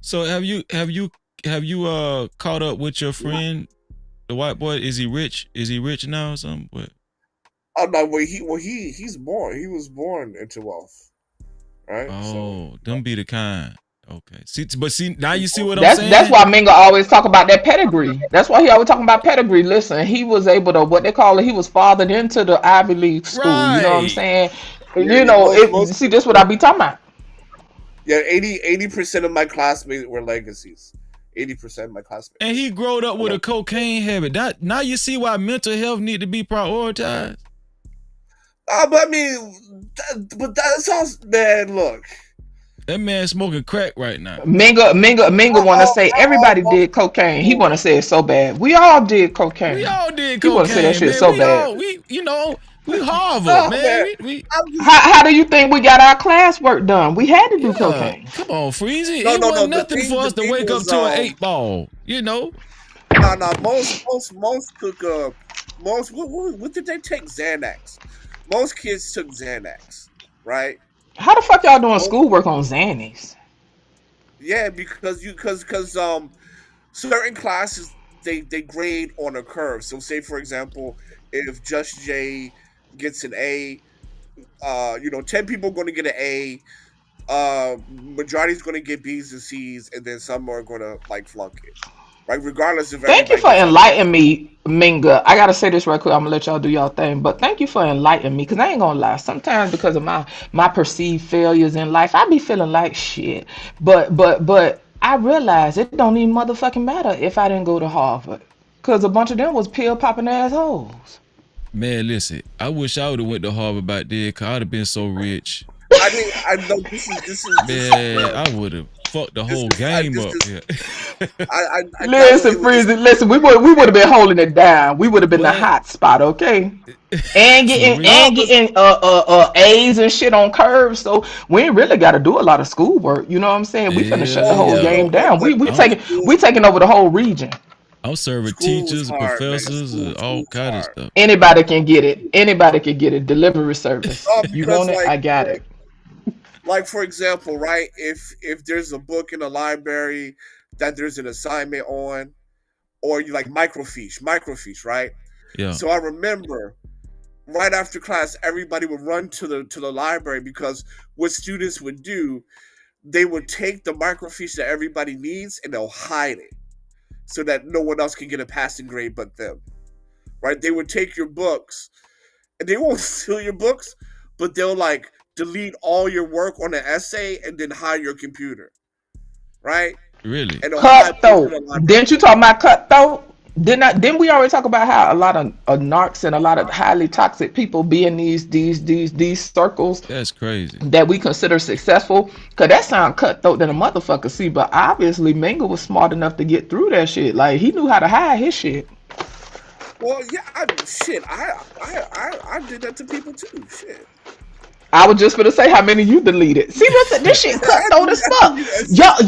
So have you caught up with your friend, the white boy? Is he rich? Is he rich now or something? What? Oh no, he's born. He was born into wealth, right? Oh, them be the kind. Okay. See, now you see what I'm That's saying? that's why Mingo always talk about that pedigree. That's why he always talking about pedigree. Listen, he was able to, what they call it, he was fathered into the Ivy League school. You know what I'm saying? You know, see, this what I be talking about. Yeah, 80% of my classmates were legacies. 80% of my classmates. And he growed up with a cocaine habit. That now you see why mental health need to be prioritized. But I mean, but that sounds, man. Look, that man smoking crack right now. Mingo want to say everybody did cocaine. He want to say it so bad. We all did cocaine. We all did He cocaine. want to say that shit man. so bad. We Harvard, man. How do you think we got our classwork done? We had to do cocaine. Come on, Freezy. It wasn't nothing for us to wake up to an 8-ball. You know. No. Most took what did they take? Xanax. Most kids took Xanax, right? How the fuck y'all doing schoolwork on Xanax? Yeah, because certain classes they grade on a curve. So say for example, if Just Jay gets an A, 10 people are going to get an A. Majority is going to get B's and C's, and then some are going to like flunk it. Right, regardless of. Thank you for enlightening me, Minga. I gotta say this right quick. I'm gonna let y'all do y'all thing, but thank you for enlightening me, because I ain't gonna lie. Sometimes because of my perceived failures in life, I be feeling like shit. But I realize it don't even motherfucking matter if I didn't go to Harvard, because a bunch of them was pill popping assholes. Man, listen, I wish I would have went to Harvard back then, because I'd have been so rich. I know this is man. I would have fucked the whole game up. Listen, Freezy, listen. We would have been holding it down. We would have been the hot spot, okay? And getting A's and shit on curves. So we ain't really got to do a lot of schoolwork. You know what I'm saying? We finna shut the whole game down. We taking over the whole region. I'm serving teachers, professors, and all kind of stuff. Anybody can get it. Delivery service. You want it? I got it. Like, for example, right, if there's a book in the library that there's an assignment on, or you like microfiche, right? Yeah. So I remember right after class, everybody would run to the library, because what students would do, they would take the microfiche that everybody needs and they'll hide it so that no one else can get a passing grade but them. Right? They would take your books, and they won't steal your books, but they'll like delete all your work on an essay and then hide your computer, right? Really? Cutthroat. Didn't you talk about cutthroat? Didn't we already talk about how a lot of narcs and a lot of highly toxic people be in these circles? That's crazy. That we consider successful. Cause that sound cutthroat than a motherfucker. See, but obviously Mingo was smart enough to get through that shit. Like, he knew how to hide his shit. Well, yeah, I did that to people too. Shit. I was just gonna say how many you deleted. See, listen, this shit cutthroat as fuck.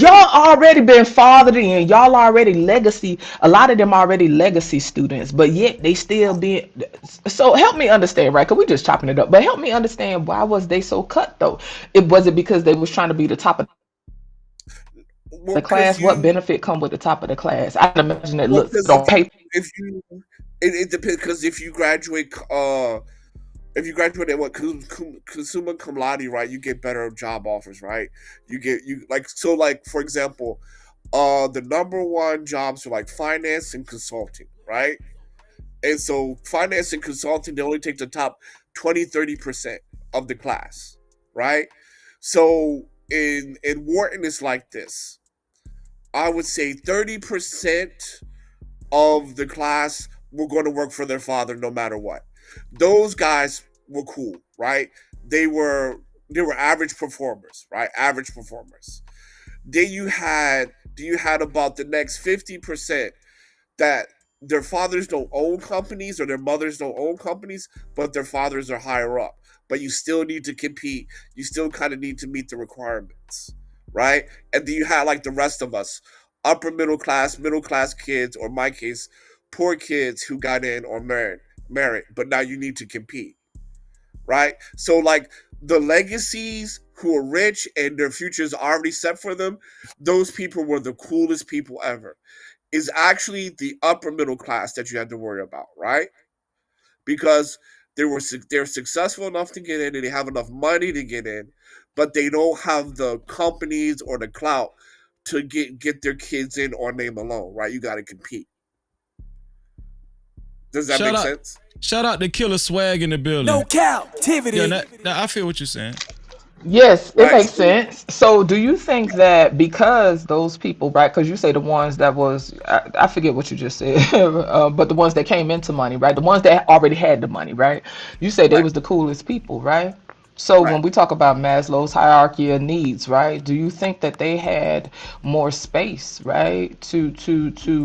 Y'all already been fathered in. Y'all already legacy. A lot of them already legacy students, but yet they still being. So help me understand, right? Cause we just chopping it up. But help me understand, why was they so cutthroat? Was it because they was trying to be the top of the class? What benefit come with the top of the class? I imagine it looks on paper. It depends, because if you graduate at what consumer cum laude, right, you get better job offers, right? For example, the number one jobs are like finance and consulting, right? And so finance and consulting, they only take the top 20-30% of the class, right? So in Wharton, it's like this. I would say 30% of the class were going to work for their father no matter what. Those guys were cool, right? They were average performers, right? Average performers. Then you had about the next 50% that their fathers don't own companies or their mothers don't own companies, but their fathers are higher up. but you still need to compete. You still kind of need to meet the requirements, right? And then you have like the rest of us, upper middle class kids, or in my case, poor kids who got in on merit, but now you need to compete, right? So like the legacies who are rich and their future is already set for them, those people were the coolest people ever. Is actually the upper middle class that you had to worry about, right? Because they're successful enough to get in and they have enough money to get in, but they don't have the companies or the clout to get their kids in on name alone, right? You got to compete. Does that make sense? Shout out to Killer Swag in the building. No Cap-tivity. Yeah, I feel what you're saying. Yes, it makes sense. So, do you think that because those people, right? Because you say the ones that was, I forget what you just said, but the ones that came into money, right? The ones that already had the money, right? You say they was the coolest people, right? So when we talk about Maslow's hierarchy of needs, right? Do you think that they had more space, right, to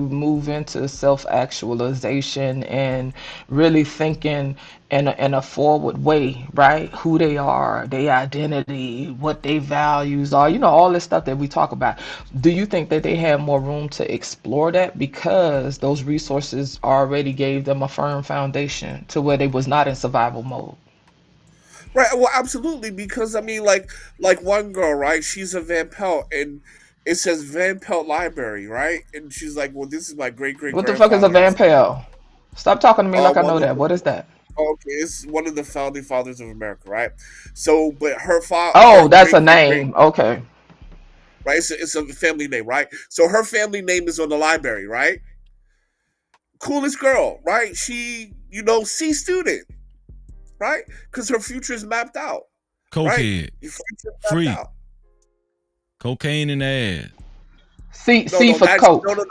move into self-actualization and really thinking in a forward way, right? Who they are, their identity, what their values are, all this stuff that we talk about. Do you think that they had more room to explore that because those resources already gave them a firm foundation to where they was not in survival mode? Right. Well, absolutely. Because I mean, like one girl, right? She's a Van Pelt, and it says Van Pelt Library, right? And she's like, "Well, this is my great What the fuck is a Van Pelt? Stop talking to me like I know that. What is that? Okay, it's one of the founding fathers of America, right? So, but her father. Oh, that's a name. Okay. Right. It's a family name, right? So her family name is on the library, right? Coolest girl, right? She, C student. Right? Because her future is mapped out. Cokehead. Right? Free. Cocaine in the ass. C for coke. No.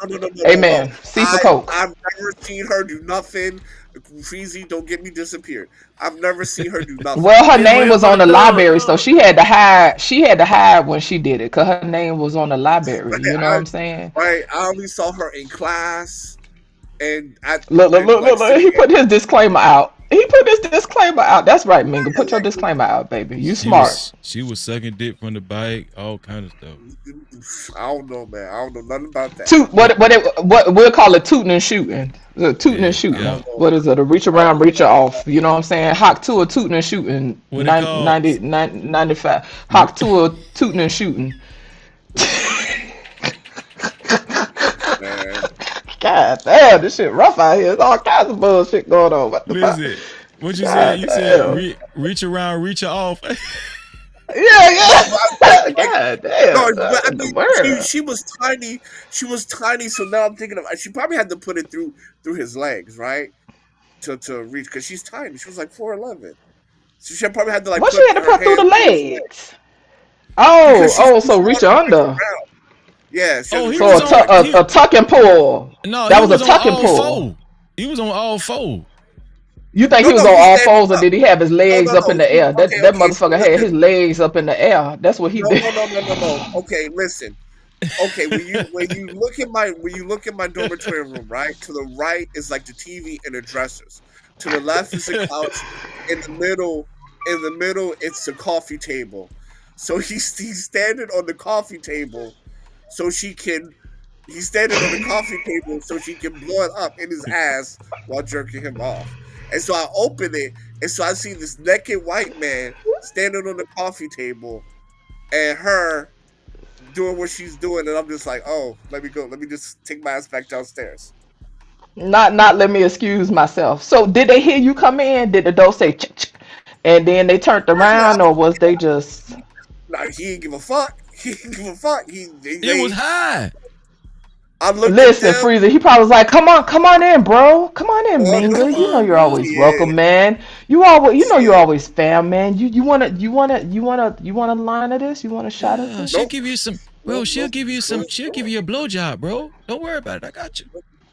Amen. C for coke. I've never seen her do nothing. Freezy, don't get me disappeared. I've never seen her do nothing. Well, her name was on the library, so she had to hide. She had to hide when she did it, because her name was on the library. You know what I'm saying? Right. I only saw her in class. And look. He put his disclaimer out. That's right, Mingo. Put your disclaimer out, baby. You smart. She was sucking dick from the bike, all kind of stuff. I don't know, man. I don't know nothing about that. What we'll call it tooting and shooting. And shooting. Yeah. What is it? A reach around, reach off. You know what I'm saying? Hawk to a tooting and shooting. 95. Hawk to a tooting and shooting. God damn, this shit rough out here. There's all kinds of bullshit going on. What the fuck? What you said? You said reach around, reach off. Yeah. God damn. No, but I mean, she was tiny. She was tiny. So now I'm thinking of. She probably had to put it through his legs, right? To reach, because she's tiny. She was like 4'11". So she probably had to like. What she had to put through the legs? So reach under. Yeah. So a tuck and pull. No, that was a tuck and pull. He was on all four. You think he was on all fours, or did he have his legs up in the air? That motherfucker had his legs up in the air. That's what he did. No. Okay, listen. Okay, when you look at my dormitory room, right? To the right is like the TV and the dressers. To the left is the couch. In the middle, it's the coffee table. So he's standing on the coffee table. He's standing on the coffee table so she can blow it up in his ass while jerking him off. And so I open it, and so I see this naked white man standing on the coffee table, and her doing what she's doing, and I'm just like, oh, let me go. Let me just take my ass back downstairs. Not let me excuse myself. So did they hear you come in? Did the door say ch-ch, and then they turned around, or was they just? Nah, he didn't give a fuck. It was high. Listen, Freezer. He probably was like, "Come on in, bro. Come on in, Minga. You know you're always welcome, man. You're always fam, man. You want a line of this? You want a shot of this? She'll give you some, bro. She'll give you a blowjob, bro. Don't worry about it. I got you.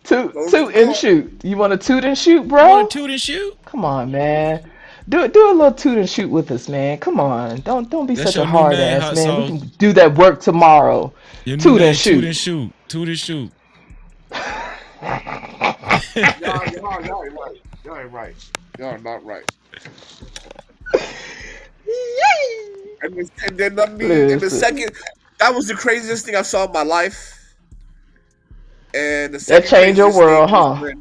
Toot and shoot. You want to toot and shoot, bro? You want to toot and shoot? Come on, man. Do a little toot and shoot with us, man. Come on. Don't be such a hard ass, man. We can do that work tomorrow. Toot and shoot. Toot and shoot. Toot and shoot. Y'all ain't right. Y'all ain't right. Y'all are not right. And then I mean, in the second, that was the craziest thing I saw in my life. And the That second changed your craziest thing world, was huh?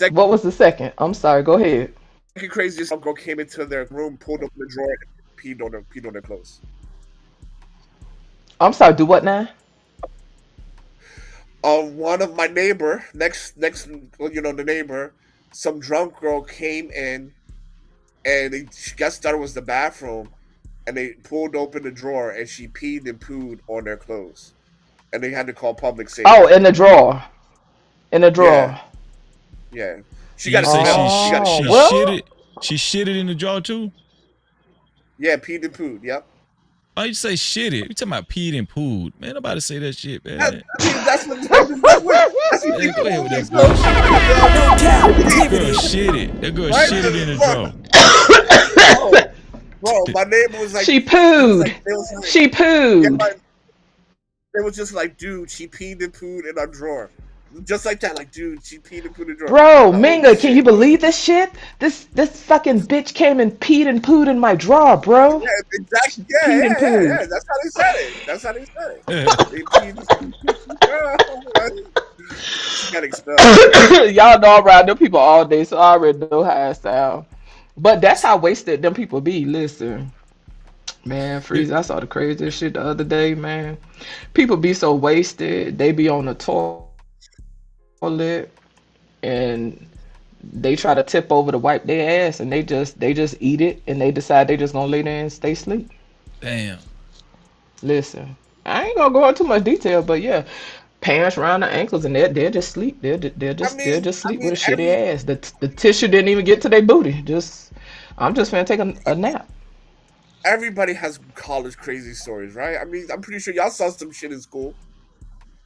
when What was the second? I'm sorry. Go ahead. second craziest girl came into their room, pulled open the drawer, and peed on their clothes. I'm sorry. Do what now? One of my neighbor, next, the neighbor, some drunk girl came in, and they guessed that it was the bathroom, and they pulled open the drawer, and she peed and pooed on their clothes, and they had to call public safety. Oh, in the drawer. In the drawer. Yeah. She You got a say smell. she shitted in the drawer too? Yeah, peed and pooed. Yep. Oh, you say shitted? You talking about peed and pooed? Man, nobody say that shit, man. I mean, that's what Hey, go ahead with that bullshit. That girl shitted. That girl shitted in the drawer. Bro, my neighbor was like, she pooed. She pooed. Yeah, it was just like, dude, she peed and pooed in our drawer. Just like that, like, dude, she peed and pooed in the drawer. Bro, Minga, can you believe this shit? This fucking bitch came and peed and pooed in my drawer, bro. Yeah, exactly. Yeah, Peed and pooed. yeah. That's how they said it. That's how they said it. They peed and pooed. She got expelled. Y'all know around them people all day, so I already know how it sound. But that's how wasted them people be. Listen, man, Freeze, I saw the craziest shit the other day, man. People be so wasted. They be on the toilet and they try to tip over to wipe their ass, and they just eat it, and they decide they just gonna lay there and stay asleep. Damn. Listen, I ain't gonna go into too much detail, but yeah, pants around the ankles, and they'll just sleep. They'll just sleep with a shitty ass. The tissue didn't even get to their booty. I'm just gonna take a nap. Everybody has college crazy stories, right? I mean, I'm pretty sure y'all saw some shit in school.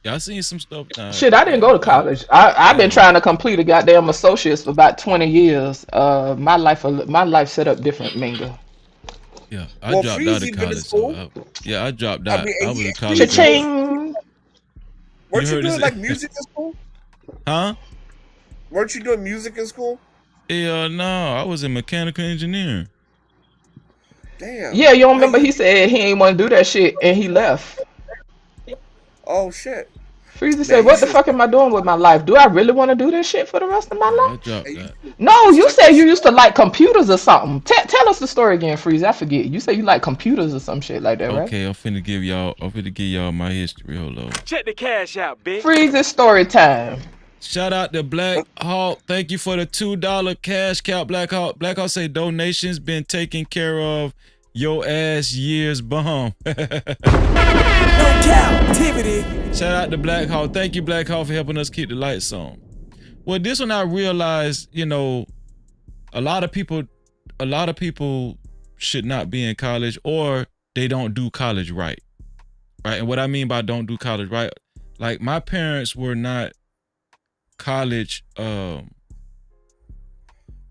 Y'all seen some stuff. Shit, I didn't go to college. I've been trying to complete a goddamn associate's for about 20 years. My life set up different, Minga. Yeah, I dropped out of college. I dropped out. I was in college. Cha-ching. Weren't you doing like music in school? Huh? Weren't you doing music in school? Yeah, no, I was in mechanical engineering. Damn. Yeah, you don't remember he said he ain't want to do that shit and he left. Oh shit. Freezy said, "What the fuck am I doing with my life? Do I really want to do this shit for the rest of my life?" I dropped that. No, you said you used to like computers or something. Tell us the story again, Freezy. I forget. You say you like computers or some shit like that, right? Okay, I'm finna give y'all my history. Hold on. Check the cash out, bitch. Freezy story time. Shout out to Black Hawk. Thank you for the $2 cash cow, Black Hawk. Black Hawk say donations been taken care of. Your ass years bomb. No Cap-tivity. Shout out to Black Hawk. Thank you, Black Hawk, for helping us keep the lights on. Well, this one I realized, a lot of people should not be in college, or they don't do college right. Right? And what I mean by don't do college right, like my parents were not college, well,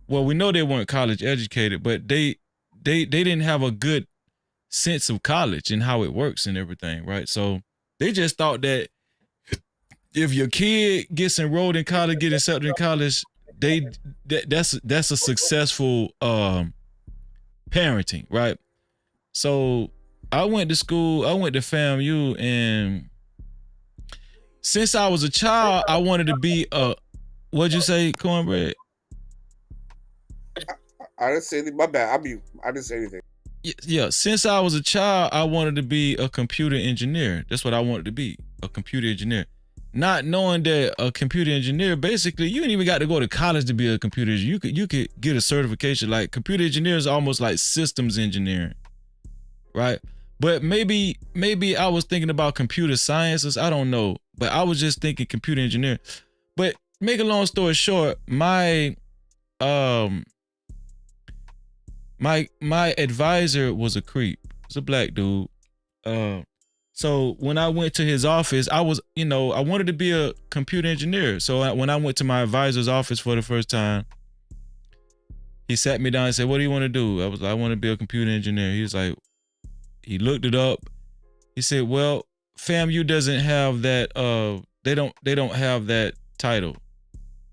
we know they weren't college educated, but they didn't have a good sense of college and how it works and everything, right? So they just thought that if your kid gets enrolled in college, get accepted in college, that's a successful parenting, right? So I went to school, I went to FAMU, and since I was a child, I wanted to be what'd you say, Cornbread? I didn't say anything. My bad. I didn't say anything. Yeah, since I was a child, I wanted to be a computer engineer. That's what I wanted to be, a computer engineer. Not knowing that a computer engineer, basically, you ain't even got to go to college to be a computer engineer. You could get a certification. Like computer engineer is almost like systems engineering, right? But maybe I was thinking about computer sciences. I don't know, but I was just thinking computer engineer. But make a long story short, my advisor was a creep. It's a black dude. So when I went to his office, I was, I wanted to be a computer engineer. So when I went to my advisor's office for the first time, he sat me down and said, "What do you want to do?" I was like, "I want to be a computer engineer." He was like, he looked it up. He said, "Well, FAMU doesn't have that, they don't have that title."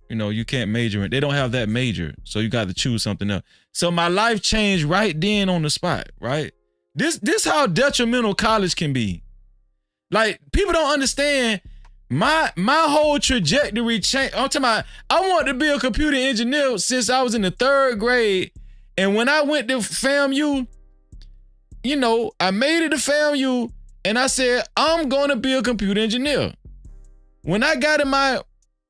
You know, you can't major in. They don't have that major, so you got to choose something else. So my life changed right then on the spot. Right. This how detrimental college can be. Like, people don't understand. My whole trajectory changed. I'm talking about, I wanted to be a computer engineer since I was in the 3rd grade. And when I went to FAMU, you know, I made it to FAMU and I said, I'm gonna be a computer engineer. When I got in my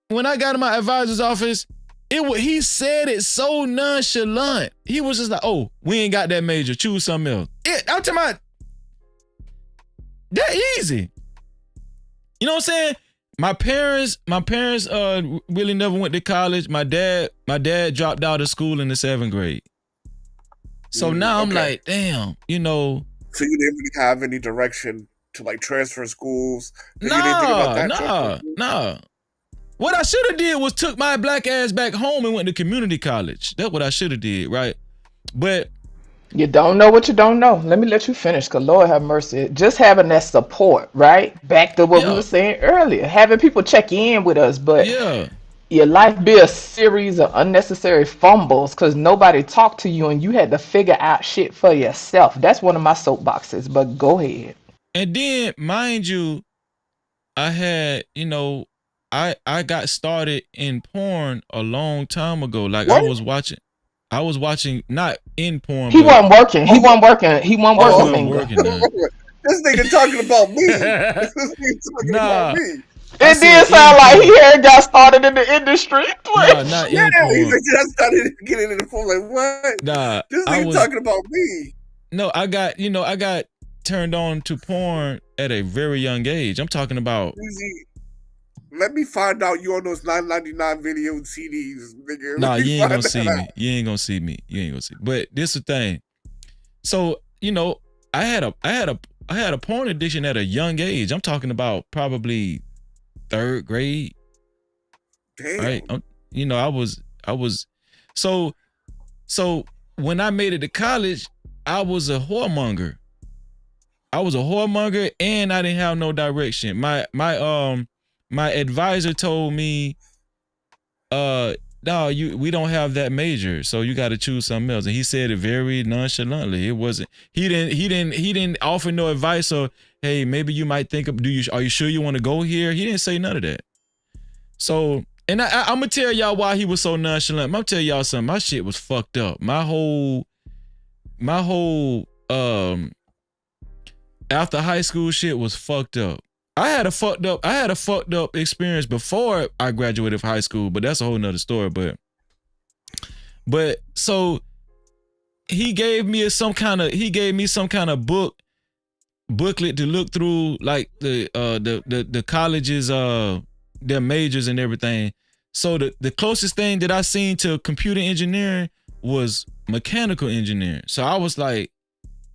advisor's office, he said it so nonchalant. He was just like, oh, we ain't got that major, choose something else. I'm talking about that easy. You know what I'm saying? My parents really never went to college. My dad dropped out of school in the 7th grade. So now I'm like, damn, you know. So you didn't really have any direction to like transfer schools? Nah. What I should have did was took my black ass back home and went to community college. That's what I should have did, right? But you don't know what you don't know. Let me let you finish, because Lord have mercy. Just having that support, right? Back to what we were saying earlier. Having people check in with us, but your life be a series of unnecessary fumbles because nobody talked to you and you had to figure out shit for yourself. That's one of my soapboxes, but go ahead. And then, mind you, I had, you know, I got started in porn a long time ago. Like, what? I was watching, not in porn. He wasn't working. He wasn't working. This nigga talking about me. This nigga talking about me. It did sound like he had got started in the industry. Nah, not in porn. He just started getting in the phone like, what? Nah, this nigga talking about me. No, I got turned on to porn at a very young age. I'm talking about. Let me find out you on those $9.99 video CDs, nigga. Nah, you ain't gonna see me. You ain't gonna see me. But this is the thing. So, you know, I had a porn addiction at a young age. I'm talking about probably 3rd grade. Damn. Right. You know, I was so when I made it to college, I was a whoremonger. And I didn't have no direction. My advisor told me, no, we don't have that major, so you got to choose something else. And he said it very nonchalantly. It wasn't. He didn't offer no advice. Or hey, maybe you might think of. Are you sure you want to go here? He didn't say none of that. So, and I'm gonna tell y'all why he was so nonchalant. I'm gonna tell y'all something. My shit was fucked up. My whole after high school shit was fucked up. I had a fucked up experience before I graduated from high school, but that's a whole nother story. But so he gave me some kind of booklet to look through, like the colleges, their majors and everything. So the closest thing that I seen to computer engineering was mechanical engineering. So I was like,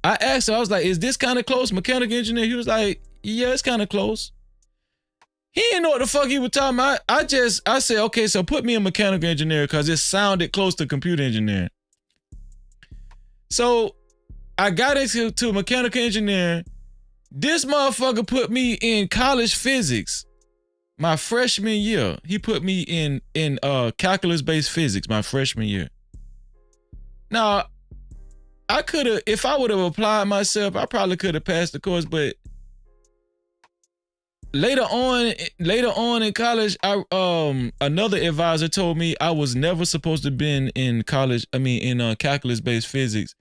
I asked her, I was like, is this kind of close, mechanical engineer? He was like, yeah, it's kind of close. He didn't know what the fuck he was talking about. I said, okay, so put me in mechanical engineering because it sounded close to computer engineering. So I got into mechanical engineering. This motherfucker put me in college physics my freshman year. He put me in calculus-based physics my freshman year. Now, I could have, if I would have applied myself, I probably could have passed the course, but later on in college, another advisor told me I was never supposed to be in college. I mean, in calculus-based physics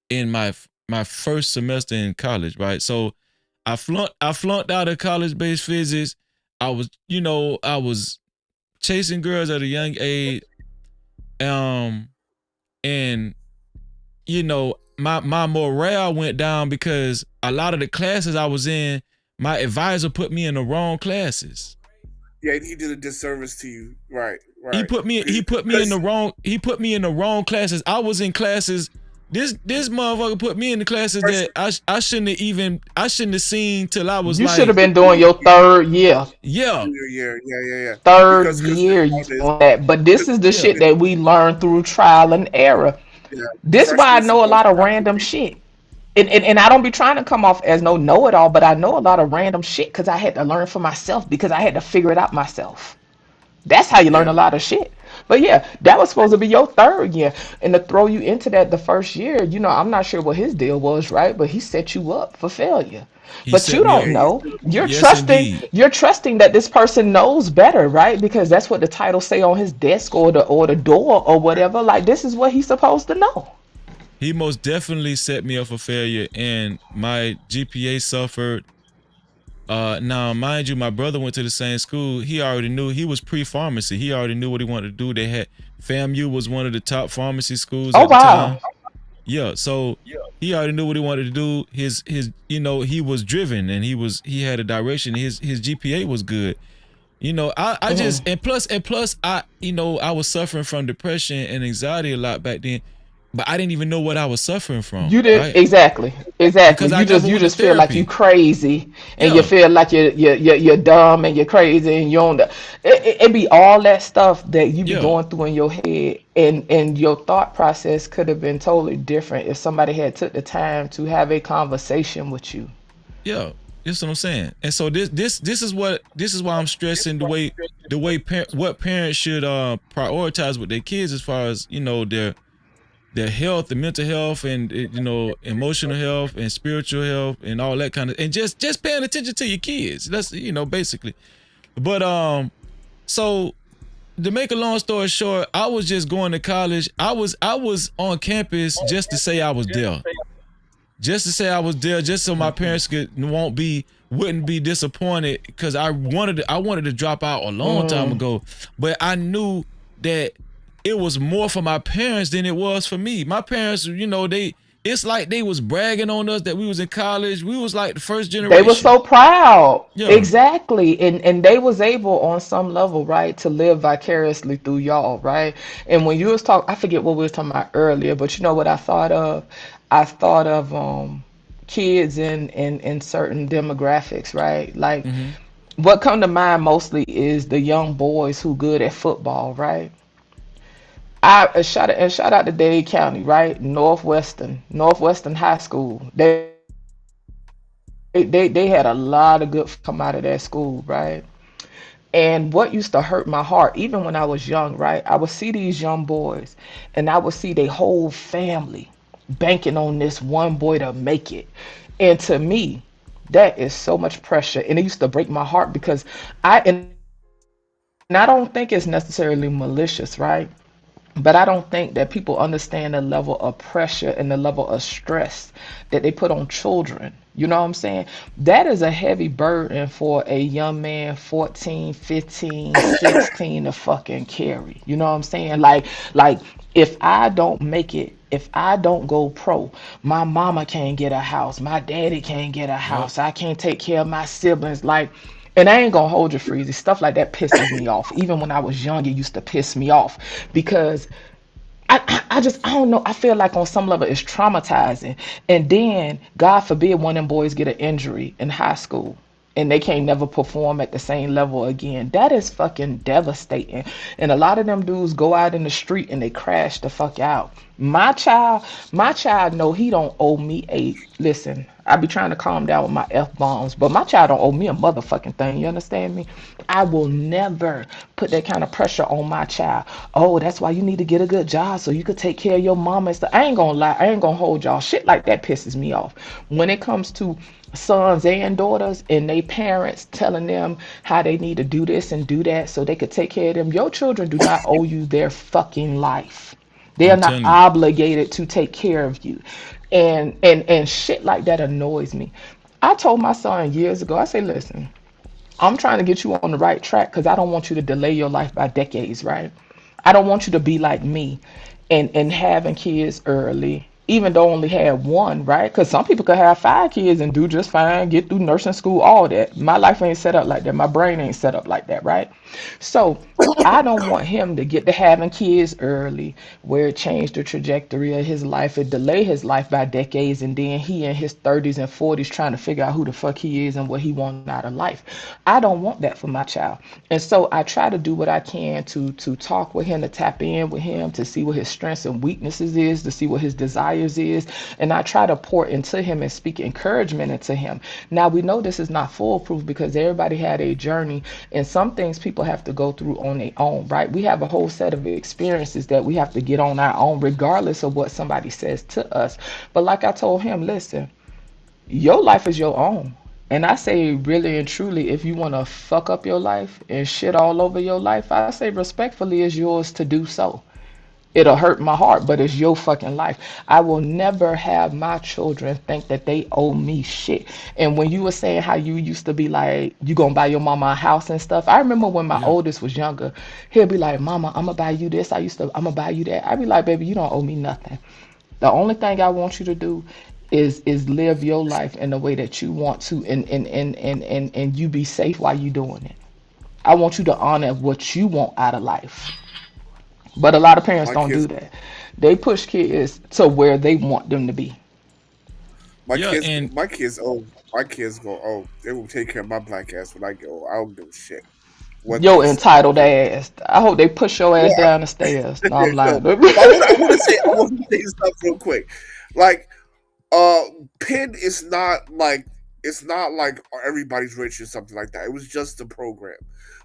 in my first semester in college, right? So I flunked out of college-based physics. I was chasing girls at a young age, and you know, my morale went down because a lot of the classes I was in, my advisor put me in the wrong classes. Yeah, he did a disservice to you. Right. He put me in the wrong classes. I was in classes. This motherfucker put me in the classes that I shouldn't have seen till I was. You should have been doing your 3rd year. Yeah. Yeah. 3rd year you doing that. But this is the shit that we learn through trial and error. Yeah. This is why I know a lot of random shit. And I don't be trying to come off as no know-it-all, but I know a lot of random shit because I had to learn for myself because I had to figure it out myself. That's how you learn a lot of shit. But yeah, that was supposed to be your third year. And to throw you into that the first year, I'm not sure what his deal was, right? But he set you up for failure. He But you set me don't up. know. Yes, indeed. You're trusting that this person knows better, right? Because that's what the title say on his desk or the door or whatever. Like this is what he's supposed to know. He most definitely set me up for failure, and my GPA suffered. Now, mind you, my brother went to the same school. He already knew. He was pre-pharmacy. He already knew what he wanted to do. They had FAMU was one of the top pharmacy schools Oh at the wow. time. Yeah, so he already knew what he wanted to do. His he was driven, and he had a direction. His GPA was good. I just and plus I was suffering from depression and anxiety a lot back then, but I didn't even know what I was suffering from. You did Right? exactly. Because I never You went to just feel like you therapy. crazy and you Yeah. feel like you're dumb and you're crazy and you don't. It be all that stuff that you be Yeah. going through in your head, and your thought process could have been totally different if somebody had took the time to have a conversation with you. Yeah, that's what I'm saying. And so this is why I'm stressing what parents should prioritize with their kids as far as their health, the mental health, and emotional health and spiritual health and all that kind of, and just paying attention to your kids. That's basically. But so to make a long story short, I was just going to college. I was on campus just to say I was there. Just to say I was there, just so my parents wouldn't be disappointed, because I wanted to drop out a long time ago, but I knew that it was more for my parents than it was for me. My parents, it's like they was bragging on us that we was in college. We was like the first They were generation. so proud. Yeah. Exactly. And they was able on some level, right, to live vicariously through y'all, right? And when you was talking, I forget what we was talking about earlier, but you know what I thought of? I thought of kids in certain demographics, right? Like what come to mind mostly is the young boys who good at football, right? Shout out to Dade County, right? Northwestern High School. They had a lot of good come out of that school, right? And what used to hurt my heart, even when I was young, right? I would see these young boys and I would see their whole family banking on this one boy to make it. And to me, that is so much pressure. And it used to break my heart because and I don't think it's necessarily malicious, right? But I don't think that people understand the level of pressure and the level of stress that they put on children. You know what I'm saying? That is a heavy burden for a young man, 14, 15, 16 to fucking carry. You know what I'm saying? Like if I don't make it, if I don't go pro, my mama can't get a house, my daddy can't get a house, I can't take care of my siblings. And I ain't gonna hold you, Freezy. Stuff like that pisses me off. Even when I was young, it used to piss me off because I don't know. I feel like on some level it's traumatizing. And then, God forbid, one of them boys get an injury in high school and they can't never perform at the same level again. That is fucking devastating. And a lot of them dudes go out in the street and they crash the fuck out. My child know he don't owe me listen, I be trying to calm down with my F-bombs, but my child don't owe me a motherfucking thing. You understand me? I will never put that kind of pressure on my child. Oh, that's why you need to get a good job so you could take care of your mama and stuff. I ain't gonna lie. I ain't gonna hold y'all. Shit like that pisses me off. When it comes to sons and daughters and they parents telling them how they need to do this and do that so they could take care of them, your children do not owe you their fucking life. They are not obligated to take care of you. And shit like that annoys me. I told my son years ago, I say, listen, I'm trying to get you on the right track because I don't want you to delay your life by decades, right? I don't want you to be like me and having kids early, even though I only had one, right? Because some people could have 5 kids and do just fine, get through nursing school, all that. My life ain't set up like that. My brain ain't set up like that, right? So I don't want him to get to having kids early where it changed the trajectory of his life. It delayed his life by decades, and then he in his 30s and 40s trying to figure out who the fuck he is and what he wants out of life. I don't want that for my child. And so I try to do what I can to talk with him, to tap in with him, to see what his strengths and weaknesses is, to see what his desires desires is, and I try to pour into him and speak encouragement into him. Now we know this is not foolproof because everybody had a journey, and some things people have to go through on their own, right? We have a whole set of experiences that we have to get on our own, regardless of what somebody says to us. But like I told him, listen, your life is your own. And I say really and truly, if you want to fuck up your life and shit all over your life, I say respectfully it's yours to do so. It'll hurt my heart, but it's your fucking life. I will never have my children think that they owe me shit. And when you were saying how you used to be like, you gonna buy your mama a house and stuff, I remember when my oldest was younger, he'll be like, Mama, I'm gonna buy you this. I'm gonna buy you that. I'd be like, baby, you don't owe me nothing. The only thing I want you to do is live your life in the way that you want to, and you be safe while you doing it. I want you to honor what you want out of life. But a lot of parents don't do that. They push kids to where they want them to be. My kids go, they will take care of my black ass when I get old. I don't give a shit. Yo, entitled ass. I hope they push your ass down the stairs. No, I'm lying. I want to say stuff real quick. Like, Penn is not like, it's not like everybody's rich or something like that. It was just a program.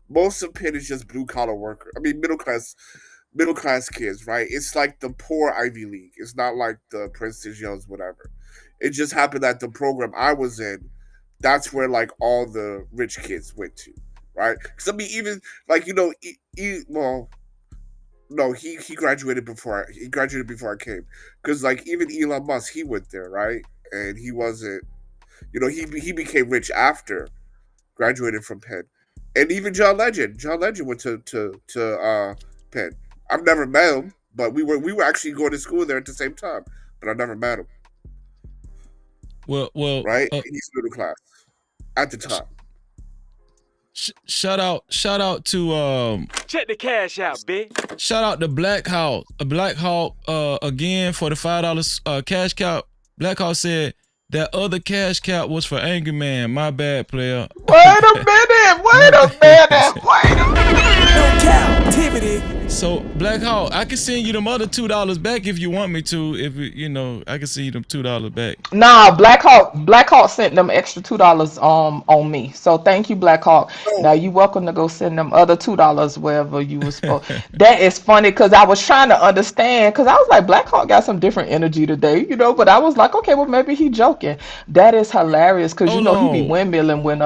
Most of Penn is just blue collar worker. I mean, middle class kids, right? It's like the poor Ivy League. It's not like the Princeton, Yale's, whatever. It just happened that the program I was in, that's where like all the rich kids went to, right? Because I mean, even like he graduated before I came. Because like even Elon Musk, he went there, right? And he wasn't, he became rich after graduated from Penn. And even John Legend went to Penn. I've never met him, but we were actually going to school there at the same time. But I never met him. Well, right? He's middle class at the time. Shout out to check the cash out, bitch. Shout out to Black Hawk again for the $5 cash cow. Black Hawk said that other cash cow was for Angry Man. My bad, player. Wait a minute. No Cap-tivity. So Black Hawk, I can send you them other $2 back if you want me to. If I can send you them $2 back. Nah, Black Hawk sent them extra $2 on me. So thank you, Black Hawk. Now you welcome to go send them other $2 wherever you were supposed. That is funny because I was trying to understand because I was like, Black Hawk got some different energy today, but I was like, okay, well maybe he joking. That is hilarious because he be windmilling when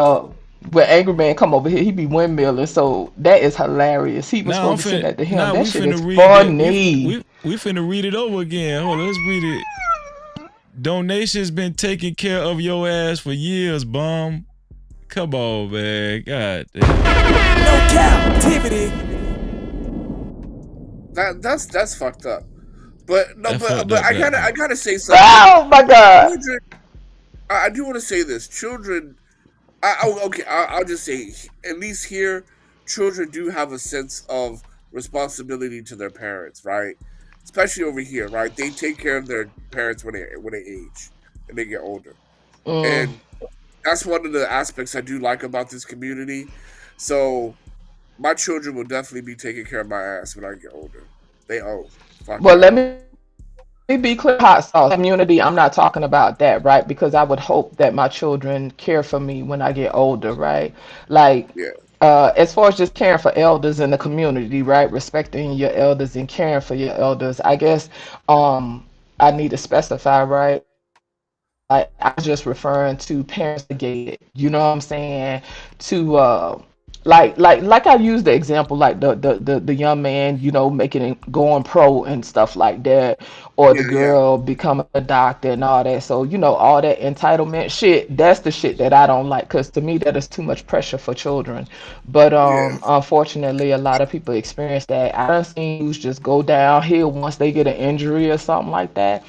Angry Man come over here, he be windmilling, so that is hilarious. He was supposed to send that to him. That shit is funny. We finna read it over again. Hold on, let's read it. Donations been taking care of your ass for years, bum. Come on, man. God damn. No Cap-tivity. That's fucked up. But no, but I gotta say something. Oh my God. Children, I do want to say this. Children. I'll just say, at least here, children do have a sense of responsibility to their parents, right? Especially over here, right? They take care of their parents when they age and they get older, and that's one of the aspects I do like about this community. So, my children will definitely be taking care of my ass when I get older. They owe. Well, let me be clear, hot sauce community. I'm not talking about that, right? Because I would hope that my children care for me when I get older, right? Like, as far as just caring for elders in the community, right? Respecting your elders and caring for your elders. I guess I need to specify, right? Like, I was just referring to parents negated. You know what I'm saying? To like I used the example, like the young man, making it going pro and stuff like that, or the girl becoming a doctor and all that. So all that entitlement shit, that's the shit that I don't like, because to me that is too much pressure for children. But unfortunately, a lot of people experience that. I done seen youth just go downhill once they get an injury or something like that,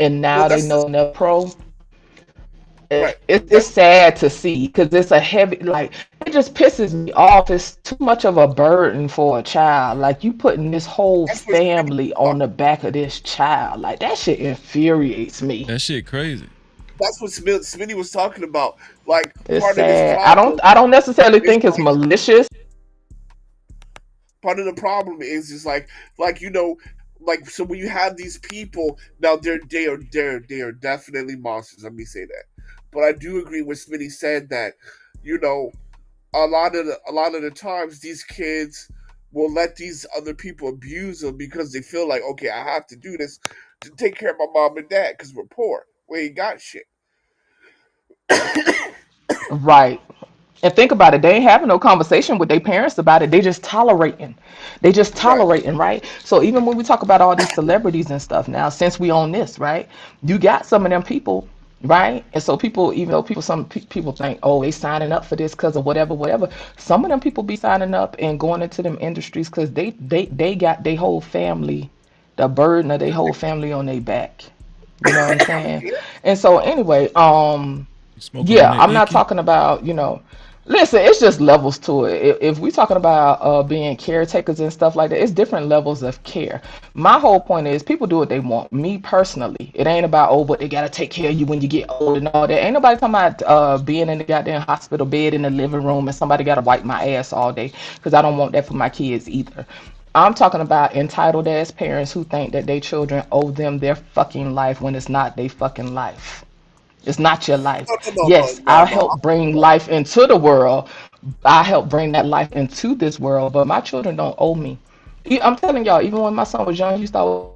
and now they know they're pro. It's sad to see because it's a heavy, like, it just pisses me off. It's too much of a burden for a child. Like, you putting this whole family on the back of this child. Like, that shit infuriates me. That shit crazy. That's what Smitty was talking about. Like, it's sad. I don't necessarily think it's malicious. Part of the problem is just like like, so when you have these people now, they are definitely monsters. Let me say that, but I do agree with Smitty said that, you know, a lot of the times these kids will let these other people abuse them because they feel like, okay, I have to do this to take care of my mom and dad because we're poor, we ain't got shit. Right. And think about it, they ain't having no conversation with their parents about it. They just tolerating. They just Right. tolerating, right? So even when we talk about all these celebrities and stuff now, since we own this, right? You got some of them people, right? And so people, even though people think, oh, they signing up for this because of whatever, whatever. Some of them people be signing up and going into them industries because they got their whole family, the burden of their whole family on their back. You know what I'm saying? And so anyway, Smoking on yeah, that I'm not icky? talking about, listen, it's just levels to it. If we talking about being caretakers and stuff like that, it's different levels of care. My whole point is people do what they want. Me personally, it ain't about, oh, but they gotta take care of you when you get old and all that. Ain't nobody talking about being in the goddamn hospital bed in the living room and somebody gotta wipe my ass all day, because I don't want that for my kids either. I'm talking about entitled ass parents who think that their children owe them their fucking life when it's not their fucking life. It's not your life. Yes, No, I'll no. help bring life into the world. I help bring that life into this world, but my children don't owe me. I'm telling y'all, even when my son was young, he used to always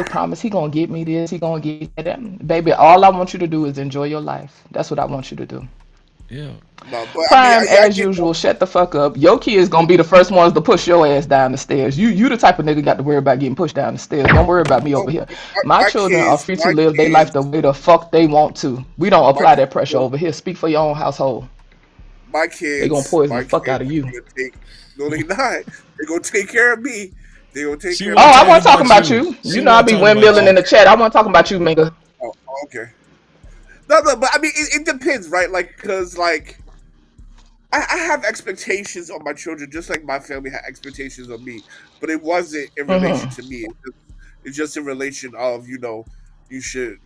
promise he gonna get me this, he gonna get that. Baby, all I want you to do is enjoy your life. That's what I want you to do. Yeah. No, but I mean, Prime, I as get usual, shut the fuck up. Your kids gonna be the first ones to push your ass down the stairs. You the type of nigga got to worry about getting pushed down the stairs. Don't worry about me over here. My children are free to live their life the way the fuck they want to. We don't my apply that pressure over here. Speak for your own household. my They gonna kids, poison my the fuck out kids of you. are gonna take. No, they not. They gonna take care of me. They gonna take She care of Oh, my wasn't I talking wasn't kids. talking about about you. you. She You know I wasn't be talking about windmilling you. in the chat. I wasn't talking about you, Minga. Oh, okay. No, but I mean, it depends, right? Like, because like I have expectations on my children, just like my family had expectations on me. But it wasn't in relation Hmm. to me. It's just in relation of, you should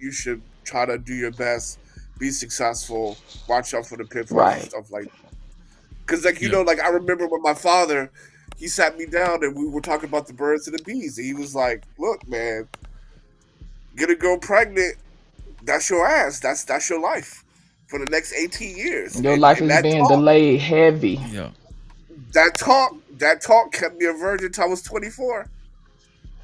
try to do your best, be successful, watch out for the pitfalls and Right. stuff like. Because like Yeah. like I remember when my father, he sat me down and we were talking about the birds and the bees, and he was like, "Look, man, get a girl pregnant. That's your ass. That's your life for the next 18 years." Your And life is being delayed heavy. Yeah. that talk kept me a virgin till I was 24.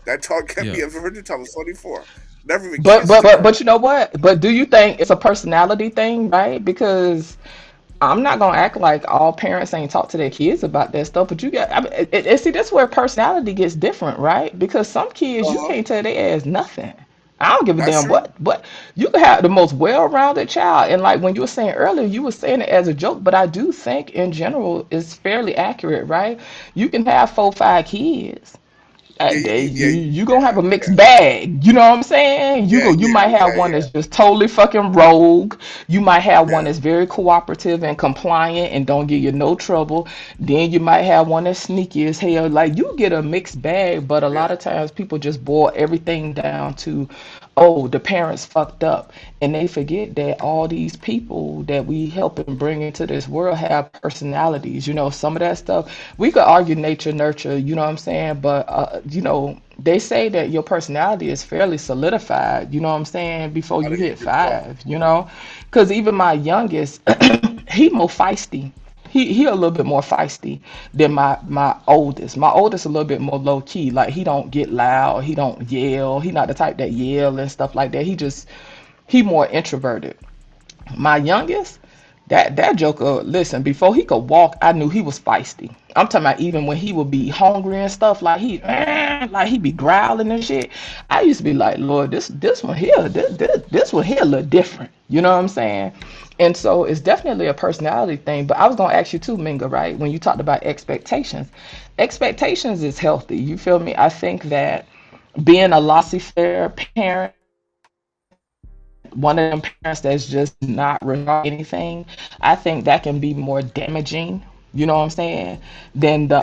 That talk kept Yeah. me a virgin till I was 24. Never even But kissed but a but girl. but you know what? But do you think it's a personality thing, right? Because I'm not gonna act like all parents ain't talk to their kids about that stuff. But you got, I mean, see, that's where personality gets different, right? Because some kids you can't tell their ass nothing. I don't give a That's damn true. what you can have the most well-rounded child, and like when you were saying earlier, you were saying it as a joke, but I do think in general it's fairly accurate, right? You can have 4, 5 kids. Yeah, You gonna have a mixed bag. You know what I'm saying? You might have one that's just totally fucking rogue. You might have one that's very cooperative and compliant and don't give you no trouble. Then you might have one that's sneaky as hell. Like you get a mixed bag, but a lot of times people just boil everything down to, oh, the parents fucked up, and they forget that all these people that we help and bring into this world have personalities. Some of that stuff we could argue nature nurture. You know what I'm saying? But they say that your personality is fairly solidified. You know what I'm saying? Before you hit 5. Because even my youngest, he more feisty. He a little bit more feisty than my oldest. My oldest a little bit more low key. Like he don't get loud. He don't yell. He not the type that yell and stuff like that. He more introverted. My youngest, that joker, listen, before he could walk, I knew he was feisty. I'm talking about even when he would be hungry and stuff, like he be growling and shit. I used to be like, Lord, this one here, this one here look different. You know what I'm saying? And so it's definitely a personality thing. But I was gonna ask you too, Minga, right? When you talked about expectations, expectations is healthy. You feel me? I think that being a laissez-faire parent, one of them parents that's just not regarding anything, I think that can be more damaging, you know what I'm saying, than the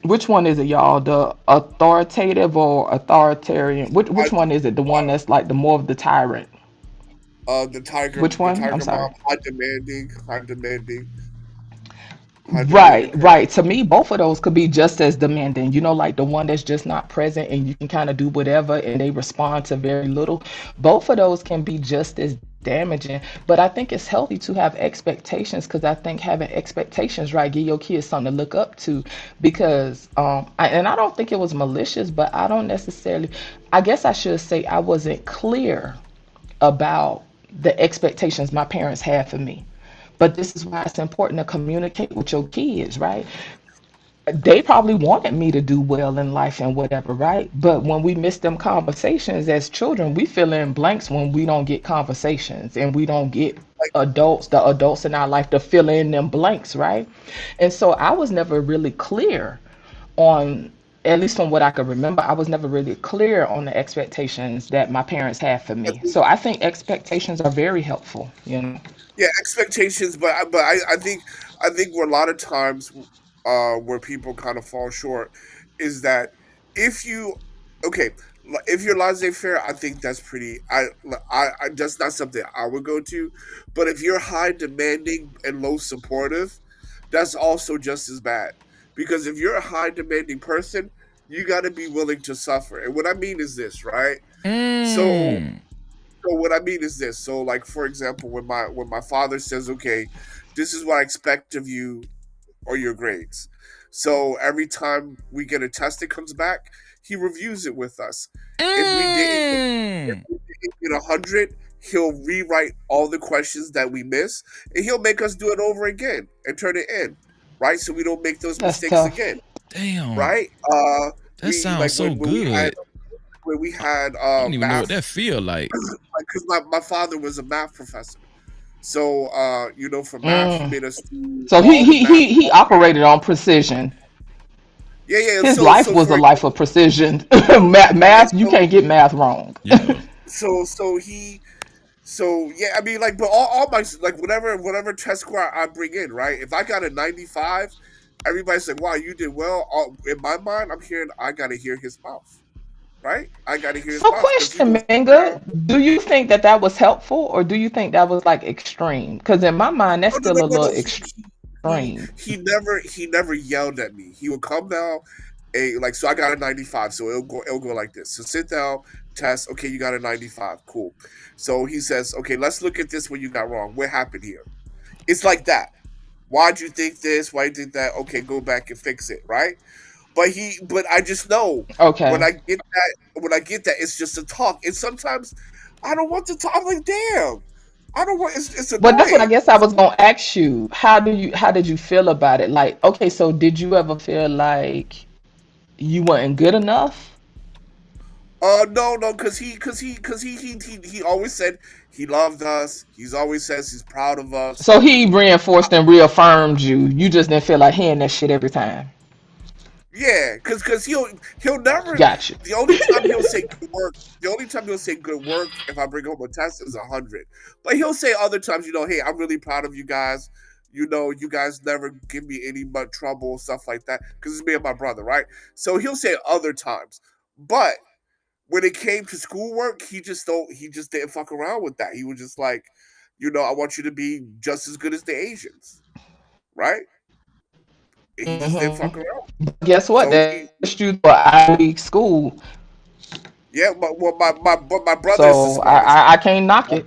which one is it, y'all? The authoritative or authoritarian? Which one is it? The one that's like the more of the tyrant? The Which one? I'm tiger mom, sorry. high demanding. high demanding Right, parent. right. To me, both of those could be just as demanding. You know, like the one that's just not present and you can kind of do whatever and they respond to very little. Both of those can be just as damaging. But I think it's healthy to have expectations because I think having expectations, right, give your kids something to look up to. Because, and I don't think it was malicious, but I don't necessarily, I guess I should say I wasn't clear about the expectations my parents had for me. But this is why it's important to communicate with your kids, right? They probably wanted me to do well in life and whatever, right? But when we miss them conversations as children, we fill in blanks when we don't get conversations and we don't get the adults in our life to fill in them blanks, right? And so I was never really clear on, at least from what I could remember, I was never really clear on the expectations that my parents had for me. So I think expectations are very helpful, you know. Yeah, expectations, I think where a lot of times where people kind of fall short is that if you okay, if you're laissez-faire, I think that's pretty. I that's not something I would go to, but if you're high demanding and low supportive, that's also just as bad. Because if you're a high demanding person, you got to be willing to suffer. And what I mean is this, right? So so what I mean is this. So like for example, when my father says, "Okay, this is what I expect of you or your grades." So every time we get a test that comes back, he reviews it with us. If we didn't get 100, he'll rewrite all the questions that we miss, and he'll make us do it over again and turn it in, right? So we don't make those That's mistakes tough. again, Damn. right? That sounds so good. When we had I don't even know what math, that feel like. because my father was a math professor. So for math, he Mm. made us do So all the math. he operated on precision. Yeah. His So life so was a for life of precision. Math, you can't get math wrong. So yeah, I mean, like, but all my like whatever test score I bring in, right? If I got a 95, everybody's like, "Wow, you did well." In my mind, I'm hearing I got to hear his mouth, right? I got to hear his So mouth because he question, will. Minga, do you think that that was helpful or do you think that was like extreme? Because in my mind, that's No, still no, a no, little no. extreme. He never yelled at me. He would come down, so I got a 95, so it'll go like this. So sit down, test. Okay, you got a 95. Cool. So he says, okay, let's look at this. What you got wrong? What happened here? It's like that. Why'd you think this? Why you think that? Okay, go back and fix it. Right? But I just know Okay. when I get that, it's just a talk. And sometimes I don't want to talk. I'm like, damn, I don't want. It's But that's what I annoying. guess I was gonna ask you. How did you feel about it? Like, okay, so did you ever feel like you weren't good enough? No, because he always said he loved us. He's always says he's proud of us. So he reinforced and reaffirmed you. You just didn't feel like hearing that shit every time. Yeah, because he'll never. Got you. The only time he'll say good work. The only time he'll say good work if I bring home a test is 100. But he'll say other times, hey, I'm really proud of you guys. You guys never give me any much trouble, stuff like that. Because it's me and my brother, right? So he'll say other times, but when it came to schoolwork, he just didn't fuck around with that. He was just like, I want you to be just as good as the Asians, right? He just didn't fuck around. Guess what? So That's you to an Ivy League school. Yeah, but my brother's the So smartest. I can't knock it.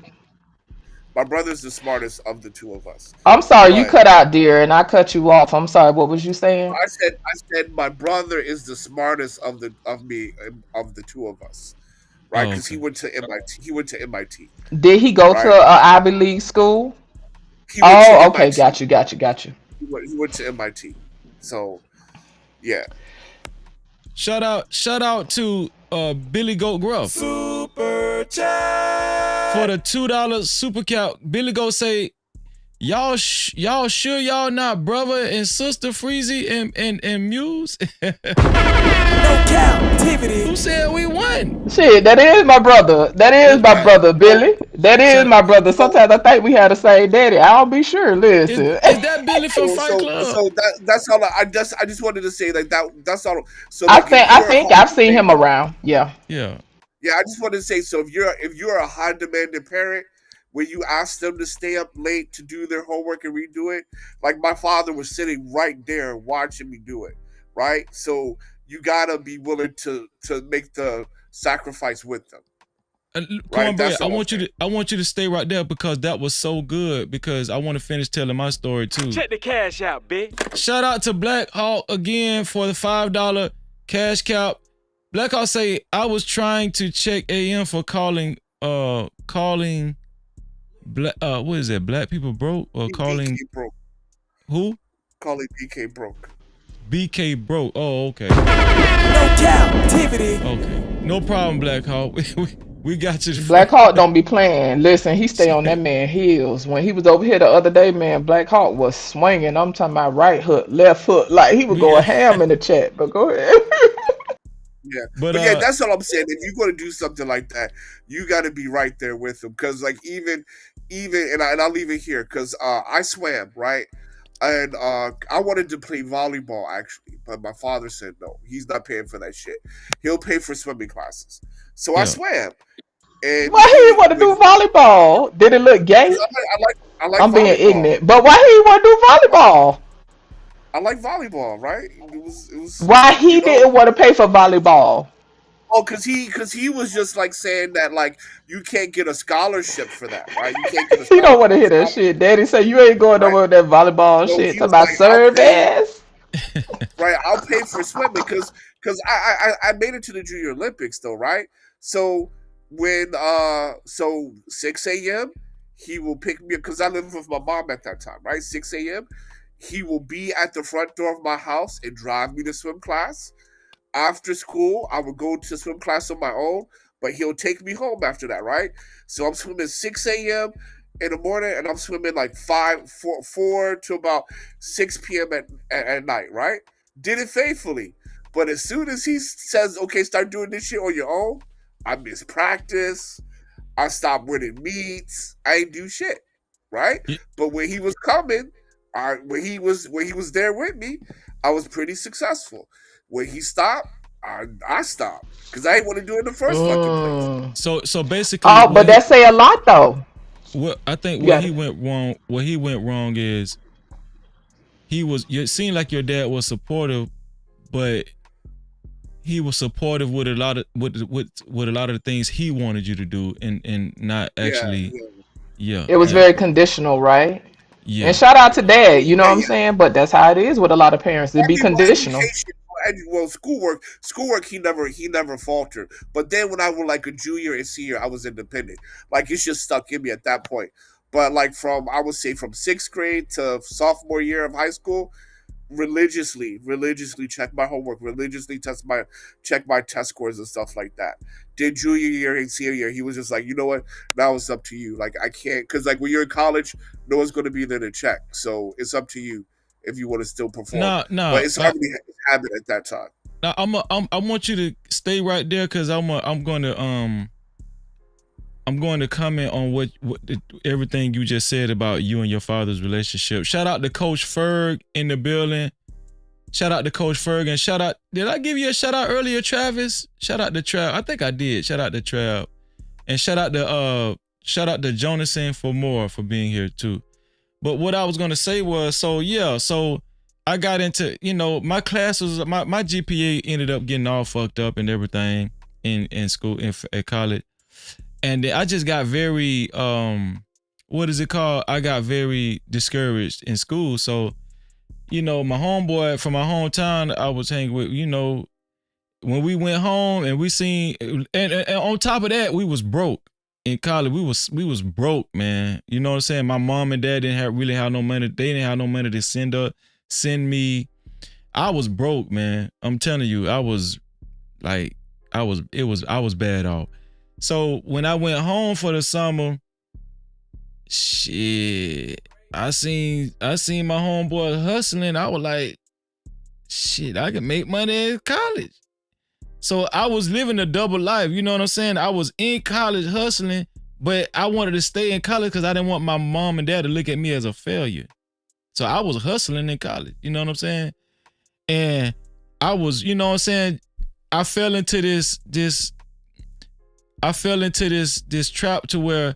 My brother's the smartest of the two of us. I'm sorry, you But cut out, dear, and I cut you off. I'm sorry. What was you saying? I said my brother is the smartest of the two of us, right? Because he went to MIT. He went to MIT. Did he go to Right? an Ivy League school? He went to Oh, MIT. okay, got you. He went to MIT. So, yeah. Shout out to Billy Goat Gruff. Super chat for the $2 super cap. Billy Goat say, y'all sure y'all not brother and sister Freezy and Muse? No Cap-tivity. Who said we won? Shit, that is my brother. That is my brother, Billy. That is my brother. Sometimes I think we had the same daddy. I'll be sure. Listen. Is that Billy from Fight Club? So that's all. I just wanted to say like that. That's all. So I like, think I've seen him around. Yeah. Yeah. Yeah, I just wanted to say, so if you're a high demanding parent, when you ask them to stay up late to do their homework and redo it, like my father was sitting right there watching me do it, right? So you gotta be willing to make the sacrifice with them. Cornbread, I want you to stay right there because that was so good, because I want to finish telling my story too. Check the cash out, bitch. Shout out to Black Hawk again for the $5 cash cap. Black Hawk say, I was trying to check AM for calling what is that? Black people broke or calling BK broke. Who? Calling BK broke. BK broke. Oh, okay. No Cap-tivity. Okay. No problem, Black Hawk. We got you. Black Hawk don't be playing. Listen, he stay on that man heels. When he was over here the other day, man, Black Hawk was swinging. I'm talking about right hook, left hook, like he was going ham in the chat. But go ahead. Yeah, but yeah, that's what I'm saying. If you're going to do something like that, you got to be right there with them. Because like even, and I'll leave it here because I swam, right, and I wanted to play volleyball actually, but my father said no, he's not paying for that shit. He'll pay for swimming classes. So I swam. And why he want to do volleyball? Did it look gay? I like I'm volleyball. being ignorant, but why he want to do volleyball? I like volleyball, right? It was. Why he didn't want to pay for volleyball? Oh, because he was just like saying that like you can't get a scholarship for that, right? You can't get a scholarship. He don't want to hear that shit. Daddy say you ain't going nowhere with that volleyball shit. Talking about service. Right, I'll pay for swimming because I made it to the Junior Olympics though, right? So when 6 a.m. he will pick me up because I lived with my mom at that time, right? 6 a.m. he will be at the front door of my house and drive me to swim class. After school, I would go to swim class on my own, but he'll take me home after that, right? So I'm swimming 6 a.m. in the morning, and I'm swimming like 4 to about 6 p.m. at night, right? Did it faithfully. But as soon as he says, okay, start doing this shit on your own, I miss practice. I stopped winning meets. I ain't do shit, right? But when he was coming, when he was there with me, I was pretty successful. When he stopped, I stopped because I didn't want to do it in the first fucking place. So basically, but that say a lot though. What I think where he went wrong. What he went wrong is it seemed like your dad was supportive, but he was supportive with a lot of with a lot of the things he wanted you to do, and not actually. Yeah. It was very conditional, right? Yeah. And shout out to dad, you know what I'm saying? But that's how it is with a lot of parents. It be conditional. Well, schoolwork, he never faltered. But then when I was like a junior and senior, I was independent. Like it's just stuck in me at that point. But like from 6th grade to sophomore year of high school, religiously check my homework, religiously check my test scores and stuff like that. Did junior year and senior year, he was just like, you know what? Now it's up to you. Like I can't, because like when you're in college, no one's going to be there to check. So it's up to you if you want to still perform. No, but it's already habit at that time. Now I want you to stay right there because I'm going to comment on what everything you just said about you and your father's relationship. Shout out to Coach Ferg in the building. Shout out to Coach Ferg and shout out. Did I give you a shout out earlier, Travis? Shout out to Trav. I think I did. Shout out to Trav, and shout out to Jonathan for being here too. But what I was gonna say was, so I got into, my classes, my GPA ended up getting all fucked up and everything in school, at college. And I just got very, what is it called? I got very discouraged in school. So, my homeboy from my hometown, I was hanging with, when we went home and we seen, and on top of that, we was broke. In college, we was broke, man. You know what I'm saying? My mom and dad didn't really have no money. They didn't have no money to send me. I was broke, man. I'm telling you, I was bad off. So when I went home for the summer, shit, I seen my homeboy hustling. I was like, shit, I can make money in college. So I was living a double life, you know what I'm saying? I was in college hustling, but I wanted to stay in college because I didn't want my mom and dad to look at me as a failure. So I was hustling in college, you know what I'm saying? And I was, you know what I'm saying? I fell into this trap to where,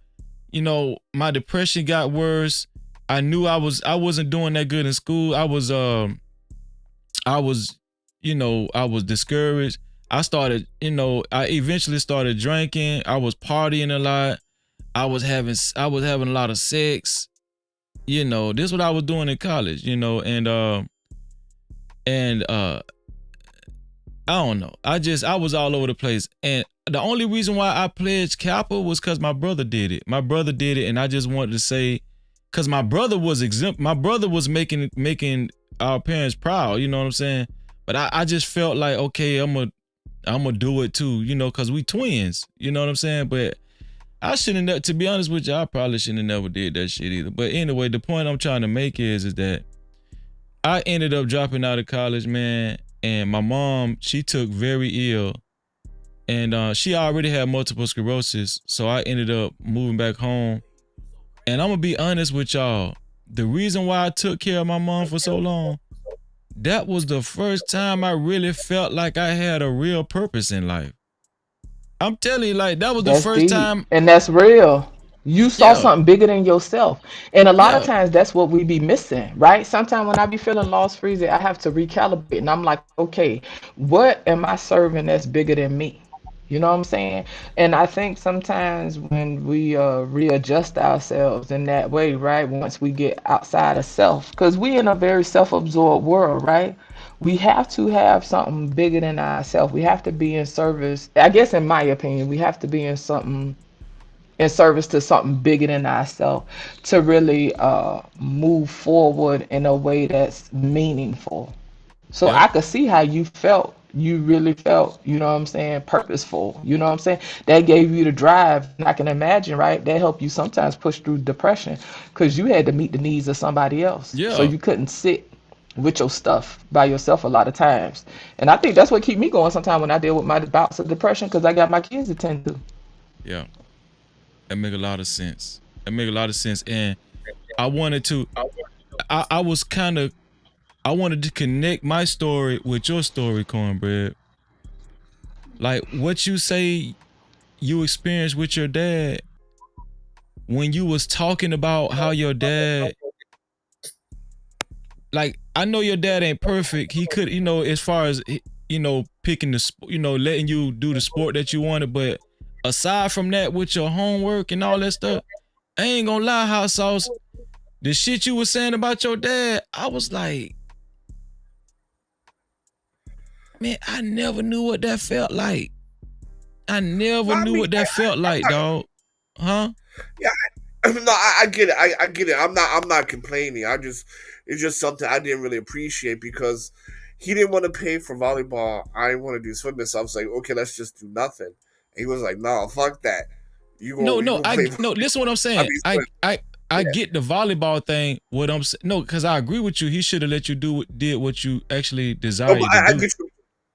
you know, my depression got worse. I knew I wasn't doing that good in school. I was discouraged. I started, I eventually started drinking. I was partying a lot. I was having a lot of sex. This is what I was doing in college, and I don't know. I was all over the place. And the only reason why I pledged Kappa was because my brother did it. My brother did it, and I just wanted to say, because my brother was exempt. My brother was making our parents proud, you know what I'm saying? But I just felt like, okay, I'm gonna do it too, because we twins, you know what I'm saying? But I shouldn't have, to be honest with you, I probably shouldn't have never did that shit either. But anyway, the point I'm trying to make is that I ended up dropping out of college, man. And my mom, she took very ill, and she already had multiple sclerosis. So I ended up moving back home. And I'm gonna be honest with y'all. The reason why I took care of my mom for so long, that was the first time I really felt like I had a real purpose in life. I'm telling you, like, that was the first time. And that's real. You saw something bigger than yourself. And a lot of times that's what we be missing, right? Sometimes when I be feeling lost, freezing, I have to recalibrate. And I'm like, okay, what am I serving that's bigger than me? You know what I'm saying? And I think sometimes when we readjust ourselves in that way, right? Once we get outside of self, because we in a very self-absorbed world, right? We have to have something bigger than ourselves. We have to be in service. I guess in my opinion, we have to be in service to something bigger than ourselves to really move forward in a way that's meaningful. So I could see how you felt. You really felt, you know what I'm saying, purposeful. You know what I'm saying? That gave you the drive. And I can imagine, right? That helped you sometimes push through depression because you had to meet the needs of somebody else. Yeah. So you couldn't sit with your stuff by yourself a lot of times. And I think that's what keep me going sometimes when I deal with my bouts of depression because I got my kids to tend to. Yeah. That make a lot of sense. And I wanted to, I wanted to connect my story with your story, Cornbread. Like what you say you experienced with your dad when you was talking about how your dad, like, I know your dad ain't perfect. He could, as far as, picking the, letting you do the sport that you wanted. But aside from that, with your homework and all that stuff, I ain't gonna lie, Hot Sauce, the shit you was saying about your dad, I was like, man, I never knew what that felt like. I never knew what that felt like, dog. Huh? Yeah, no, I get it. I get it. I'm not complaining. It's just something I didn't really appreciate because he didn't want to pay for volleyball. I didn't want to do swimming, so I was like, okay, let's just do nothing. And he was like, no, fuck that. Listen what I'm saying. I get the volleyball thing. What I'm saying, no, because I agree with you. He should have let you did what you actually desired to do.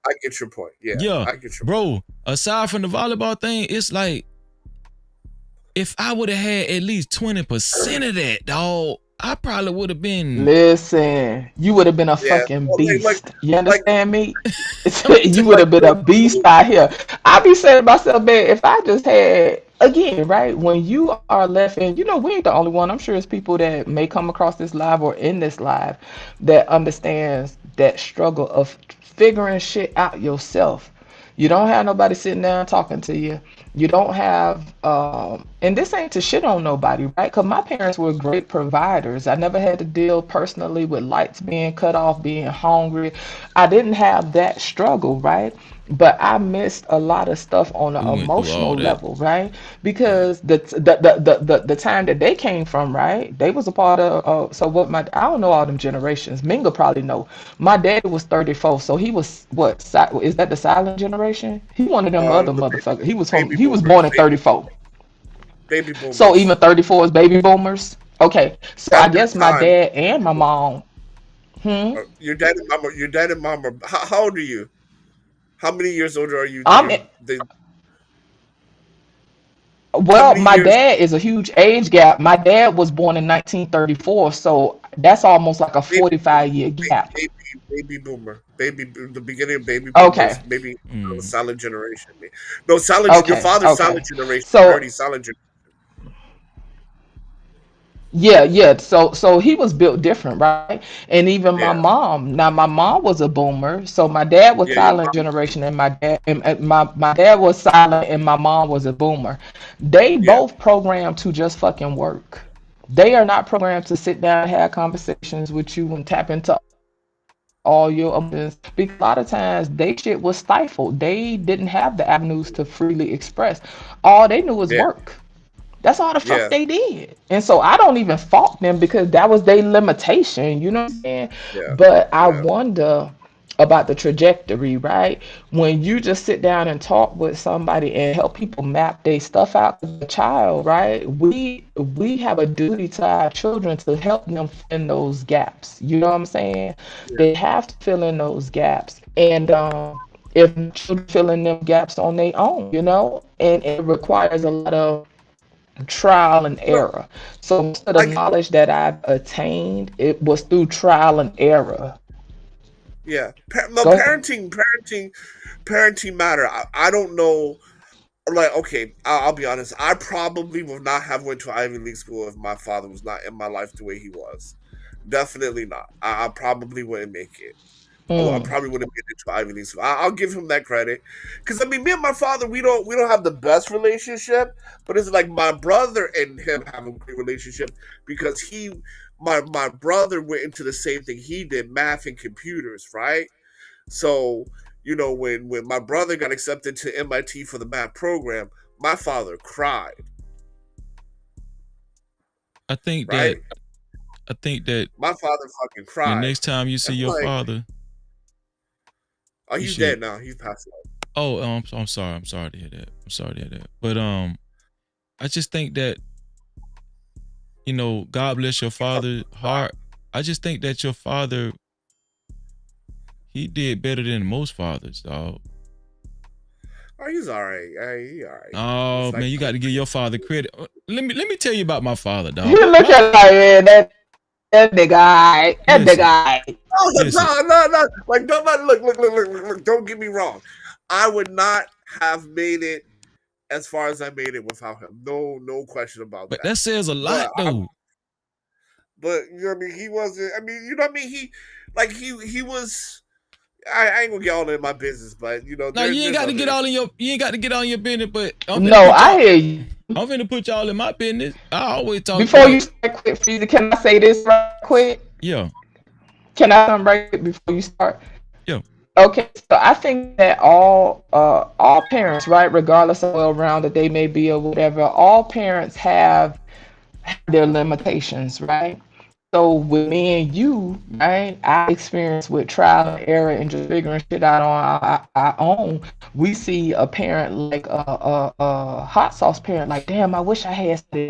I get your point. Yeah. I get your bro. point. Aside from the volleyball thing, it's like if I would have had at least 20% of that, dog, I probably would have been. Listen, you would have been a fucking beast. You understand me? You would have been a beast out here. I be saying to myself, man, if I just had, again, right, when you are left in, we ain't the only one. I'm sure it's people that may come across this live or in this live that understands that struggle of figuring shit out yourself. You don't have nobody sitting down talking to you. You don't have, and this ain't to shit on nobody, right? Because my parents were great providers. I never had to deal personally with lights being cut off, being hungry. I didn't have that struggle, right? But I missed a lot of stuff on an emotional level, right? Because the time that they came from, right? They was a part of. So what? I don't know all them generations. Minga probably know. My dad was 34, so he was what? Is that the silent generation? He one of them other motherfuckers. He was born in 34. Baby boomers. So even 34 is baby boomers. Okay, so I guess my dad and my mom. Your dad and mom are. How old are you? How many years older are you? My dad is a huge age gap. My dad was born in 1934, so that's almost like a 45-year gap. Baby boomer, the beginning of baby boomers, okay. Maybe silent generation. No, silent. Your father's silent generation. So, already silent generation. Yeah. So he was built different, right? And even my mom. Now my mom was a boomer, so my dad was Yeah, your silent mom. generation, and my dad was silent, and my mom was a boomer. They Yeah, both programmed to just fucking work. They are not programmed to sit down and have conversations with you and tap into all your emotions, because a lot of times they shit was stifled. They didn't have the avenues to freely express. All they knew was yeah, work. That's all the fuck yeah, they did. And so I don't even fault them because that was their limitation, you know what I'm saying? yeah, But I yeah. wonder about the trajectory, right? When you just sit down and talk with somebody and help people map their stuff out as a child, right? We have a duty to our children to help them fill in those gaps. You know what I'm saying? They have to fill in those gaps. And if children fill in them gaps on their own, you know, and it requires a lot of trial and No, error. So most of the knowledge that I've attained, it was through trial and error. yeah. No, Go ahead. parenting matter. I don't know. Like, okay, I'll be honest. I probably would not have went to Ivy League school if my father was not in my life the way he was. Definitely not. I probably wouldn't make it. I Mm. probably wouldn't made it to Ivy League school. I'll give him that credit, because I mean, me and my father, we don't have the best relationship, but it's like my brother and him have a great relationship because my brother went into the same thing he did, math and computers, right? So, when my brother got accepted to MIT for the math program, my father cried, I think right? that I think that My father fucking the cried. next time you see I'm your like, father, oh, you he's should. dead now. He's passed away. Oh, I'm sorry. I'm sorry to hear that. I'm sorry to hear that. But I just think that God bless your father's heart. I just think that your father, he did better than most fathers, dog. Oh, he's all right. He all right. Oh It's man, like, you got to give your father credit. Let me tell you about my father, You dog. look at like, man, that nigga, alright. That nigga, Listen, alright. oh, listen. no. Like, don't look. Don't get me wrong. I would not have made it as far as I made it without him. No question about But that. that says a lot, But though. you know what I mean. He wasn't. I mean, you know what I mean. He was. I ain't gonna get all in my business, but No, you ain't there's got to other get issues. all in your. You ain't got to get all in your business. But I'm finna No, put I y'all. hear you. I'm finna put y'all in my business. I always talk Before you like, start quick, Freezer, can I say this right quick? yeah, Can I come right quick before you start? yeah. Okay, so I think that all parents, right, regardless of well rounded they may be or whatever, all parents have their limitations, right? So with me and you, right, I experienced with trial and error and just figuring shit out on our own. We see a parent like a hot sauce parent, like, damn, I wish I had somebody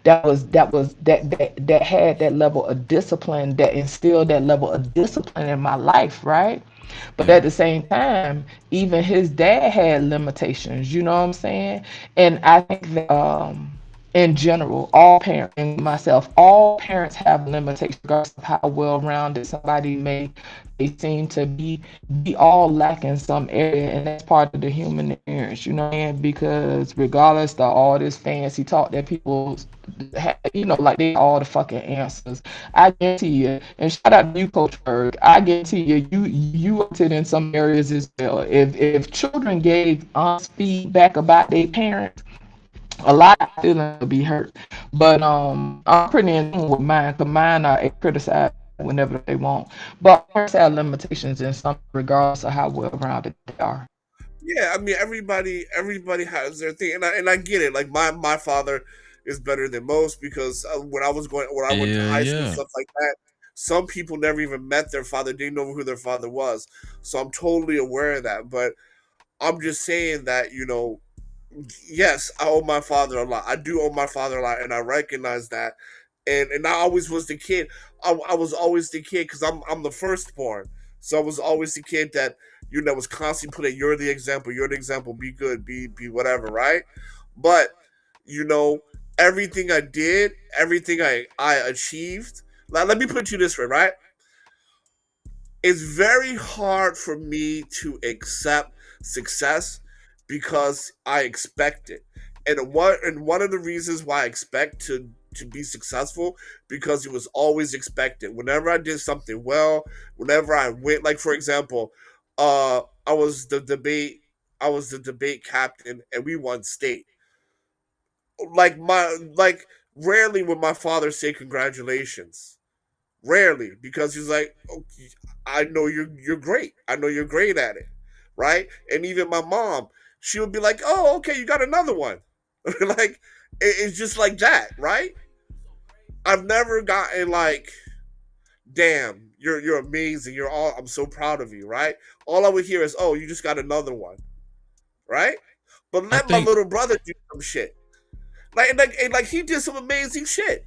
that had that level of discipline, that instilled that level of discipline in my life, right? But at the same time, even his dad had limitations, you know what I'm saying? And I think that in general, all parents, and myself, all parents have limitations, regardless of how well-rounded somebody may they seem to be. We all lack in some area, and that's part of the human experience, you know what I mean? Because regardless of all this fancy talk that people have, like they all the fucking answers. I guarantee you, and shout out to you, Coach Berg. I guarantee you acted in some areas as well. If children gave honest feedback about their parents, a lot of feelings will be hurt. But I'm pretty in tune with mine, because mine are criticized whenever they want. But parents have limitations in some, regardless of how well rounded they are. Yeah, I mean, everybody has their thing, and I get it. Like, my father is better than most, because when I went to Yeah, high school, yeah. stuff like that. Some people never even met their father; didn't know who their father was. So I'm totally aware of that. But I'm just saying that, yes, I owe my father a lot. I do owe my father a lot, and I recognize that. And I always was the kid. I was always the kid, because I'm the firstborn, so I was always the kid that was constantly putting, you're the example, be good, be whatever, right? But you know everything I did, everything I achieved. Like, let me put you this way, right? It's very hard for me to accept success because I expect it. And one of the reasons why I expect to be successful because he was always expected. Whenever I did something well, whenever I went, like for example, I was the debate captain and we won state. Like rarely would my father say congratulations. Rarely, because he's like, oh, I know you're great. I know you're great at it, right? And even my mom, she would be like, oh, okay, you got another one. Like it's just like that, right? I've never gotten like, damn, you're amazing. I'm so proud of you, right? All I would hear is, oh, you just got another one, right? But let my little brother do some shit. Like he did some amazing shit.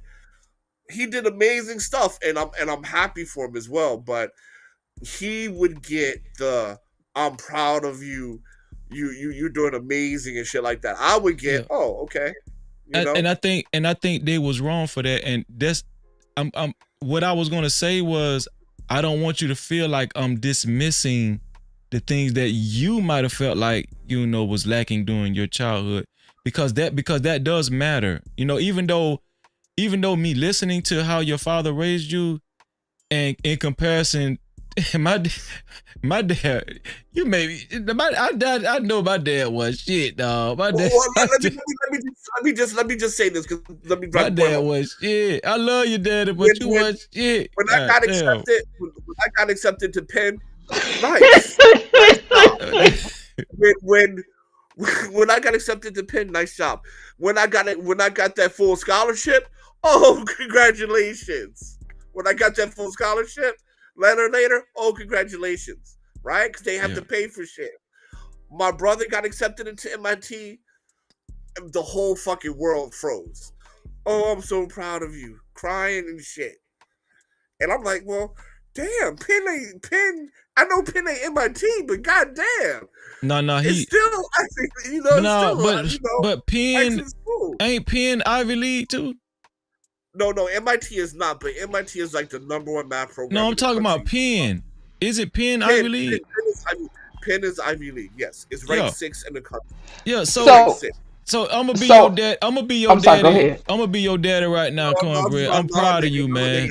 He did amazing stuff, and I'm happy for him as well. But he would get the I'm proud of you. You're doing amazing and shit like that. I would get oh okay. You know? And I think they was wrong for that. And that's I'm what I was gonna say was I don't want you to feel like I'm dismissing the things that you might have felt like was lacking during your childhood, because that does matter. Even though me listening to how your father raised you, and in comparison, my dad, I know my dad was shit, dog. My dad. Let me just say this, because my dad was shit. I love you, daddy, but you was shit. When I got accepted to Penn, nice. When I got accepted to Penn, nice job. When I got that full scholarship, oh, congratulations. When I got that full scholarship, later, oh, congratulations, right? Because they have to pay for shit. My brother got accepted into MIT, and the whole fucking world froze. Oh, I'm so proud of you, crying and shit. And I'm like, well, damn, Penn. I know Penn ain't MIT, but goddamn. No, he still, but Penn ain't Penn Ivy League too. No, MIT is not, but MIT is like the #1 math program. No, I'm talking about Penn. Is it Penn Ivy League? Penn is Ivy League. Yes, it's ranked 6 in the country. Yeah, so I'm gonna be your dad. I'm gonna be your daddy. Sorry, go ahead. I'm gonna be your daddy right now, Cornbread. I'm proud of you, man.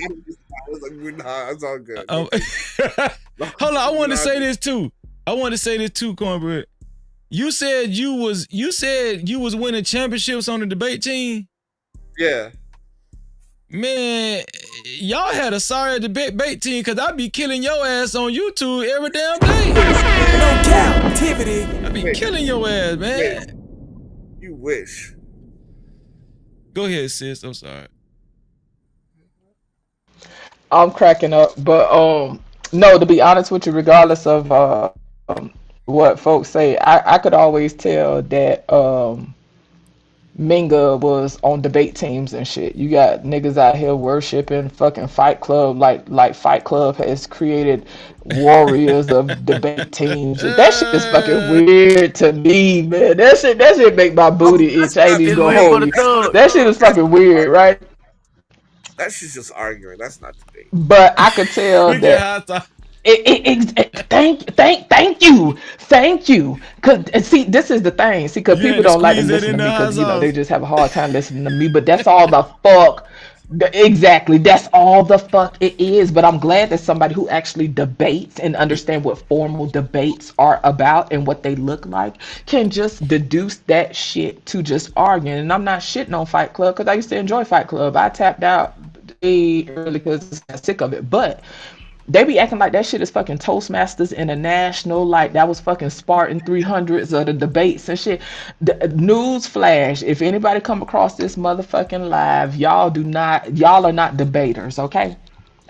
It's all good. Hold on, I want to say this too, Cornbread. You said you was winning championships on the debate team. Yeah. Man, y'all had a sorry debate team, because I be killing your ass on YouTube every damn day. No Cap-tivity. I be killing your ass, man. You wish. Go ahead, sis. I'm sorry. I'm cracking up, but no, to be honest with you, regardless of what folks say, I could always tell that Minga was on debate teams and shit. You got niggas out here worshiping fucking Fight Club, like Fight Club has created warriors of debate teams. That shit is fucking weird to me, man. That shit make my booty itch. I ain't even gonna hold you. That shit is fucking weird, right? That shit's just arguing. That's not debate. But I could tell that. Thank you. Cause see, this is the thing. See, cause people don't like to listen to me because they just have a hard time listening to me. But that's all the fuck. Exactly, that's all the fuck it is. But I'm glad that somebody who actually debates and understand what formal debates are about and what they look like can just deduce that shit to just arguing. And I'm not shitting on Fight Club because I used to enjoy Fight Club. I tapped out early because I was sick of it, but they be acting like that shit is fucking Toastmasters International, like that was fucking Spartan 300s of the debates and shit. News flash, if anybody come across this motherfucking live, y'all are not debaters, okay?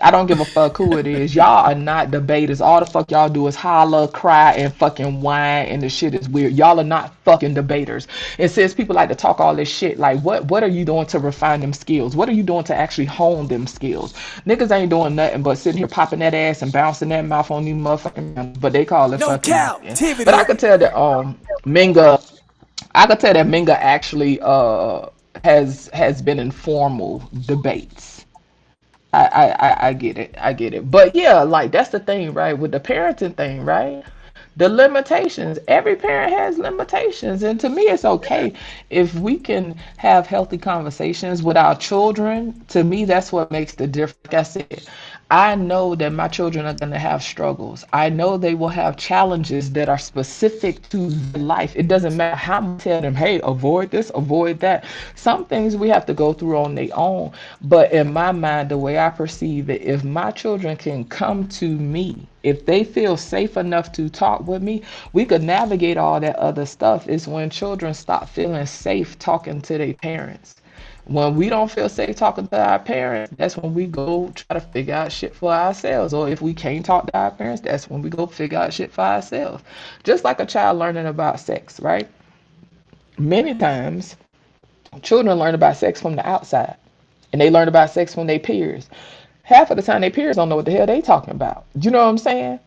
I don't give a fuck who it is. Y'all are not debaters. All the fuck y'all do is holler, cry, and fucking whine, and the shit is weird. Y'all are not fucking debaters. It says people like to talk all this shit. Like, what are you doing to refine them skills? What are you doing to actually hone them skills? Niggas ain't doing nothing but sitting here popping that ass and bouncing that mouth on these motherfucking, but they call it no fucking. Cap-tivity. But I could tell that Minga actually has been in formal debates. I get it. But yeah, like that's the thing, right? With the parenting thing, right? The limitations. Every parent has limitations. And to me, it's okay if we can have healthy conversations with our children. To me, that's what makes the difference. Like I said, I know that my children are going to have struggles. I know they will have challenges that are specific to their life. It doesn't matter how much I tell them, hey, avoid this, avoid that. Some things we have to go through on their own. But in my mind, the way I perceive it, if my children can come to me, if they feel safe enough to talk with me, we could navigate all that other stuff. It's when children stop feeling safe talking to their parents. When we don't feel safe talking to our parents, that's when we go try to figure out shit for ourselves. Or if we can't talk to our parents, that's when we go figure out shit for ourselves. Just like a child learning about sex, right? Many times, children learn about sex from the outside, and they learn about sex from their peers. Half of the time, their peers don't know what the hell they talking about. You know what I'm saying?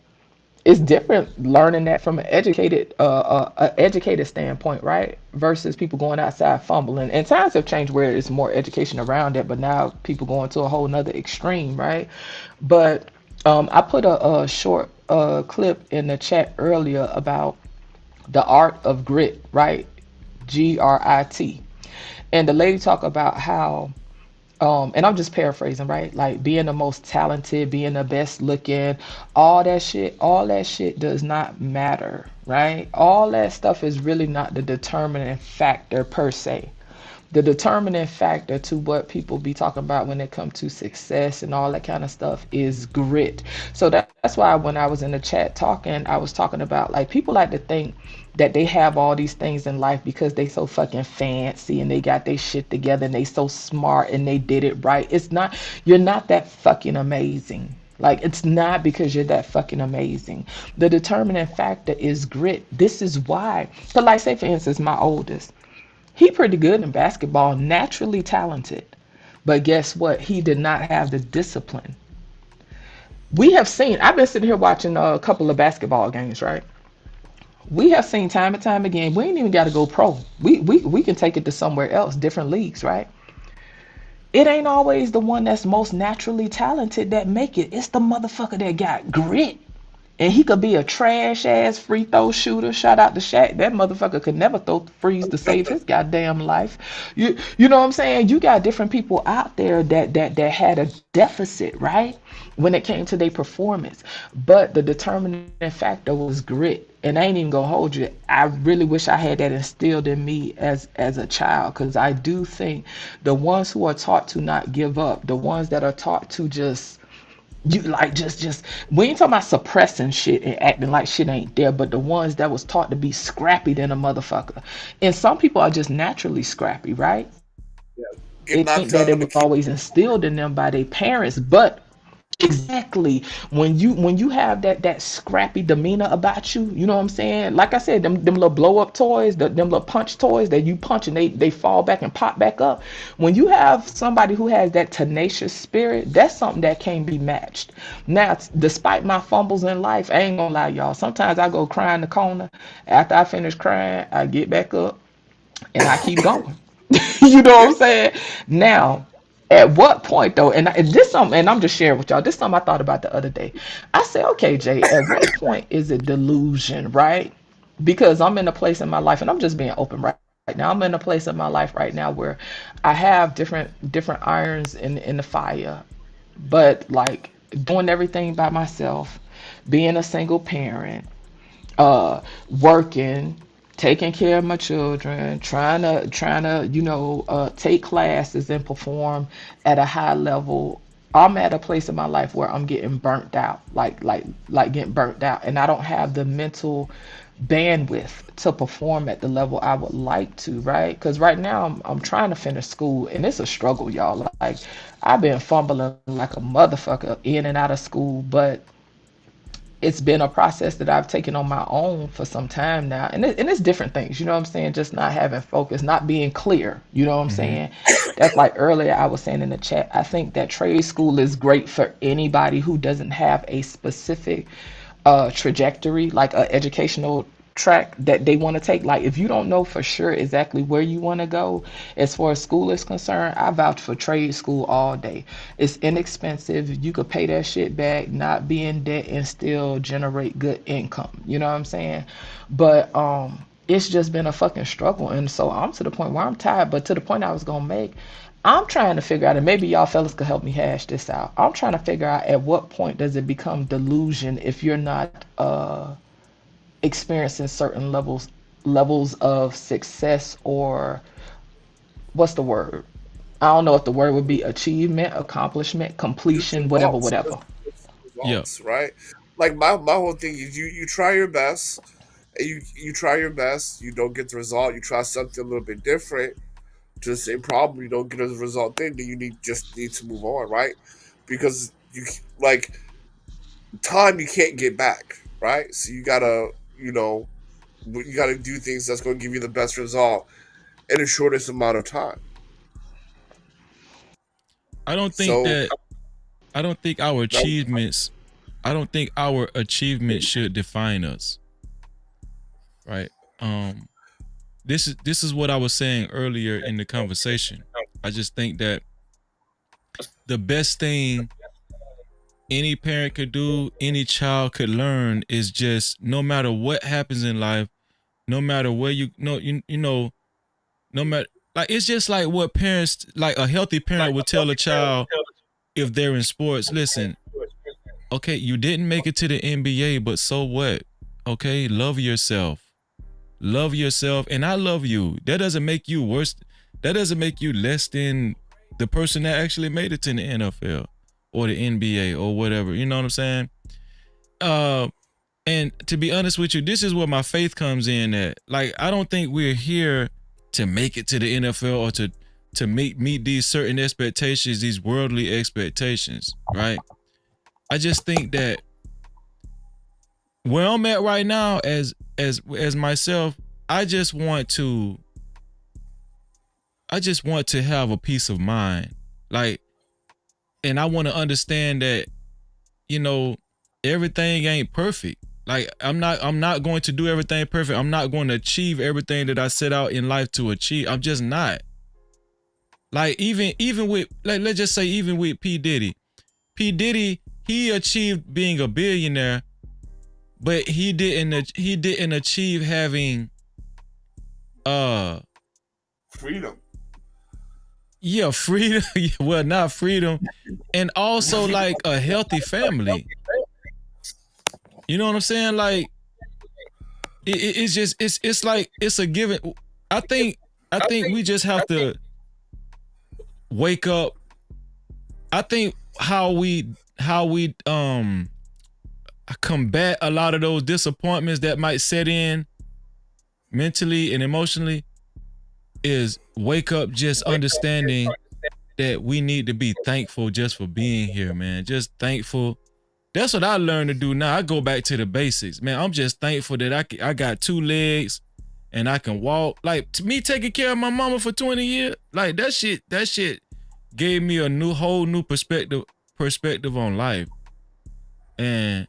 It's different learning that from an educated standpoint, right? Versus people going outside fumbling. And times have changed where it's more education around it, but now people going to a whole nother extreme, right? But I put a short clip in the chat earlier about the art of grit, right? GRIT. And the lady talked about how and I'm just paraphrasing, right? Like being the most talented, being the best looking, all that shit does not matter, right? All that stuff is really not the determining factor per se. The determining factor to what people be talking about when it comes to success and all that kind of stuff is grit. So that's why when I was in the chat talking, I was talking about like people like to think that they have all these things in life because they so fucking fancy and they got their shit together and they so smart and they did it right. It's not, you're not that fucking amazing. Like, it's not because you're that fucking amazing. The determining factor is grit. This is why. So like, say for instance, my oldest, he pretty good in basketball, naturally talented. But guess what? He did not have the discipline. We have seen, I've been sitting here watching a couple of basketball games, right? We have seen time and time again, we ain't even got to go pro. We can take it to somewhere else, different leagues, right? It ain't always the one that's most naturally talented that make it. It's the motherfucker that got grit. And he could be a trash ass free throw shooter. Shout out to Shaq. That motherfucker could never throw freeze to save his goddamn life. You know what I'm saying? You got different people out there that had a deficit, right? When it came to their performance. But the determining factor was grit. And I ain't even gonna hold you. I really wish I had that instilled in me as a child. Because I do think the ones who are taught to not give up, the ones that are taught to just we ain't talking about suppressing shit and acting like shit ain't there, but the ones that was taught to be scrappy than a motherfucker. And some people are just naturally scrappy, right? They think that it was always instilled in them by their parents, but exactly when you have that scrappy demeanor about you, you know what I'm saying? Like I said, them little blow up toys, them little punch toys that you punch and they fall back and pop back up. When you have somebody who has that tenacious spirit, that's something that can't be matched. Now, despite my fumbles in life, I ain't gonna lie, y'all. Sometimes I go cry in the corner. After I finish crying, I get back up and I keep going. You know what I'm saying? Now, at what point though, and this something, and I'm just sharing with y'all, this something I thought about the other day. I said, okay, Jay, at what point is it delusion, right? Because I'm in a place in my life, and I'm just being open right now. I'm in a place in my life right now where I have different irons in the fire, but like doing everything by myself, being a single parent, working, taking care of my children, trying to take classes and perform at a high level. I'm at a place in my life where I'm getting burnt out, like getting burnt out, and I don't have the mental bandwidth to perform at the level I would like to, right? Because right now I'm trying to finish school, and it's a struggle, y'all. Like, I've been fumbling like a motherfucker in and out of school, but it's been a process that I've taken on my own for some time now. And it's different things, you know what I'm saying? Just not having focus, not being clear, you know what I'm saying? That's like earlier I was saying in the chat, I think that trade school is great for anybody who doesn't have a specific trajectory, like an educational track that they want to take. Like if you don't know for sure exactly where you want to go as far as school is concerned, I vouch for trade school all day. It's inexpensive. You could pay that shit back, not be in debt, and still generate good income. You know what I'm saying? But it's just been a fucking struggle, and so I'm to the point where I'm tired. But to the point I was gonna make, I'm trying to figure out, and maybe y'all fellas could help me hash this out. I'm trying to figure out at what point does it become delusion if you're not experiencing certain levels of success, or what's the word? I don't know if the word would be achievement, accomplishment, completion, whatever, whatever. Results, right? Like my whole thing is you try your best, and you try your best, you don't get the result, you try something a little bit different to the same problem, you don't get a result thing, then you need to move on, right? Because you like time you can't get back, right? So you gotta do things that's going to give you the best result in the shortest amount of time. I don't think our achievements should define us. Right? This is what I was saying earlier in the conversation. I just think that the best thing any parent could do, any child could learn, is just no matter what happens in life, no matter where you know, no matter, like, it's just like what parents, like a healthy parent would tell a child if they're in sports. Listen, okay, you didn't make it to the NBA, but so what? Okay, love yourself, and I love you. That doesn't make you worse. That doesn't make you less than the person that actually made it to the NFL or the NBA or whatever. You know what I'm saying? And to be honest with you, this is where my faith comes in at. Like, I don't think we're here to make it to the NFL or to meet these certain expectations, these worldly expectations, right? I just think that where I'm at right now as myself, I just want to have a peace of mind. Like, and I want to understand that, everything ain't perfect. Like, I'm not going to do everything perfect. I'm not going to achieve everything that I set out in life to achieve. I'm just not. Like, even with, like, let's just say, even with P. Diddy. P. Diddy, he achieved being a billionaire, but he didn't achieve having freedom. Yeah, freedom. Well, not freedom, and also like a healthy family. You know what I'm saying? Like, it's like it's a given. I think we just have to wake up. I think how we combat a lot of those disappointments that might set in mentally and emotionally is wake up just understanding that we need to be thankful just for being here, man. Just thankful. That's what I learned to do now. I go back to the basics, man. I'm just thankful that I got 2 legs and I can walk. Like, to me, taking care of my mama for 20 years, like, that shit gave me a whole new perspective on life. And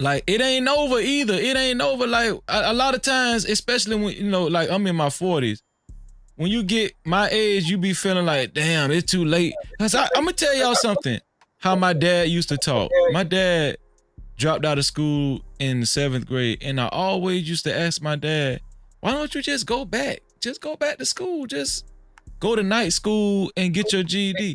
like, it ain't over either. It ain't over. Like, a lot of times, especially when, like, I'm in my 40s, when you get my age, you be feeling like, damn, it's too late. Cause I'm gonna tell y'all something, how my dad used to talk. My dad dropped out of school in the 7th grade, and I always used to ask my dad, why don't you just go back? Just go back to school. Just go to night school and get your GED.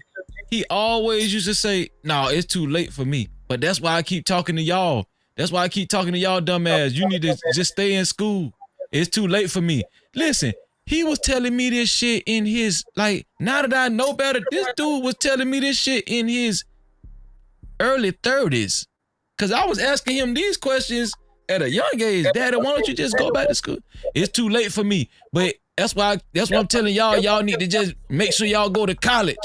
He always used to say, no, it's too late for me. But that's why I keep talking to y'all. That's why I keep talking to y'all dumbass. You need to just stay in school. It's too late for me. Listen, he was telling me this shit in his, like, now that I know better, this dude was telling me this shit in his early 30s. Cause I was asking him these questions at a young age. Daddy, why don't you just go back to school? It's too late for me. But that's what I'm telling y'all. Y'all need to just make sure y'all go to college.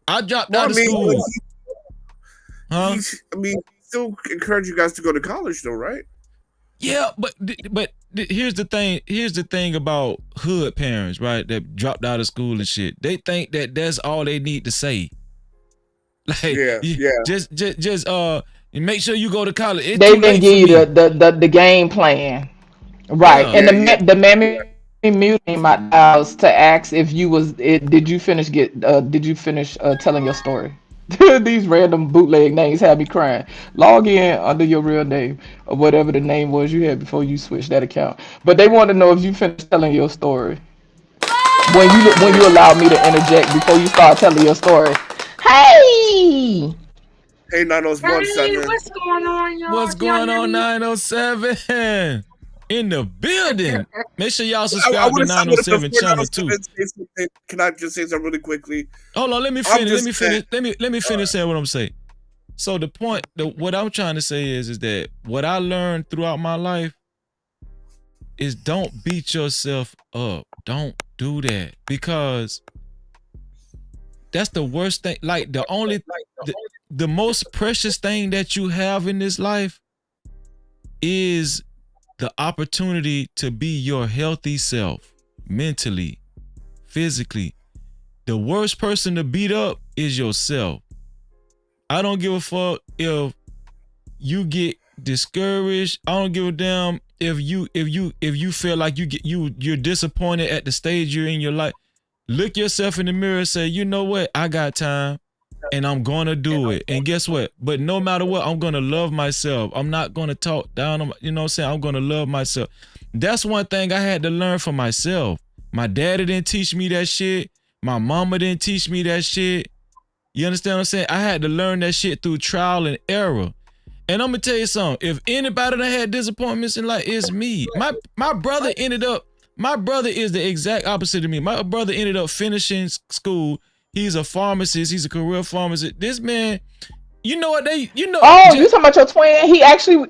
I dropped out of school. I mean, still encourage you guys to go to college, though, right? Yeah, but here's the thing. Here's the thing about hood parents, right? That dropped out of school and shit. They think that that's all they need to say. Like, yeah. Just And make sure you go to college. It's They too didn't late for give you me. the game plan, right? Yeah. And the mammy muted my house to ask if you was it. Did you finish telling your story? These random bootleg names had me crying. Log in under your real name or whatever the name was you had before you switched that account. But they want to know if you finished telling your story. When you allowed me to interject before you start telling your story. Hey! Hey, 907. What's going on, y'all? What's going on, 907? In the building. Make sure y'all subscribe to 907 channel too. Can I just say something really quickly? Hold on, let me finish saying what I'm saying. So the point, what I'm trying to say is that what I learned throughout my life is don't beat yourself up. Don't do that, because that's the worst thing. Like the most precious thing that you have in this life is the opportunity to be your healthy self, mentally, physically. The worst person to beat up is yourself. I don't give a fuck if you get discouraged. I don't give a damn if you feel like you're disappointed at the stage you're in your life. Look yourself in the mirror and say, you know what? I got time and I'm gonna do it. And guess what? But no matter what, I'm gonna love myself. I'm not gonna talk down on, you know what I'm saying? I'm gonna love myself. That's one thing I had to learn for myself. My daddy didn't teach me that shit. My mama didn't teach me that shit. You understand what I'm saying? I had to learn that shit through trial and error. And I'm gonna tell you something. If anybody that had disappointments in life, it's me. My brother is the exact opposite of me. My brother ended up finishing school. He's a pharmacist. He's a career pharmacist. This man, you know what they, you know. Oh, you talking about your twin? He actually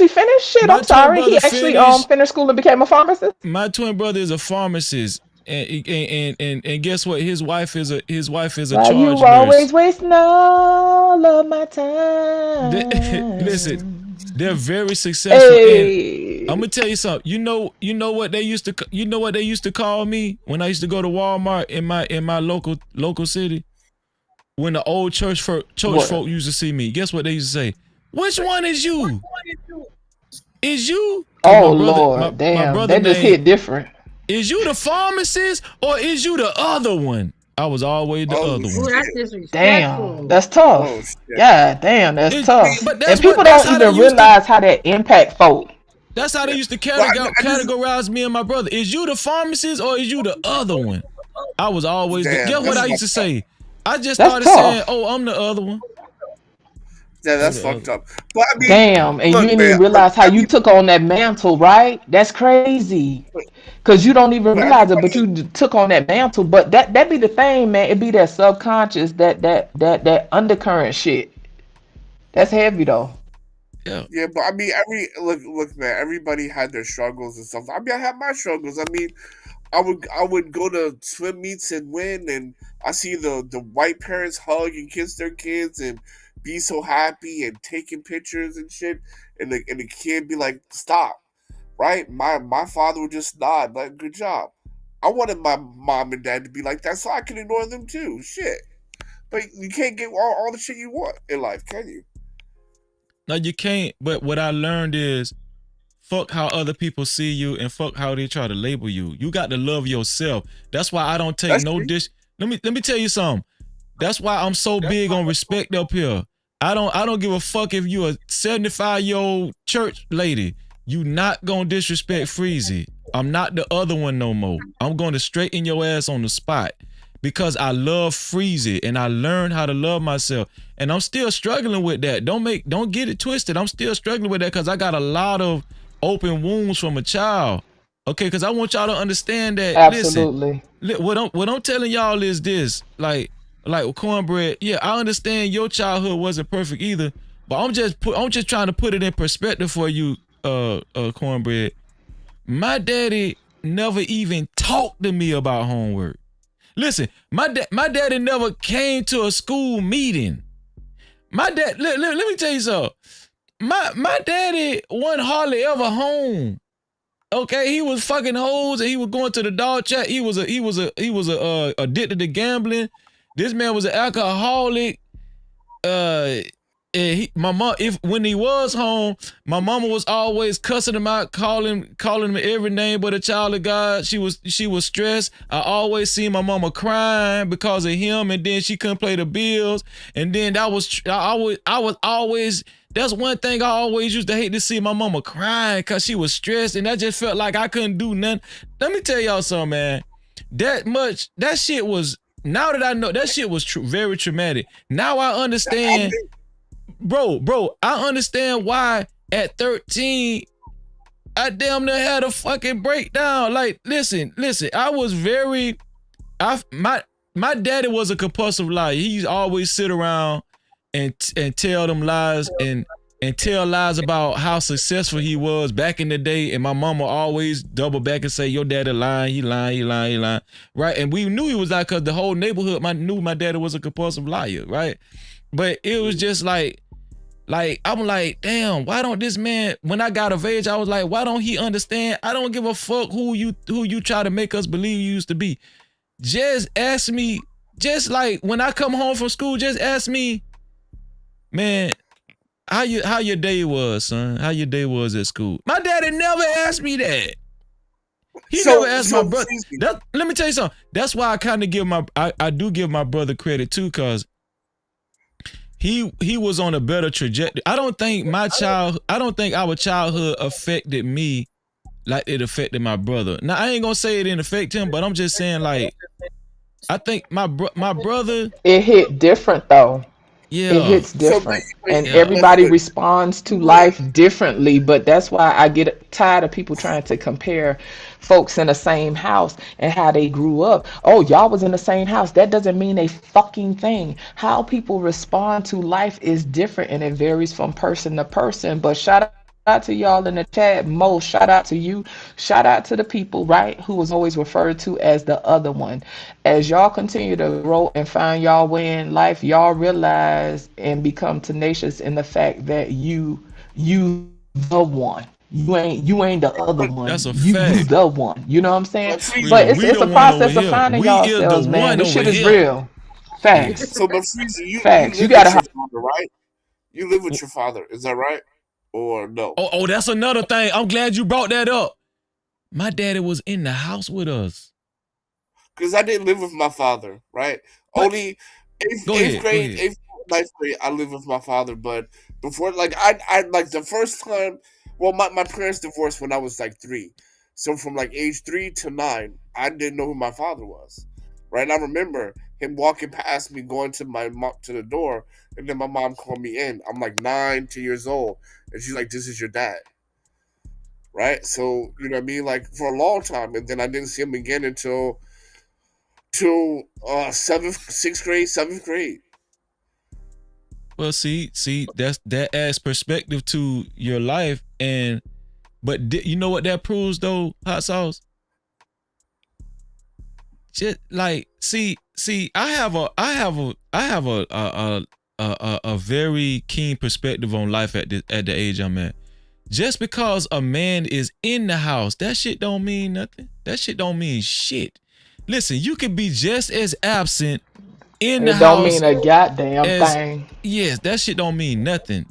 finished shit. I'm sorry. He actually finished school and became a pharmacist. My twin brother is a pharmacist. And guess what? His wife is a charge you nurse. always wasting all of my time. Listen, they're very successful. Hey. And I'm gonna tell you something. You know what they used to call me when I used to go to Walmart in my local city. When the old church folk used to see me, guess what they used to say? Which one is you? Is you? Oh Lord, damn! My brother just hit different. Is you the pharmacist or is you the other one? I was always the other one. That's disrespectful. Damn, that's tough. Yeah, damn, that's tough. But and people don't even realize how that impact folk. That's how they used to categorize me and my brother. Is you the pharmacist or is you the other one? I was always guess what I used to say? I just started saying, "Oh, I'm the other one." Yeah, that's fucked up. But I mean, damn, and you didn't even realize how you took on that mantle, right? That's crazy. Cause you don't even realize it, but you took on that mantle. But that be the thing, man. It be that subconscious, that undercurrent shit. That's heavy though. Yeah, but I mean, look, man. Everybody had their struggles and stuff. I mean, I had my struggles. I mean, I would go to swim meets and win, and I see the white parents hug and kiss their kids and be so happy and taking pictures and shit, and the kid be like, "Stop." Right? My father would just nod, like, good job. I wanted my mom and dad to be like that so I can ignore them too. Shit. But you can't get all the shit you want in life, can you? No, you can't. But what I learned is fuck how other people see you and fuck how they try to label you. You got to love yourself. That's why I don't take no dish. Let me tell you something. That's why I'm so big on respect up here. I don't give a fuck if you a 75-year-old church lady. You not gonna disrespect Freezy. I'm not the other one no more. I'm gonna straighten your ass on the spot because I love Freezy and I learned how to love myself. And I'm still struggling with that. Don't get it twisted. I'm still struggling with that because I got a lot of open wounds from a child. Okay, because I want y'all to understand that. Absolutely. Listen, what I'm telling y'all is this, like Cornbread. Yeah, I understand your childhood wasn't perfect either, but I'm just trying to put it in perspective for you. Cornbread, my daddy never even talked to me about homework. Listen, my daddy never came to a school meeting. My dad, let me tell you something. My daddy wasn't hardly ever home. Okay, he was fucking hoes and he was going to the dog chat. He was addicted to gambling. This man was an alcoholic. my mom, when he was home, my mama was always cussing him out, calling him every name but a child of God. She was stressed. I always see my mama crying because of him, and then she couldn't pay the bills. And then I was always. That's one thing I always used to hate to see my mama crying because she was stressed, and I just felt like I couldn't do nothing. Let me tell y'all something, man. That shit was. Now that I know, that shit was very traumatic. Now I understand. Bro, I understand why at 13 I damn near had a fucking breakdown. Like, listen, I was my daddy was a compulsive liar. He always sit around and tell them lies and tell lies about how successful he was back in the day, and my mama always double back and say, your daddy lying, he lying. Right? And we knew he was lying because the whole neighborhood knew my daddy was a compulsive liar, right? But it was just like I'm like, damn, why don't this man, when I got of age, I was like, why don't he understand? I don't give a fuck who you try to make us believe you used to be. Just ask me, just like when I come home from school, just ask me, man, how your day was, son? How your day was at school? My daddy never asked me that. He never asked my brother. Let me tell you something. That's why I kind of I do give my brother credit too, cause he was on a better trajectory. I don't think our childhood affected me like it affected my brother. Now I ain't gonna say it didn't affect him, but I'm just saying, like, I think my brother. It hit different though. Yeah. It hits different. And everybody responds to life differently. But that's why I get tired of people trying to compare folks in the same house and how they grew up. Oh, y'all was in the same house. That doesn't mean a fucking thing. How people respond to life is different, and it varies from person to person. But shout out to y'all in the chat. Mo, shout out to you. Shout out to the people, right, who was always referred to as the other one. As y'all continue to grow and find y'all way in life, y'all realize and become tenacious in the fact that you the one. You ain't the other one. That's a you fact. the one. You know what I'm saying? But it's a process of finding yourselves, man. This shit is real. Facts. So, but Freezy, Facts. You You gotta live with your father, right? You live with your father, is that right? Or no? Oh, that's another thing. I'm glad you brought that up. My daddy was in the house with us. Because I didn't live with my father, right? But, only eighth grade, ninth grade, I lived with my father. But before, like, I like the first time. Well, my parents divorced when I was like 3, so from like age 3 to 9, I didn't know who my father was, right? And I remember him walking past me, going to my mom to the door, and then my mom called me in. I'm like 9, 10 years old, and she's like, "This is your dad." Right? So, you know what I mean? Like, for a long time. And then I didn't see him again until 6th grade, 7th grade. Well, see, that adds perspective to your life. But you know what that proves though, Hot Sauce? Just like, see, I have a very keen perspective on life at the age I'm at. Just because a man is in the house, that shit don't mean nothing. That shit don't mean shit. Listen, you can be just as absent in the house. It don't mean a goddamn thing. Yes, that shit don't mean nothing.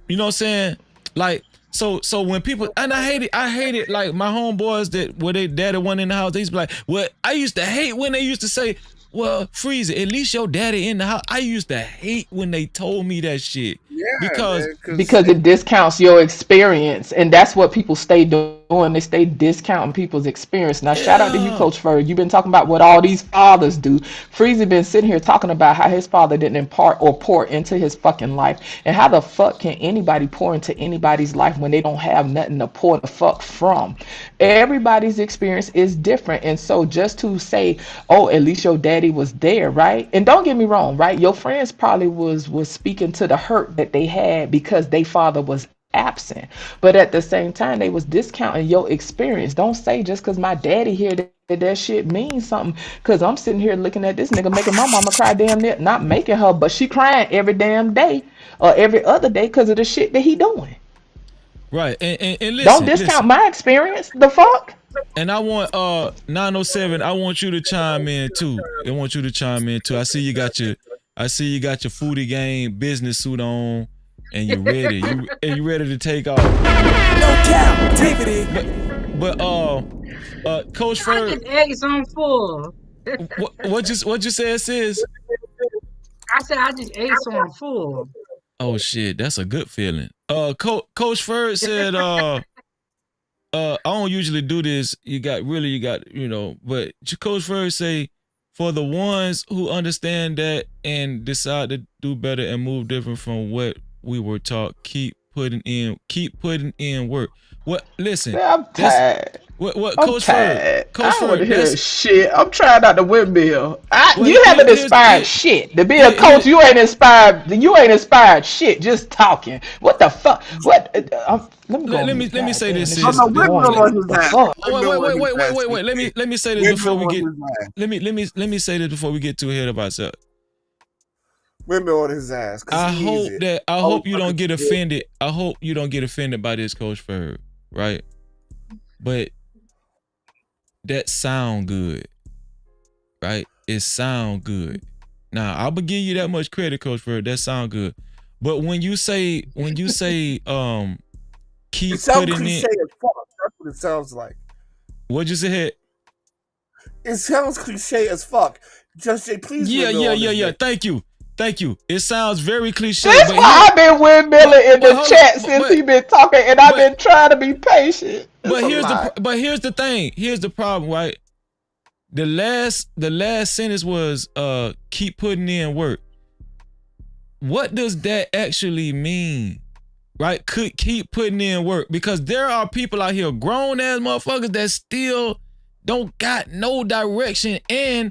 You know what I'm saying? Like, so when people, and I hate it, like my homeboys where they daddy wasn't in the house, they used to be like, well, I used to hate when they used to say, well, Freezy, at least your daddy in the house. I used to hate when they told me that shit. Yeah, because it discounts your experience, and that's what people stay doing. They stay discounting people's experience. Now, shout out to you, Coach Furr. You've been talking about what all these fathers do. Freezy been sitting here talking about how his father didn't impart or pour into his fucking life, and how the fuck can anybody pour into anybody's life when they don't have nothing to pour the fuck from? Everybody's experience is different, and so just to say, oh, at least your daddy was there, right? And don't get me wrong, right? Your friends probably was speaking to the hurt that they had because their father was absent, but at the same time they was discounting your experience. Don't say just because my daddy here that shit means something, because I'm sitting here looking at this nigga making my mama cry damn near, not making her, but she crying every damn day or every other day because of the shit that he doing. Right. And listen, don't discount my experience. The fuck. And I want 907, I want you to chime in too. I see you got your I see you got your Foodie Gang business suit on, and you ready. You ready to take off. No Cap-tivity. But Coach I Ferg, just ate some full. what you said, sis? I said I just ate some full. Oh shit, that's a good feeling. Coach Ferg said, I don't usually do this. You got, but Coach Ferg say, for the ones who understand that and decide to do better and move different from what we were taught, keep putting in work. What? Listen, I'm tired. What I'm Coach tired. Ferg? Coach I don't want to Ferg, hear shit. I'm trying not to windmill. Well, You haven't here's- inspired shit. To be a coach, you ain't inspired. You ain't inspired shit. Just talking. What the fuck? What? Let me say this. Oh, no, windmill on his ass. Wait. Let me say this before we get. Let me say this before we get too ahead of ourselves. Windmill on his ass. I hope you don't get offended. I hope you don't get offended by this, Coach Ferg, right? But that sound good, right? It sound good. Now I'm gonna give you that much credit, Coach Ferg. That sound good. But when you say keep it sounds putting cliche in. as fuck. That's what it sounds like. What'd you say? It sounds cliche as fuck. Just say please. Yeah. Thank you. It sounds very cliche. That's why I've been windmilling in the chat since he been talking, and I've been trying to be patient. But here's the thing. Here's the problem, right? The last sentence was keep putting in work. What does that actually mean? Right? Could keep putting in work, because there are people out here, grown ass motherfuckers, that still don't got no direction, and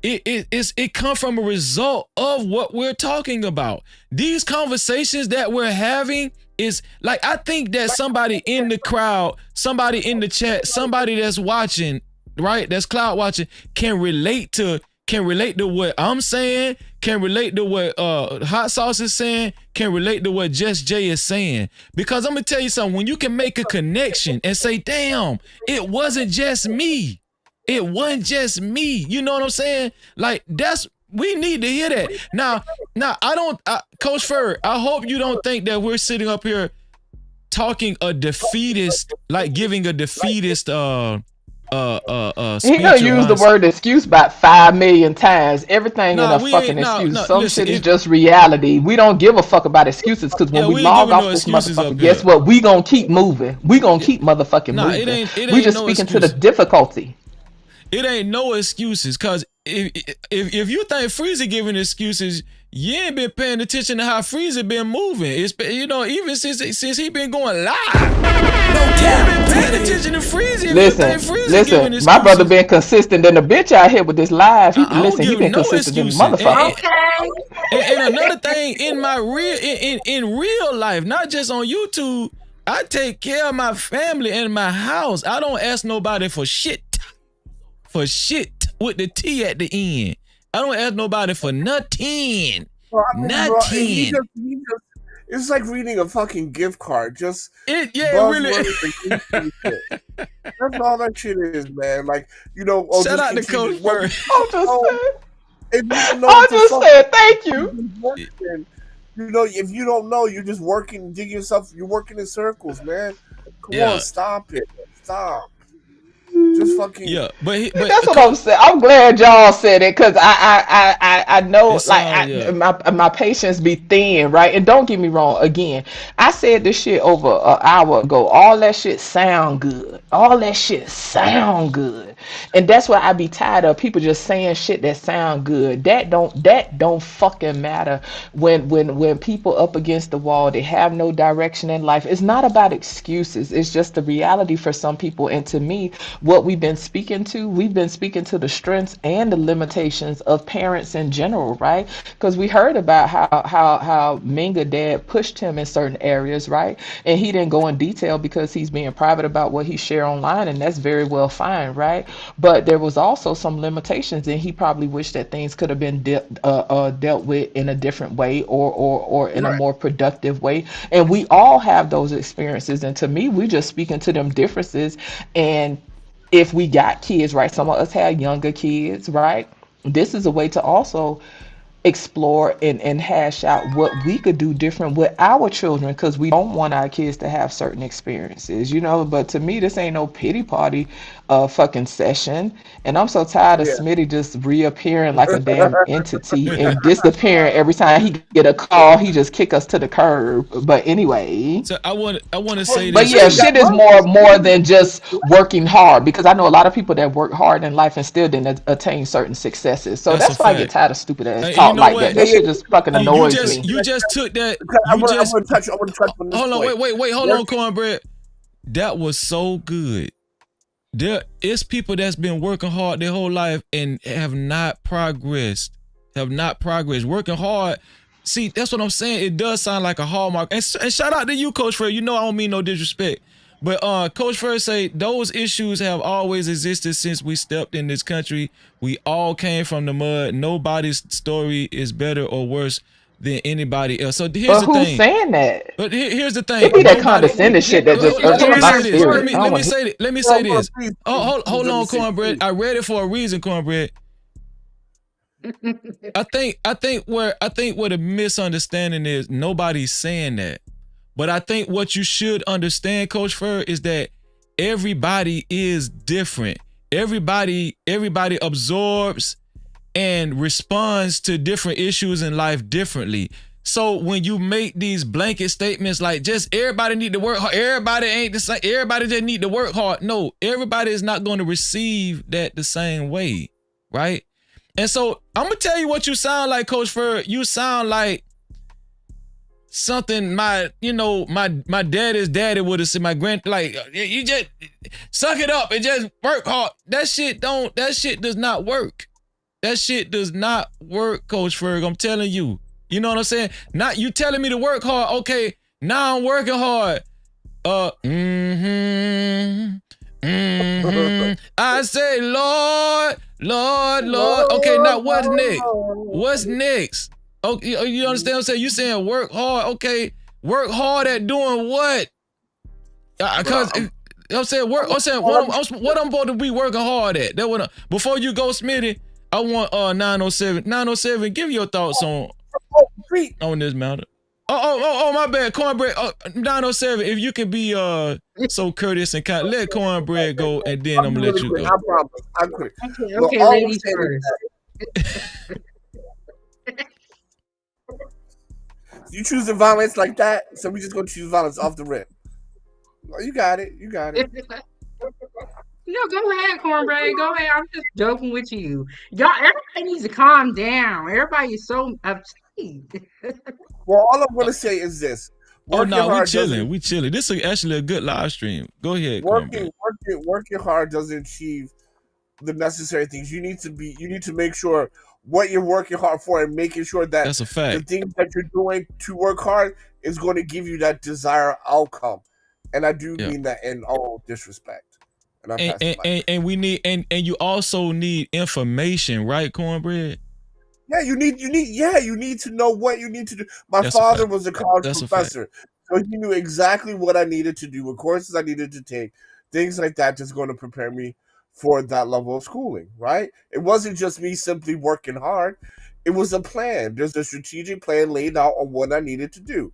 it come from a result of what we're talking about. These conversations that we're having is like, I think that somebody in the crowd, somebody in the chat, somebody that's watching, right, that's cloud watching, can relate to what I'm saying, can relate to what Hot Sauce is saying, can relate to what Just Jay is saying. Because I'm gonna tell you something, when you can make a connection and say, damn, it wasn't just me. It wasn't just me. You know what I'm saying? Like, we need to hear that. Now, Coach Ferg, I hope you don't think that we're sitting up here talking a defeatist, like giving a defeatist He gonna use the word excuse about 5 million times. Everything ain't a fucking excuse. Some shit is just reality. We don't give a fuck about excuses, because when we log off this motherfucker, guess what? We gonna keep moving. We gonna keep motherfucking moving. We just speaking to the difficulty. It ain't no excuses, because if you think Freezer giving excuses, you ain't been paying attention to how Freezer been moving. It's even since he been going live. You been paying attention to Freezer. Listen. My brother been consistent than a bitch out here with this live. He been consistent than a motherfucker. And another thing, in real life, not just on YouTube, I take care of my family and my house. I don't ask nobody for shit. For shit with the T at the end. I don't ask nobody for nothing. Nothing. It's like reading a fucking gift card. Really. That's all that shit is, man. Like, shout out to Coach Ferg. I'm just saying, thank you. If you don't know, you're just working, you're working in circles, man. Come on, stop it. Stop. Just fucking but that's what I'm saying. I'm glad y'all said it, because I know, my patience be thin, right? And don't get me wrong, again, I said this shit over an hour ago. All that shit sound good. And that's why I be tired of people just saying shit that sound good. That don't fucking matter when people up against the wall, they have no direction in life. It's not about excuses. It's just the reality for some people. And to me, what we've been speaking to the strengths and the limitations of parents in general, right? Because we heard about how Minga dad pushed him in certain areas, right? And he didn't go in detail because he's being private about what he shared online, and that's very well fine, right? But there was also some limitations, and he probably wished that things could have been dealt with in a different way, or in a more productive way. And we all have those experiences, and to me, we just speaking to them differences. And if we got kids, right, some of us have younger kids, right, this is a way to also explore and hash out what we could do different with our children, because we don't want our kids to have certain experiences, you know. But to me, this ain't no pity party fucking session. And I'm so tired of Yeah. Smitty just reappearing like a damn entity and disappearing every time he get a call. He just kick us to the curb. But anyway. So I want to say But this. yeah, shit is more than just working hard, because I know a lot of people that work hard in life and still didn't attain certain successes. So that's why I get tired of stupid ass talk know like what? that. That shit just fucking annoys me. You just took that. I want to touch on this hold on, point. wait, hold on, Cornbread. That was so good. There is people that's been working hard their whole life and have not progressed. Working hard. See, that's what I'm saying. It does sound like a hallmark. And shout out to you, Coach Fred. You know I don't mean no disrespect. But Coach Fred say those issues have always existed since we stepped in this country. We all came from the mud. Nobody's story is better or worse than anybody else. So here's the thing. Who's saying that? But here's the thing. It be that condescending shit that just irks my spirit. Let me say this. Oh, hold on, Cornbread. I read it for a reason, Cornbread. I think where the misunderstanding is, nobody's saying that. But I think what you should understand, Coach Fur, is that everybody is different. Everybody absorbs and responds to different issues in life differently. So when you make these blanket statements like just everybody need to work hard, everybody ain't the same, everybody just need to work hard. No, everybody is not going to receive that the same way, right? And so I'm gonna tell you what you sound like, Coach Fur. You sound like something my daddy's daddy would have said, my you just suck it up and just work hard. That shit does not work. That shit does not work, Coach Ferg. I'm telling you. You know what I'm saying? Not you telling me to work hard. Okay, now I'm working hard. I say, Lord. Okay, now what's next? What's next? Oh, you understand what I'm saying? You saying work hard. Okay, work hard at doing what? Because I'm saying work. I'm saying what I'm supposed to be working hard at. That what before you go, Smitty, I want 907. 907, give your thoughts on this matter. Oh, my bad, Cornbread. 907, if you can be so courteous and kind, let Cornbread go, and then I'm gonna let you go. I promise. I'm quick. Okay, ladies first. You choosing violence like that, so we just gonna choose violence off the rip. Oh, you got it. You got it. No, go ahead, Cornbread. Go ahead. I'm just joking with you. Y'all, everybody needs to calm down. Everybody is so upset. Well, all I'm gonna say is this. We chilling. This is actually a good live stream. Go ahead, working hard doesn't achieve the necessary things. You need to make sure what you're working hard for and making sure that that's a fact. The things that you're doing to work hard is going to give you that desired outcome. And I do mean that in all disrespect. And we need and you also need information, right, Cornbread? Yeah, you need to know what you need to do. My father was a college professor, so he knew exactly what I needed to do, what courses I needed to take, things like that, just going to prepare me for that level of schooling, right? It wasn't just me simply working hard. It was a plan. There's a strategic plan laid out on what I needed to do.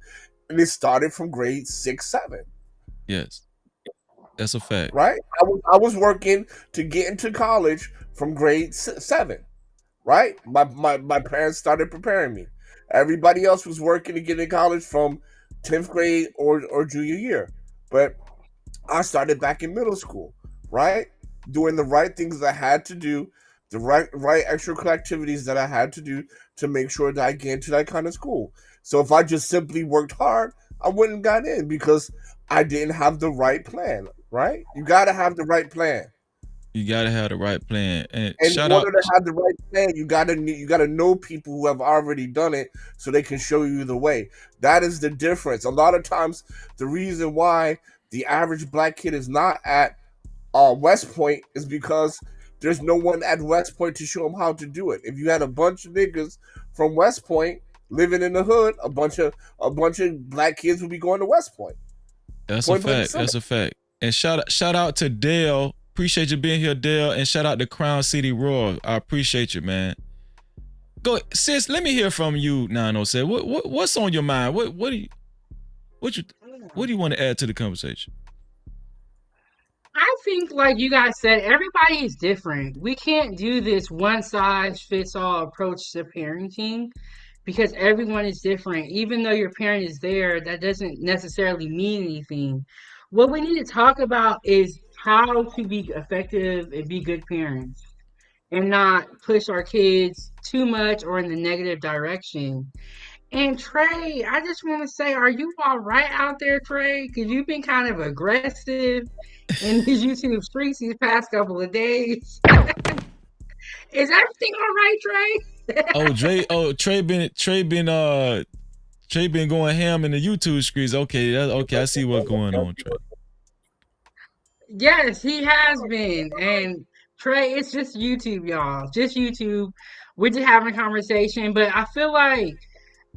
And it started from grade 6, 7. Yes. That's a fact. Right? I was working to get into college from grade 7. Right? My parents started preparing me. Everybody else was working to get in college from 10th grade or junior year. But I started back in middle school, right? Doing the right things I had to do, the right extracurricular activities that I had to do to make sure that I get into that kind of school. So if I just simply worked hard, I wouldn't have got in because I didn't have the right plan, right? You got to have the right plan. You gotta have the right plan, and in order to have the right plan, you gotta know people who have already done it, so they can show you the way. That is the difference. A lot of times, the reason why the average black kid is not at West Point is because there's no one at West Point to show them how to do it. If you had a bunch of niggas from West Point living in the hood, a bunch of black kids would be going to West Point. That's a fact. That's a fact. And shout out to Dale. Appreciate you being here, Dale, and shout out to Crown City Royal. I appreciate you, man. Go, sis. Let me hear from you, 907. What's on your mind? What do you want to add to the conversation? I think, like you guys said, everybody is different. We can't do this one size fits all approach to parenting because everyone is different. Even though your parent is there, that doesn't necessarily mean anything. What we need to talk about is how to be effective and be good parents and not push our kids too much or in the negative direction. And Trey, I just want to say, are you all right out there, Trey? Because you've been kind of aggressive in these YouTube streets these past couple of days. Is everything all right, Trey? Trey been going ham in the YouTube streets. Okay, I see what's going on, Trey. Yes, he has been. And Trey, it's just YouTube, y'all. Just YouTube. We're just having a conversation, but I feel like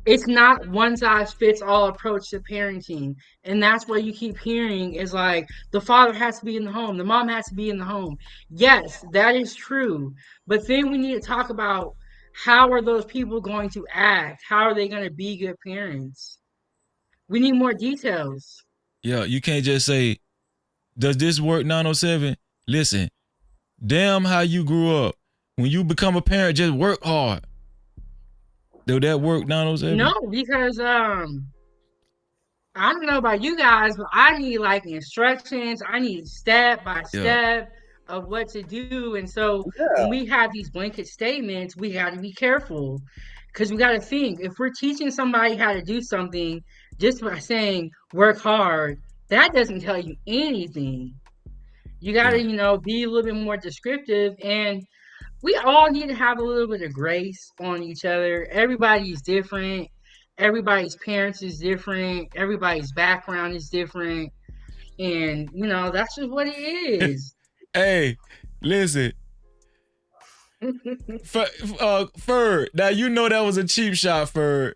it's not one size fits all approach to parenting. And that's what you keep hearing is like the father has to be in the home, the mom has to be in the home. Yes, that is true. But then we need to talk about how are those people going to act? How are they going to be good parents? We need more details. Yeah, you can't just say, does this work, 907? Listen, damn how you grew up. When you become a parent, just work hard. Do that work, 907? No, because I don't know about you guys, but I need like instructions. I need step by step of what to do. And so when we have these blanket statements, we got to be careful because we got to think if we're teaching somebody how to do something just by saying work hard, that doesn't tell you anything. You got to, be a little bit more descriptive, and we all need to have a little bit of grace on each other. Everybody's different. Everybody's parents is different. Everybody's background is different. And, that's just what it is. Hey, listen. Ferg, now you know that was a cheap shot, Ferg.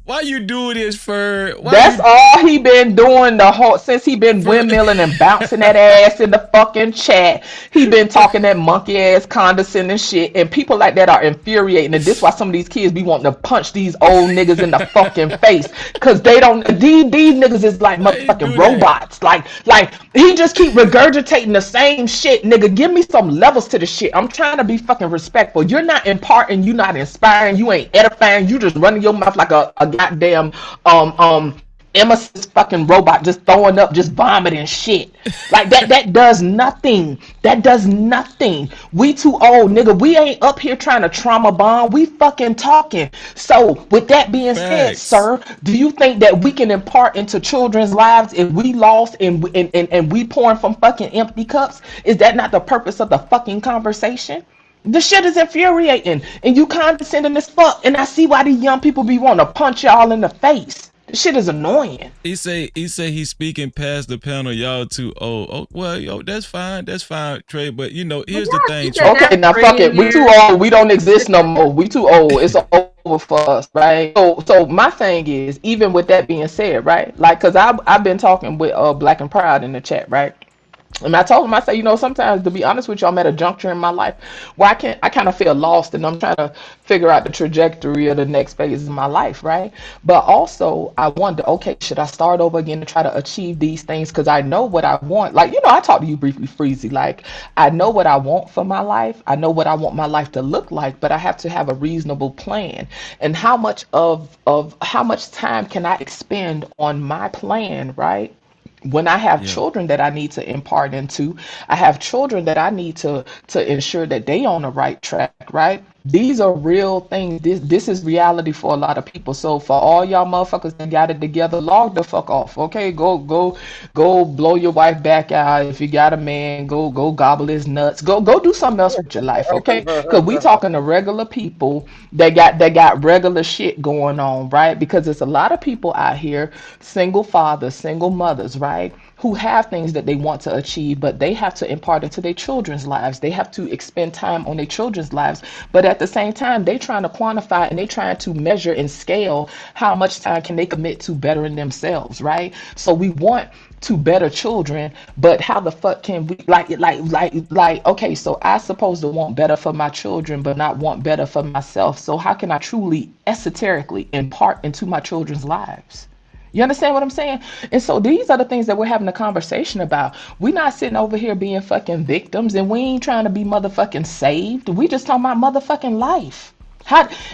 Why you do this, Ferg? That's all he been doing since he been windmilling and bouncing that ass in the fucking chat. He been talking that monkey ass condescending shit, and people like that are infuriating. And this why some of these kids be wanting to punch these old niggas in the fucking face, cause they don't. These niggas is like motherfucking robots. Like he just keep regurgitating the same shit, nigga. Give me some levels to the shit. I'm trying to be fucking respectful. You're not imparting. You not inspiring. You ain't edifying. You just running your mouth like a goddamn Emerson's fucking robot, just throwing up, just vomiting shit like that does nothing. That does nothing. We too old, nigga. We ain't up here trying to trauma bond. We fucking talking. So with that being said, sir, do you think that we can impart into children's lives if we lost and we pouring from fucking empty cups? Is that not the purpose of the fucking conversation? The shit is infuriating, and you condescending as fuck, and I see why these young people be wanting to punch y'all in the face. This shit is annoying. He say he's speaking past the panel. Y'all too old. Oh well, that's fine, Trey. But here's the thing. Trey. Okay, now fuck it. We too old. We don't exist no more. We too old. It's over for us, right? So my thing is, even with that being said, right? Like, cause I've been talking with Black and Proud in the chat, right? And I told him, I said, sometimes, to be honest with you, I'm at a juncture in my life where I kind of feel lost, and I'm trying to figure out the trajectory of the next phase of my life, right? But also, I wonder, okay, should I start over again to try to achieve these things? Because I know what I want. Like, I talked to you briefly, Freezy. Like, I know what I want for my life. I know what I want my life to look like, but I have to have a reasonable plan. And how much how much time can I expend on my plan, right? When I have children that I need to impart into, I have children that I need to ensure that they on the right track, right? These are real things. This is reality for a lot of people. So for all y'all motherfuckers that got it together, log the fuck off. Okay, go blow your wife back out. If you got a man, go gobble his nuts. Go do something else with your life. Okay, because we talking to regular people that got regular shit going on, right? Because there's a lot of people out here, single fathers, single mothers, right? Who have things that they want to achieve, but they have to impart into their children's lives. They have to expend time on their children's lives. But at the same time, they trying to quantify and they trying to measure and scale how much time can they commit to bettering themselves, right? So we want to better children, but how the fuck can we okay, so I supposed to want better for my children but not want better for myself. So how can I truly esoterically impart into my children's lives? You understand what I'm saying? And so these are the things that we're having a conversation about. We're not sitting over here being fucking victims, and we ain't trying to be motherfucking saved. We just talking about motherfucking life.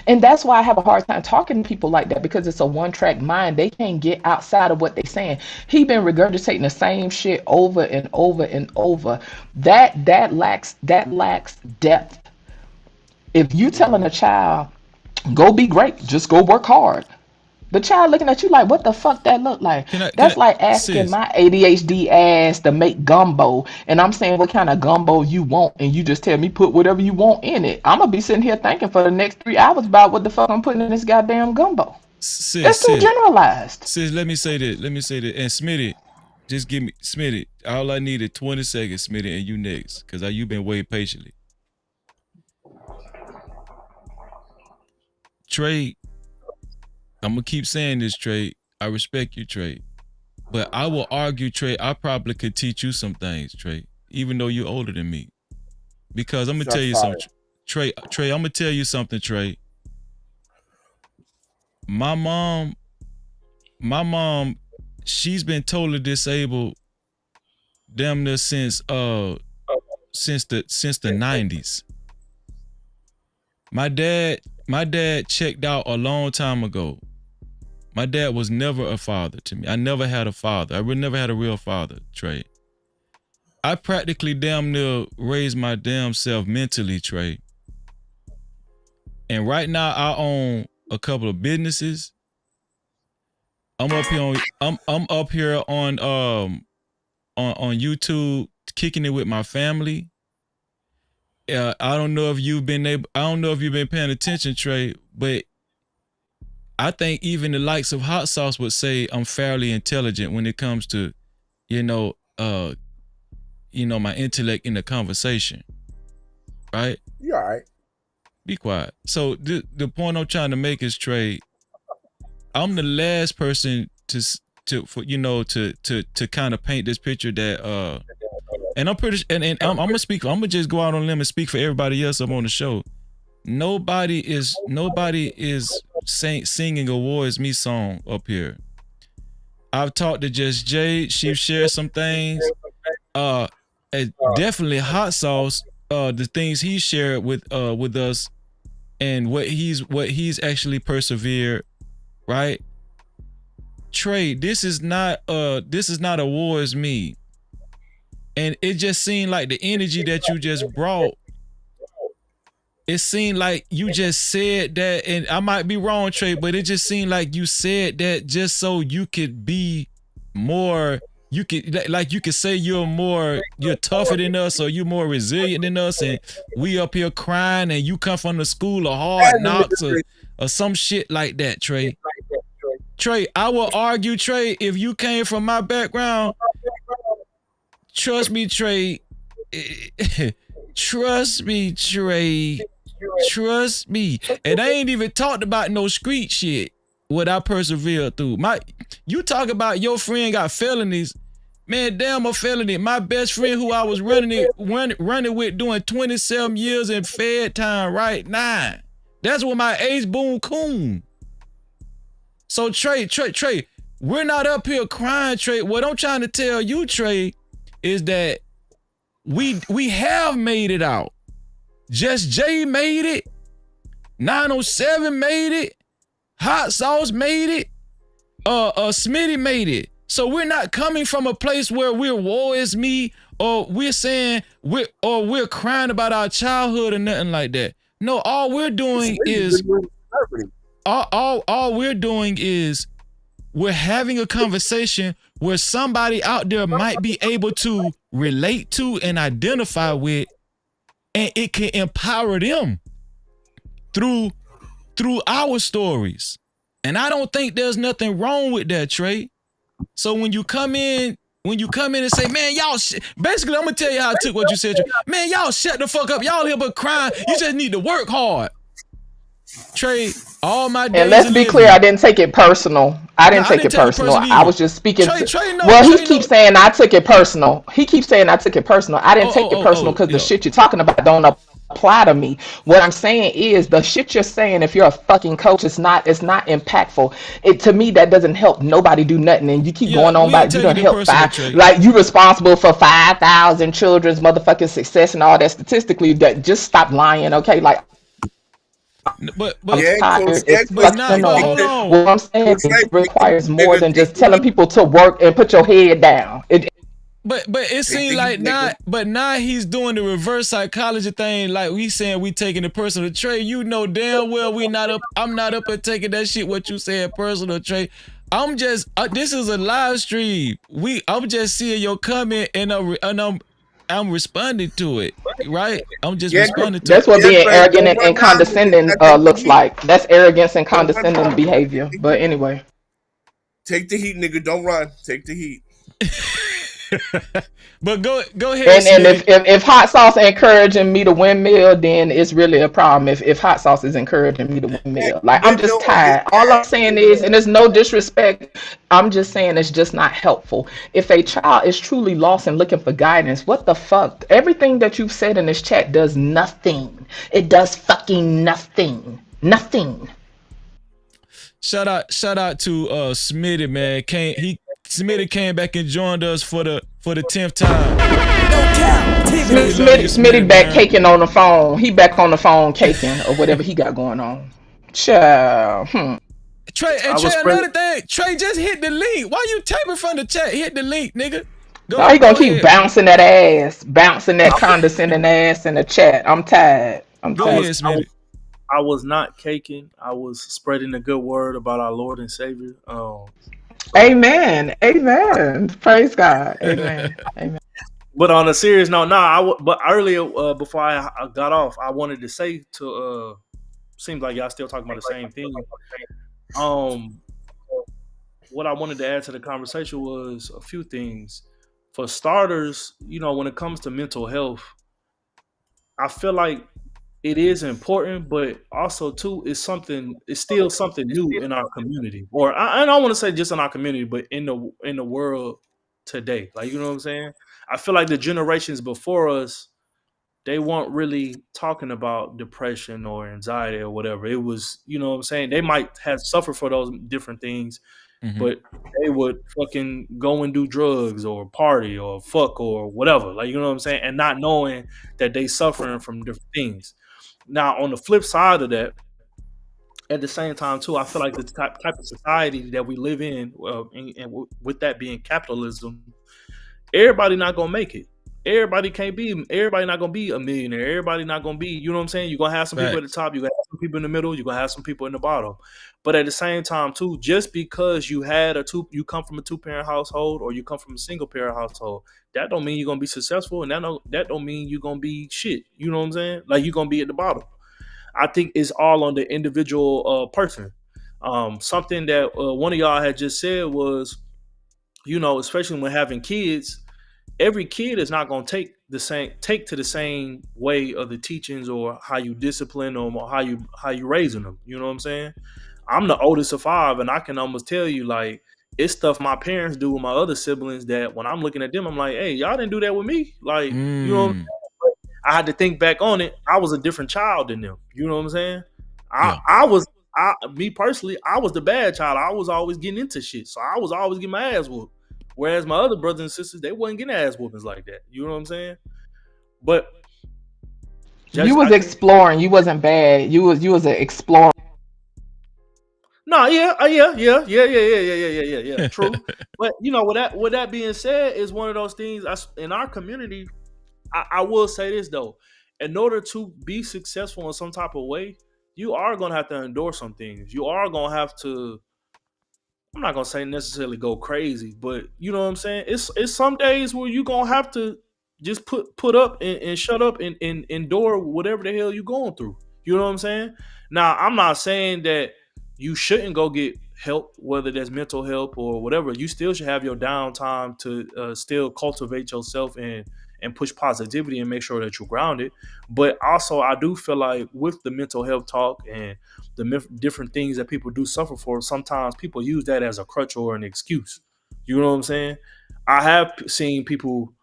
And that's why I have a hard time talking to people like that, because it's a one-track mind. They can't get outside of what they're saying. He been regurgitating the same shit over and over and over. That lacks depth. If you telling a child, go be great, just go work hard, the child looking at you like, what the fuck that look like? That's like asking my ADHD ass to make gumbo, and I'm saying what kind of gumbo you want, and you just tell me put whatever you want in it. I'm gonna be sitting here thinking for the next 3 hours about what the fuck I'm putting in this goddamn gumbo. That's too generalized. Sis, let me say that. And Smitty, just give me Smitty. All I need is 20 seconds, Smitty, and you next, because you've been waiting patiently. Trey, I'm gonna keep saying this, Trey. I respect you, Trey. But I will argue, Trey, I probably could teach you some things, Trey, even though you're older than me. Because I'm gonna tell you something. Trey, I'm gonna tell you something, Trey. My mom, she's been totally disabled damn near since the 90s. My dad checked out a long time ago. My dad was never a father to me. I never had a father. I really never had a real father, Trey. I practically damn near raised my damn self mentally, Trey. And right now I own a couple of businesses. I'm up here on YouTube kicking it with my family. I don't know if you've been paying attention, Trey, but I think even the likes of Hot Sauce would say I'm fairly intelligent when it comes to, my intellect in the conversation. Right? You all right. Be quiet. So the point I'm trying to make is, Trey, I'm the last person to kind of paint this picture that and I'm pretty and I'm gonna just go out on a limb and speak for everybody else up on the show. Nobody is singing a War Is Me song up here. I've talked to Just Jay. She shared some things. Definitely Hot Sauce. The things he shared with us, and what he's actually persevered. Right, Trey. This is not a War Is Me, and it just seemed like the energy that you just brought. It seemed like you just said that, and I might be wrong, Trey, but it just seemed like you said that just so you could be more, you could say you're tougher than us, or you're more resilient than us, and we up here crying, and you come from the school of hard knocks or some shit like that, Trey. Trey, I will argue, Trey, if you came from my background, trust me, Trey. Trust me, Trey. Trust me. And I ain't even talked about no street shit, what I persevered through. You talk about your friend got felonies. Man, damn a felony. My best friend who I was running with doing 27 years in Fed time right now. That's what my ace boon coon. So Trey, we're not up here crying, Trey. What I'm trying to tell you, Trey, is that we have made it out. Just Jay made it. 907 made it. Hot Sauce made it. Smitty made it. So we're not coming from a place where we're War Is Me, or we're saying we're crying about our childhood or nothing like that. No, all we're doing is we're having a conversation where somebody out there might be able to relate to and identify with, and it can empower them through our stories. And I don't think there's nothing wrong with that, Trey. So when you come in when you come in and say, man, y'all, basically, I'm gonna tell you how I took what you said. Man, y'all shut the fuck up. Y'all here but crying. You just need to work hard. Trey, all my days. And let's be clear, I didn't take it personal. I didn't take it personal. I was just speaking. He keeps saying I took it personal. He keeps saying I took it personal. I didn't take it personal because the shit you're talking about don't apply to me. What I'm saying is the shit you're saying, if you're a fucking coach, it's not impactful. To me, that doesn't help nobody do nothing. And you keep going on about you don't help like you responsible for 5,000 children's motherfucking success and all that statistically. That just stop lying, okay? Like. But I'm tired. It's fucking annoying. What I'm saying is it requires more than just telling people to work and put your head down. But it seems like now he's doing the reverse psychology thing. Like we saying we taking it personal. Trey, you know damn well I'm not up at taking that shit what you said personal, Trey. I'm just this is a live stream. I'm just seeing your comment and I'm responding to it, right? I'm just responding to it. That's what being arrogant and condescending looks like. That's arrogance and condescending behavior. But anyway. Take the heat, nigga. Don't run. Take the heat. But go ahead. And if hot sauce encouraging me to windmill, then it's really a problem. If hot sauce is encouraging me to windmill, like I'm just tired. All I'm saying is, and there's no disrespect, I'm just saying it's just not helpful. If a child is truly lost and looking for guidance, what the fuck? Everything that you've said in this chat does nothing. It does fucking nothing. Nothing. Shout out to Smitty, man. Smitty came back and joined us for the 10th time. Smitty back caking on the phone. He back on the phone caking or whatever he got going on. Child. Trey, another thing. Trey, just hit the link. Why you typing from the chat? Hit the link, nigga. No, he gonna keep bouncing that ass, bouncing that condescending ass in the chat. I'm tired. Go ahead, Smitty. I was not caking. I was spreading the good word about our Lord and Savior. Amen. Praise God. Amen. But on a serious note, but earlier before I got off, I wanted to say to seems like y'all still talking about the same thing. What I wanted to add to the conversation was a few things. For starters, when it comes to mental health, I feel like it is important, but also too, it's still something new in our community. Or I don't want to say just in our community, but in the world today. Like, you know what I'm saying? I feel like the generations before us, they weren't really talking about depression or anxiety or whatever. It was, you know what I'm saying? They might have suffered for those different things, but they would fucking go and do drugs or party or fuck or whatever. Like, you know what I'm saying? And not knowing that they suffering from different things. Now, on the flip side of that, at the same time, too, I feel like the type of society that we live in, and with that being capitalism, everybody not going to make it. Everybody not going to be a millionaire. Everybody not going to be, you know what I'm saying? You're going to have some people at the top. You're going to have some people in the middle. You're going to have some people in the bottom. But at the same time, too, just because you come from a two-parent household or you come from a single-parent household, that don't mean you're going to be successful, and that don't mean you're going to be shit. You know what I'm saying? Like, you're going to be at the bottom. I think it's all on the individual person. Something that one of y'all had just said was, especially when having kids, every kid is not going to take to the same way of the teachings or how you discipline them or how you raising them. You know what I'm saying? I'm the oldest of 5, and I can almost tell you, like, it's stuff my parents do with my other siblings that when I'm looking at them, I'm like, hey, y'all didn't do that with me. Like, you know what I'm saying? But I had to think back on it. I was a different child than them. You know what I'm saying? Me personally, I was the bad child. I was always getting into shit. So I was always getting my ass whooped. Whereas my other brothers and sisters, they wasn't getting ass whoopings like that. You know what I'm saying? But you was exploring. You wasn't bad. You was an explorer. No, yeah. True. But with that being said, is one of those things in our community. I will say this though, in order to be successful in some type of way, you are gonna have to endure some things. You are gonna have to. I'm not gonna say necessarily go crazy, but you know what I'm saying. It's some days where you gonna have to just put up and shut up and endure whatever the hell you going through. You know what I'm saying? Now, I'm not saying that you shouldn't go get help, whether that's mental help or whatever, you still should have your downtime to still cultivate yourself and push positivity and make sure that you're grounded. But also, I do feel like with the mental health talk and the different things that people do suffer for, sometimes people use that as a crutch or an excuse. You know what I'm saying? I have seen people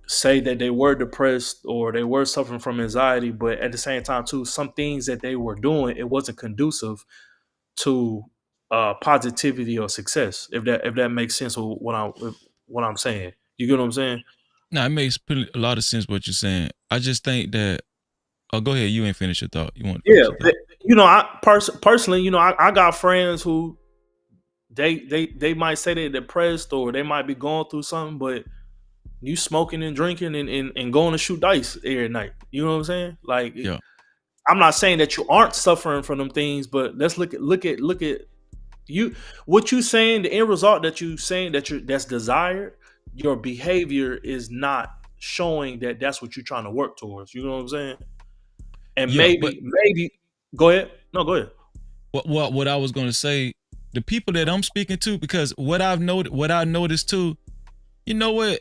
say that they were depressed or they were suffering from anxiety, but at the same time too, some things that they were doing, it wasn't conducive to positivity or success. If that makes sense with what I'm saying, you get what I'm saying? No, it makes a lot of sense what you're saying. I just think that. Oh, go ahead. You ain't finished your thought. You want? Yeah, you know, I personally, you know, I got friends who they might say they're depressed or they might be going through something, but you smoking and drinking and going to shoot dice every night. You know what I'm saying? Like, yeah. I'm not saying that you aren't suffering from them things, but let's look at you. What you saying? The end result that you saying that's desired. Your behavior is not showing that that's what you're trying to work towards. You know what I'm saying? And Yeah, maybe go ahead. No, go ahead. What I was going to say, the people that I'm speaking to, because what I noticed too, you know what?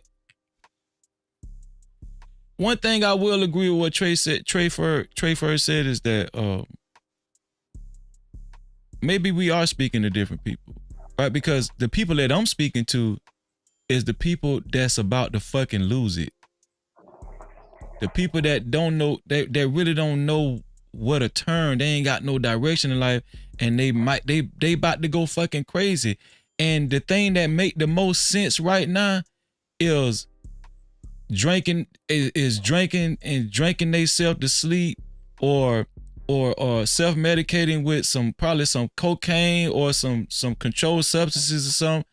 One thing I will agree with what Trey first said is that maybe we are speaking to different people, right? Because the people that I'm speaking to is the people that's about to fucking lose it. The people that don't know, that really don't know what to turn. They ain't got no direction in life, and they about to go fucking crazy. And the thing that make the most sense right now is drinking themselves to sleep, or self-medicating with probably some cocaine or some controlled substances or something.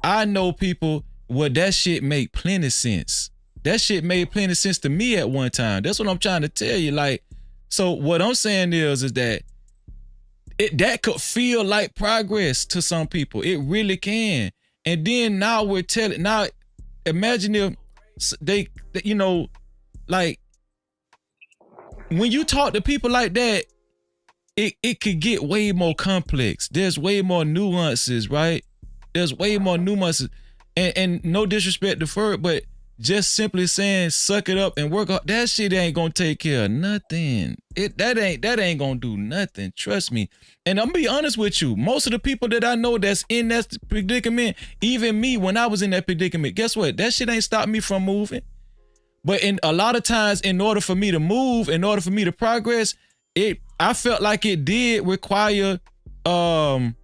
I know people where that shit make plenty sense. That shit made plenty sense to me at one time. That's what I'm trying to tell you. Like, so what I'm saying is that that could feel like progress to some people. It really can. And then now imagine if they, you know, like when you talk to people like that, it could get way more complex. There's way more nuances, right? There's way more nuances. And no disrespect to Ferg, but just simply saying suck it up and work hard, that shit ain't gonna take care of nothing. That ain't gonna do nothing. Trust me. And I'm gonna be honest with you. Most of the people that I know that's in that predicament, even me when I was in that predicament, guess what? That shit ain't stopped me from moving. But in a lot of times, in order for me to move, in order for me to progress, I felt like it did require what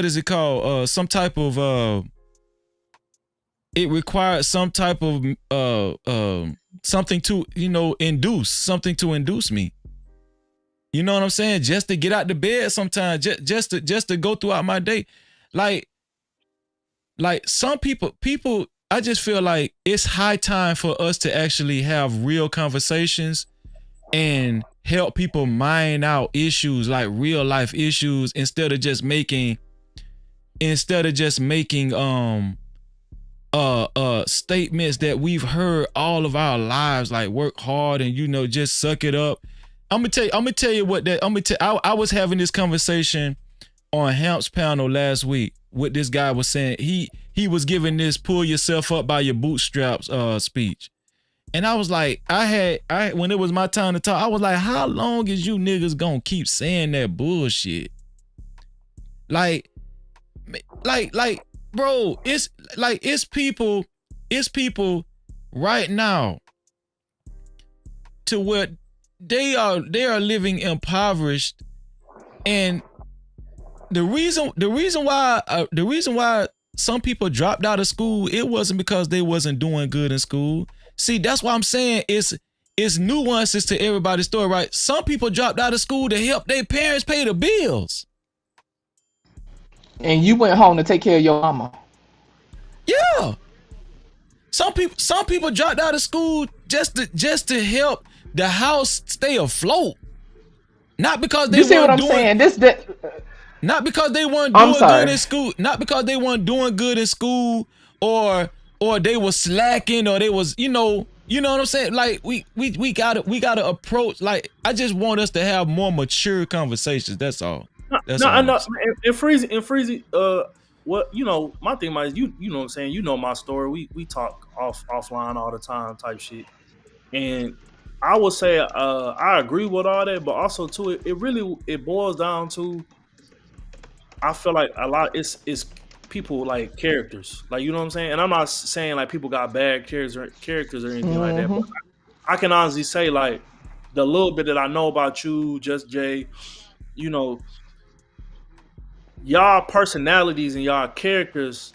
is it called? Some type of it required some type of something to, you know, induce me. You know what I'm saying? Just to get out the bed sometimes, just to go throughout my day. Like some people, I just feel like it's high time for us to actually have real conversations and help people mine out issues, like real life issues, instead of just making statements that we've heard all of our lives, like work hard and, you know, just suck it up. I'm gonna tell you what that I was having this conversation on Hamp's panel last week. What this guy was saying, he was giving this pull yourself up by your bootstraps speech. And I was like, when it was my time to talk, I was like, how long is you niggas gonna keep saying that bullshit? Like, bro, it's people right now to where they are living impoverished, and the reason why some people dropped out of school, it wasn't because they wasn't doing good in school. See, that's why I'm saying it's nuances to everybody's story, right? Some people dropped out of school to help their parents pay the bills. And you went home to take care of your mama. Yeah. Some people dropped out of school just to help the house stay afloat. Not because they not because they weren't doing good in school. Not because they weren't doing good in school, or they were slacking, or they was, you know what I'm saying? Like we gotta approach, like, I just want us to have more mature conversations. That's all. That's No, I all I'm know. saying. And Freezy, what my thing is, you know what I'm saying. You know my story. We talk offline all the time, type shit. And I would say, I agree with all that, but also too, it really it boils down to, I feel like a lot it's people like characters, like, you know what I'm saying. And I'm not saying like people got bad characters or anything like that, Hmm. but I can honestly say, like, the little bit that I know about you, Just Jay, you know, y'all personalities and y'all characters,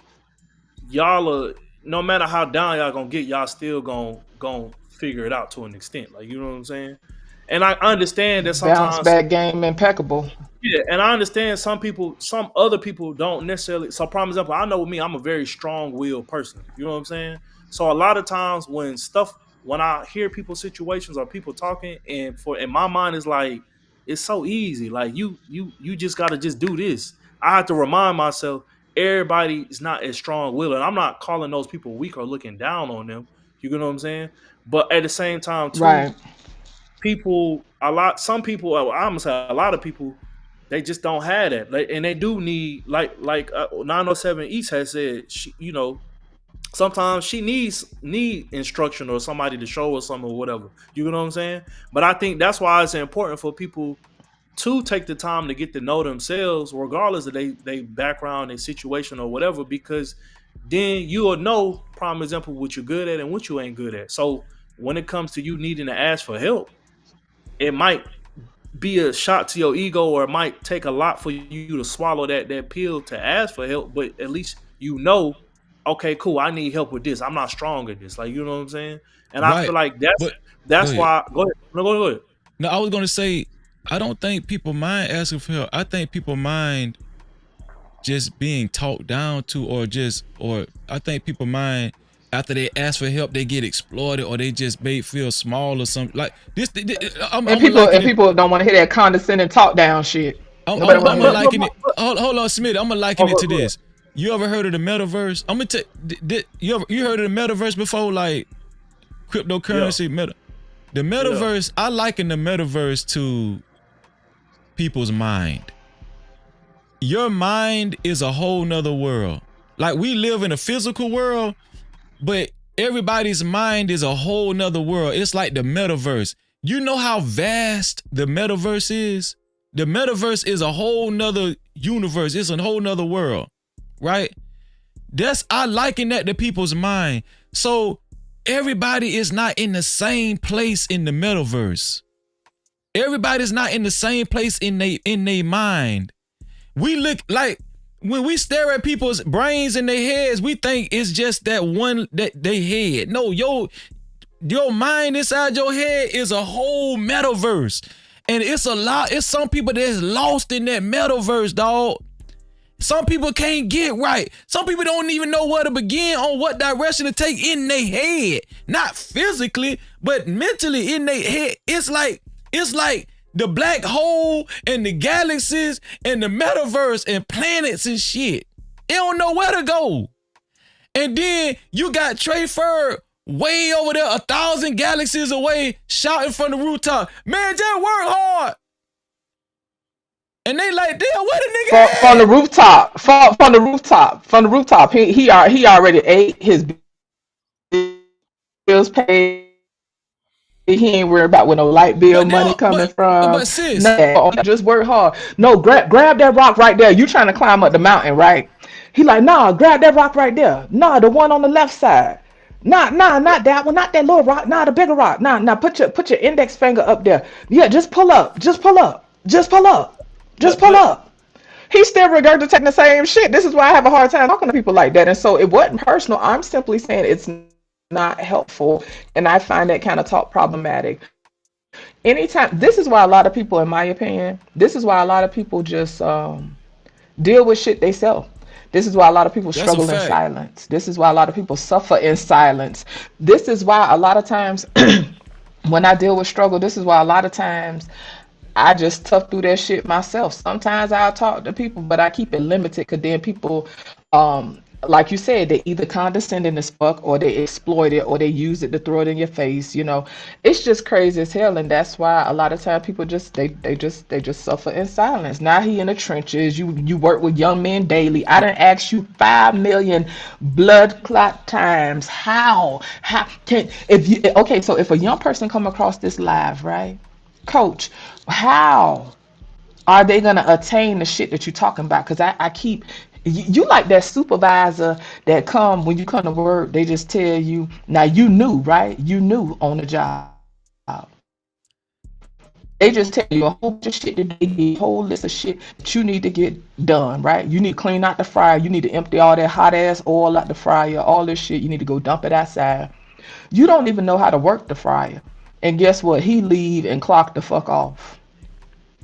y'all are, no matter how down y'all gonna get, y'all still gonna figure it out to an extent. Like, you know what I'm saying? And I understand that Bounce sometimes, back game impeccable. yeah, and I understand some other people don't necessarily. So, prime example, I know with me, I'm a very strong-willed person. You know what I'm saying? So, a lot of times when I hear people's situations or people talking, and in my mind is like, it's so easy. Like, you just got to just do this. I have to remind myself everybody is not as strong-willed, and I'm not calling those people weak or looking down on them. You know what I'm saying? But at the same time, too, Right. some people, I'm gonna say a lot of people, they just don't have that, like, and they do need, like 907 East has said, sometimes she need instruction or somebody to show her something or whatever. You know what I'm saying? But I think that's why it's important for people to take the time to get to know themselves, regardless of they background, their situation, or whatever, because then you'll know, prime example, what you're good at and what you ain't good at. So when it comes to you needing to ask for help, it might be a shot to your ego, or it might take a lot for you to swallow that pill to ask for help. But at least you know, okay, cool, I need help with this. I'm not strong at this. Like, you know what I'm saying? And I feel Right. like But go that's ahead. why. Go ahead. No, go ahead. No, I was gonna say, I don't think people mind asking for help. I think people mind just being talked down to, or I think people mind after they ask for help, they get exploited, or they just may feel small or something. Like this, I'm And gonna liken it. people don't want to hear that condescending talk down shit. Nobody I'm want to gonna hear that. liken it. Hold on, Smith. I'm gonna liken it to this. You ever heard of the metaverse? I'm gonna tell you heard of the metaverse before, like cryptocurrency, Yeah. The metaverse. I liken the metaverse to people's mind. Your mind is a whole nother world. Like, we live in a physical world, but everybody's mind is a whole nother world. It's like the metaverse. You know how vast the metaverse is? The metaverse is a whole nother universe. It's a whole nother world, right? I liken that to people's mind. So everybody is not in the same place in the metaverse. Everybody's not in the same place in their mind. We look like, when we stare at people's brains in their heads, we think it's just that one that they head. No, your mind inside your head is a whole metaverse. And it's some people that's lost in that metaverse, dog. Some people can't get right. Some people don't even know where to begin on what direction to take in their head. Not physically, but mentally in their head. It's like the black hole and the galaxies and the metaverse and planets and shit. They don't know where to go. And then you got Trey Fur way over there, 1,000 galaxies away, shouting from the rooftop, "Man, just work hard." And they like, damn, where the nigga at? From the rooftop. From the rooftop. He already ate his bills paid. He ain't worried about where no light bill money coming from. But sis, No, just work hard. No, grab that rock right there. You trying to climb up the mountain, right? He like, nah, grab that rock right there. Nah, the one on the left side. Nah, not that one, not that little rock. Nah, the bigger rock. Nah, put your index finger up there. Yeah, just pull up. Just pull up. Just pull up. Just pull up. He's still regurgitating the same shit. This is why I have a hard time talking to people like that. And so it wasn't personal. I'm simply saying it's not helpful, and I find that kind of talk problematic. Anytime, this is why a lot of people, in my opinion, this is why a lot of people just deal with shit they self. This is why a lot of people struggle in silence. This is why a lot of people suffer in silence. This is why a lot of times when I deal with struggle, this is why a lot of times I just tough through that shit myself. Sometimes I'll talk to people, but I keep it limited, because then people like you said, they either condescending as fuck or they exploit it or they use it to throw it in your face. It's just crazy as hell, and that's why a lot of time people just they just suffer in silence. Now he in the trenches. You work with young men daily. I done asked you 5 million blood clot times. How can if you okay? So if a young person come across this live, right, Coach, how are they gonna attain the shit that you're talking about? Because I keep you like that supervisor that come when you come to work, they just tell you, now you knew, right? You knew on the job. They just tell you a whole bunch of shit that they did, a whole list of shit that you need to get done, right? You need to clean out the fryer, you need to empty all that hot ass oil out the fryer, all this shit, you need to go dump it outside. You don't even know how to work the fryer. And guess what? He leave and clock the fuck off.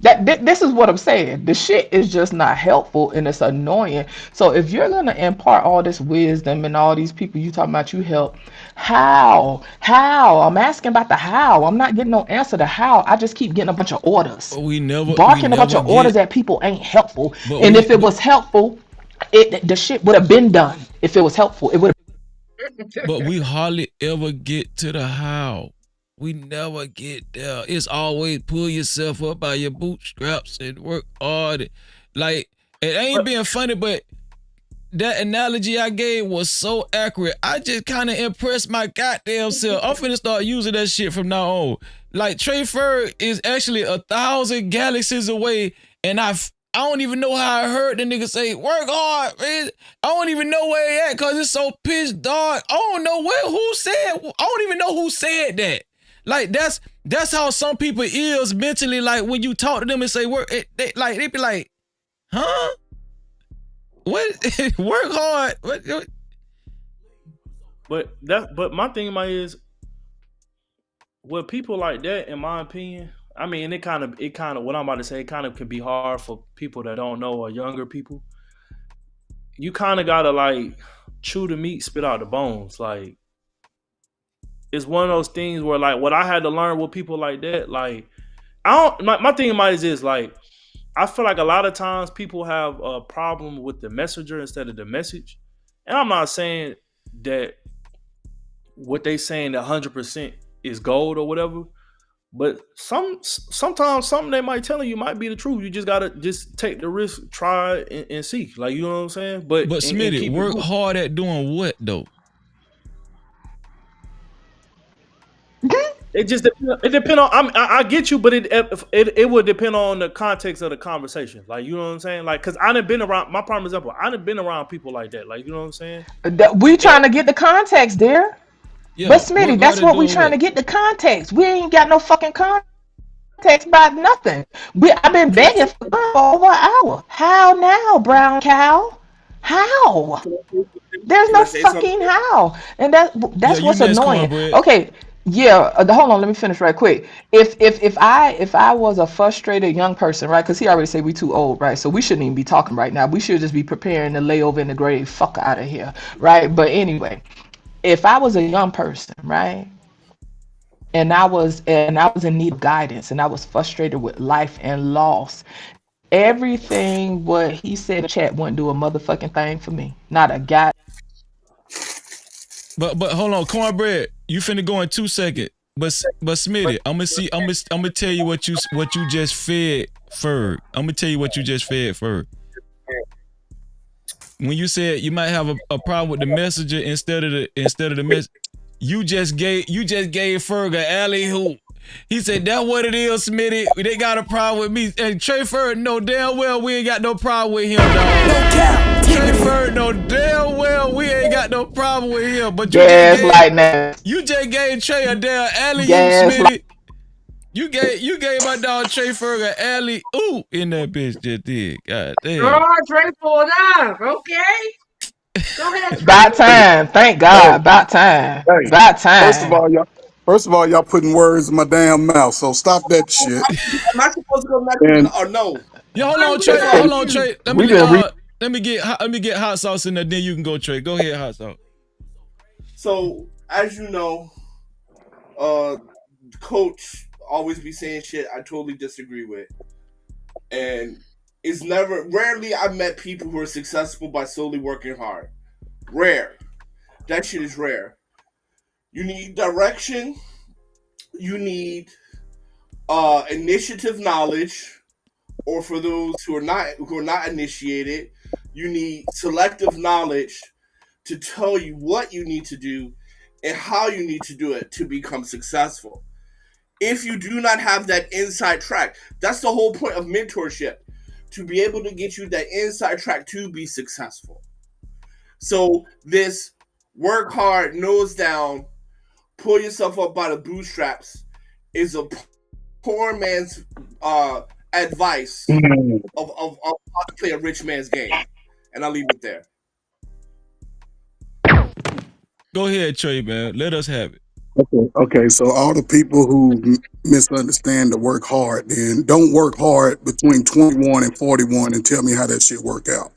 This is what I'm saying. The shit is just not helpful and it's annoying. So if you're gonna impart all this wisdom and all these people you talking about you help, how? How? I'm asking about the how. I'm not getting no answer to how. I just keep getting a bunch of orders. Barking a bunch of orders at people ain't helpful. And if it was helpful, the shit would have been done. If it was helpful, it would have. But we hardly ever get to the how. We never get there. It's always pull yourself up by your bootstraps and work hard. Like, it ain't being funny, but that analogy I gave was so accurate. I just kind of impressed my goddamn self. I'm finna start using that shit from now on. Like, Trey Ferg is actually 1,000 galaxies away, and I don't even know how I heard the nigga say, work hard, man. I don't even know where he at because it's so pitch dark. I don't know who said, I don't even know who said that. Like, that's how some people is mentally. Like, when you talk to them and say work, they be like, huh? What? Work hard. What? But my thing about it is, with people like that, in my opinion, I mean, it kind of what I'm about to say, it kind of can be hard for people that don't know or younger people. You kind of gotta like chew the meat, spit out the bones. Like, it's one of those things where, like, what I had to learn with people like that, like, my thing about it is like, I feel like a lot of times people have a problem with the messenger instead of the message. And I'm not saying that what they saying 100% is gold or whatever, but sometimes something they might tell you might be the truth. You just gotta just take the risk, try and see. Like, you know what I'm saying? But Smitty, work hard at doing what though? It just depends on. I get you, but it would depend on the context of the conversation. Like, you know what I'm saying? Like, cause I done been around. My prime example, I done been around people like that. Like, you know what I'm saying? We trying to get the context there. Yeah, but Smitty, that's what we trying to get the context. We ain't got no fucking context about nothing. I've been begging for over an hour. How now, brown cow? How? There's no fucking how. And that's what's annoying. Okay. Yeah, hold on. Let me finish right quick. If I was a frustrated young person, right? Because he already said we too old, right? So we shouldn't even be talking right now. We should just be preparing to lay over in the grave. Fuck out of here, right? But anyway, if I was a young person, right, and I was in need of guidance, and I was frustrated with life and loss, everything what he said in the chat wouldn't do a motherfucking thing for me. Not a guy. But hold on, Cornbread, you finna go in 2 seconds. But Smitty, I'm gonna tell you what you just fed Ferg. I'm gonna tell you what you just fed Ferg. When you said you might have a problem with the messenger instead of the message, you just gave Ferg an alley-oop. He said, that's what it is, Smitty. They got a problem with me. And Trey Ferg know damn well we ain't got no problem with him, dog. No cap. Trey Ferg know damn well we ain't got no problem with him. But you just gave Trey a damn alley-oop, Smitty. You gave my dog Trey Ferg an alley-oop in that bitch just did. God damn. Oh, Trey pulled up. Okay. Go ahead, Trey. About time. Thank God. About time. About time. First of all, y'all putting words in my damn mouth, so stop that shit. Am I supposed to go next or no? Yo, hold on, Trey. Let me get hot sauce in there, then you can go, Trey. Go ahead, hot sauce. So, as you know, Coach always be saying shit I totally disagree with. And rarely I've met people who are successful by solely working hard. rare. That shit is rare. You need direction. You need initiative knowledge, or for those who are not initiated, you need selective knowledge to tell you what you need to do and how you need to do it to become successful. If you do not have that inside track, that's the whole point of mentorship, to be able to get you that inside track to be successful. So this work hard, nose down, pull yourself up by the bootstraps is a poor man's advice of how to play a rich man's game. And I'll leave it there. Go ahead, Trey, man. Let us have it. Okay, so all the people who misunderstand the work hard, then don't work hard between 21 and 41 and tell me how that shit work out.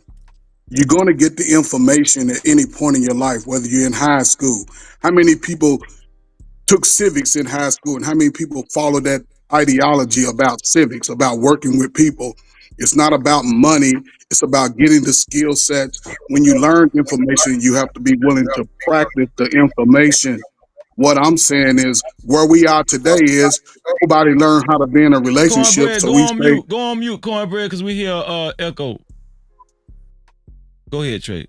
You're going to get the information at any point in your life, whether you're in high school. How many people took civics in high school, and how many people follow that ideology about civics, about working with people? It's not about money. It's about getting the skill sets. When you learn information, you have to be willing to practice the information. What I'm saying is, where we are today is nobody learned how to be in a relationship. Cornbread, So go we on say, mute. Go on mute, Cornbread, because we hear echo. Go ahead, Trey.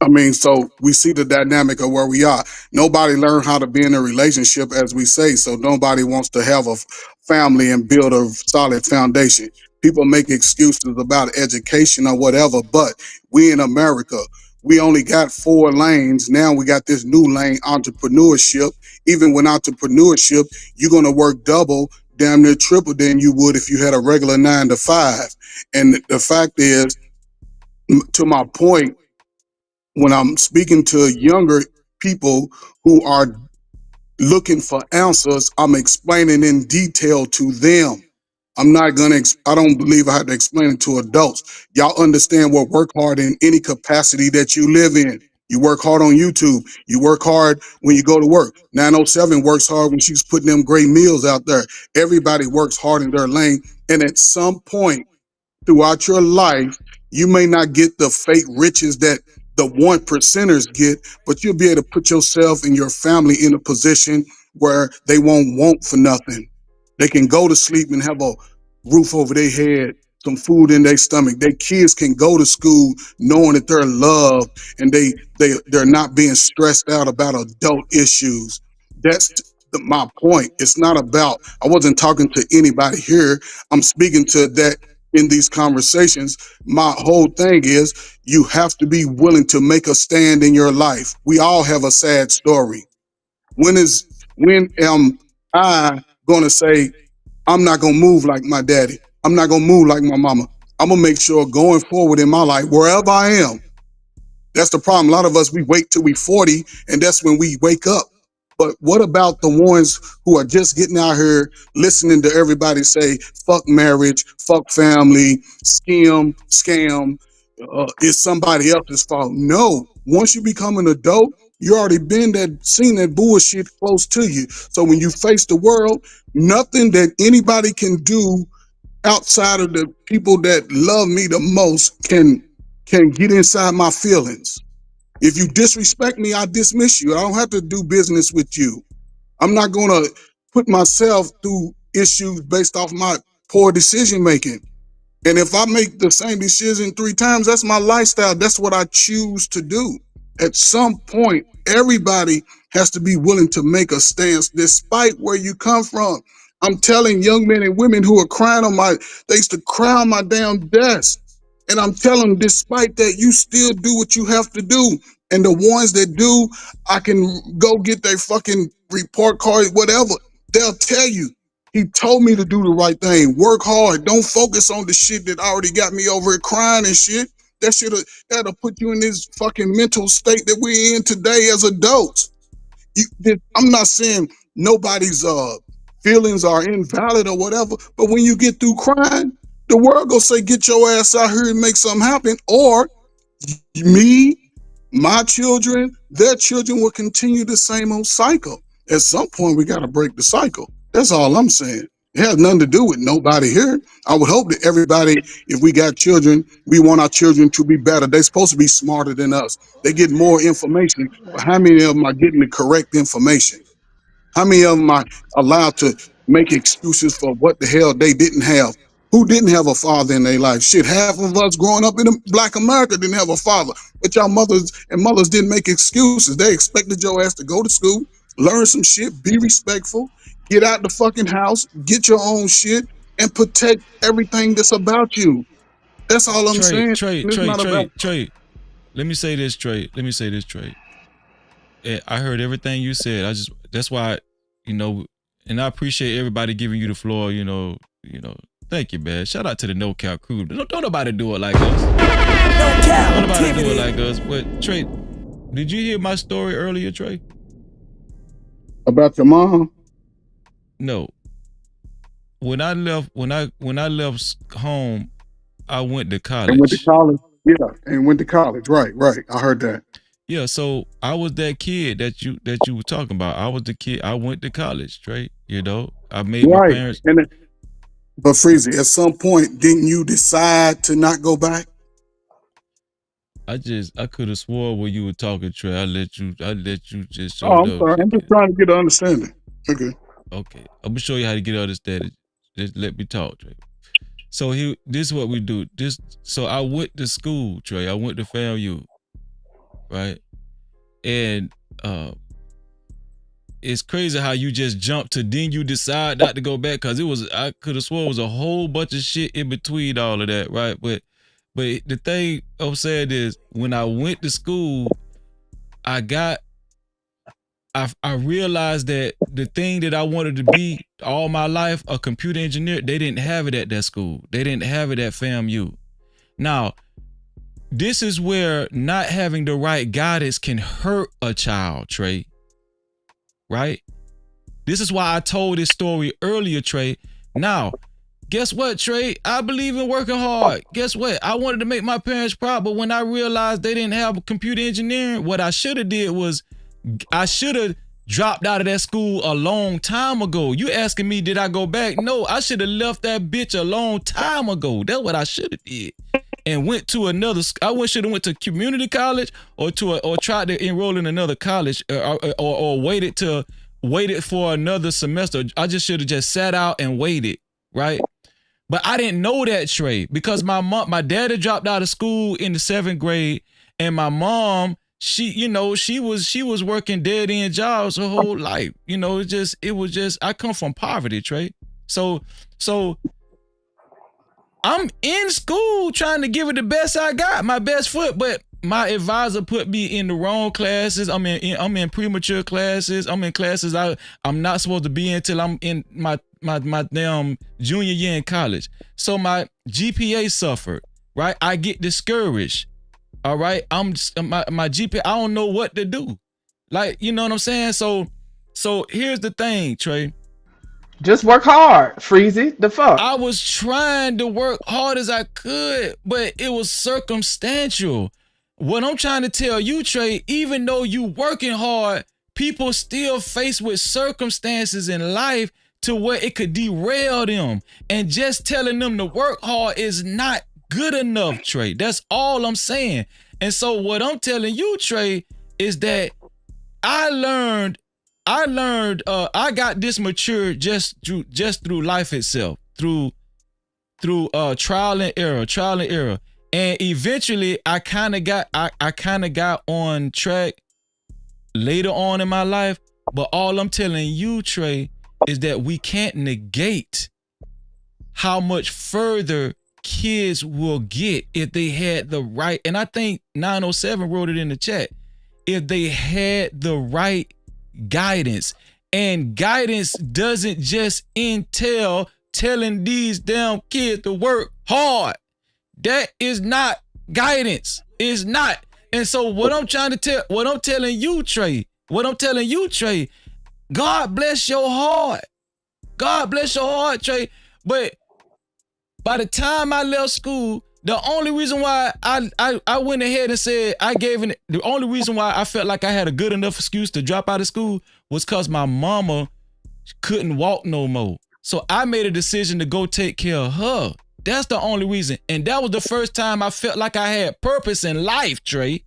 I mean, so we see the dynamic of where we are. Nobody learned how to be in a relationship, as we say, so nobody wants to have a family and build a solid foundation. People make excuses about education or whatever, but we in America, we only got 4 lanes. Now we got this new lane, entrepreneurship. Even with entrepreneurship, you're going to work double, damn near triple than you would if you had a regular 9 to 5. And the fact is, to my point, when I'm speaking to younger people who are looking for answers, I'm explaining in detail to them. I'm not gonna, I don't believe I have to explain it to adults. Y'all understand what work hard in any capacity that you live in. You work hard on YouTube. You work hard when you go to work. 907 works hard when she's putting them great meals out there. Everybody works hard in their lane. And at some point, throughout your life, you may not get the fake riches that the 1%ers get, but you'll be able to put yourself and your family in a position where they won't want for nothing. They can go to sleep and have a roof over their head, some food in their stomach. Their kids can go to school knowing that they're loved and they're not being stressed out about adult issues. That's my point. It's not about, I wasn't talking to anybody here. I'm speaking to that in these conversations. My whole thing is you have to be willing to make a stand in your life. We all have a sad story. When am I gonna say, I'm not gonna move like my daddy? I'm not gonna move like my mama. I'm gonna make sure going forward in my life, wherever I am, that's the problem. A lot of us, we wait till we 40 and that's when we wake up. But what about the ones who are just getting out here listening to everybody say, fuck marriage, fuck family, scam, it's somebody else's fault? No. Once you become an adult, you already seen that bullshit close to you. So when you face the world, nothing that anybody can do outside of the people that love me the most can get inside my feelings. If you disrespect me, I dismiss you. I don't have to do business with you. I'm not going to put myself through issues based off my poor decision making. And if I make the same decision 3 times, that's my lifestyle. That's what I choose to do. At some point, everybody has to be willing to make a stance despite where you come from. I'm telling young men and women who are crying they used to cry on my damn desk. And I'm telling them, despite that, you still do what you have to do. And the ones that do, I can go get their fucking report card, whatever. They'll tell you, he told me to do the right thing. Work hard. Don't focus on the shit that already got me over it crying and shit. That'll put you in this fucking mental state that we're in today as adults. I'm not saying nobody's feelings are invalid or whatever, but when you get through crying, the world gonna say, get your ass out here and make something happen. Or me, my children, their children will continue the same old cycle. At some point, we gotta break the cycle. That's all I'm saying. It has nothing to do with nobody here. I would hope that everybody, if we got children, we want our children to be better. They're supposed to be smarter than us. They get more information, but how many of them are getting the correct information? How many of them are allowed to make excuses for what the hell they didn't have? Who didn't have a father in their life? Shit, half of us growing up in Black America didn't have a father. But y'all mothers didn't make excuses. They expected your ass to go to school, learn some shit, be respectful, get out the fucking house, get your own shit, and protect everything that's about you. That's all I'm saying. It's not about. Trey. Let me say this, Trey. I heard everything you said. That's why, and I appreciate everybody giving you the floor. Thank you, man. Shout out to the No Cap crew. Don't nobody do it like us. Don't nobody do it like us. But Trey, did you hear my story earlier, Trey? About your mom? No. When I left home, I went to college. And went to college. Yeah, and went to college. Right. I heard that. Yeah, so I was that kid that you were talking about. I was the kid. I went to college, right? I made my parents. But Freezy, at some point, didn't you decide to not go back? I could have swore when you were talking, Trey. I let you just. Oh, I'm sorry. I'm just trying to get an understanding. Okay. I'm gonna show you how to get understanding. Just let me talk, Trey. So this is what we do. So I went to school, Trey. I went to FAMU, right? And it's crazy how you just jumped to then you decide not to go back, because I could have sworn it was a whole bunch of shit in between all of that, right? But the thing I'm saying is, when I went to school, I realized that the thing that I wanted to be all my life, a computer engineer, they didn't have it at that school. They didn't have it at FAMU. Now, this is where not having the right guidance can hurt a child, Trey. Right? This is why I told this story earlier, Trey. Now, guess what, Trey? I believe in working hard. Guess what? I wanted to make my parents proud, but when I realized they didn't have computer engineering, what I should have did was I should have dropped out of that school a long time ago. You asking me, did I go back? No, I should have left that bitch a long time ago. That's what I should have did. And went to another. I should have went to community college or tried to enroll in another college or waited for another semester. I just should have just sat out and waited, right? But I didn't know that, Trey, because my daddy dropped out of school in the 7th grade, and my mom, she was working dead end jobs her whole life. It was just I come from poverty, Trey. So I'm in school trying to give it the best I got, my best foot, but my advisor put me in the wrong classes. I'm in premature classes. I'm in classes I'm not supposed to be in until I'm in my damn junior year in college. So my GPA suffered, right? I get discouraged. All right. My GPA, I don't know what to do. Like, you know what I'm saying? So here's the thing, Trey. Just work hard, Freezy. The fuck? I was trying to work hard as I could, but it was circumstantial. What I'm trying to tell you, Trey, even though you working hard, people still faced with circumstances in life to where it could derail them. And just telling them to work hard is not good enough, Trey. That's all I'm saying. And so what I'm telling you, Trey, is that I got this mature just through life itself, through trial and error. And eventually I kind of got on track later on in my life. But all I'm telling you, Trey, is that we can't negate how much further kids will get if they had the right, and I think 907 wrote it in the chat, if they had the right guidance. And guidance doesn't just entail telling these damn kids to work hard. That is not guidance. It's not. And so what I'm telling you, Trey, God bless your heart. God bless your heart, Trey. But by the time I left school, the only reason why I went ahead and said the only reason why I felt like I had a good enough excuse to drop out of school was because my mama couldn't walk no more. So I made a decision to go take care of her. That's the only reason. And that was the first time I felt like I had purpose in life, Trey.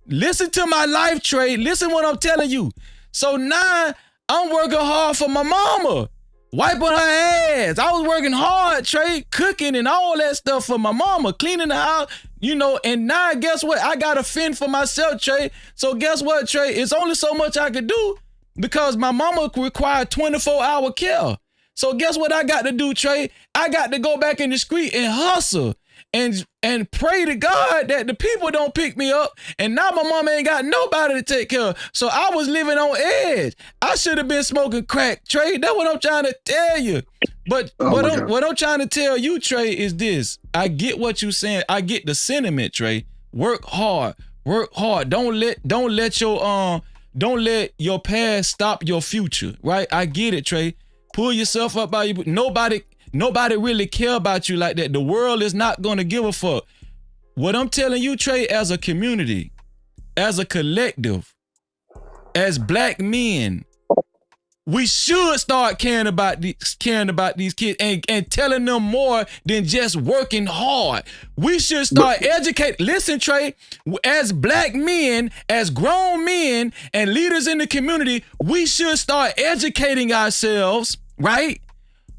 Listen to my life, Trey. Listen what I'm telling you. So now I'm working hard for my mama, wiping her ass. I was working hard, Trey, cooking and all that stuff for my mama, cleaning the house, you know, and now guess what? I got to fend for myself, Trey. So guess what, Trey? It's only so much I could do because my mama required 24-hour care. So guess what I got to do, Trey? I got to go back in the street and hustle and pray to God that the people don't pick me up. And now my mama ain't got nobody to take care of. So I was living on edge. I should have been smoking crack, Trey. That's what I'm trying to tell you. But what I'm trying to tell you, Trey, is this. I get what you're saying. I get the sentiment, Trey. Work hard. Work hard. Don't let your past stop your future, right? I get it, Trey. Pull yourself up by you. Nobody really care about you like that. The world is not going to give a fuck. What I'm telling you, Trey, as a community, as a collective, as black men, we should start caring about these kids and telling them more than just working hard. We should start educating. Listen, Trey, as black men, as grown men and leaders in the community, we should start educating ourselves, right?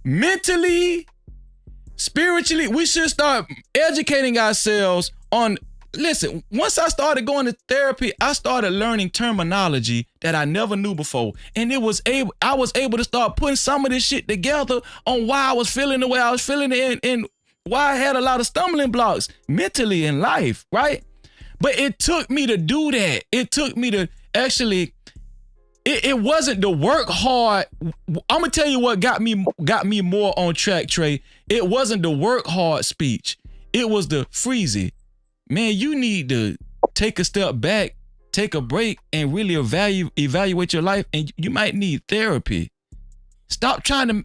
Mentally, spiritually, we should start educating ourselves on. Listen, once I started going to therapy, I started learning terminology that I never knew before. And I was able to start putting some of this shit together on why I was feeling the way I was feeling and why I had a lot of stumbling blocks mentally in life, right? But it took me to do that. It took me to actually, it wasn't the work hard. I'm gonna tell you what got me more on track, Trey. It wasn't the work hard speech. It was the freezy. Man, you need to take a step back, take a break, and really evaluate your life. And you might need therapy. Stop trying to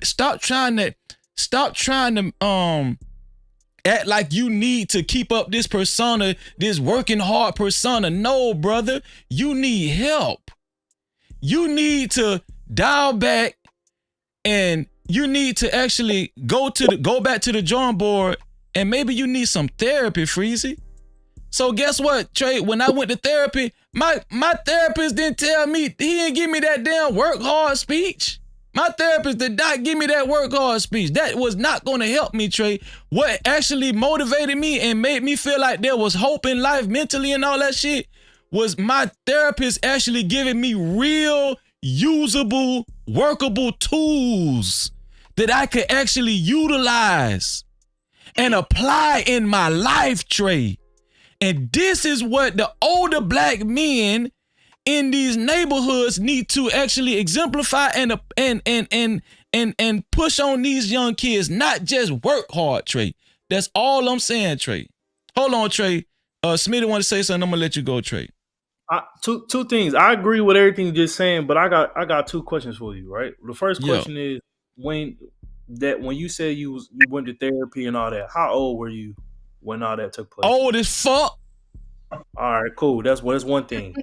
act like you need to keep up this persona, this working hard persona. No, brother, you need help. You need to dial back, and you need to actually go back to the drawing board, and maybe you need some therapy, Freezy. So guess what, Trey? When I went to therapy, my therapist didn't tell me, he didn't give me that damn work hard speech. My therapist did not give me that work hard speech. That was not going to help me, Trey. What actually motivated me and made me feel like there was hope in life mentally and all that shit was my therapist actually giving me real, usable, workable tools that I could actually utilize and apply in my life, Trey. And this is what the older black men in these neighborhoods need to actually exemplify and push on these young kids, not just work hard, Trey. That's all I'm saying, Trey. Hold on, Trey. Smitty want to say something. I'm gonna let you go, Trey. Two things. I agree with everything you're just saying, but I got two questions for you, right? The first question is when you said you went to therapy and all that, how old were you when all that took place? Old as fuck. All right, cool. That's one thing.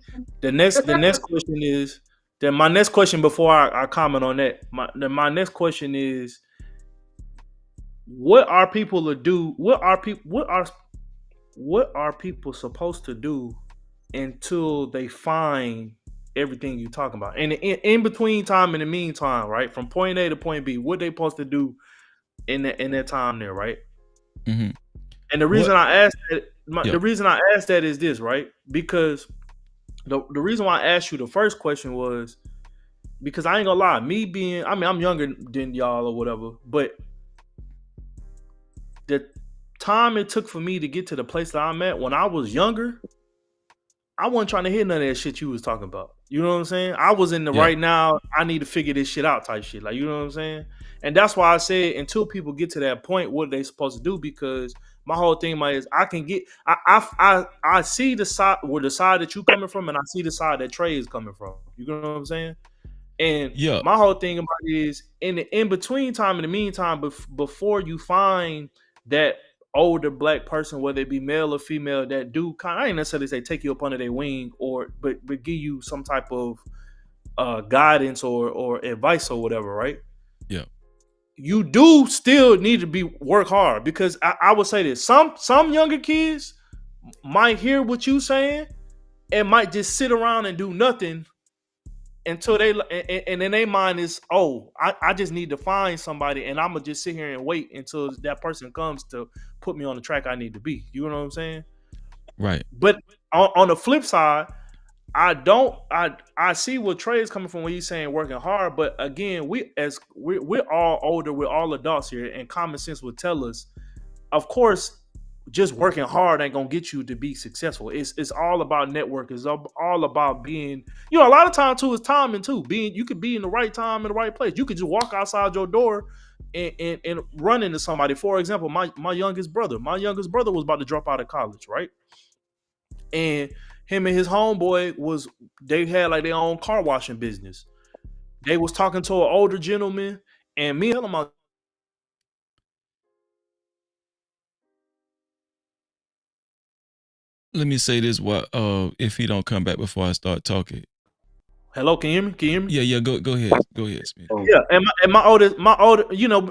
The next question is my next question before I comment on that. My next question is, what are people to do? What are people supposed to do until they find everything you're talking about? And in between time, in the meantime, right, from point A to point B, what they supposed to do in that time there, right? Mm-hmm. And the reason I asked that, the reason I asked that is this, right? Because the reason why I asked you the first question was because I ain't gonna lie, I'm younger than y'all or whatever, but the time it took for me to get to the place that I'm at when I was younger, I wasn't trying to hear none of that shit you was talking about. You know what I'm saying? I was in the right now, I need to figure this shit out type shit. Like, you know what I'm saying? And that's why I said until people get to that point, what are they supposed to do? Because my whole thing is I see the side where the side that you coming from, and I see the side that Trey is coming from. You know what I'm saying? And my whole thing about it is in between time, in the meantime, before you find that older black person, whether it be male or female, that do I ain't necessarily say take you up under their wing but give you some type of guidance or advice or whatever, right? Yeah. you do still need to work hard, because I would say this: some younger kids might hear what you saying and might just sit around and do nothing until and in their mind is, oh, I just need to find somebody, and I'm gonna just sit here and wait until that person comes to put me on the track I need to be. You know what I'm saying? Right. But on the flip side, I see where Trey is coming from when he's saying working hard. But again, we're all older, we're all adults here, and common sense would tell us, of course, just working hard ain't gonna get you to be successful. It's all about network. It's all about being, a lot of time too is timing too. You could be in the right time in the right place. You could just walk outside your door and run into somebody. For example, my youngest brother was about to drop out of college, right? And him and his homeboy they had like their own car washing business. They was talking to an older gentleman, and me and him, let me say this: if he don't come back before I start talking. Hello, can you hear me? Yeah. Go ahead, Smith. Yeah, and my older,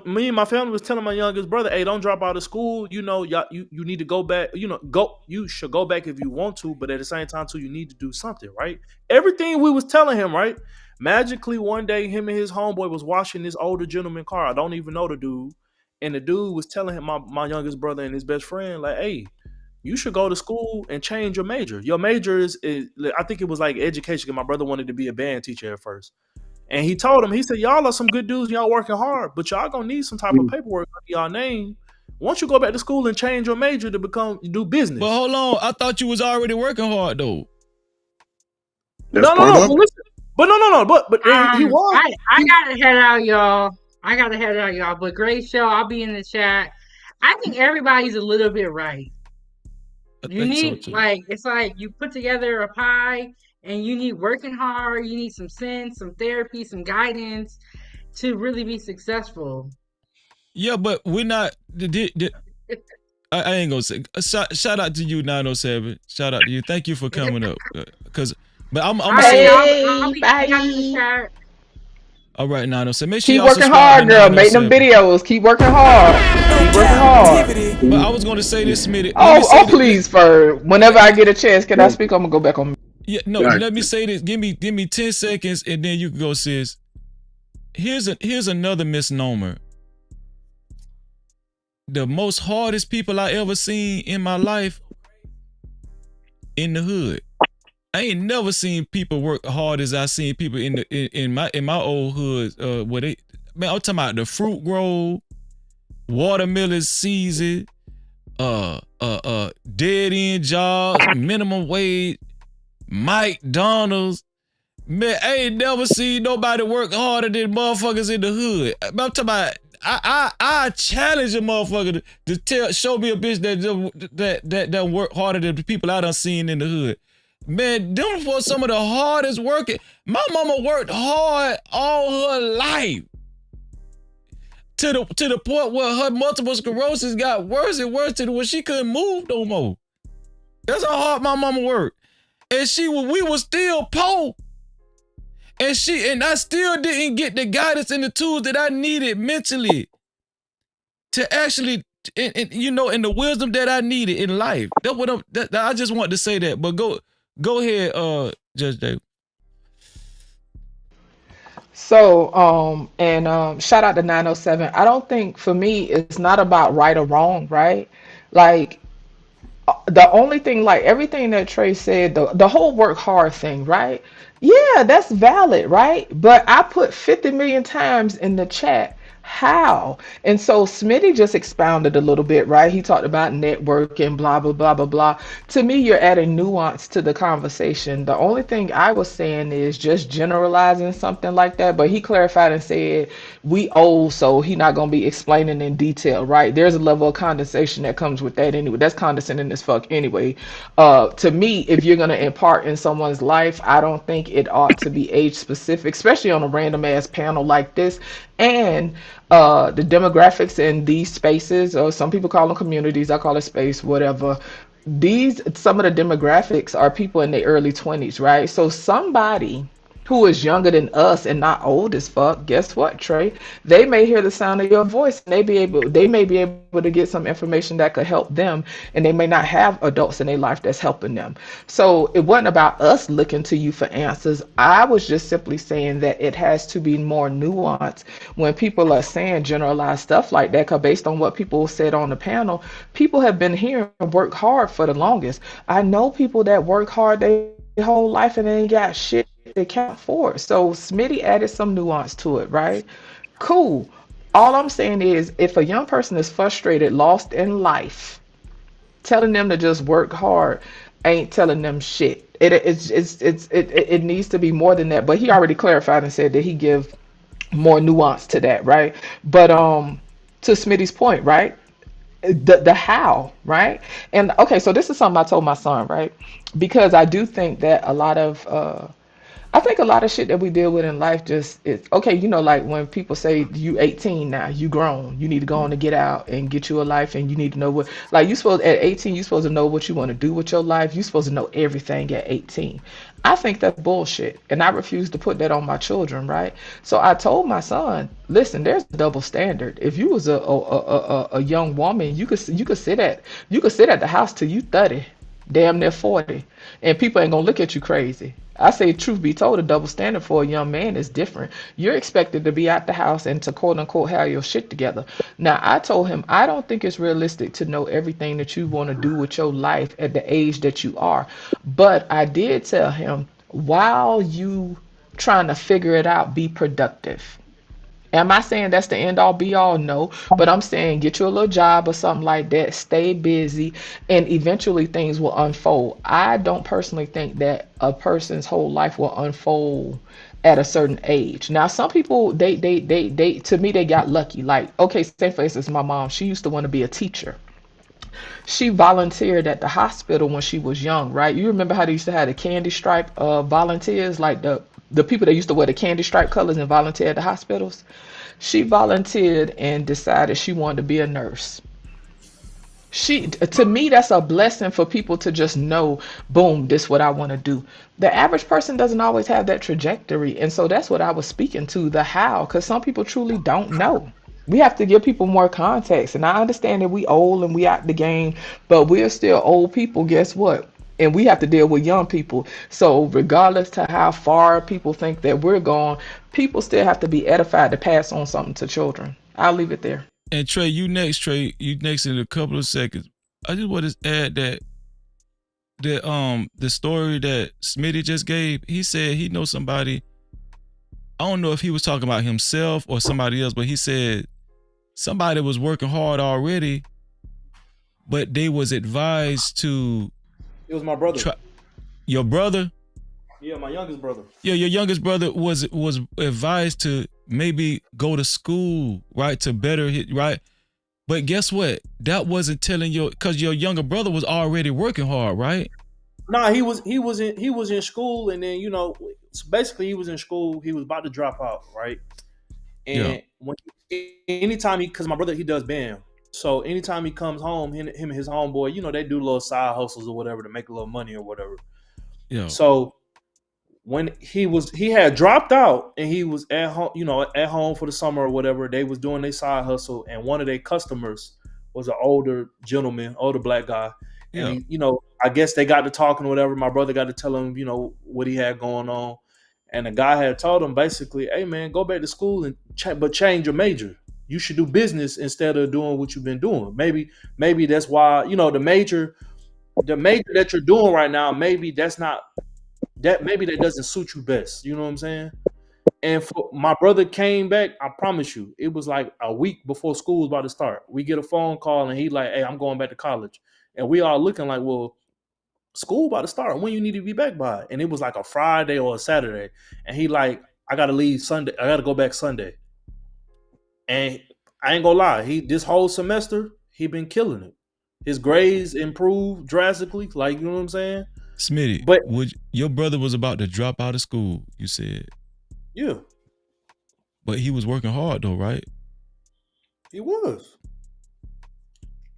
me and my family was telling my youngest brother, hey, don't drop out of school. You need to go back. You should go back if you want to, but at the same time too, you need to do something, right? Everything we was telling him, right? Magically, one day, him and his homeboy was washing this older gentleman car. I don't even know the dude, and the dude was telling him, my youngest brother and his best friend, like, hey, you should go to school and change your major. Your major is I think it was like education, because my brother wanted to be a band teacher at first. And he told him, he said, y'all are some good dudes, y'all working hard, but y'all gonna need some type of paperwork under y'all name once you go back to school and change your major to do business. But hold on, I thought you was already working hard though. No, but listen. But he was. I gotta head out, y'all. But great show. I'll be in the chat. I think everybody's a little bit right. You need it's like you put together a pie, and you need working hard. You need some sense, some therapy, some guidance to really be successful. Yeah, but we're not. I ain't gonna say. Shout out to you, 907. Shout out to you. Thank you for coming up. But I'm hey, bye. All right, 907. Make sure keep y'all working hard, girl. Make them videos. Keep working hard. Keep working hard. But I was gonna say this, Smitty. Please, Ferg. Whenever I get a chance, can I speak? I'm gonna go back on. Yeah, no. Let me say this. Give me 10 seconds, and then you can go, sis. Here's another misnomer. The most hardest people I ever seen in my life in the hood. I ain't never seen people work hard as I seen people in my old hood. Where I'm talking about the fruit grove, watermelon season, dead end jobs, minimum wage, McDonald's. Man, I ain't never seen nobody work harder than motherfuckers in the hood. I'm talking about. I challenge a motherfucker to show me a bitch that work harder than the people I done seen in the hood. Man, them was some of the hardest working. My mama worked hard all her life. To the point where her multiple sclerosis got worse and worse to where she couldn't move no more. That's how hard my mama worked. And we was still poor. And I still didn't get the guidance and the tools that I needed mentally to actually, and the wisdom that I needed in life. That's what I just want to say that. But go ahead, Judge Dave. So, shout out to 907. I don't think, for me, it's not about right or wrong, right? Like, the only thing, like everything that Trey said, the whole work hard thing, right? Yeah, that's valid, right? But I put 50 million times in the chat how. And so Smitty just expounded a little bit, right? He talked about networking, blah, blah, blah, blah, blah. To me, you're adding nuance to the conversation. The only thing I was saying is just generalizing something like that. But he clarified and said, we old, so he not going to be explaining in detail, right? There's a level of condensation that comes with that anyway. That's condescending as fuck anyway. To me, if you're going to impart in someone's life, I don't think it ought to be age specific, especially on a random ass panel like this. And the demographics in these spaces, or some people call them communities, I call it space, whatever. Some of the demographics are people in their early 20s, right? So somebody who is younger than us and not old as fuck, guess what, Trey? They may hear the sound of your voice and they may be able to get some information that could help them, and they may not have adults in their life that's helping them. So it wasn't about us looking to you for answers. I was just simply saying that it has to be more nuanced when people are saying generalized stuff like that, because based on what people said on the panel, people have been here and work hard for the longest. I know people that work hard their whole life and they ain't got shit they can't afford. So Smitty added some nuance to it, right? Cool. All I'm saying is if a young person is frustrated, lost in life, telling them to just work hard ain't telling them shit. It needs to be more than that. But he already clarified and said that he give more nuance to that, right? But to Smitty's point, right? The how, right? And okay, so this is something I told my son, right? Because I do think that I think a lot of shit that we deal with in life just is okay. You know, like when people say you 18 now, you grown, you need to go on and get out and get you a life, and you need to know what, like you supposed at 18, you supposed to know what you want to do with your life. You supposed to know everything at 18. I think that's bullshit, and I refuse to put that on my children, right? So I told my son, listen, there's a double standard. If you was a young woman, you could sit at the house till you 30, damn near 40, and people ain't gonna look at you crazy. I say, truth be told, a double standard for a young man is different. You're expected to be out the house and to quote unquote have your shit together. Now, I told him, I don't think it's realistic to know everything that you want to do with your life at the age that you are. But I did tell him, while you trying to figure it out, be productive. Am I saying that's the end all be all? No. But I'm saying get you a little job or something like that, stay busy, and eventually things will unfold. I don't personally think that a person's whole life will unfold at a certain age. Now, some people, they to me, they got lucky. Like, okay, say for instance, my mom, she used to want to be a teacher. She volunteered at the hospital when she was young, right? You remember how they used to have the candy stripe volunteers, like the people that used to wear the candy stripe colors and volunteer at the hospitals? She volunteered and decided she wanted to be a nurse. She, to me, that's a blessing for people to just know, boom, this is what I want to do. The average person doesn't always have that trajectory, and so that's what I was speaking to, the how, because some people truly don't know. We have to give people more context, and I understand that we old and we out the game, but we're still old people. Guess what? And we have to deal with young people. So regardless to how far people think that we're gone, people still have to be edified to pass on something to children. I'll leave it there. And Trey, you next. Trey, you next in a couple of seconds. I just want to add that the story that Smitty just gave. He said he knows somebody. I don't know if he was talking about himself or somebody else, but he said somebody was working hard already, but they was advised to. It was my brother. Your brother? Yeah, my youngest brother. Yeah, your youngest brother was advised to maybe go to school, right, to better hit, right? But guess what? That wasn't telling because your younger brother was already working hard, right? Nah, he was in school, and then basically he was in school. He was about to drop out, right? And anytime because my brother, he does band, so anytime he comes home, him and his homeboy, they do little side hustles or whatever to make a little money or whatever. Yeah. So when he had dropped out and he was at home for the summer or whatever, they was doing their side hustle, and one of their customers was an older gentleman, older black guy. And he, I guess they got to talking or whatever. My brother got to tell him, what he had going on. And the guy had told him basically, hey man, go back to school and but change your major. You should do business instead of doing what you've been doing. Maybe that's why, the major that you're doing right now, maybe that doesn't suit you best. You know what I'm saying? And for my brother came back, I promise you, it was like a week before school was about to start. We get a phone call and he like, hey, I'm going back to college. And we all looking like, well, school about to start. When you need to be back by? And it was like a Friday or a Saturday. And he like, I gotta leave Sunday. I gotta go back Sunday. And I ain't gonna lie, this whole semester, he been killing it. His grades improved drastically. Like, you know what I'm saying? Smitty, but your brother was about to drop out of school, you said. Yeah. But he was working hard though, right? He was.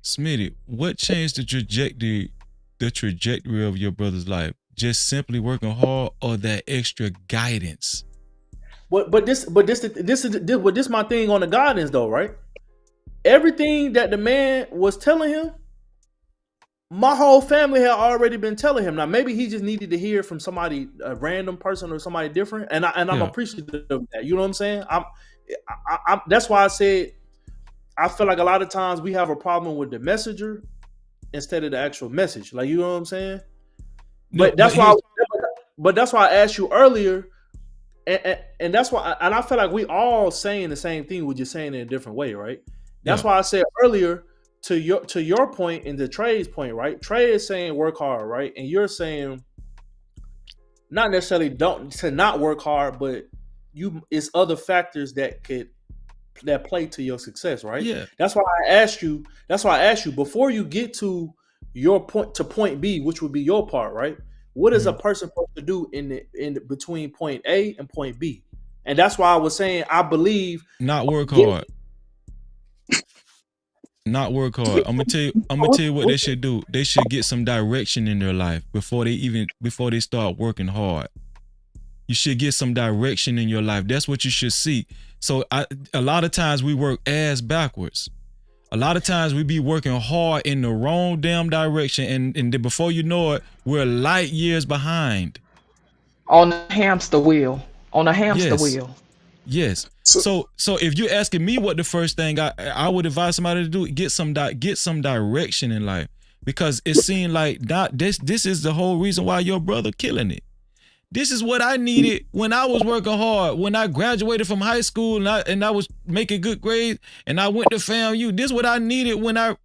Smitty, what changed the trajectory of your brother's life? just simply working hard or that extra guidance? But this my thing on the guidance though, right? Everything that the man was telling him, my whole family had already been telling him. Now maybe he just needed to hear from somebody, a random person or somebody different, and I'm appreciative of that. You know what I'm saying? That's why I said I feel like a lot of times we have a problem with the messenger instead of the actual message. Like, you know what I'm saying? But that's why I asked you earlier, and that's why, and I feel like we all saying the same thing. We're just saying it in a different way, right? That's why I said earlier to your point and to Trey's point, right? Trey is saying work hard, right? And you're saying not necessarily to not work hard, but it's other factors that play to your success, right? Yeah. That's why I asked you before you get to your point B, which would be your part, right? What is a person supposed to do in between point A and point B? And that's why I was saying I believe not work hard. Not work hard. I'm gonna tell you what they should do. They should get some direction in their life before they start working hard. You should get some direction in your life. That's what you should see. So a lot of times we work ass backwards. A lot of times we be working hard in the wrong damn direction, and then before you know it, we're light years behind. On the hamster wheel. On a hamster wheel. Yes. So if you're asking me what the first thing I would advise somebody to do, get some direction in life, because it seemed like this is the whole reason why your brother killing it. This is what I needed when I was working hard, when I graduated from high school and I was making good grades and I went to FAMU. This is what I needed when I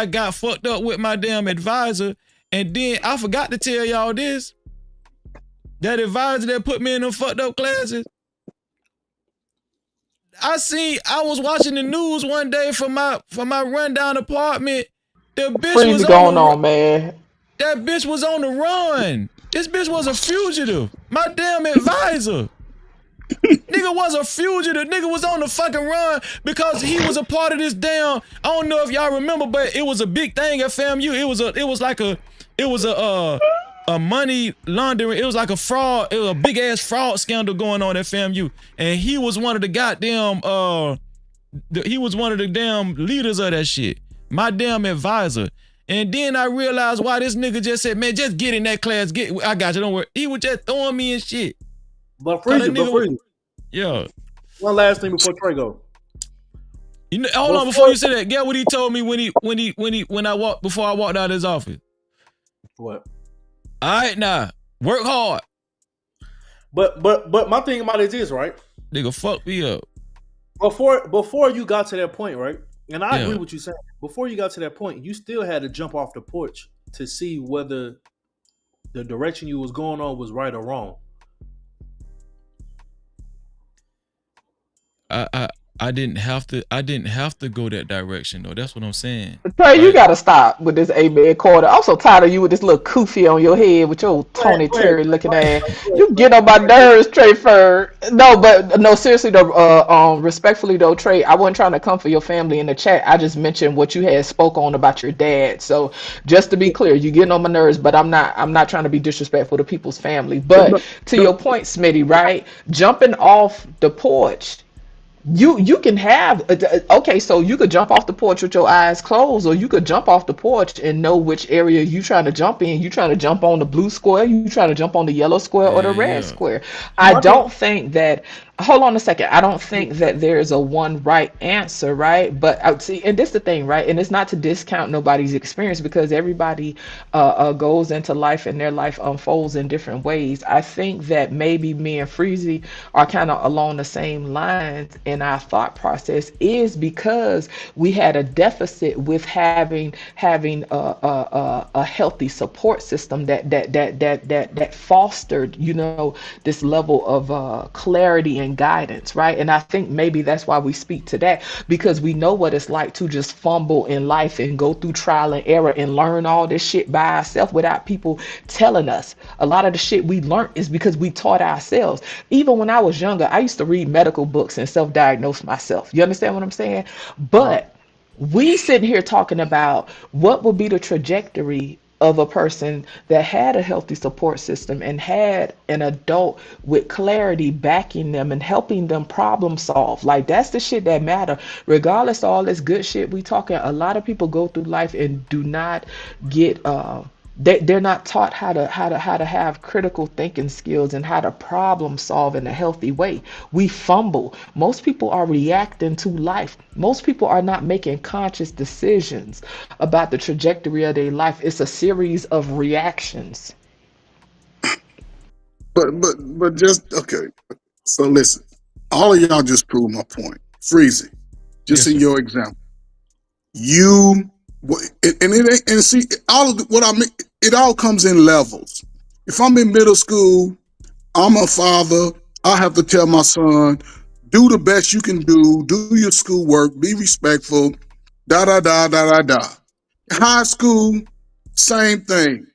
got fucked up with my damn advisor. And then I forgot to tell y'all this. That advisor that put me in them fucked up classes. I was watching the news one day from my rundown apartment. The bitch was on, man. That bitch was on the run. This bitch was a fugitive. My damn advisor. Nigga was a fugitive. Nigga was on the fucking run because he was a part of this damn. I don't know if y'all remember, but it was a big thing at FAMU. It was a money laundering. It was like a fraud. It was a big ass fraud scandal going on at FAMU, and he was one of the goddamn. He was one of the damn leaders of that shit. My damn advisor. And then I realized why this nigga just said, man, just get in that class. I got you, don't worry. He was just throwing me in shit. But Freezy. Yeah. One last thing before Trey go. Hold on, before you say that, get what he told me before I walked out of his office. What? All right, now, work hard. But my thing about it is, right? Nigga, fuck me up. Before you got to that point, right? And I agree with what you saying. Before you got to that point, you still had to jump off the porch to see whether the direction you was going on was right or wrong. I didn't have to go that direction though. That's what I'm saying. Trey, you gotta stop with this amen quarter. I'm so tired of you with this little kufi on your head with your Tony Terry looking ass. You get on my nerves, Trey. No, seriously though. Respectfully though, Trey, I wasn't trying to come for your family in the chat. I just mentioned what you had spoke on about your dad. So just to be clear, you getting on my nerves, but I'm not trying to be disrespectful to people's family. But to your point, Smitty, right? Jumping off the porch. You can have okay, so you could jump off the porch with your eyes closed, or you could jump off the porch and know which area you trying to jump in. You trying to jump on the blue square, you trying to jump on the yellow square or the red square. I don't think that. Hold on a second. I don't think that there's a one right answer, right? But I see, and this is the thing, right? And it's not to discount nobody's experience, because everybody goes into life and their life unfolds in different ways. I think that maybe me and Freezy are kind of along the same lines in our thought process, is because we had a deficit with having a healthy support system that fostered, this level of clarity and guidance, right? And I think maybe that's why we speak to that, because we know what it's like to just fumble in life and go through trial and error and learn all this shit by ourselves without people telling us. A lot of the shit we learned is because we taught ourselves. Even when I was younger, I used to read medical books and self-diagnose myself. You understand what I'm saying? But we sitting here talking about what will be the trajectory of a person that had a healthy support system and had an adult with clarity backing them and helping them problem solve. Like that's the shit that matter. Regardless of all this good shit we talking, a lot of people go through life and do not get they're not taught how to have critical thinking skills and how to problem solve in a healthy way. We fumble. Most people are reacting to life. Most people are not making conscious decisions about the trajectory of their life. It's a series of reactions. But just okay. So listen, all of y'all just proved my point. Freezy, just Yes, in sir. your example, you and it ain't and see all of what I mean. It all comes in levels. If I'm in middle school, I'm a father. I have to tell my son, do the best you can do your schoolwork, be respectful, da da da da da da. High school, same thing.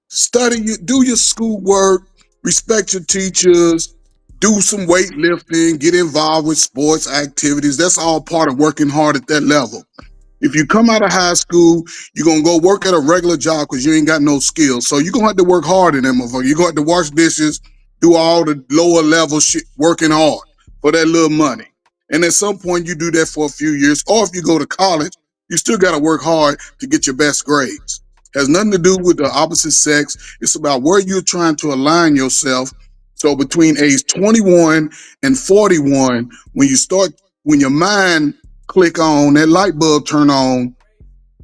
Study, do your schoolwork, respect your teachers, do some weightlifting, get involved with sports activities. That's all part of working hard at that level. If you come out of high school, you're going to go work at a regular job because you ain't got no skills. So you're going to have to work hard in them motherfucker. You're going to have to wash dishes, do all the lower level shit, working hard for that little money. And at some point, you do that for a few years. Or if you go to college, you still got to work hard to get your best grades. Has nothing to do with the opposite sex. It's about where you're trying to align yourself. So between age 21 and 41, when your mind click on, that light bulb turn on,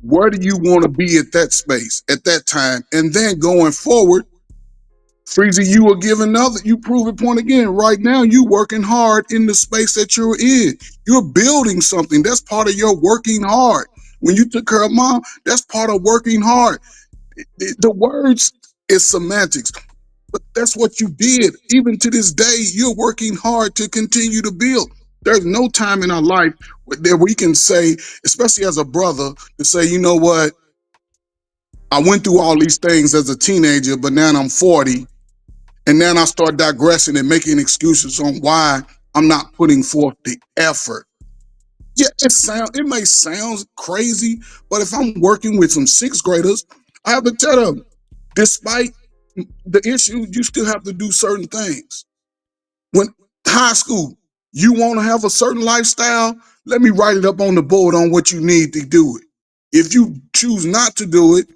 where do you want to be at that space, at that time? And then going forward, Freezy, you will give you prove it point again. Right now, you working hard in the space that you're in. You're building something. That's part of your working hard. When you took care of mom, that's part of working hard. The words is semantics, but that's what you did. Even to this day, you're working hard to continue to build. There's no time in our life that we can say, especially as a brother, to say, you know what, I went through all these things as a teenager, but now I'm 40, and then I start digressing and making excuses on why I'm not putting forth the effort. Yeah, it may sound crazy, but if I'm working with some sixth graders, I have to tell them, despite the issue, you still have to do certain things. When high school, you want to have a certain lifestyle, let me write it up on the board on what you need to do it. If you choose not to do it,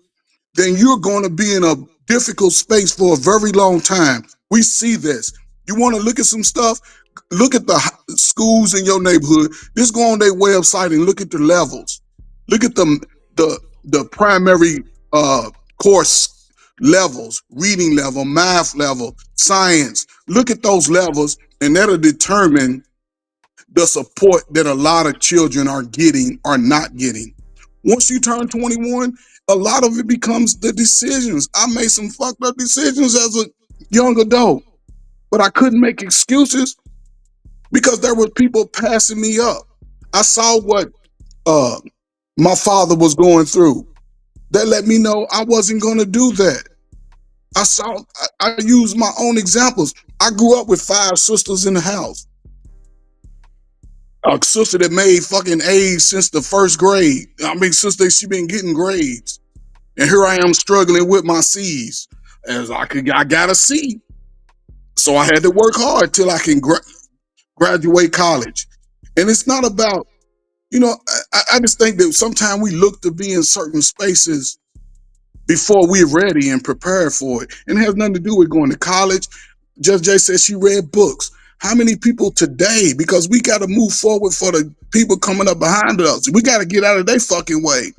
then you're going to be in a difficult space for a very long time. We see this. You want to look at some stuff? Look at the schools in your neighborhood. Just go on their website and look at the levels. Look at the primary course levels, reading level, math level, science. Look at those levels, and that'll determine the support that a lot of children are getting or not getting. Once you turn 21, a lot of it becomes the decisions. I made some fucked up decisions as a young adult, but I couldn't make excuses because there were people passing me up. I saw what my father was going through. That let me know I wasn't going to do that. I used my own examples. I grew up with 5 sisters in the house. A sister that made fucking A's since the first grade. I mean, since she been getting grades. And here I am struggling with my C's. As I got a C. So I had to work hard till I can graduate college. And it's not about, I just think that sometimes we look to be in certain spaces before we're ready and prepared for it. And it has nothing to do with going to college. Jeff J said she read books. How many people today, because we got to move forward for the people coming up behind us. We got to get out of their fucking way.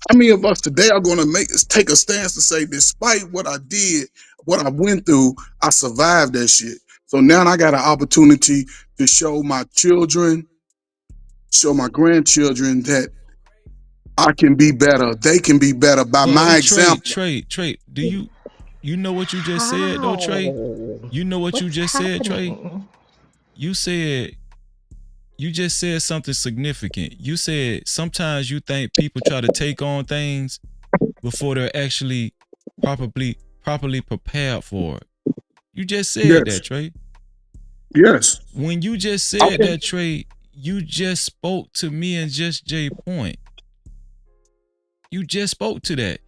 How many of us today are going to take a stance to say, despite what I did, what I went through, I survived that shit. So now I got an opportunity to show my children, show my grandchildren that I can be better. They can be better by my example. Trey, do you know what you just said though, Trey? You know what you just said, Trey? You just said something significant. You said sometimes you think people try to take on things before they're actually properly prepared for it. You just said that, Trey. Yes. When you just said that, Trey, you just spoke to me and Just Jay point. You just spoke to that.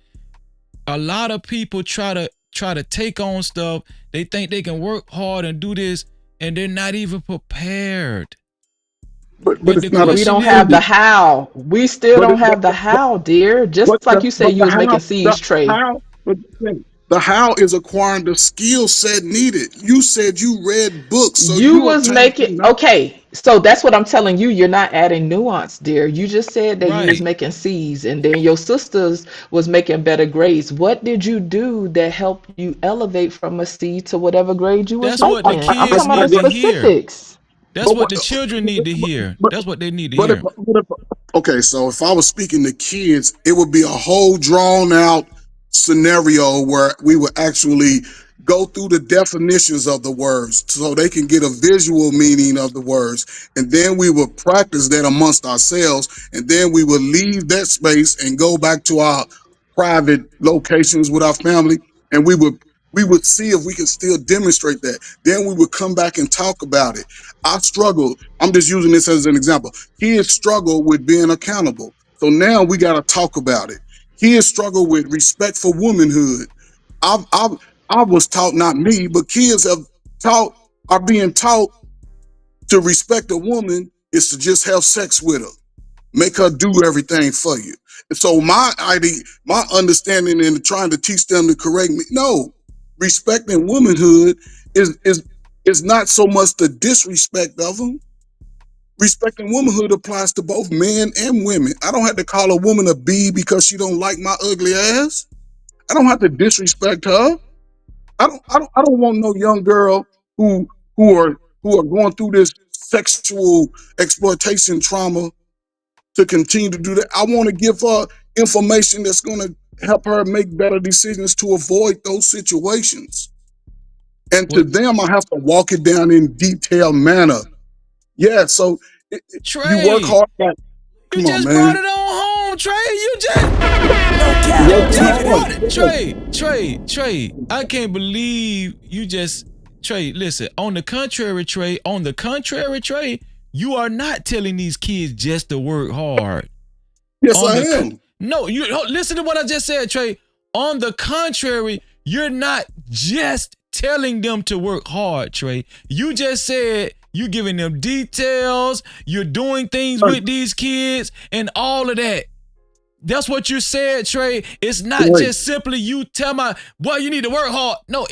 a lot of people try to take on stuff. They think they can work hard and do this, and they're not even prepared. But But it's the not a We question don't is, have the how. We still but don't have the how, dear. Just like you said, but you the was how making seeds, Trey. but the how is acquiring the skill set needed. You said you read books, so You you was obtained making okay. So that's what I'm telling you. You're not adding nuance, dear. You just said that you was right? making C's, and then your sisters was making better grades. What did you do that helped you elevate from a C to whatever grade you was That's what the making? I'm kids talking about the need to hear. specifics. That's But what what? the children need to hear. But That's what they need to but if, hear. okay, so if I was speaking to kids, it would be a whole drawn out scenario where we would actually go through the definitions of the words so they can get a visual meaning of the words, and then we would practice that amongst ourselves, and then we would leave that space and go back to our private locations with our family, and we would see if we could still demonstrate that. Then we would come back and talk about it. I struggle. I'm just using this as an example. Kids struggle with being accountable. So now we got to talk about it. Kids struggle with respect for womanhood. I was taught, not me, but kids are being taught to respect a woman is to just have sex with her, make her do everything for you. And so my understanding and trying to teach them to correct me, no, respecting womanhood is not so much the disrespect of them. Respecting womanhood applies to both men and women. I don't have to call a woman a B because she don't like my ugly ass. I don't have to disrespect her. I don't want no young girl who who are going through this sexual exploitation trauma to continue to do that. I want to give her information that's going to help her make better decisions to avoid those situations. And to What them, I have to walk it down in detailed manner. Yeah, so you work Trey? hard. You Come on, just brought man. it on home, Trey. You just Work brought it. hard. Trey. I can't believe you just Trey. Listen, on the contrary, Trey. You are not telling these kids just to work hard. Yes, I am. No, you listen to what I just said, Trey. On the contrary, you're not just telling them to work hard, Trey. You just said you're giving them details, you're doing things with these kids, and all of that. That's what you said, Trey. It's not just simply you tell my boy you need to work hard. No,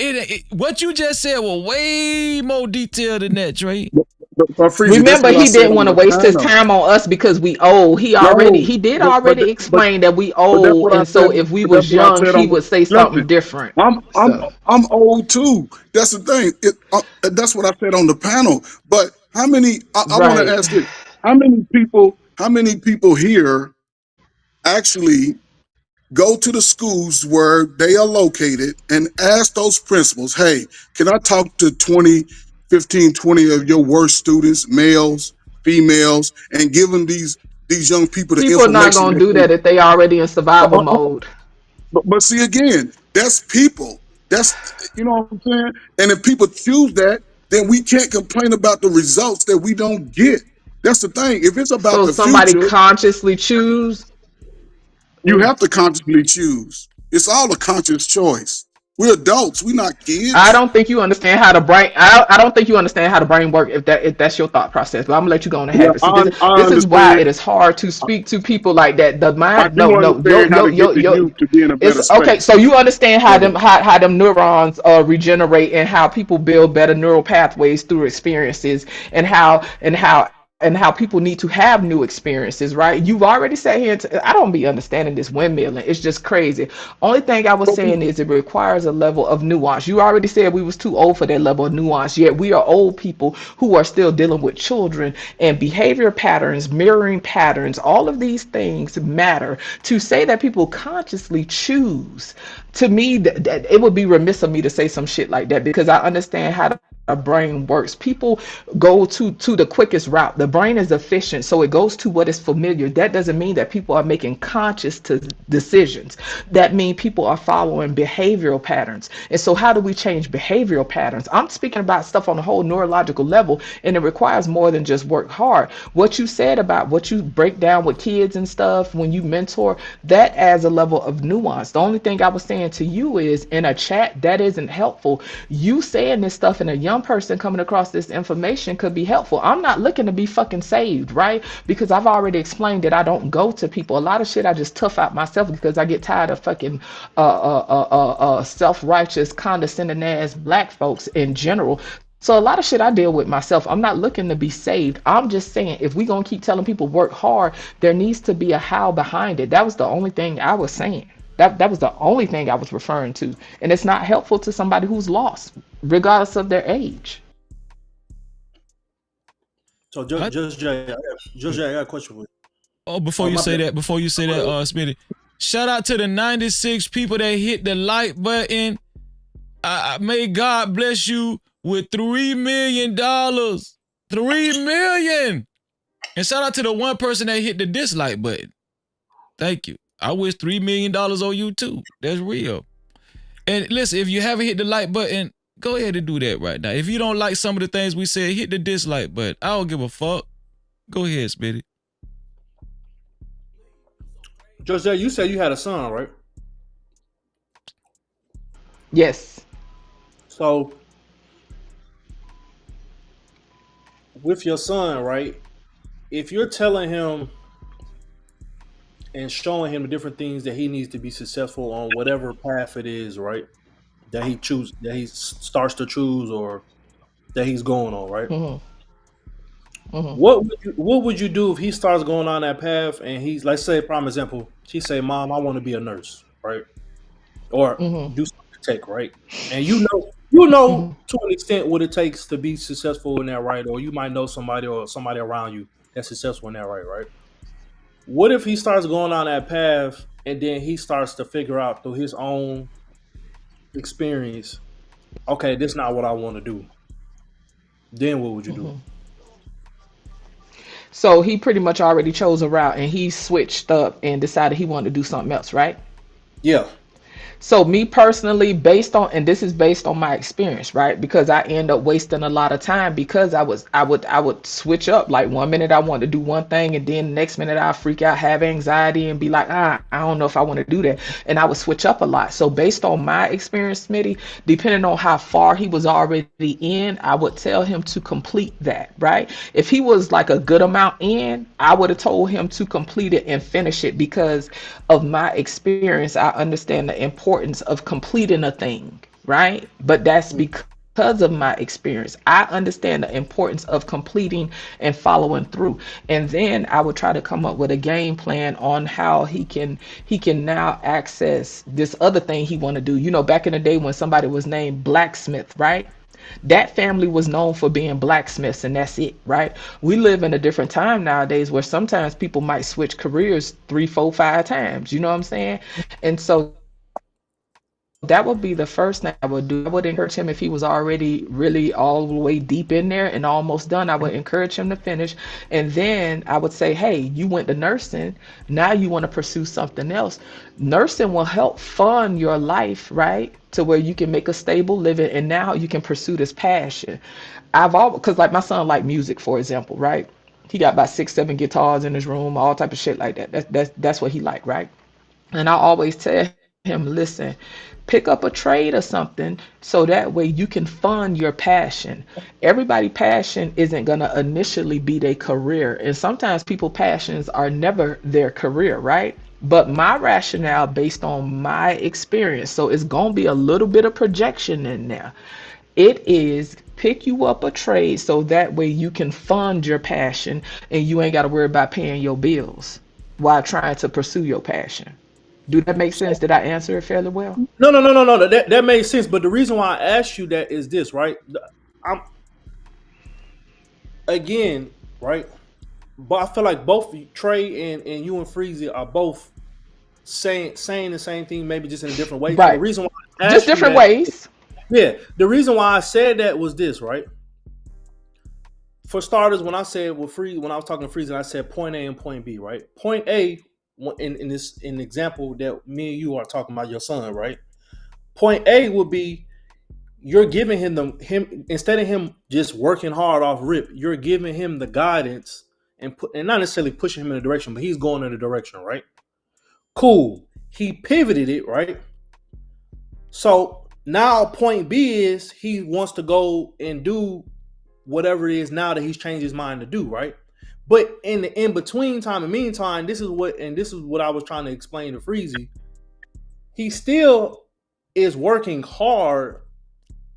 what you just said was way more detailed than that, Trey. But Freezy, that's Remember, what I he said didn't on want to the waste his panel. time on us because we old. He No, did but but already but explain that we but that's old, what I and said. so if we But that's was what I young, said he on the. would say something Listen, different. I'm I'm So I'm old too. That's the thing. That's what I said on the panel. But how many? I want to right. ask this: how many people? How many people here actually go to the schools where they are located and ask those principals, hey, can I talk to 20, 15, 20 of your worst students, males, females, and give them these young people the People are not information gonna that do can, that if they already in uh, survival uh, uh, mode. but see again, that's people. That's, you know what I'm saying? And if people choose that, then we can't complain about the results that we don't get. That's the thing. If it's about So the somebody future, consciously choose. you have to consciously choose. It's all a conscious choice. We're adults. We're not I kids. don't think you understand how the brain. I don't think you understand how the brain work. If that's your thought process, but I'm gonna let you go on and Yeah, have it. See, I this is why understand. it is hard to speak to people like that. The I mind, do no, understand how to get the youth to be in a it's better okay. So space. you understand how Yeah. them neurons regenerate and how people build better neural pathways through experiences and how people need to have new experiences, right? You've already sat here and I don't be understanding this windmilling. It's just crazy. Only thing I was saying is it requires a level of nuance. You already said we was too old for that level of nuance, yet we are old people who are still dealing with children and behavior patterns, mirroring patterns. All of these things matter. To say that people consciously choose, to me, that it would be remiss of me to say some shit like that because I understand how a brain works. People go to the quickest route. The brain is efficient, so it goes to what is familiar. That doesn't mean that people are making conscious decisions. That means people are following behavioral patterns. And so how do we change behavioral patterns? I'm speaking about stuff on a whole neurological level, and it requires more than just work hard. What you said about what you break down with kids and stuff when you mentor, that adds a level of nuance. The only thing I was saying to you is in a chat, that isn't helpful. You saying this stuff in a young person coming across this information could be helpful. I'm not looking to be fucking saved, right? Because I've already explained that I don't go to people. A lot of shit I just tough out myself because I get tired of fucking self-righteous, condescending ass black folks in general. So a lot of shit I deal with myself. I'm not looking to be saved. I'm just saying if we gonna keep telling people work hard, there needs to be a how behind it. That was the only thing I was saying. That was the only thing I was referring to. And it's not helpful to somebody who's lost, regardless of their age. So just Jay, I got a question for you. Oh, before you say that, Smitty, shout out to the 96 people that hit the like button. May God bless you with $3 million. $3 million. And shout out to the one person that hit the dislike button. Thank you. I wish $3 million on you too. That's real. And listen, if you haven't hit the like button, go ahead and do that right now. If you don't like some of the things we said, hit the dislike button. I don't give a fuck. Go ahead, Smitty. Jose, you said you had a son, right? Yes. So with your son, right? If you're telling him and showing him the different things that he needs to be successful on whatever path it is, right? That he starts to choose or that he's going on, right? Mm-hmm. Mm-hmm. What would you do if he starts going on that path and he's, let's say, prime example, he say, "Mom, I want to be a nurse," right? Or do something tech, right? And you know to an extent what it takes to be successful in that, right? Or you might know somebody or somebody around you that's successful in that, right? What if he starts going on that path and then he starts to figure out through his own experience, okay, this is not what I want to do. Then what would you do? So he pretty much already chose a route and he switched up and decided he wanted to do something else, right? Yeah. So me personally, and this is based on my experience, right? Because I end up wasting a lot of time because I would switch up. Like 1 minute I want to do one thing and then the next minute I freak out, have anxiety and be like, I don't know if I want to do that. And I would switch up a lot. So based on my experience, Smitty, depending on how far he was already in, I would tell him to complete that, right? If he was like a good amount in, I would have told him to complete it and finish it because of my experience. I understand the importance of completing a thing, right? But that's because of my experience. I understand the importance of completing and following through. And then I would try to come up with a game plan on how he can now access this other thing he want to do. You know, back in the day when somebody was named Blacksmith, right? That family was known for being blacksmiths and that's it, right? We live in a different time nowadays where sometimes people might switch careers 3, 4, 5 times. You know what I'm saying? And so that would be the first thing I would do. I would encourage him if he was already really all the way deep in there and almost done. I would encourage him to finish. And then I would say, hey, you went to nursing. Now you want to pursue something else. Nursing will help fund your life, right? To where you can make a stable living and now you can pursue this passion. Because like my son like music, for example, right? He got about 6, 7 guitars in his room, all type of shit like that. That's what he like, right? And I always tell him, listen, pick up a trade or something so that way you can fund your passion. Everybody's passion isn't going to initially be their career. And sometimes people's passions are never their career, right? But my rationale based on my experience, so it's going to be a little bit of projection in there. It is pick you up a trade so that way you can fund your passion and you ain't got to worry about paying your bills while trying to pursue your passion. Do that make sense? Did I answer it fairly well? No. That makes sense. But the reason why I asked you that is this, right? Again, right? But I feel like both Trey and you and Freezy are both saying the same thing, maybe just in a different way. Right. The reason why I asked just different ways. Yeah, the reason why I said that was this, right? For starters, when I said when I was talking to Freezy, I said point A and point B, right? Point A, in the example that me and you are talking about your son, right? Point A would be you're giving him instead of him just working hard off rip, you're giving him the guidance and not necessarily pushing him in a direction, but he's going in a direction, right? Cool. He pivoted it, right? So now point B is he wants to go and do whatever it is now that he's changed his mind to do, right? But in the in between time and meantime, this is what I was trying to explain to Freezy. He still is working hard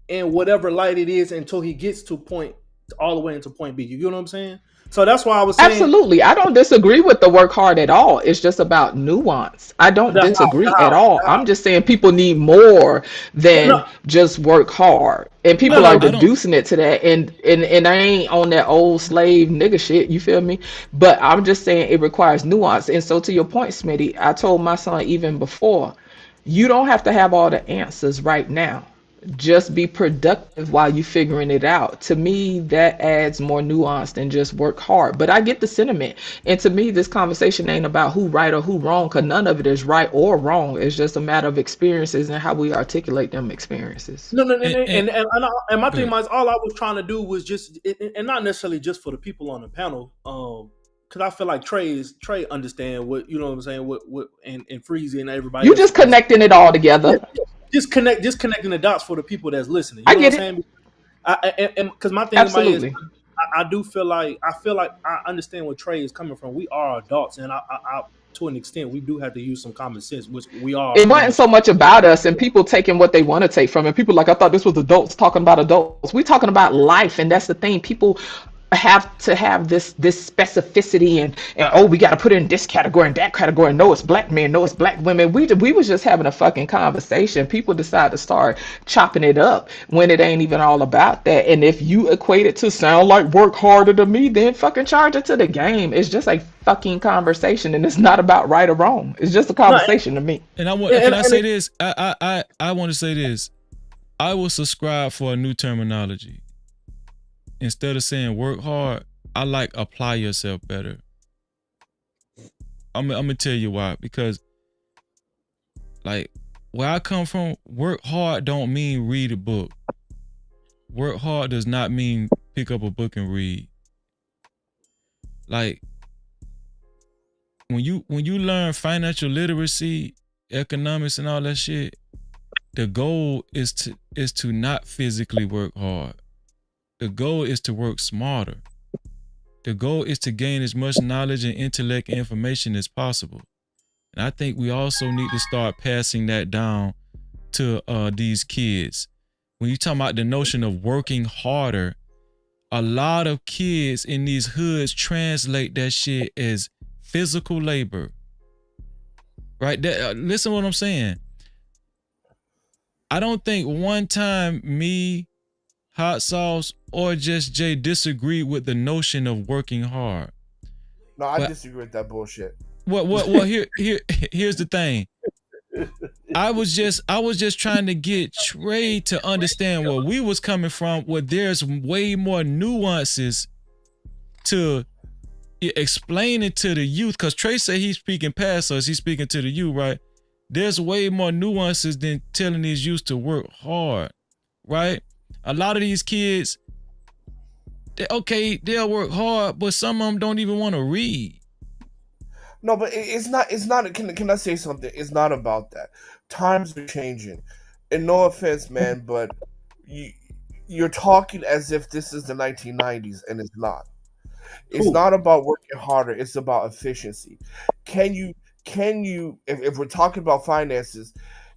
in whatever light it is until he gets to point all the way into point B. You get what I'm saying? So that's why I was saying Absolutely. I don't disagree with the work hard at all. It's just about nuance. I don't disagree at all. I'm just saying people need more than just work hard. And people are deducing it to that. And I ain't on that old slave nigga shit, you feel me? But I'm just saying it requires nuance. And so to your point, Smitty, I told my son even before, you don't have to have all the answers right now. Just be productive while you figuring it out. To me, that adds more nuance than just work hard. But I get the sentiment. And to me, this conversation ain't about who right or who wrong, because none of it is right or wrong. It's just a matter of experiences and how we articulate them experiences. No, and my thing was all I was trying to do was just, and not necessarily just for the people on the panel, because I feel like Trey understand what, you know what I'm saying, what and Freezy and everybody. You just connecting it all together. Just connecting the dots for the people that's listening. You know what I'm saying? And because my thing about it is, I feel like I understand where Trey is coming from. We are adults, and I to an extent we do have to use some common sense, which we are. It wasn't so much about us and people taking what they want to take from it. People like, I thought this was adults talking about adults. We talking about life, and that's the thing. People have to have this specificity and oh, we got to put it in this category and that category. No, it's black men. No, it's black women. We was just having a fucking conversation. People decide to start chopping it up when it ain't even all about that. And if you equate it to sound like work harder to me, then fucking charge it to the game. It's just a fucking conversation, and it's not about right or wrong. It's just a conversation to me. And I want can I say this? I want to say this. I will subscribe for a new terminology. Instead of saying work hard, I like apply yourself better. I'm gonna tell you why. Because like where I come from, work hard don't mean read a book. Work hard does not mean pick up a book and read. Like when you learn financial literacy, economics and all that shit, the goal is to not physically work hard. The goal is to work smarter. The goal is to gain as much knowledge and intellect and information as possible. And I think we also need to start passing that down to these kids. When you talk about the notion of working harder, a lot of kids in these hoods translate that shit as physical labor. Right? Listen to what I'm saying. I don't think one time me, Hot Sauce, or just Jay disagreed with the notion of working hard. No, I disagree with that bullshit. Well, here's the thing. I was just trying to get Trey to understand where we was coming from, where there's way more nuances to explain it to the youth. Because Trey said he's speaking past us, he's speaking to the youth, right? There's way more nuances than telling these youth to work hard, right? A lot of these kids, they'll work hard, but some of them don't even want to read. No, but it's not. Can I say something? It's not about that. Times are changing, and no offense, man, but you're talking as if this is the 1990s, and it's not. It's not about working harder. It's about efficiency. Can you? If we're talking about finances,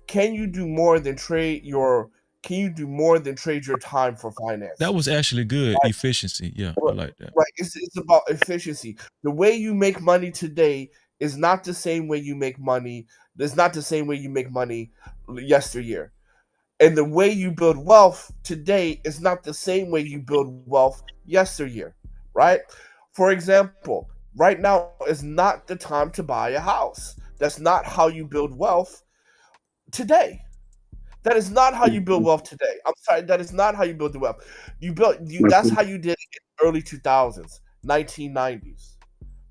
can you do more than trade your? Can you do more than trade your time for finance? That was actually good. Right. Efficiency. Yeah, I like that. Right. It's about efficiency. The way you make money today is not the same way you make money. It's not the same way you make money yesteryear. And the way you build wealth today is not the same way you build wealth yesteryear. Right? For example, right now is not the time to buy a house. That's not how you build wealth today. That is not how you build wealth today. I'm sorry, that is not how you build the wealth. That's how you did it in early 2000s, 1990s.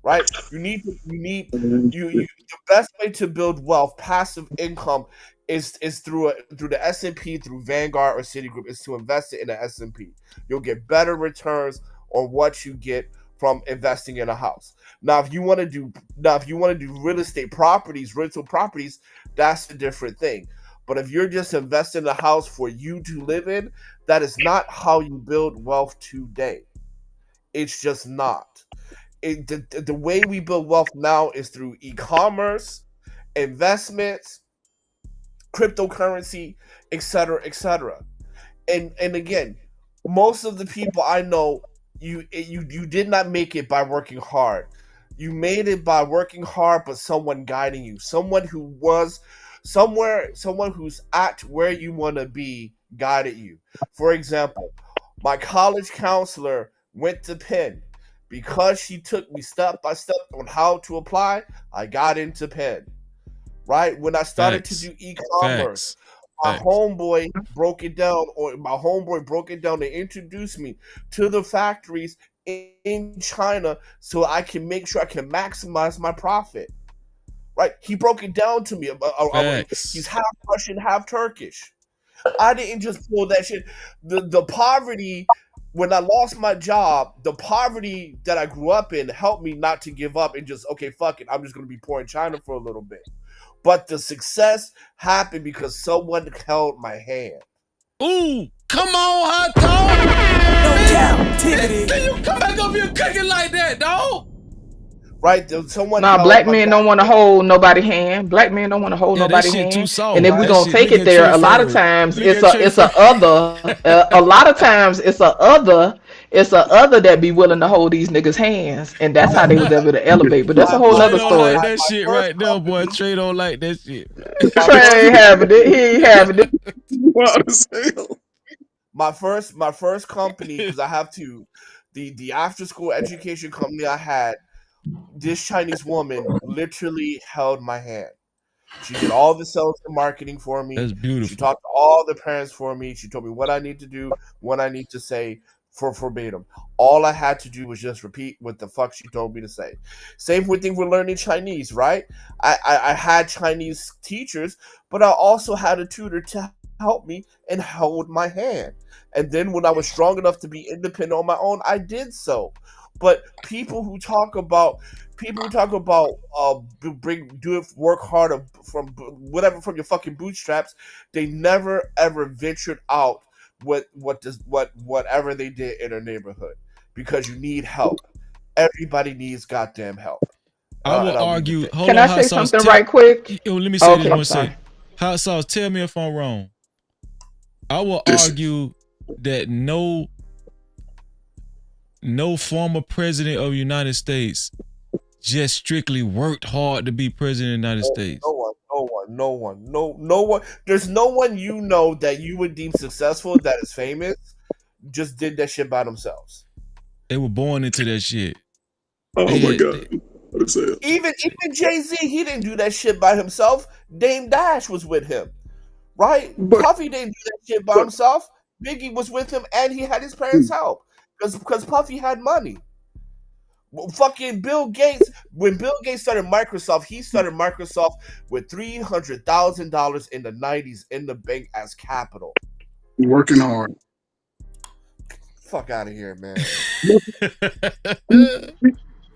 Right? The best way to build wealth, passive income is through the S&P, through Vanguard or Citigroup, is to invest it in the S&P. You'll get better returns on what you get from investing in a house. Now, if you want to do real estate properties, rental properties, that's a different thing. But if you're just investing in a house for you to live in, that is not how you build wealth today. It's just not. The way we build wealth now is through e-commerce, investments, cryptocurrency, etc., etc. And again, most of the people I know, you did not make it by working hard. You made it by working hard, but someone guiding you, someone who's at where you want to be guided you. For example, my college counselor went to Penn. Because she took me step by step on how to apply, I got into Penn. Right? When I started to do e-commerce, my homeboy broke it down, and introduced me to the factories in China so I can make sure I can maximize my profit. Right? He broke it down to me. He's half Russian, half Turkish. I didn't just pull that shit. The poverty, when I lost my job, the poverty that I grew up in helped me not to give up and just, okay, fuck it, I'm just going to be poor in China for a little bit. But the success happened because someone held my hand. Ooh, come on, hot dog! No Cap-tivity. Then you come back up here cooking like that, dog. Right? Someone Nah, black men don't want to hold nobody hand. Black men don't want to hold nobody hand. Too soft. And if we're gonna take it there, a lot of times it's a other. A lot of times it's a other that be willing to hold these niggas' hands, and that's how they was able to elevate. But that's a whole other story. Like that shit right there, boy. Trey don't like that shit. Trey ain't having it. He ain't having it. My first company, because I have two, the after school education company I had, this Chinese woman literally held my hand. She did all the sales and marketing for me. That's beautiful. She talked to all the parents for me. She told me what I need to do, what I need to say for verbatim. All I had to do was just repeat what the fuck she told me to say. Same thing with learning Chinese, right? I had Chinese teachers, but I also had a tutor to help me and hold my hand. And then when I was strong enough to be independent on my own, I did so. But people who talk about work harder from your fucking bootstraps, they never ever ventured out whatever they did in their neighborhood, because you need help. Everybody needs goddamn help. I will argue. Can I say something right quick? Yo, let me say this one second. Hot sauce, tell me if I'm wrong. I will argue that no former president of the United States just strictly worked hard to be president of the United States. No one. There's no one you know that you would deem successful that is famous just did that shit by themselves. They were born into that shit. Oh my God. Even Jay-Z, he didn't do that shit by himself. Dame Dash was with him. Right? Puffy didn't do that shit by himself. Biggie was with him, and he had his parents' help. Because Puffy had money. Fucking Bill Gates, when Bill Gates started Microsoft, he started Microsoft with $300,000 in the 90s in the bank as capital. Working hard. Fuck out of here, man. See,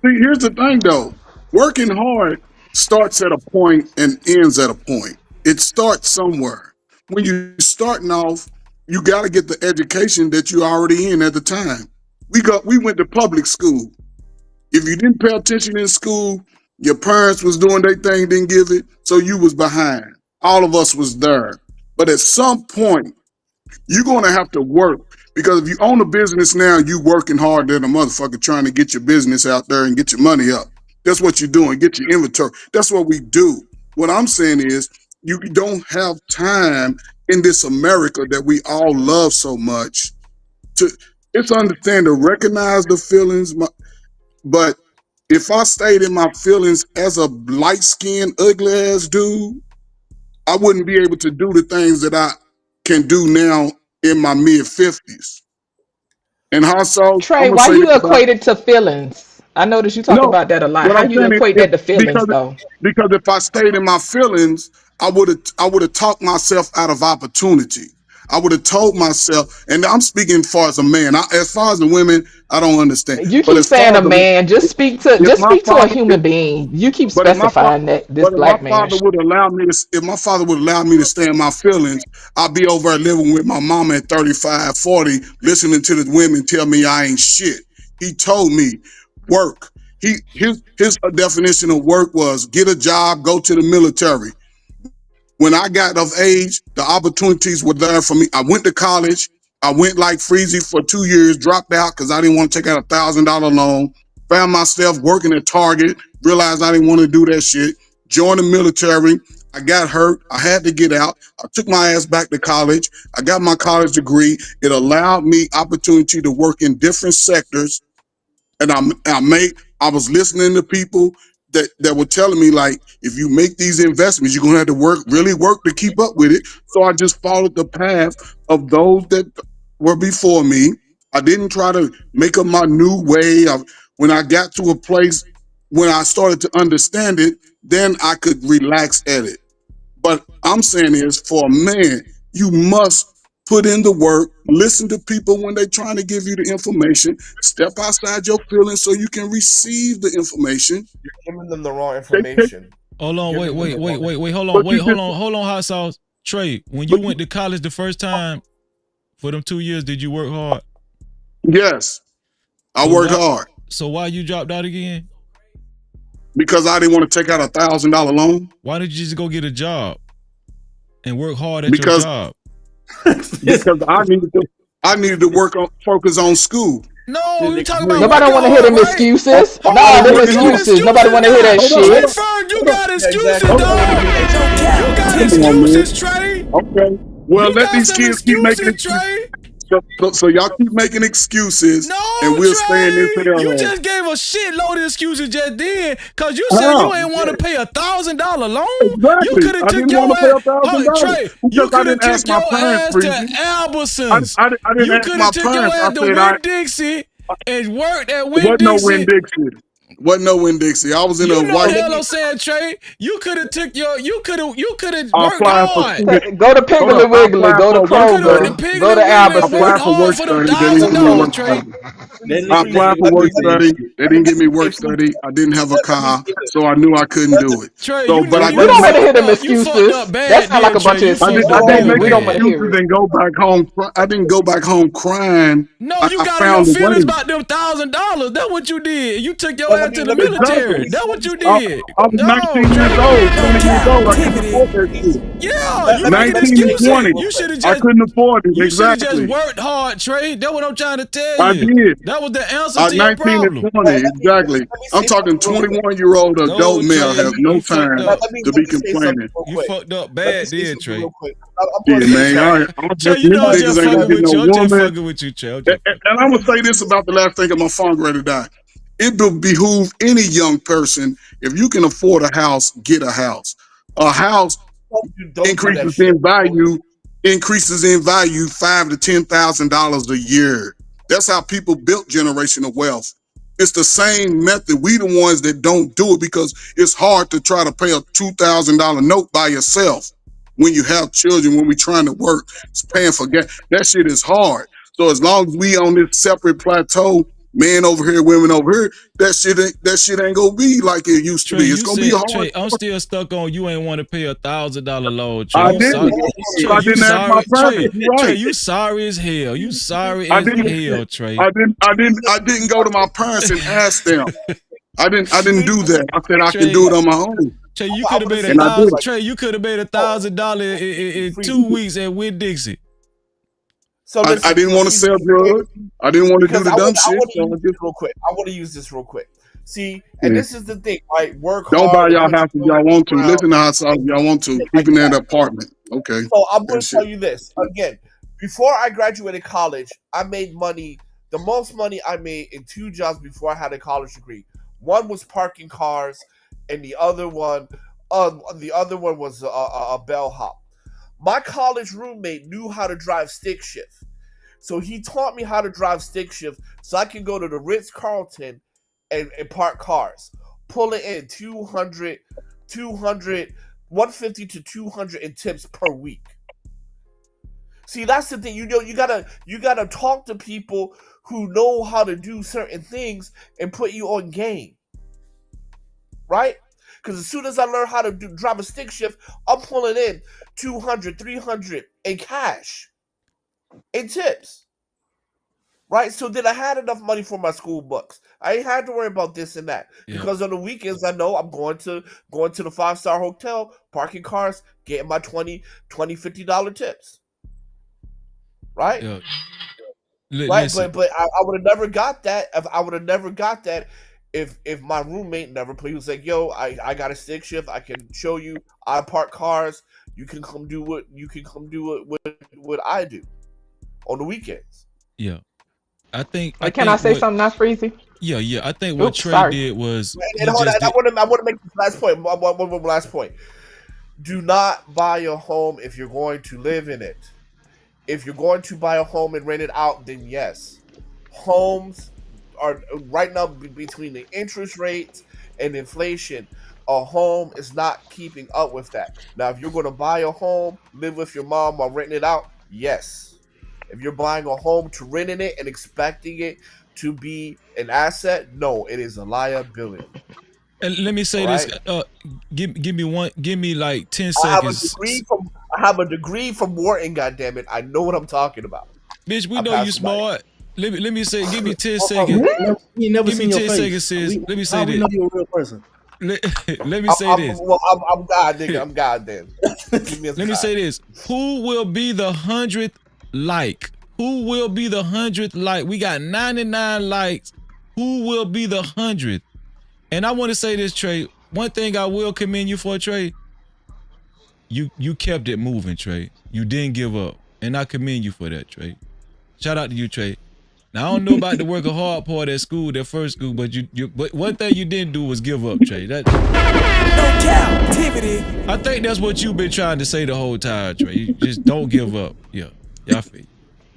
here's the thing, though. Working hard starts at a point and ends at a point. It starts somewhere. When you're starting off, you got to get the education that you're already in at the time. We went to public school. If you didn't pay attention in school, your parents was doing their thing, didn't give it, so you was behind. All of us was there. But at some point, you're going to have to work, because if you own a business now, you working harder than a motherfucker trying to get your business out there and get your money up. That's what you're doing, get your inventory. That's what we do. What I'm saying is, you don't have time in this America that we all love so much. It's understand to recognize the feelings, but if I stayed in my feelings as a light-skinned, ugly-ass dude, I wouldn't be able to do the things that can do now in my mid-50s. And also, Trey, I'm gonna why say this you about equate it to feelings? I noticed you talk no. about that a lot. What How I'm you saying is, equate if that to feelings, though? because if I stayed in my feelings, I would have talked myself out of opportunity. I would have told myself, and I'm speaking as far as a man. As far as the women, I don't understand. You But keep as far saying as a man. Just speak to if my a father, human being. You keep but if my father, specifying that this but if my black man. father would allow me to, if my father would allow me to stay in my feelings, I'd be over there living with my mama at 35, 40, listening to the women tell me I ain't shit. He told me, work. His definition of work was get a job, go to the military. When I got of age, the opportunities were there for me. I went to college. I went like Freezy for 2 years, dropped out because I didn't want to take out $1,000 loan. Found myself working at Target, realized I didn't want to do that shit. Joined the military. I got hurt. I had to get out. I took my ass back to college. I got my college degree. It allowed me opportunity to work in different sectors. And I was listening to people that were telling me, like, if you make these investments, you're gonna have to really work to keep up with it. So I just followed the path of those that were before me. I didn't try to make up my new way. When I got to a place when I started to understand it, then I could relax at it. But I'm saying is, for a man, you must put in the work, listen to people when they're trying to give you the information, step outside your feelings so you can receive the information. You're giving them the wrong They take, information. Hold on, You're wait, giving them the wrong hold on, hot sauce. Trey, when you went to college the first time, for them 2 years, did you work hard? Yes, I worked hard. So why you dropped out again? Because I didn't want to take out $1,000 loan. Why didn't you just go get a job and work hard at Because, your job? because I needed to focus on school. No, you talking about Nobody want to hear them excuses. Nah, them excuses. Nobody want to hear that shit. You got excuses, Hold dog. You got excuses, Trey. Okay. Well, You let got these some kids keep making excuses, Trey. So y'all keep making excuses, No, and we'll stay in this Trey. You hellhole. just gave a shitload of excuses just then, cause you said How? you ain't want to pay $1,000 loan. You Exactly. could have I took didn't your want to pay ass. Hold $1,000 Trey, you because I could have didn't ask took my your parents, ass to Breezy. Albertsons. I didn't You ask could my have took your parents. I ass to said Winn-Dixie and worked at wasn't no Winn-Dixie. Winn-Dixie. Wasn't no Winn-Dixie. I was in You a know white. the hell I'm saying, Trey. You could have I worked applied for hard. student. Go to Hold up. Piggly I Wiggly. applied Go to for work You could have went to study. Kroger. Go to Piggly Wiggly I and worked applied for hard work for them study. They didn't give me $1,000, work Trey. study. I applied for work study. They didn't give me work study. I didn't have a car, so I knew I couldn't do it. Trey, So, but I We did don't make. want to hear them you fucked up excuses. That bad sound like then, a bunch Trey. of You fucked excuses, up I didn't real David. make We don't want to bad. hear excuses it. and go back home. I didn't go back home crying. No, you I got in your found a feelings way. about them $1,000. That's what you did. You took your ass to the Exactly. military. That's what you I, did. I was No, 19 years Trey. old, No 20 years old. I couldn't captivity. afford that shit. Yeah, you making 19 and excuses. 20. I couldn't afford it. You should have just Exactly. worked hard, Trey. That's what I'm trying to tell I you. did. That was the answer to your 19 and problem. 20. Exactly. I'm talking 21-year-old No, adult male Trey, has no you fucked time up. to be complaining. You fucked up bad, did Trey? Yeah, man. I Trey, just, you these know I'm just niggas ain't gonna fucking get with no you. I'm just woman. fucking with you, Trey. And I'm gonna say this about the last thing, 'cause my phone ready to die. It will behoove any young person, if you can afford a house, get a house. A house increases in value $5,000 to $10,000 a year. That's how people built generational wealth. It's the same method. We the ones that don't do it because it's hard to try to pay a $2,000 note by yourself when you have children. When we trying to work, it's paying for gas. That shit is hard. So as long as we on this separate plateau, men over here, women over here, that shit ain't gonna be like it used to Trey, be. It's you gonna be said, hard. Trey, I'm still stuck on you ain't want to pay $1,000 loan, Trey. I You didn't. sorry. Because Trey, I you didn't ask my sorry. parents. You're Trey, right. you sorry as hell. You sorry I as didn't. hell, Trey. I didn't go to my parents and ask them. I didn't do that. I said I can do it on my own. Trey, you could have made And I did it. Trey, you could have made $1,000 in 2 weeks at Winn-Dixie. So listen, I didn't want to sell drugs. I didn't want to do the dumb shit. I want to use this real quick. I want to use this real quick. See, and this is the thing, right? Work Don't hard. buy y'all house if y'all want to. Listen to house if y'all want to. Keep in that apartment. Okay. So I'm going to tell you this again. Before I graduated college, I made money. The most money I made in 2 jobs before I had a college degree. One was parking cars, and the other one was a bellhop. My college roommate knew how to drive stick shift. So he taught me how to drive stick shift so I can go to the Ritz-Carlton and park cars. Pull it in 200, 150 to 200 in tips per week. See, that's the thing. You gotta talk to people who know how to do certain things and put you on game. Right? Because as soon as I learn how to drive a stick shift, I'm pulling in 200, 300 in cash, in tips. Right? So then I had enough money for my school books. I ain't had to worry about this and that. Yeah. Because on the weekends, I know I'm going to the 5-star hotel, parking cars, getting my $20, $50 tips. Right? Yeah. Right? Listen. But I would have never got that if my roommate never played. He was like, yo, I got a stick shift. I can show you. I park cars. You can come do what I do on the weekends. Yeah. I think Can I say something that's freezy? Yeah. I think what Trey sorry. did was And hold on, I want to make this last point. One last point. Do not buy a home if you're going to live in it. If you're going to buy a home and rent it out, then yes. Homes are right now between the interest rates and inflation. A home is not keeping up with that. Now, if you're going to buy a home, live with your mom while renting it out, yes. If you're buying a home to renting it and expecting it to be an asset, no, it is a liability. And let me say this. Give me like 10 I seconds. have a degree from Wharton, goddammit. I know what I'm talking about. Bitch, we know you smart. Let me say, give me 10 seconds. We never give me seen your 10 face. seconds, sis. Let me say how this. we know you're a real person. Let me say this. I'm God, nigga. I'm God then. Let me say this. Who will be the 100th like? Who will be the 100th like? We got 99 likes. Who will be the 100th? And I want to say this, Trey. One thing I will commend you for, Trey. You kept it moving, Trey. You didn't give up. And I commend you for that, Trey. Shout out to you, Trey. Now I don't know about the work hard part at school, that first school, but but one thing you didn't do was give up, Trey. No Cap-tivity. I think that's what you've been trying to say the whole time, Trey. You just don't give up. Yeah, I feel you.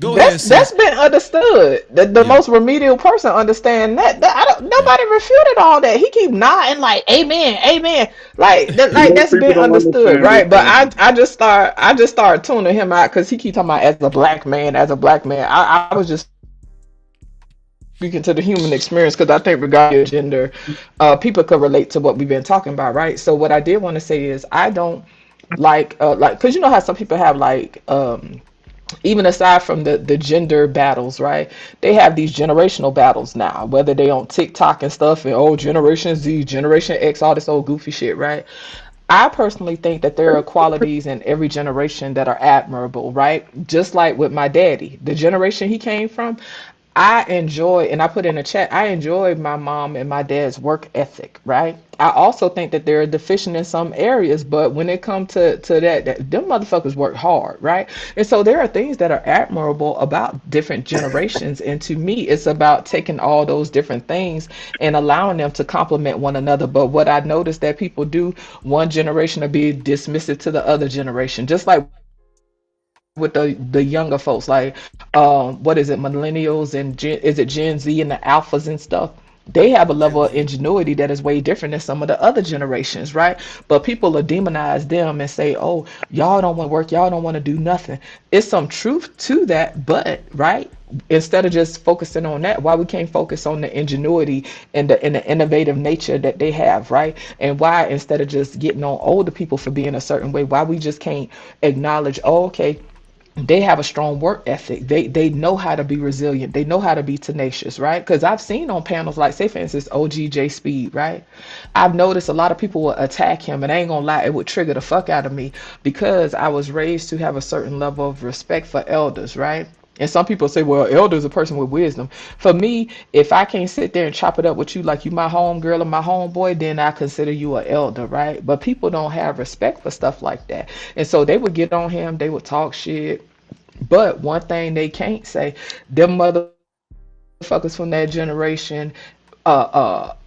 Go ahead. That's been understood. The most remedial person understand that. Nobody refuted all that. He keep nodding like amen, amen. Like that's been understood, right? But I just start tuning him out because he keep talking about as a black man. I was just speaking to the human experience because I think regardless of gender, people could relate to what we've been talking about, right? So what I did want to say is I don't like because you know how some people have even aside from the gender battles, right? They have these generational battles now, whether they on TikTok and stuff, and Generation Z, Generation X, all this old goofy shit, right? I personally think that there are qualities in every generation that are admirable, right? Just like with my daddy, the generation he came from, I enjoy, and I put in a chat, I enjoy my mom and my dad's work ethic, right? I also think that they're deficient in some areas, but when it comes to that, them motherfuckers work hard, right? And so there are things that are admirable about different generations. And to me, it's about taking all those different things and allowing them to complement one another. But what I noticed that people do, one generation will be dismissive to the other generation, just like with the younger folks, like what is it, millennials and is it Gen Z and the alphas and stuff. They have a level of ingenuity that is way different than some of the other generations, right? But people will demonize them and say, oh, y'all don't want to work, y'all don't want to do nothing. It's some truth to that, but right, instead of just focusing on that, why we can't focus on the ingenuity and the innovative nature that they have, right? And why instead of just getting on older people for being a certain way, why we just can't acknowledge, oh, okay, they have a strong work ethic. They know how to be resilient. They know how to be tenacious, right? Because I've seen on panels like, say for instance, OGJ Speed, right? I've noticed a lot of people will attack him, and I ain't gonna lie, it would trigger the fuck out of me because I was raised to have a certain level of respect for elders, right? And some people say, well, elder is a person with wisdom. For me, if I can't sit there and chop it up with you like you my home girl or my homeboy, then I consider you an elder, right? But people don't have respect for stuff like that. And so they would get on him, they would talk shit. But one thing they can't say, them motherfuckers from that generation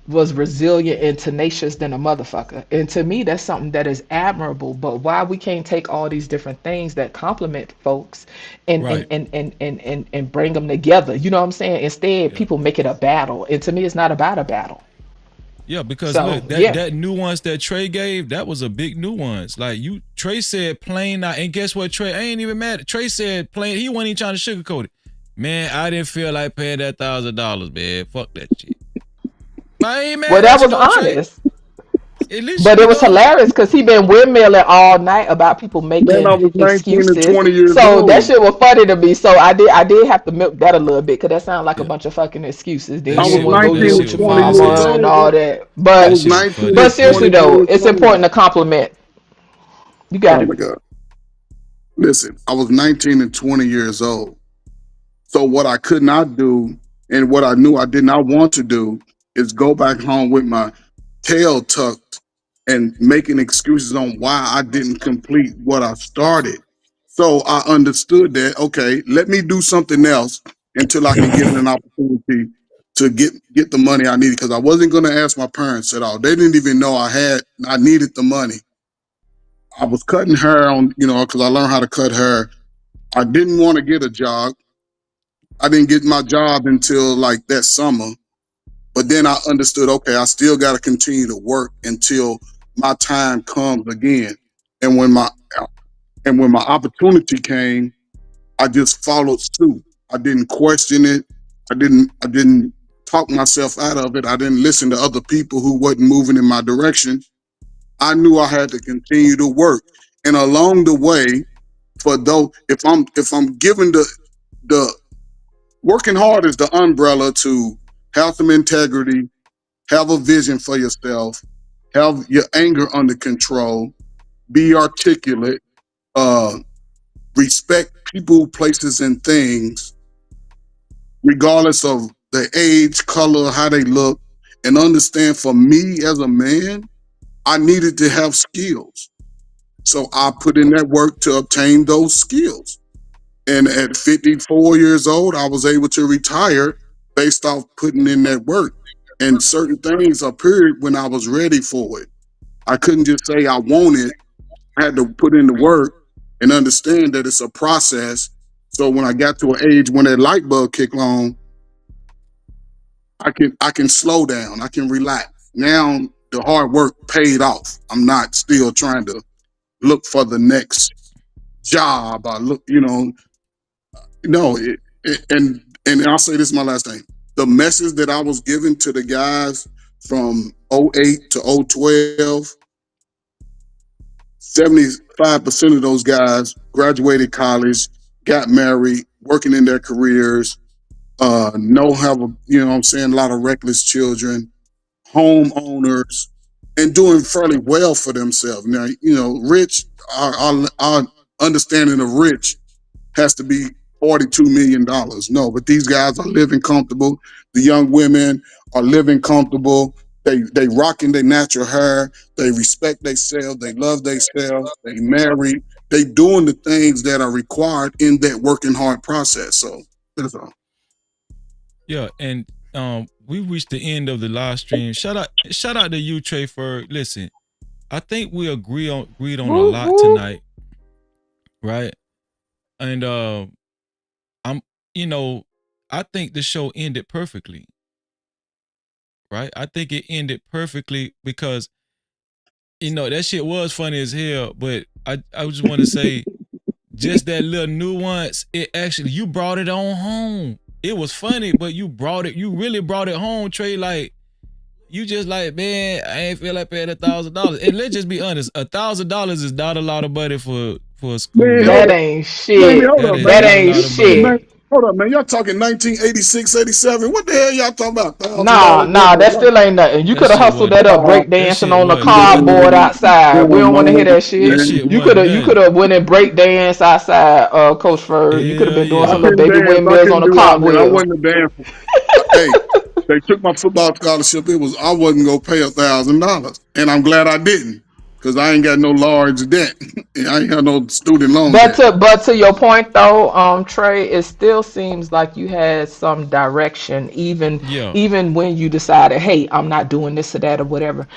was resilient and tenacious than a motherfucker. And to me, that's something that is admirable. But why we can't take all these different things that compliment folks and Right. and bring them together? You know what I'm saying? Instead, people make it a battle. And to me, it's not about a battle. Yeah, because So look, yeah. that nuance that Trey gave, that was a big nuance. Like Trey said plain out, and guess what, Trey? I ain't even mad. Trey said plain, he wasn't even trying to sugarcoat it. Man, I didn't feel like paying that $1,000, man. Fuck that shit. I ain't mad Well, that at you was though, Trey. honest. At least But you it was know. hilarious because he been windmilling all night about people Man, I making was 19 and excuses. 20 years So that old. shit was funny to me. So I did have to milk that a little bit because that sounded like a bunch of fucking excuses. Then That I you was shit didn't want was to go that 19 live and with shit your was 20 funny as years mama hell. and old. all that. I That was shit was 19 funny. But and seriously 20 though, years it's old. important to compliment. You got Oh it. my God. Listen, I was 19 and 20 years old. So what I could not do and what I knew I did not want to do is go back home with my tail tucked and making excuses on why I didn't complete what I started. So I understood that, okay, let me do something else until I can get an opportunity to get the money I needed, because I wasn't going to ask my parents at all. They didn't even know I needed the money. I was cutting hair on, because I learned how to cut hair. I didn't want to get a job. I didn't get my job until like that summer. But then I understood, okay, I still got to continue to work until my time comes again. And when my opportunity came, I just followed suit. I didn't question it. I didn't talk myself out of it. I didn't listen to other people who wasn't moving in my direction. I knew I had to continue to work. And along the way, if I'm given the working hard is the umbrella to have some integrity, have a vision for yourself, have your anger under control, be articulate, uh, respect people, places, and things, regardless of their age, color, how they look, and understand for me as a man, I needed to have skills. So I put in that work to obtain those skills. And at 54 years old, I was able to retire based off putting in that work. And certain things appeared when I was ready for it. I couldn't just say I want it. I had to put in the work and understand that it's a process. So when I got to an age when that light bulb kicked on, I can slow down. I can relax. Now the hard work paid off. I'm not still trying to look for the next job. I look, no, and I'll say this is my last thing. The message that I was giving to the guys from '08 to '12, 75% of those guys graduated college, got married, working in their careers, no have a lot of reckless children, homeowners, and doing fairly well for themselves. Now, rich, our understanding of rich has to be $42 million. No, but these guys are living comfortable. The young women are living comfortable. They rocking their natural hair. They respect themselves. They love themselves. They married. They doing the things that are required in that working hard process. So that's all. Yeah, and we reached the end of the live stream. Shout out to you, Trey, for listen. I think we agreed on a lot tonight, right? And I think the show ended perfectly, right? I think it ended perfectly because that shit was funny as hell. But I just want to say, just that little nuance, you brought it on home. It was funny, but you really brought it home, Trey. Like, you just like, man, I ain't feel like paying $1,000. And let's just be honest, $1,000 is not a lot of money for a school. Man, That ain't man, shit. hold That up, is That not man. a ain't lot of Hey, money. man, shit. hold up, man. Y'all talking 1986, 87. What the hell y'all talking about? Nah, $1,000 nah, that money. still ain't nothing. You That could have shit hustled wasn't. that up, break That dancing shit on the wasn't nothing. cardboard outside. We don't want to hear that That shit. shit You wasn't could have, you nothing. could have went and break dance outside, Coach Ferg. You could have Hell been doing I some yeah. little couldn't baby dance. I windmills on couldn't the do all that. I cartwheels. wasn't a dancer. Hey, they took my football scholarship. I wasn't gonna pay $1,000, and I'm glad I didn't. because I ain't got no large debt. I ain't got no student loan But debt. to your point though, Trey, it still seems like you had some direction, Yeah. even when you decided, hey, I'm not doing this or that or whatever.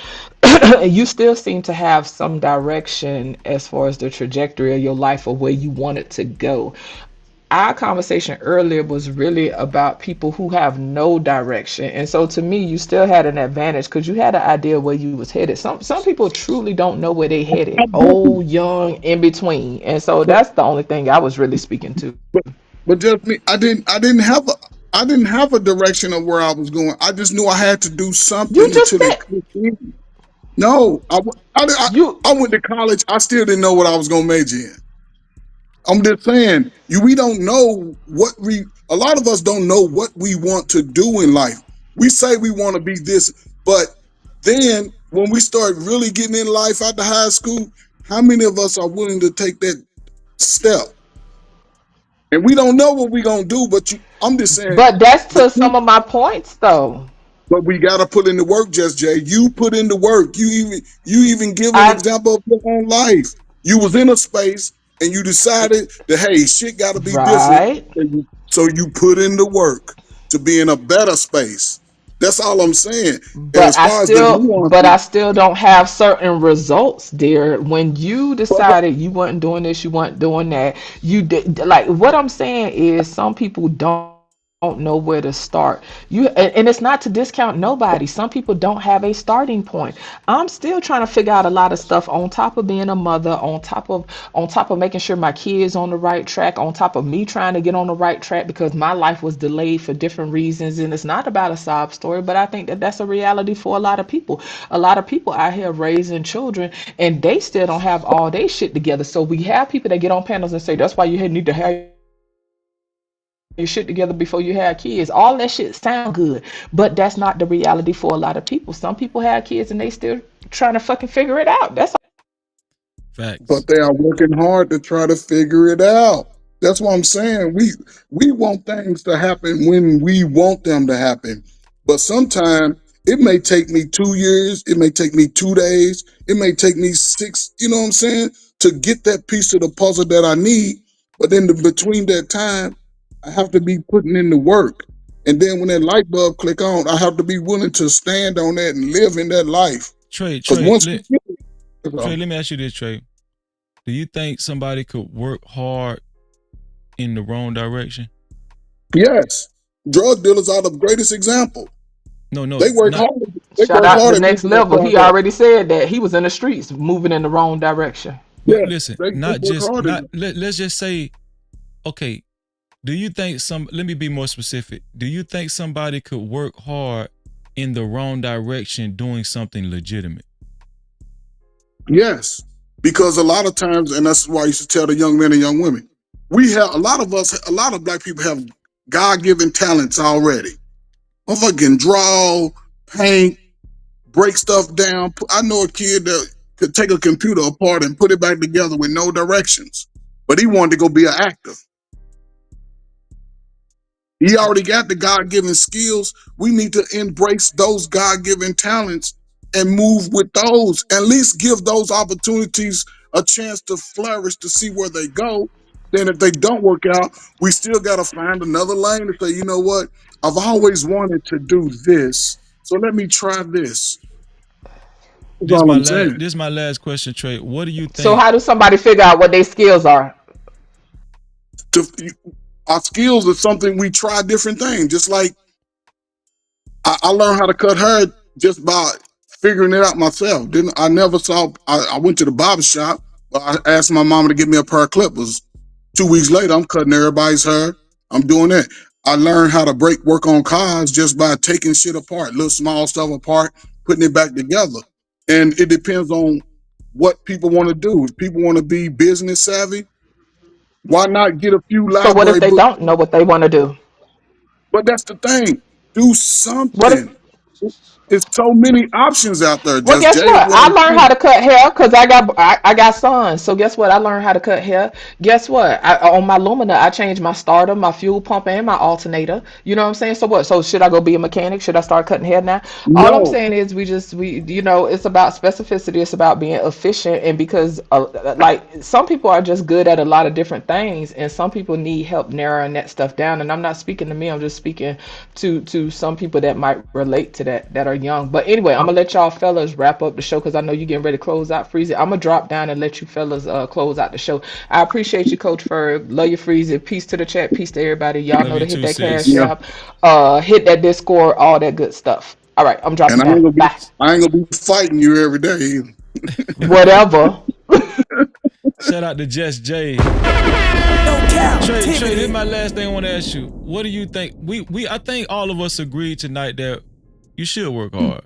You still seem to have some direction as far as the trajectory of your life or where you want it to go. Our conversation earlier was really about people who have no direction, and so to me you still had an advantage because you had an idea where you was headed. Some people truly don't know where they headed, old, young, in between, and so But that's the only thing I was really speaking to. but but just me, I didn't have a direction of where I was going. I just knew I had to do You something just until it said clicked in. No, you I went to college. I still didn't know what I was going to major in. I'm just saying, we don't know a lot of us don't know what we want to do in life. We say we want to be this, but then when we start really getting in life after high school, how many of us are willing to take that step? And we don't know what we're going to do, but I'm just saying, but that's to some of my points though. but we got to put in the work, Just Jay. You put in the work. You even give an I example of your own life. You was in a space and you decided that, hey, shit got to be different. right. So you put in the work to be in a better space. That's all I'm saying. And But as I far as the still, but nuances, I still don't have certain results, dear. When you decided you weren't doing this, you weren't doing that, you did. Like what I'm saying is, some people don't know where to start. And it's not to discount nobody. Some people don't have a starting point. I'm still trying to figure out a lot of stuff on top of being a mother, on top of making sure my kids on the right track, on top of me trying to get on the right track because my life was delayed for different reasons. And it's not about a sob story, but I think that that's a reality for a lot of people. A lot of people out here raising children and they still don't have all their shit together. So we have people that get on panels and say that's why you need to have your shit together before you have kids. All that shit sound good, but that's not the reality for a lot of people. Some people have kids and they still trying to fucking figure it out. That's Facts. but they are working hard to try to figure it out. That's what I'm saying. We want things to happen when we want them to happen. But sometimes it may take me 2 years, it may take me 2 days, it may take me six, you know what I'm saying, to get that piece of the puzzle that I need. But in between that time, I have to be putting in the work. And then when that light bulb click on, I have to be willing to stand on that and live in that life. Trey, Because Trey, once you let, get it, Trey, let me ask you this, Trey. Do you think somebody could work hard in the wrong direction? yes, drug dealers are the greatest example. No, They work not. hard. They shout work out hard to at next moving that level. He product. already said that he was in the streets moving in the wrong direction. But Yeah, listen, they not work just hard at not. Let's just say, okay. Do you think let me be more specific. Do you think somebody could work hard in the wrong direction doing something legitimate? yes, because a lot of times, and that's why I used to tell the young men and young women, we have a lot of black people have God-given talents already. Motherfucking draw, paint, break stuff down. I know a kid that could take a computer apart and put it back together with no directions, but he wanted to go be an actor. He already got the God given skills. We need to embrace those God given talents and move with those. At least give those opportunities a chance to flourish to see where they go. Then, if they don't work out, we still got to find another lane to say, you know what? I've always wanted to do this. So let me try this. That's all I'm saying. This is my last question, Trey. What do you So think? how do somebody figure out what their skills are? To, our skills are something we try different things. Just like I learned how to cut hair just by figuring it out myself. Didn't I never saw I went to the barber shop, but I asked my mama to get me a pair of clippers. 2 weeks later, I'm cutting everybody's hair. I'm doing that. I learned how to work on cars just by taking shit apart, little small stuff apart, putting it back together. And it depends on what people want to do. If people want to be business savvy, why not get a few So what if library they books? don't know what they want to do? But that's the thing. Do What if something. It's so many options out there. Well, Just guess Jay is what? what I I'm learned how saying. to cut hair because I got sons. So guess what? I learned how to cut hair. Guess what? On my Lumina, I changed my starter, my fuel pump, and my alternator. You know what I'm saying? So what? So should I go be a mechanic? Should I start cutting hair now? All I'm No, saying is we it's about specificity. It's about being efficient, and because like some people are just good at a lot of different things, and some people need help narrowing that stuff down. And I'm not speaking to me. I'm just speaking to some people that might relate to that are young. But anyway, I'm gonna let y'all fellas wrap up the show because I know you're getting ready to close out. Freezy, I'm gonna drop down and let you fellas close out the show. I appreciate you, Coach Ferg. Love you, Freezy. Peace to the chat. Peace to everybody. Y'all Love know you to hit too, that cash sis. yeah. app, hit that Discord, all that good stuff. All right, I'm dropping And down. Bye. I ain't gonna be fighting you every day either. Whatever. Shout out to Just J. Trey, this is my last thing I want to ask you. What do you think? I think all of us agreed tonight that you should work hard.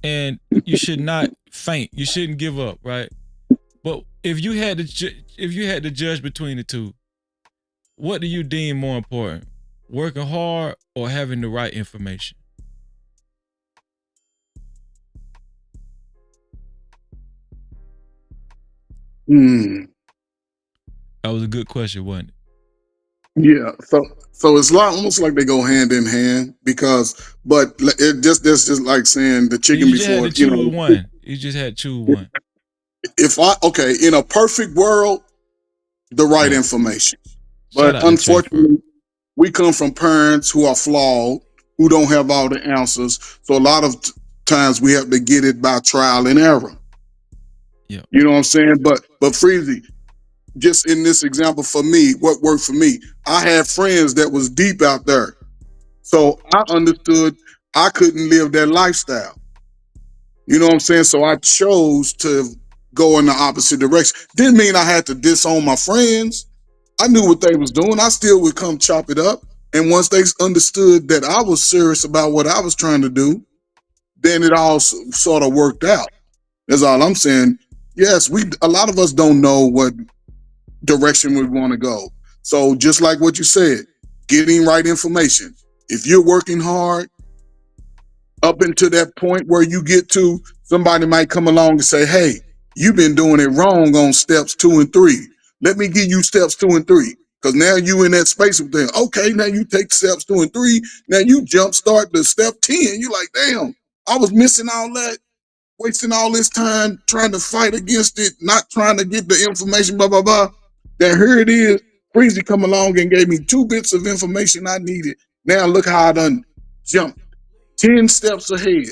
And you should not faint. You shouldn't give up, right? But if you had to judge between the two, what do you deem more important? Working hard or having the right information? That was a good question, wasn't it? Yeah. So it's almost like they go hand in hand but that's just like saying the chicken You just had before, to choose one. You just had to choose one. In a perfect world, the right information. Shout But out to Trey. unfortunately, we come from parents who are flawed, who don't have all the answers. So a lot of times we have to get it by trial and error. Yeah. You know what I'm saying? But Freezy, just in this example for me, what worked for me, I had friends that was deep out there. So I understood I couldn't live that lifestyle. You know what I'm saying? So I chose to go in the opposite direction. Didn't mean I had to disown my friends. I knew what they was doing. I still would come chop it up. And once they understood that I was serious about what I was trying to do, then it all sort of worked out. That's all I'm saying. Yes, a lot of us don't know what direction we want to go. So just like what you said, getting right information. If you're working hard, up into that point where you get to, somebody might come along and say, hey, you've been doing it wrong on steps 2 and 3. Let me give you steps 2 and 3. Because now you in that space with them. Okay, now you take steps 2 and 3. Now you jump start to step 10. You like, damn, I was missing all that, wasting all this time trying to fight against it, not trying to get the information, blah, blah, blah. Then here it is. Breezy come along and gave me 2 bits of information I needed. Now look how I done jumped 10 steps ahead.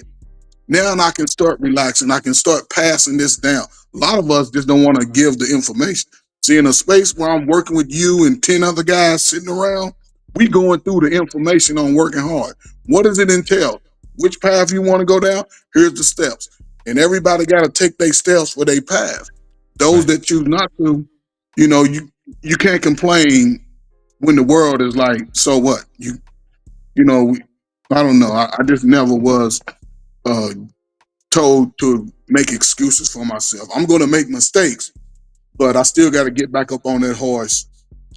Now I can start relaxing. I can start passing this down. A lot of us just don't want to give the information. See, in a space where I'm working with you and 10 other guys sitting around, we going through the information on working hard. What does it entail? Which path you want to go down? Here's the steps. And everybody got to take their steps for their path. Those that choose not to, you can't complain when the world is like, so what? I don't know. I just never was told to make excuses for myself. I'm going to make mistakes, but I still got to get back up on that horse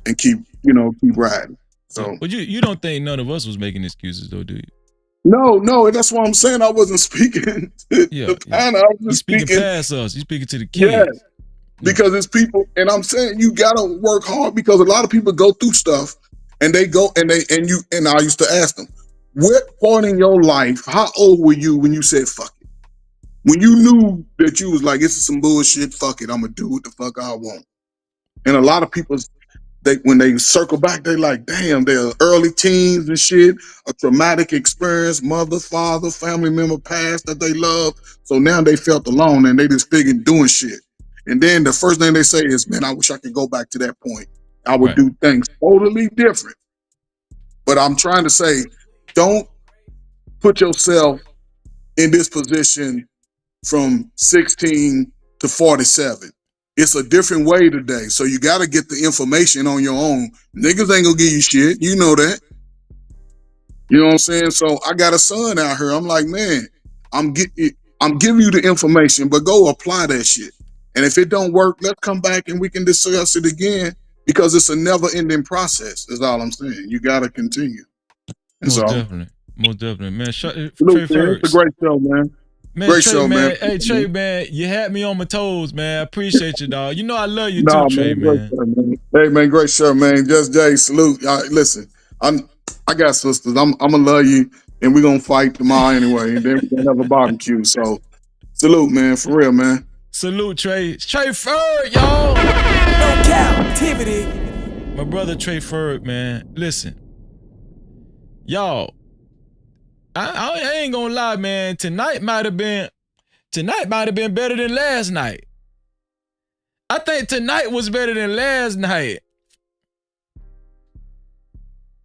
and keep riding. So, but you don't think none of us was making excuses though, do you? No, that's why I'm saying I wasn't speaking to the panel. I was just speaking past us. You speaking to the kids. Yeah, because it's people, and I'm saying you got to work hard because a lot of people go through stuff and they go and I used to ask them, what point in your life, how old were you when you said fuck it? When you knew that you was like, this is some bullshit, fuck it, I'm gonna do what the fuck I want. And a lot of people, when they circle back, they like, damn, they're early teens and shit, a traumatic experience, mother, father, family member passed that they love. So now they felt alone and they just figured doing shit. And then the first thing they say is, man, I wish I could go back to that point. I would do things totally different. But I'm trying to say, don't put yourself in this position from 16 to 47. It's a different way today. So you got to get the information on your own. Niggas ain't gonna give you shit. You know that. You know what I'm saying? So I got a son out here. I'm like, man, I'm giving you the information, but go apply that shit. And if it don't work, let's come back and we can discuss it again because it's a never ending process, is all I'm saying. You got to continue. Most definitely. Most definitely, man. Trey Salute, man. Ferg. It's a great show, man. Man, Great Trey, show, man. Hey, Trey, man, you had me on my toes, man. I appreciate you, dog. You know I love you Nah, too, Trey, great show, man. Hey, man, great show, man. Just Jay, salute. Listen, I got sisters. I'm gonna love you, and we're gonna fight tomorrow anyway, and then we're gonna have a barbecue. So, salute, man, for real, man. Salute, Trey. Trey Ferg, y'all. No Cap-tivity. My brother Trey Ferg, man. Listen, y'all. I ain't gonna lie, man. Tonight might have been better than last night. I think tonight was better than last night.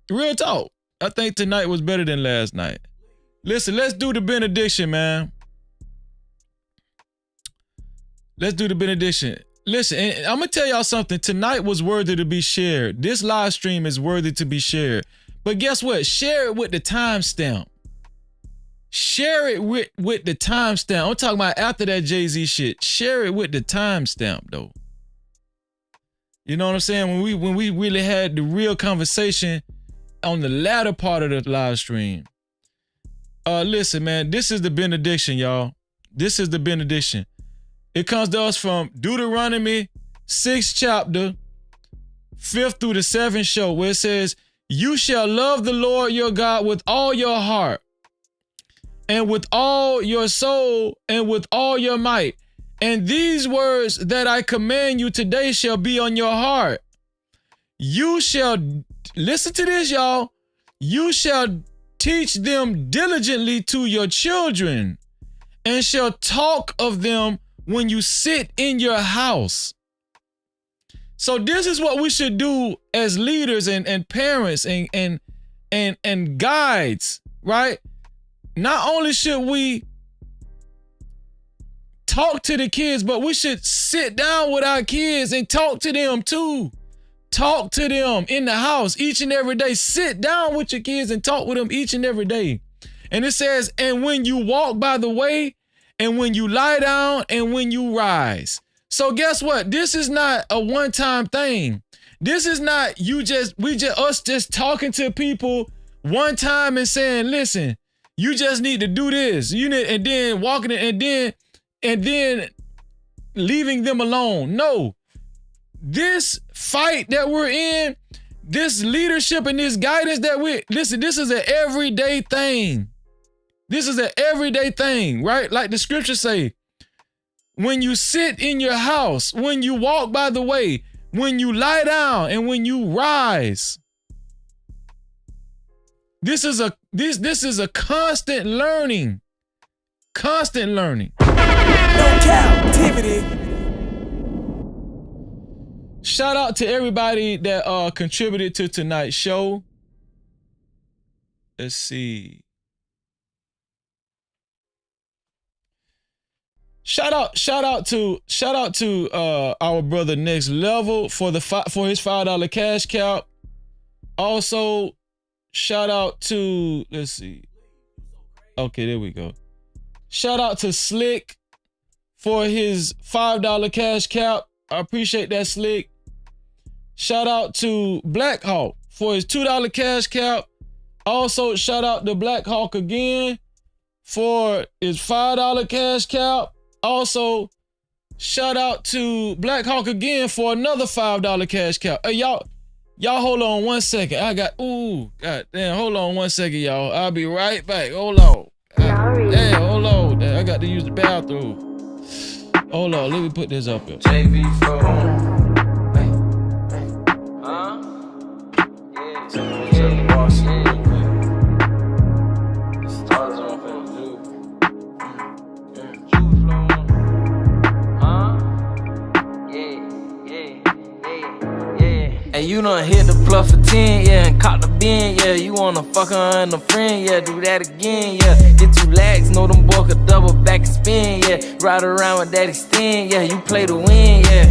Real talk. I think tonight was better than last night. Listen, let's do the benediction, man. Let's do the benediction. Listen, and I'm gonna tell y'all something. Tonight was worthy to be shared. This live stream is worthy to be shared. But guess what? Share it with the timestamp. Share it with the timestamp. I'm talking about after that Jay-Z shit. Share it with the timestamp though. You know what I'm saying? When we really had the real conversation on the latter part of the live stream. Listen, man, this is the benediction, y'all. This is the benediction. It comes to us from Deuteronomy 6th chapter, 5th through the 7th show, where it says, "You shall love the Lord your God with all your heart, and with all your soul, and with all your might. And these words that I command you today shall be on your heart. You shall," listen to this, y'all, "you shall teach them diligently to your children, and shall talk of them when you sit in your house." So this is what we should do as leaders and parents and guides, right? Not only should we talk to the kids, but we should sit down with our kids and talk to them too. Talk to them in the house each and every day. Sit down with your kids and talk with them each and every day. And it says, "And when you walk by the way, and when you lie down, and when you rise." So guess what? This is not a one-time thing. This is not us just talking to people one time and saying, "Listen, you just need to do this." You need, and then walking it, and then leaving them alone. No. This fight that we're in, this leadership and this guidance that listen, this is an everyday thing. This is an everyday thing, right? Like the scriptures say, when you sit in your house, when you walk by the way, when you lie down, and when you rise. This is a constant learning. Constant learning. No Cap-tivity. Shout out to everybody that contributed to tonight's show. Let's see. Shout out to our brother Next Level for his $5 cash cap. Also, shout out to, let's see. Okay, there we go. Shout out to Slick for his $5 cash cap. I appreciate that, Slick. Shout out to Black Hawk for his $2 cash cap. Also, shout out to Black Hawk again for his $5 cash cap. Also, shout out to Black Hawk again for another $5 cash cap. Hey, y'all hold on one second. God damn, hold on one second, y'all. I'll be right back. Hold on. Damn, hold on. I got to use the bathroom. Hold on, let me put this up here. And you done hit the bluff for 10, yeah, and caught the bin, yeah. You wanna fuck her and a friend, yeah, do that again, yeah. Get 2 legs, know them boy could double back and spin, yeah. Ride around with that extend, yeah. You play to win, yeah.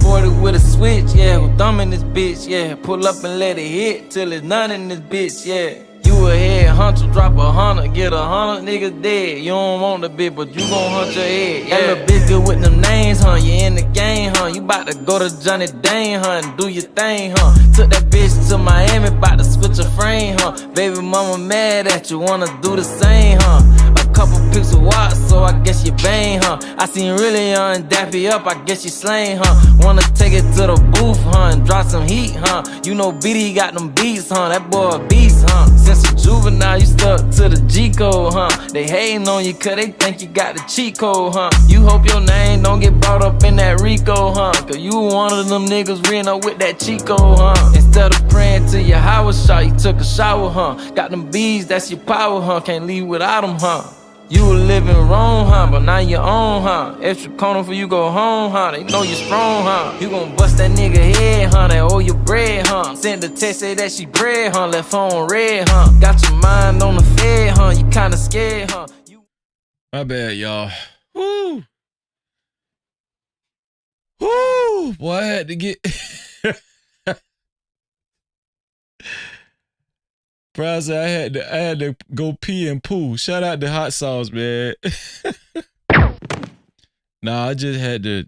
40 with a switch, yeah. With thumb in this bitch, yeah. Pull up and let it hit till it's none in this bitch, yeah. You a head hunter, drop 100, get 100 niggas dead. You don't want the bitch, but you gon' hunt your head. Yeah, little bitch good with them names, huh? You in the game, huh? You bout to go to Johnny Dane, huh? And do your thing, huh? Took that bitch to Miami, bout to switch a frame, huh? huh? Baby mama mad at you, wanna do the same, huh? A couple pics of watch, so I guess you bang, huh? I seen really young dappy up, I guess you slain, huh? Wanna take it to the booth, huh? And drop some heat, huh? You know BD got them beats, huh? That boy a beast, huh? Since a juvenile, you stuck to the G code, huh? They hating on you cause they think you got the cheat code, huh? You hope your name don't get brought up in that Rico, huh? Cause you one of them niggas reading up with that Chico, huh? Instead of praying to your Howard shot, you took a shower, huh? Got them bees, that's your power, huh? Can't leave without them, huh? You were living wrong, huh? But now you own, huh? Extra corner for you go home, huh? They know you strong, huh? You gon' bust that nigga head, huh? They owe you bread, huh? Send the text, say that she bread, huh? Left phone red, huh? Got your mind on the fed, huh? You kinda scared, huh? My bad, y'all. Woo! Woo! Boy, I had to get... Prize, I had to go pee and poo. Shout out to Hot Sauce, man. Nah, I just had to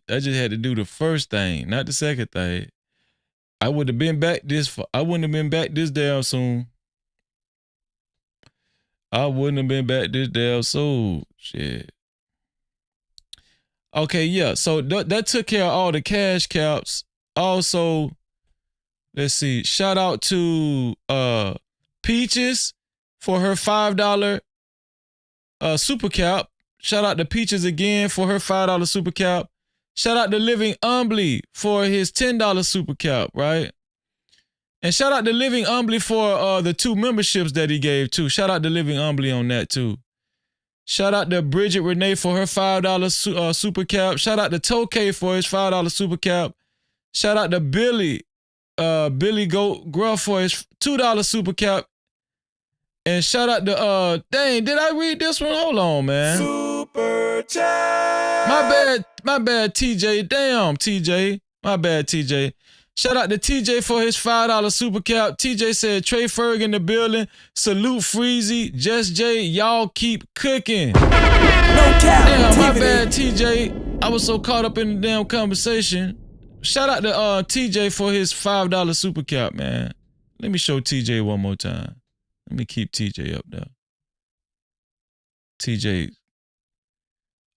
do the first thing, not the second thing. I wouldn't have been back this damn soon. I wouldn't have been back this damn soon. Shit. Okay, yeah. So that took care of all the cash caps. Also, let's see. Shout out to Peaches for her $5 super cap. Shout out to Peaches again for her $5 super cap. Shout out to Living Humbly for his $10 super cap, right? And shout out to Living Humbly for the 2 memberships that he gave too. Shout out to Living Humbly on that too. Shout out to Bridget Renee for her $5 super cap. Shout out to Tokay for his $5 super cap. Shout out to Billy Goat Gruff for his $2 super cap. And shout out to dang, did I read this one? Hold on, man. Super chat. My bad, TJ. Damn, TJ. My bad, TJ. Shout out to TJ for his $5 super cap. TJ said Trey Ferg in the building. Salute Freezy. Just J. Y'all keep cooking. No cap. Damn, my bad, TJ. I was so caught up in the damn conversation. Shout out to TJ for his $5 super cap, man. Let me show TJ one more time. Let me keep TJ up there. TJ.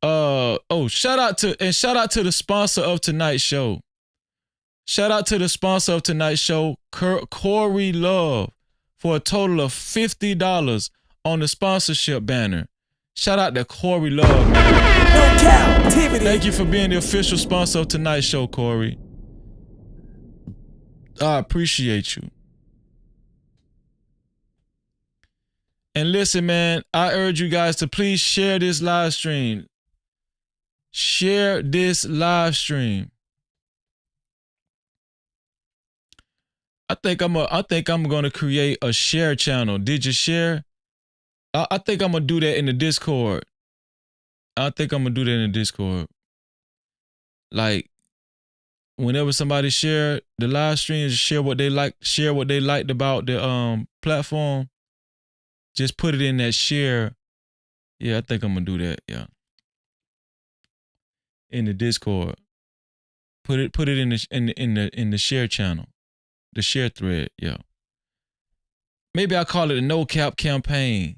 Shout out to the sponsor of tonight's show. Shout out to the sponsor of tonight's show, Corey Love, for a total of $50 on the sponsorship banner. Shout out to Corey Love, man. No Cap-tivity. Thank you for being the official sponsor of tonight's show, Corey. I appreciate you. And listen, man, I urge you guys to please share this live stream. Share this live stream. I think I'm gonna create a share channel. Did you share? I think I'm gonna do that in the Discord. Like, whenever somebody share the live stream, share what they liked about the platform. Just put it in that share. Yeah, I think I'm gonna do that. Yeah, in the Discord. Put it in the share channel, the share thread. Yeah. Maybe I'll call it a no cap campaign.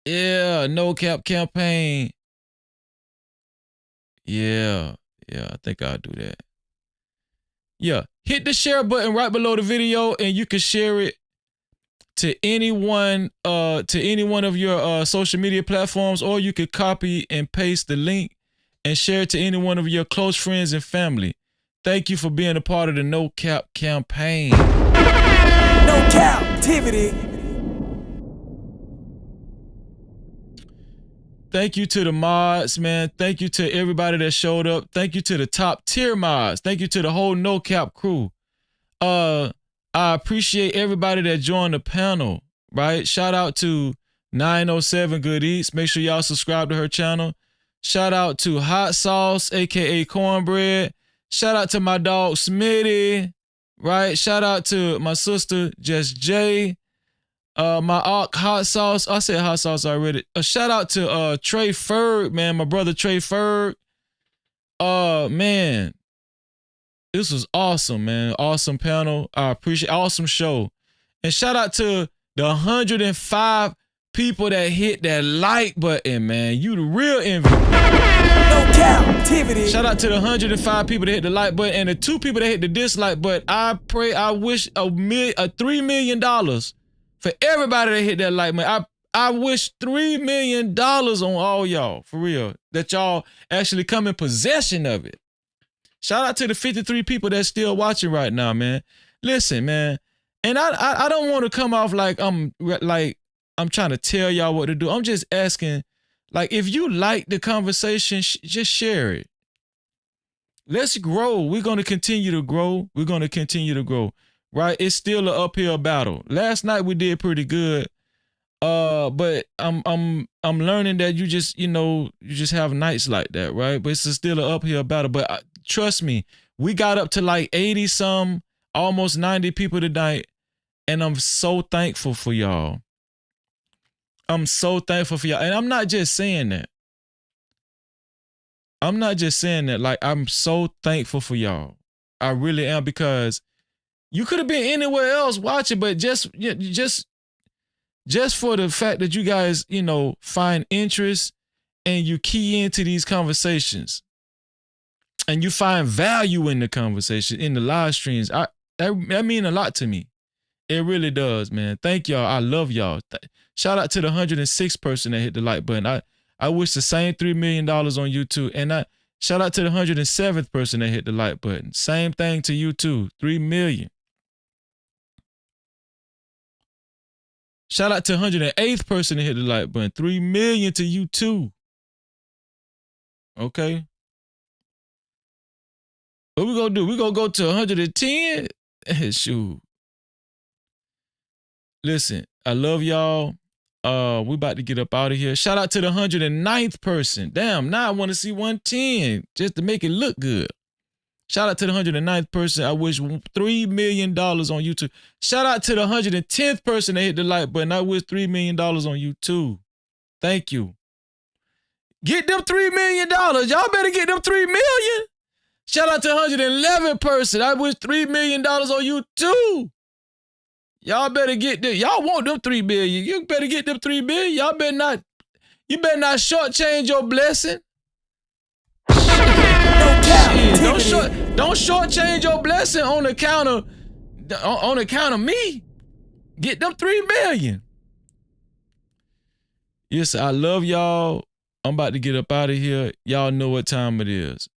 Yeah, no cap campaign. Yeah, I think I'll do that. Yeah, hit the share button right below the video, and you can share it to any one of your social media platforms, or you could copy and paste the link and share it to any one of your close friends and family. Thank you for being a part of the No Cap campaign. No Cap-tivity. Thank you to the mods, man. Thank you to everybody that showed up. Thank you to the top tier mods. Thank you to the whole No Cap crew. I appreciate everybody that joined the panel, right? Shout out to 907 Good Eats. Make sure y'all subscribe to her channel. Shout out to Hot Sauce, aka Cornbread. Shout out to my dog Smitty, right? Shout out to my sister Just J. My Hot Sauce. I said Hot Sauce already. Shout out to Trey Ferg, man. My brother Trey Ferg. Man. This was awesome, man. Awesome panel. I appreciate awesome show. And shout out to The 105 people that hit that like button, man. You the real MVP. No Cap-tivity. Shout out to the 105 people that hit the like button and the 2 people that hit the dislike button. I wish $3 million for everybody that hit that like button. I wish $3 million on all y'all, for real, that y'all actually come in possession of it. Shout out to the 53 people that's still watching right now, man. Listen, man, and I don't want to come off like I'm trying to tell y'all what to do. I'm just asking, like, if you like the conversation, just share it. Let's grow. We're going to continue to grow. We're going to continue to grow, right? It's still an uphill battle. Last night we did pretty good. But I'm learning that you just have nights like that, right? But it's still an uphill battle. But trust me, we got up to like 80 some, almost 90 people tonight, and I'm so thankful for y'all. I'm so thankful for y'all, and I'm not just saying that. Like, I'm so thankful for y'all. I really am, because you could have been anywhere else watching, but just for the fact that you guys, find interest and you key into these conversations and you find value in the conversation, in the live streams, that mean a lot to me. It really does, man. Thank y'all. I love y'all. Shout out to the 106 person that hit the like button. I wish the same $3 million on YouTube. And shout out to the 107th person that hit the like button. Same thing to you too. 3 million. Shout out to 108th person that hit the like button. 3 million to you too. Okay. What we gonna do? We gonna go to 110? Shoot. Listen, I love y'all. We about to get up out of here. Shout out to the 109th person. Damn, now I want to see 110 just to make it look good. Shout out to the 109th person. I wish $3 million on YouTube. Shout out to the 110th person that hit the like button. I wish $3 million on YouTube. Thank you. Get them $3 million. Y'all better get them $3 million. Shout out to 111th person. I wish $3 million on YouTube. Y'all better get them. Y'all want them $3 billion. You better get them $3 billion. You better not shortchange your blessing. Don't shortchange your blessing on account of me. Get them $3 million. Yes, I love y'all. I'm about to get up out of here. Y'all know what time it is.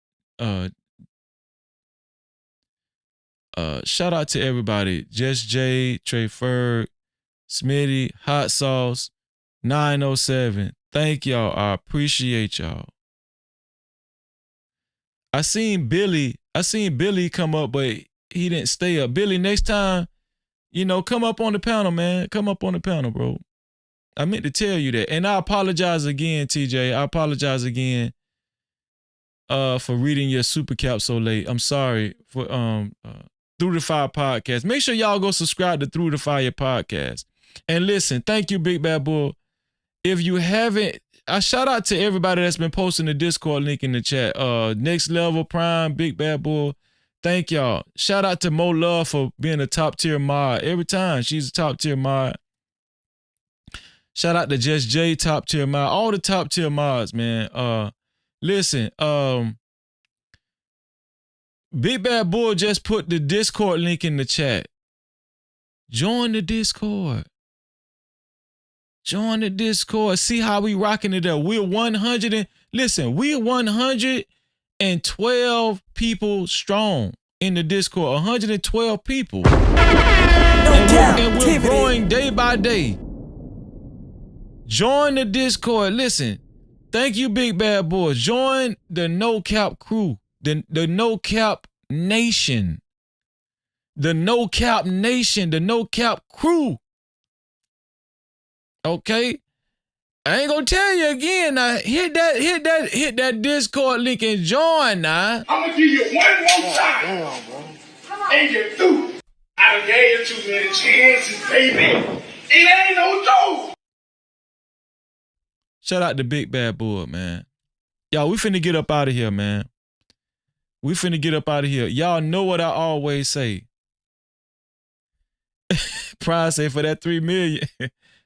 Shout out to everybody. Just Jay, Trey Ferg, Smitty, Hot Sauce, 907. Thank y'all. I appreciate y'all. I seen Billy come up, but he didn't stay up. Billy, next time, come up on the panel, man. Come up on the panel, bro. I meant to tell you that. And I apologize again, TJ. I apologize again for reading your super cap so late. I'm sorry for Through the Fire podcast. Make sure y'all go subscribe to Through the Fire podcast. And listen, thank you, Big Bad Bull. If you haven't, I shout out to everybody that's been posting the Discord link in the chat. Next Level Prime, Big Bad Bull. Thank y'all. Shout out to Mo Love for being a top tier mod. Every time she's a top tier mod. Shout out to Just J, top tier mod. All the top tier mods, man. Listen, Big Bad Bull just put the Discord link in the chat. Join the Discord. Join the Discord. See how we rocking it up. We're 112 people strong in the Discord. 112 people. And we're growing day by day. Join the Discord. Listen, thank you, Big Bad Boy. Join the No Cap crew. The No Cap Nation. The No Cap Nation. The No Cap crew. Okay? I ain't gonna tell you again now. Hit that Discord link and join now. I'm gonna give you one more time. And you're through. I done gave you too many chances, baby. It ain't no joke. Shout out to Big Bad Bull, man. Y'all, we finna get up out of here, man. We finna get up out of here. Y'all know what I always say. Pride say for that 3 million.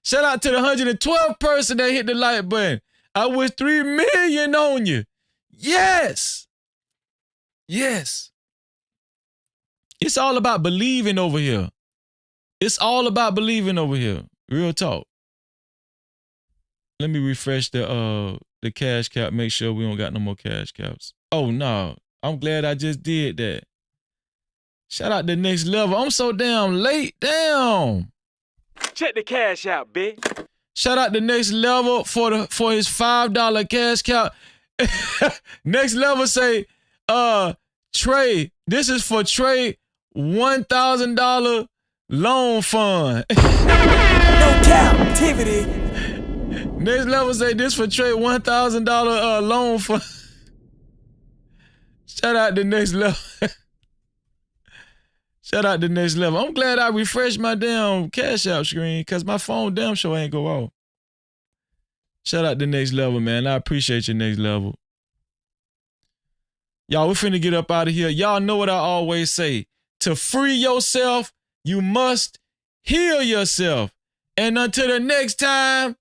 Shout out to the 112th person that hit the like button. I wish 3 million on you. Yes. Yes. It's all about believing over here. It's all about believing over here. Real talk. Let me refresh the cash cap. Make sure we don't got no more cash caps. Oh no. I'm glad I just did that. Shout out to Next Level. I'm so damn late. Damn. Check the cash out, bitch. Shout out to Next Level for his $5 cash cap. Next Level say, Trey, this is for Trey $1,000 loan fund. No Cap-tivity. Next Level say this for Trey $1,000 loan fund. Shout out to Next Level. Shout out to Next Level. I'm glad I refreshed my damn cash out screen because my phone damn sure ain't go off. Shout out to Next Level, man. I appreciate you, Next Level. Y'all, we finna get up out of here. Y'all know what I always say. To free yourself, you must heal yourself. And until the next time,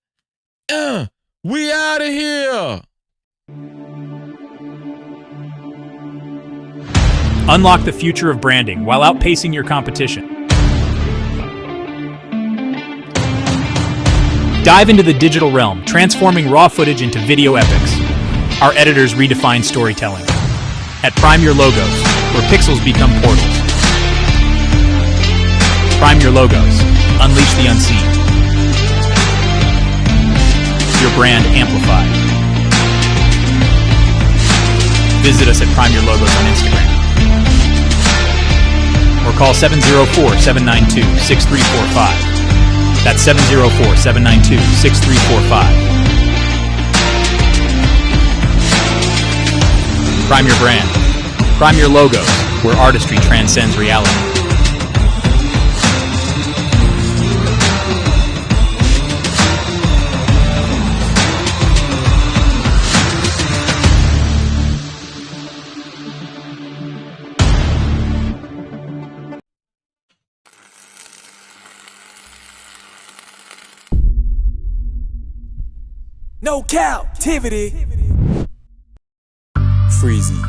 we out of here. Unlock the future of branding while outpacing your competition. Dive into the digital realm, transforming raw footage into video epics. Our editors redefine storytelling. At Prime Your Logos, where pixels become portals. Prime Your Logos. Unleash the unseen. Your brand amplified. Visit us at Prime Your Logos on Instagram. Or call 704-792-6345. That's 704-792-6345. Prime your brand. Prime your logos, where artistry transcends reality. No Cap-tivity. Freezy.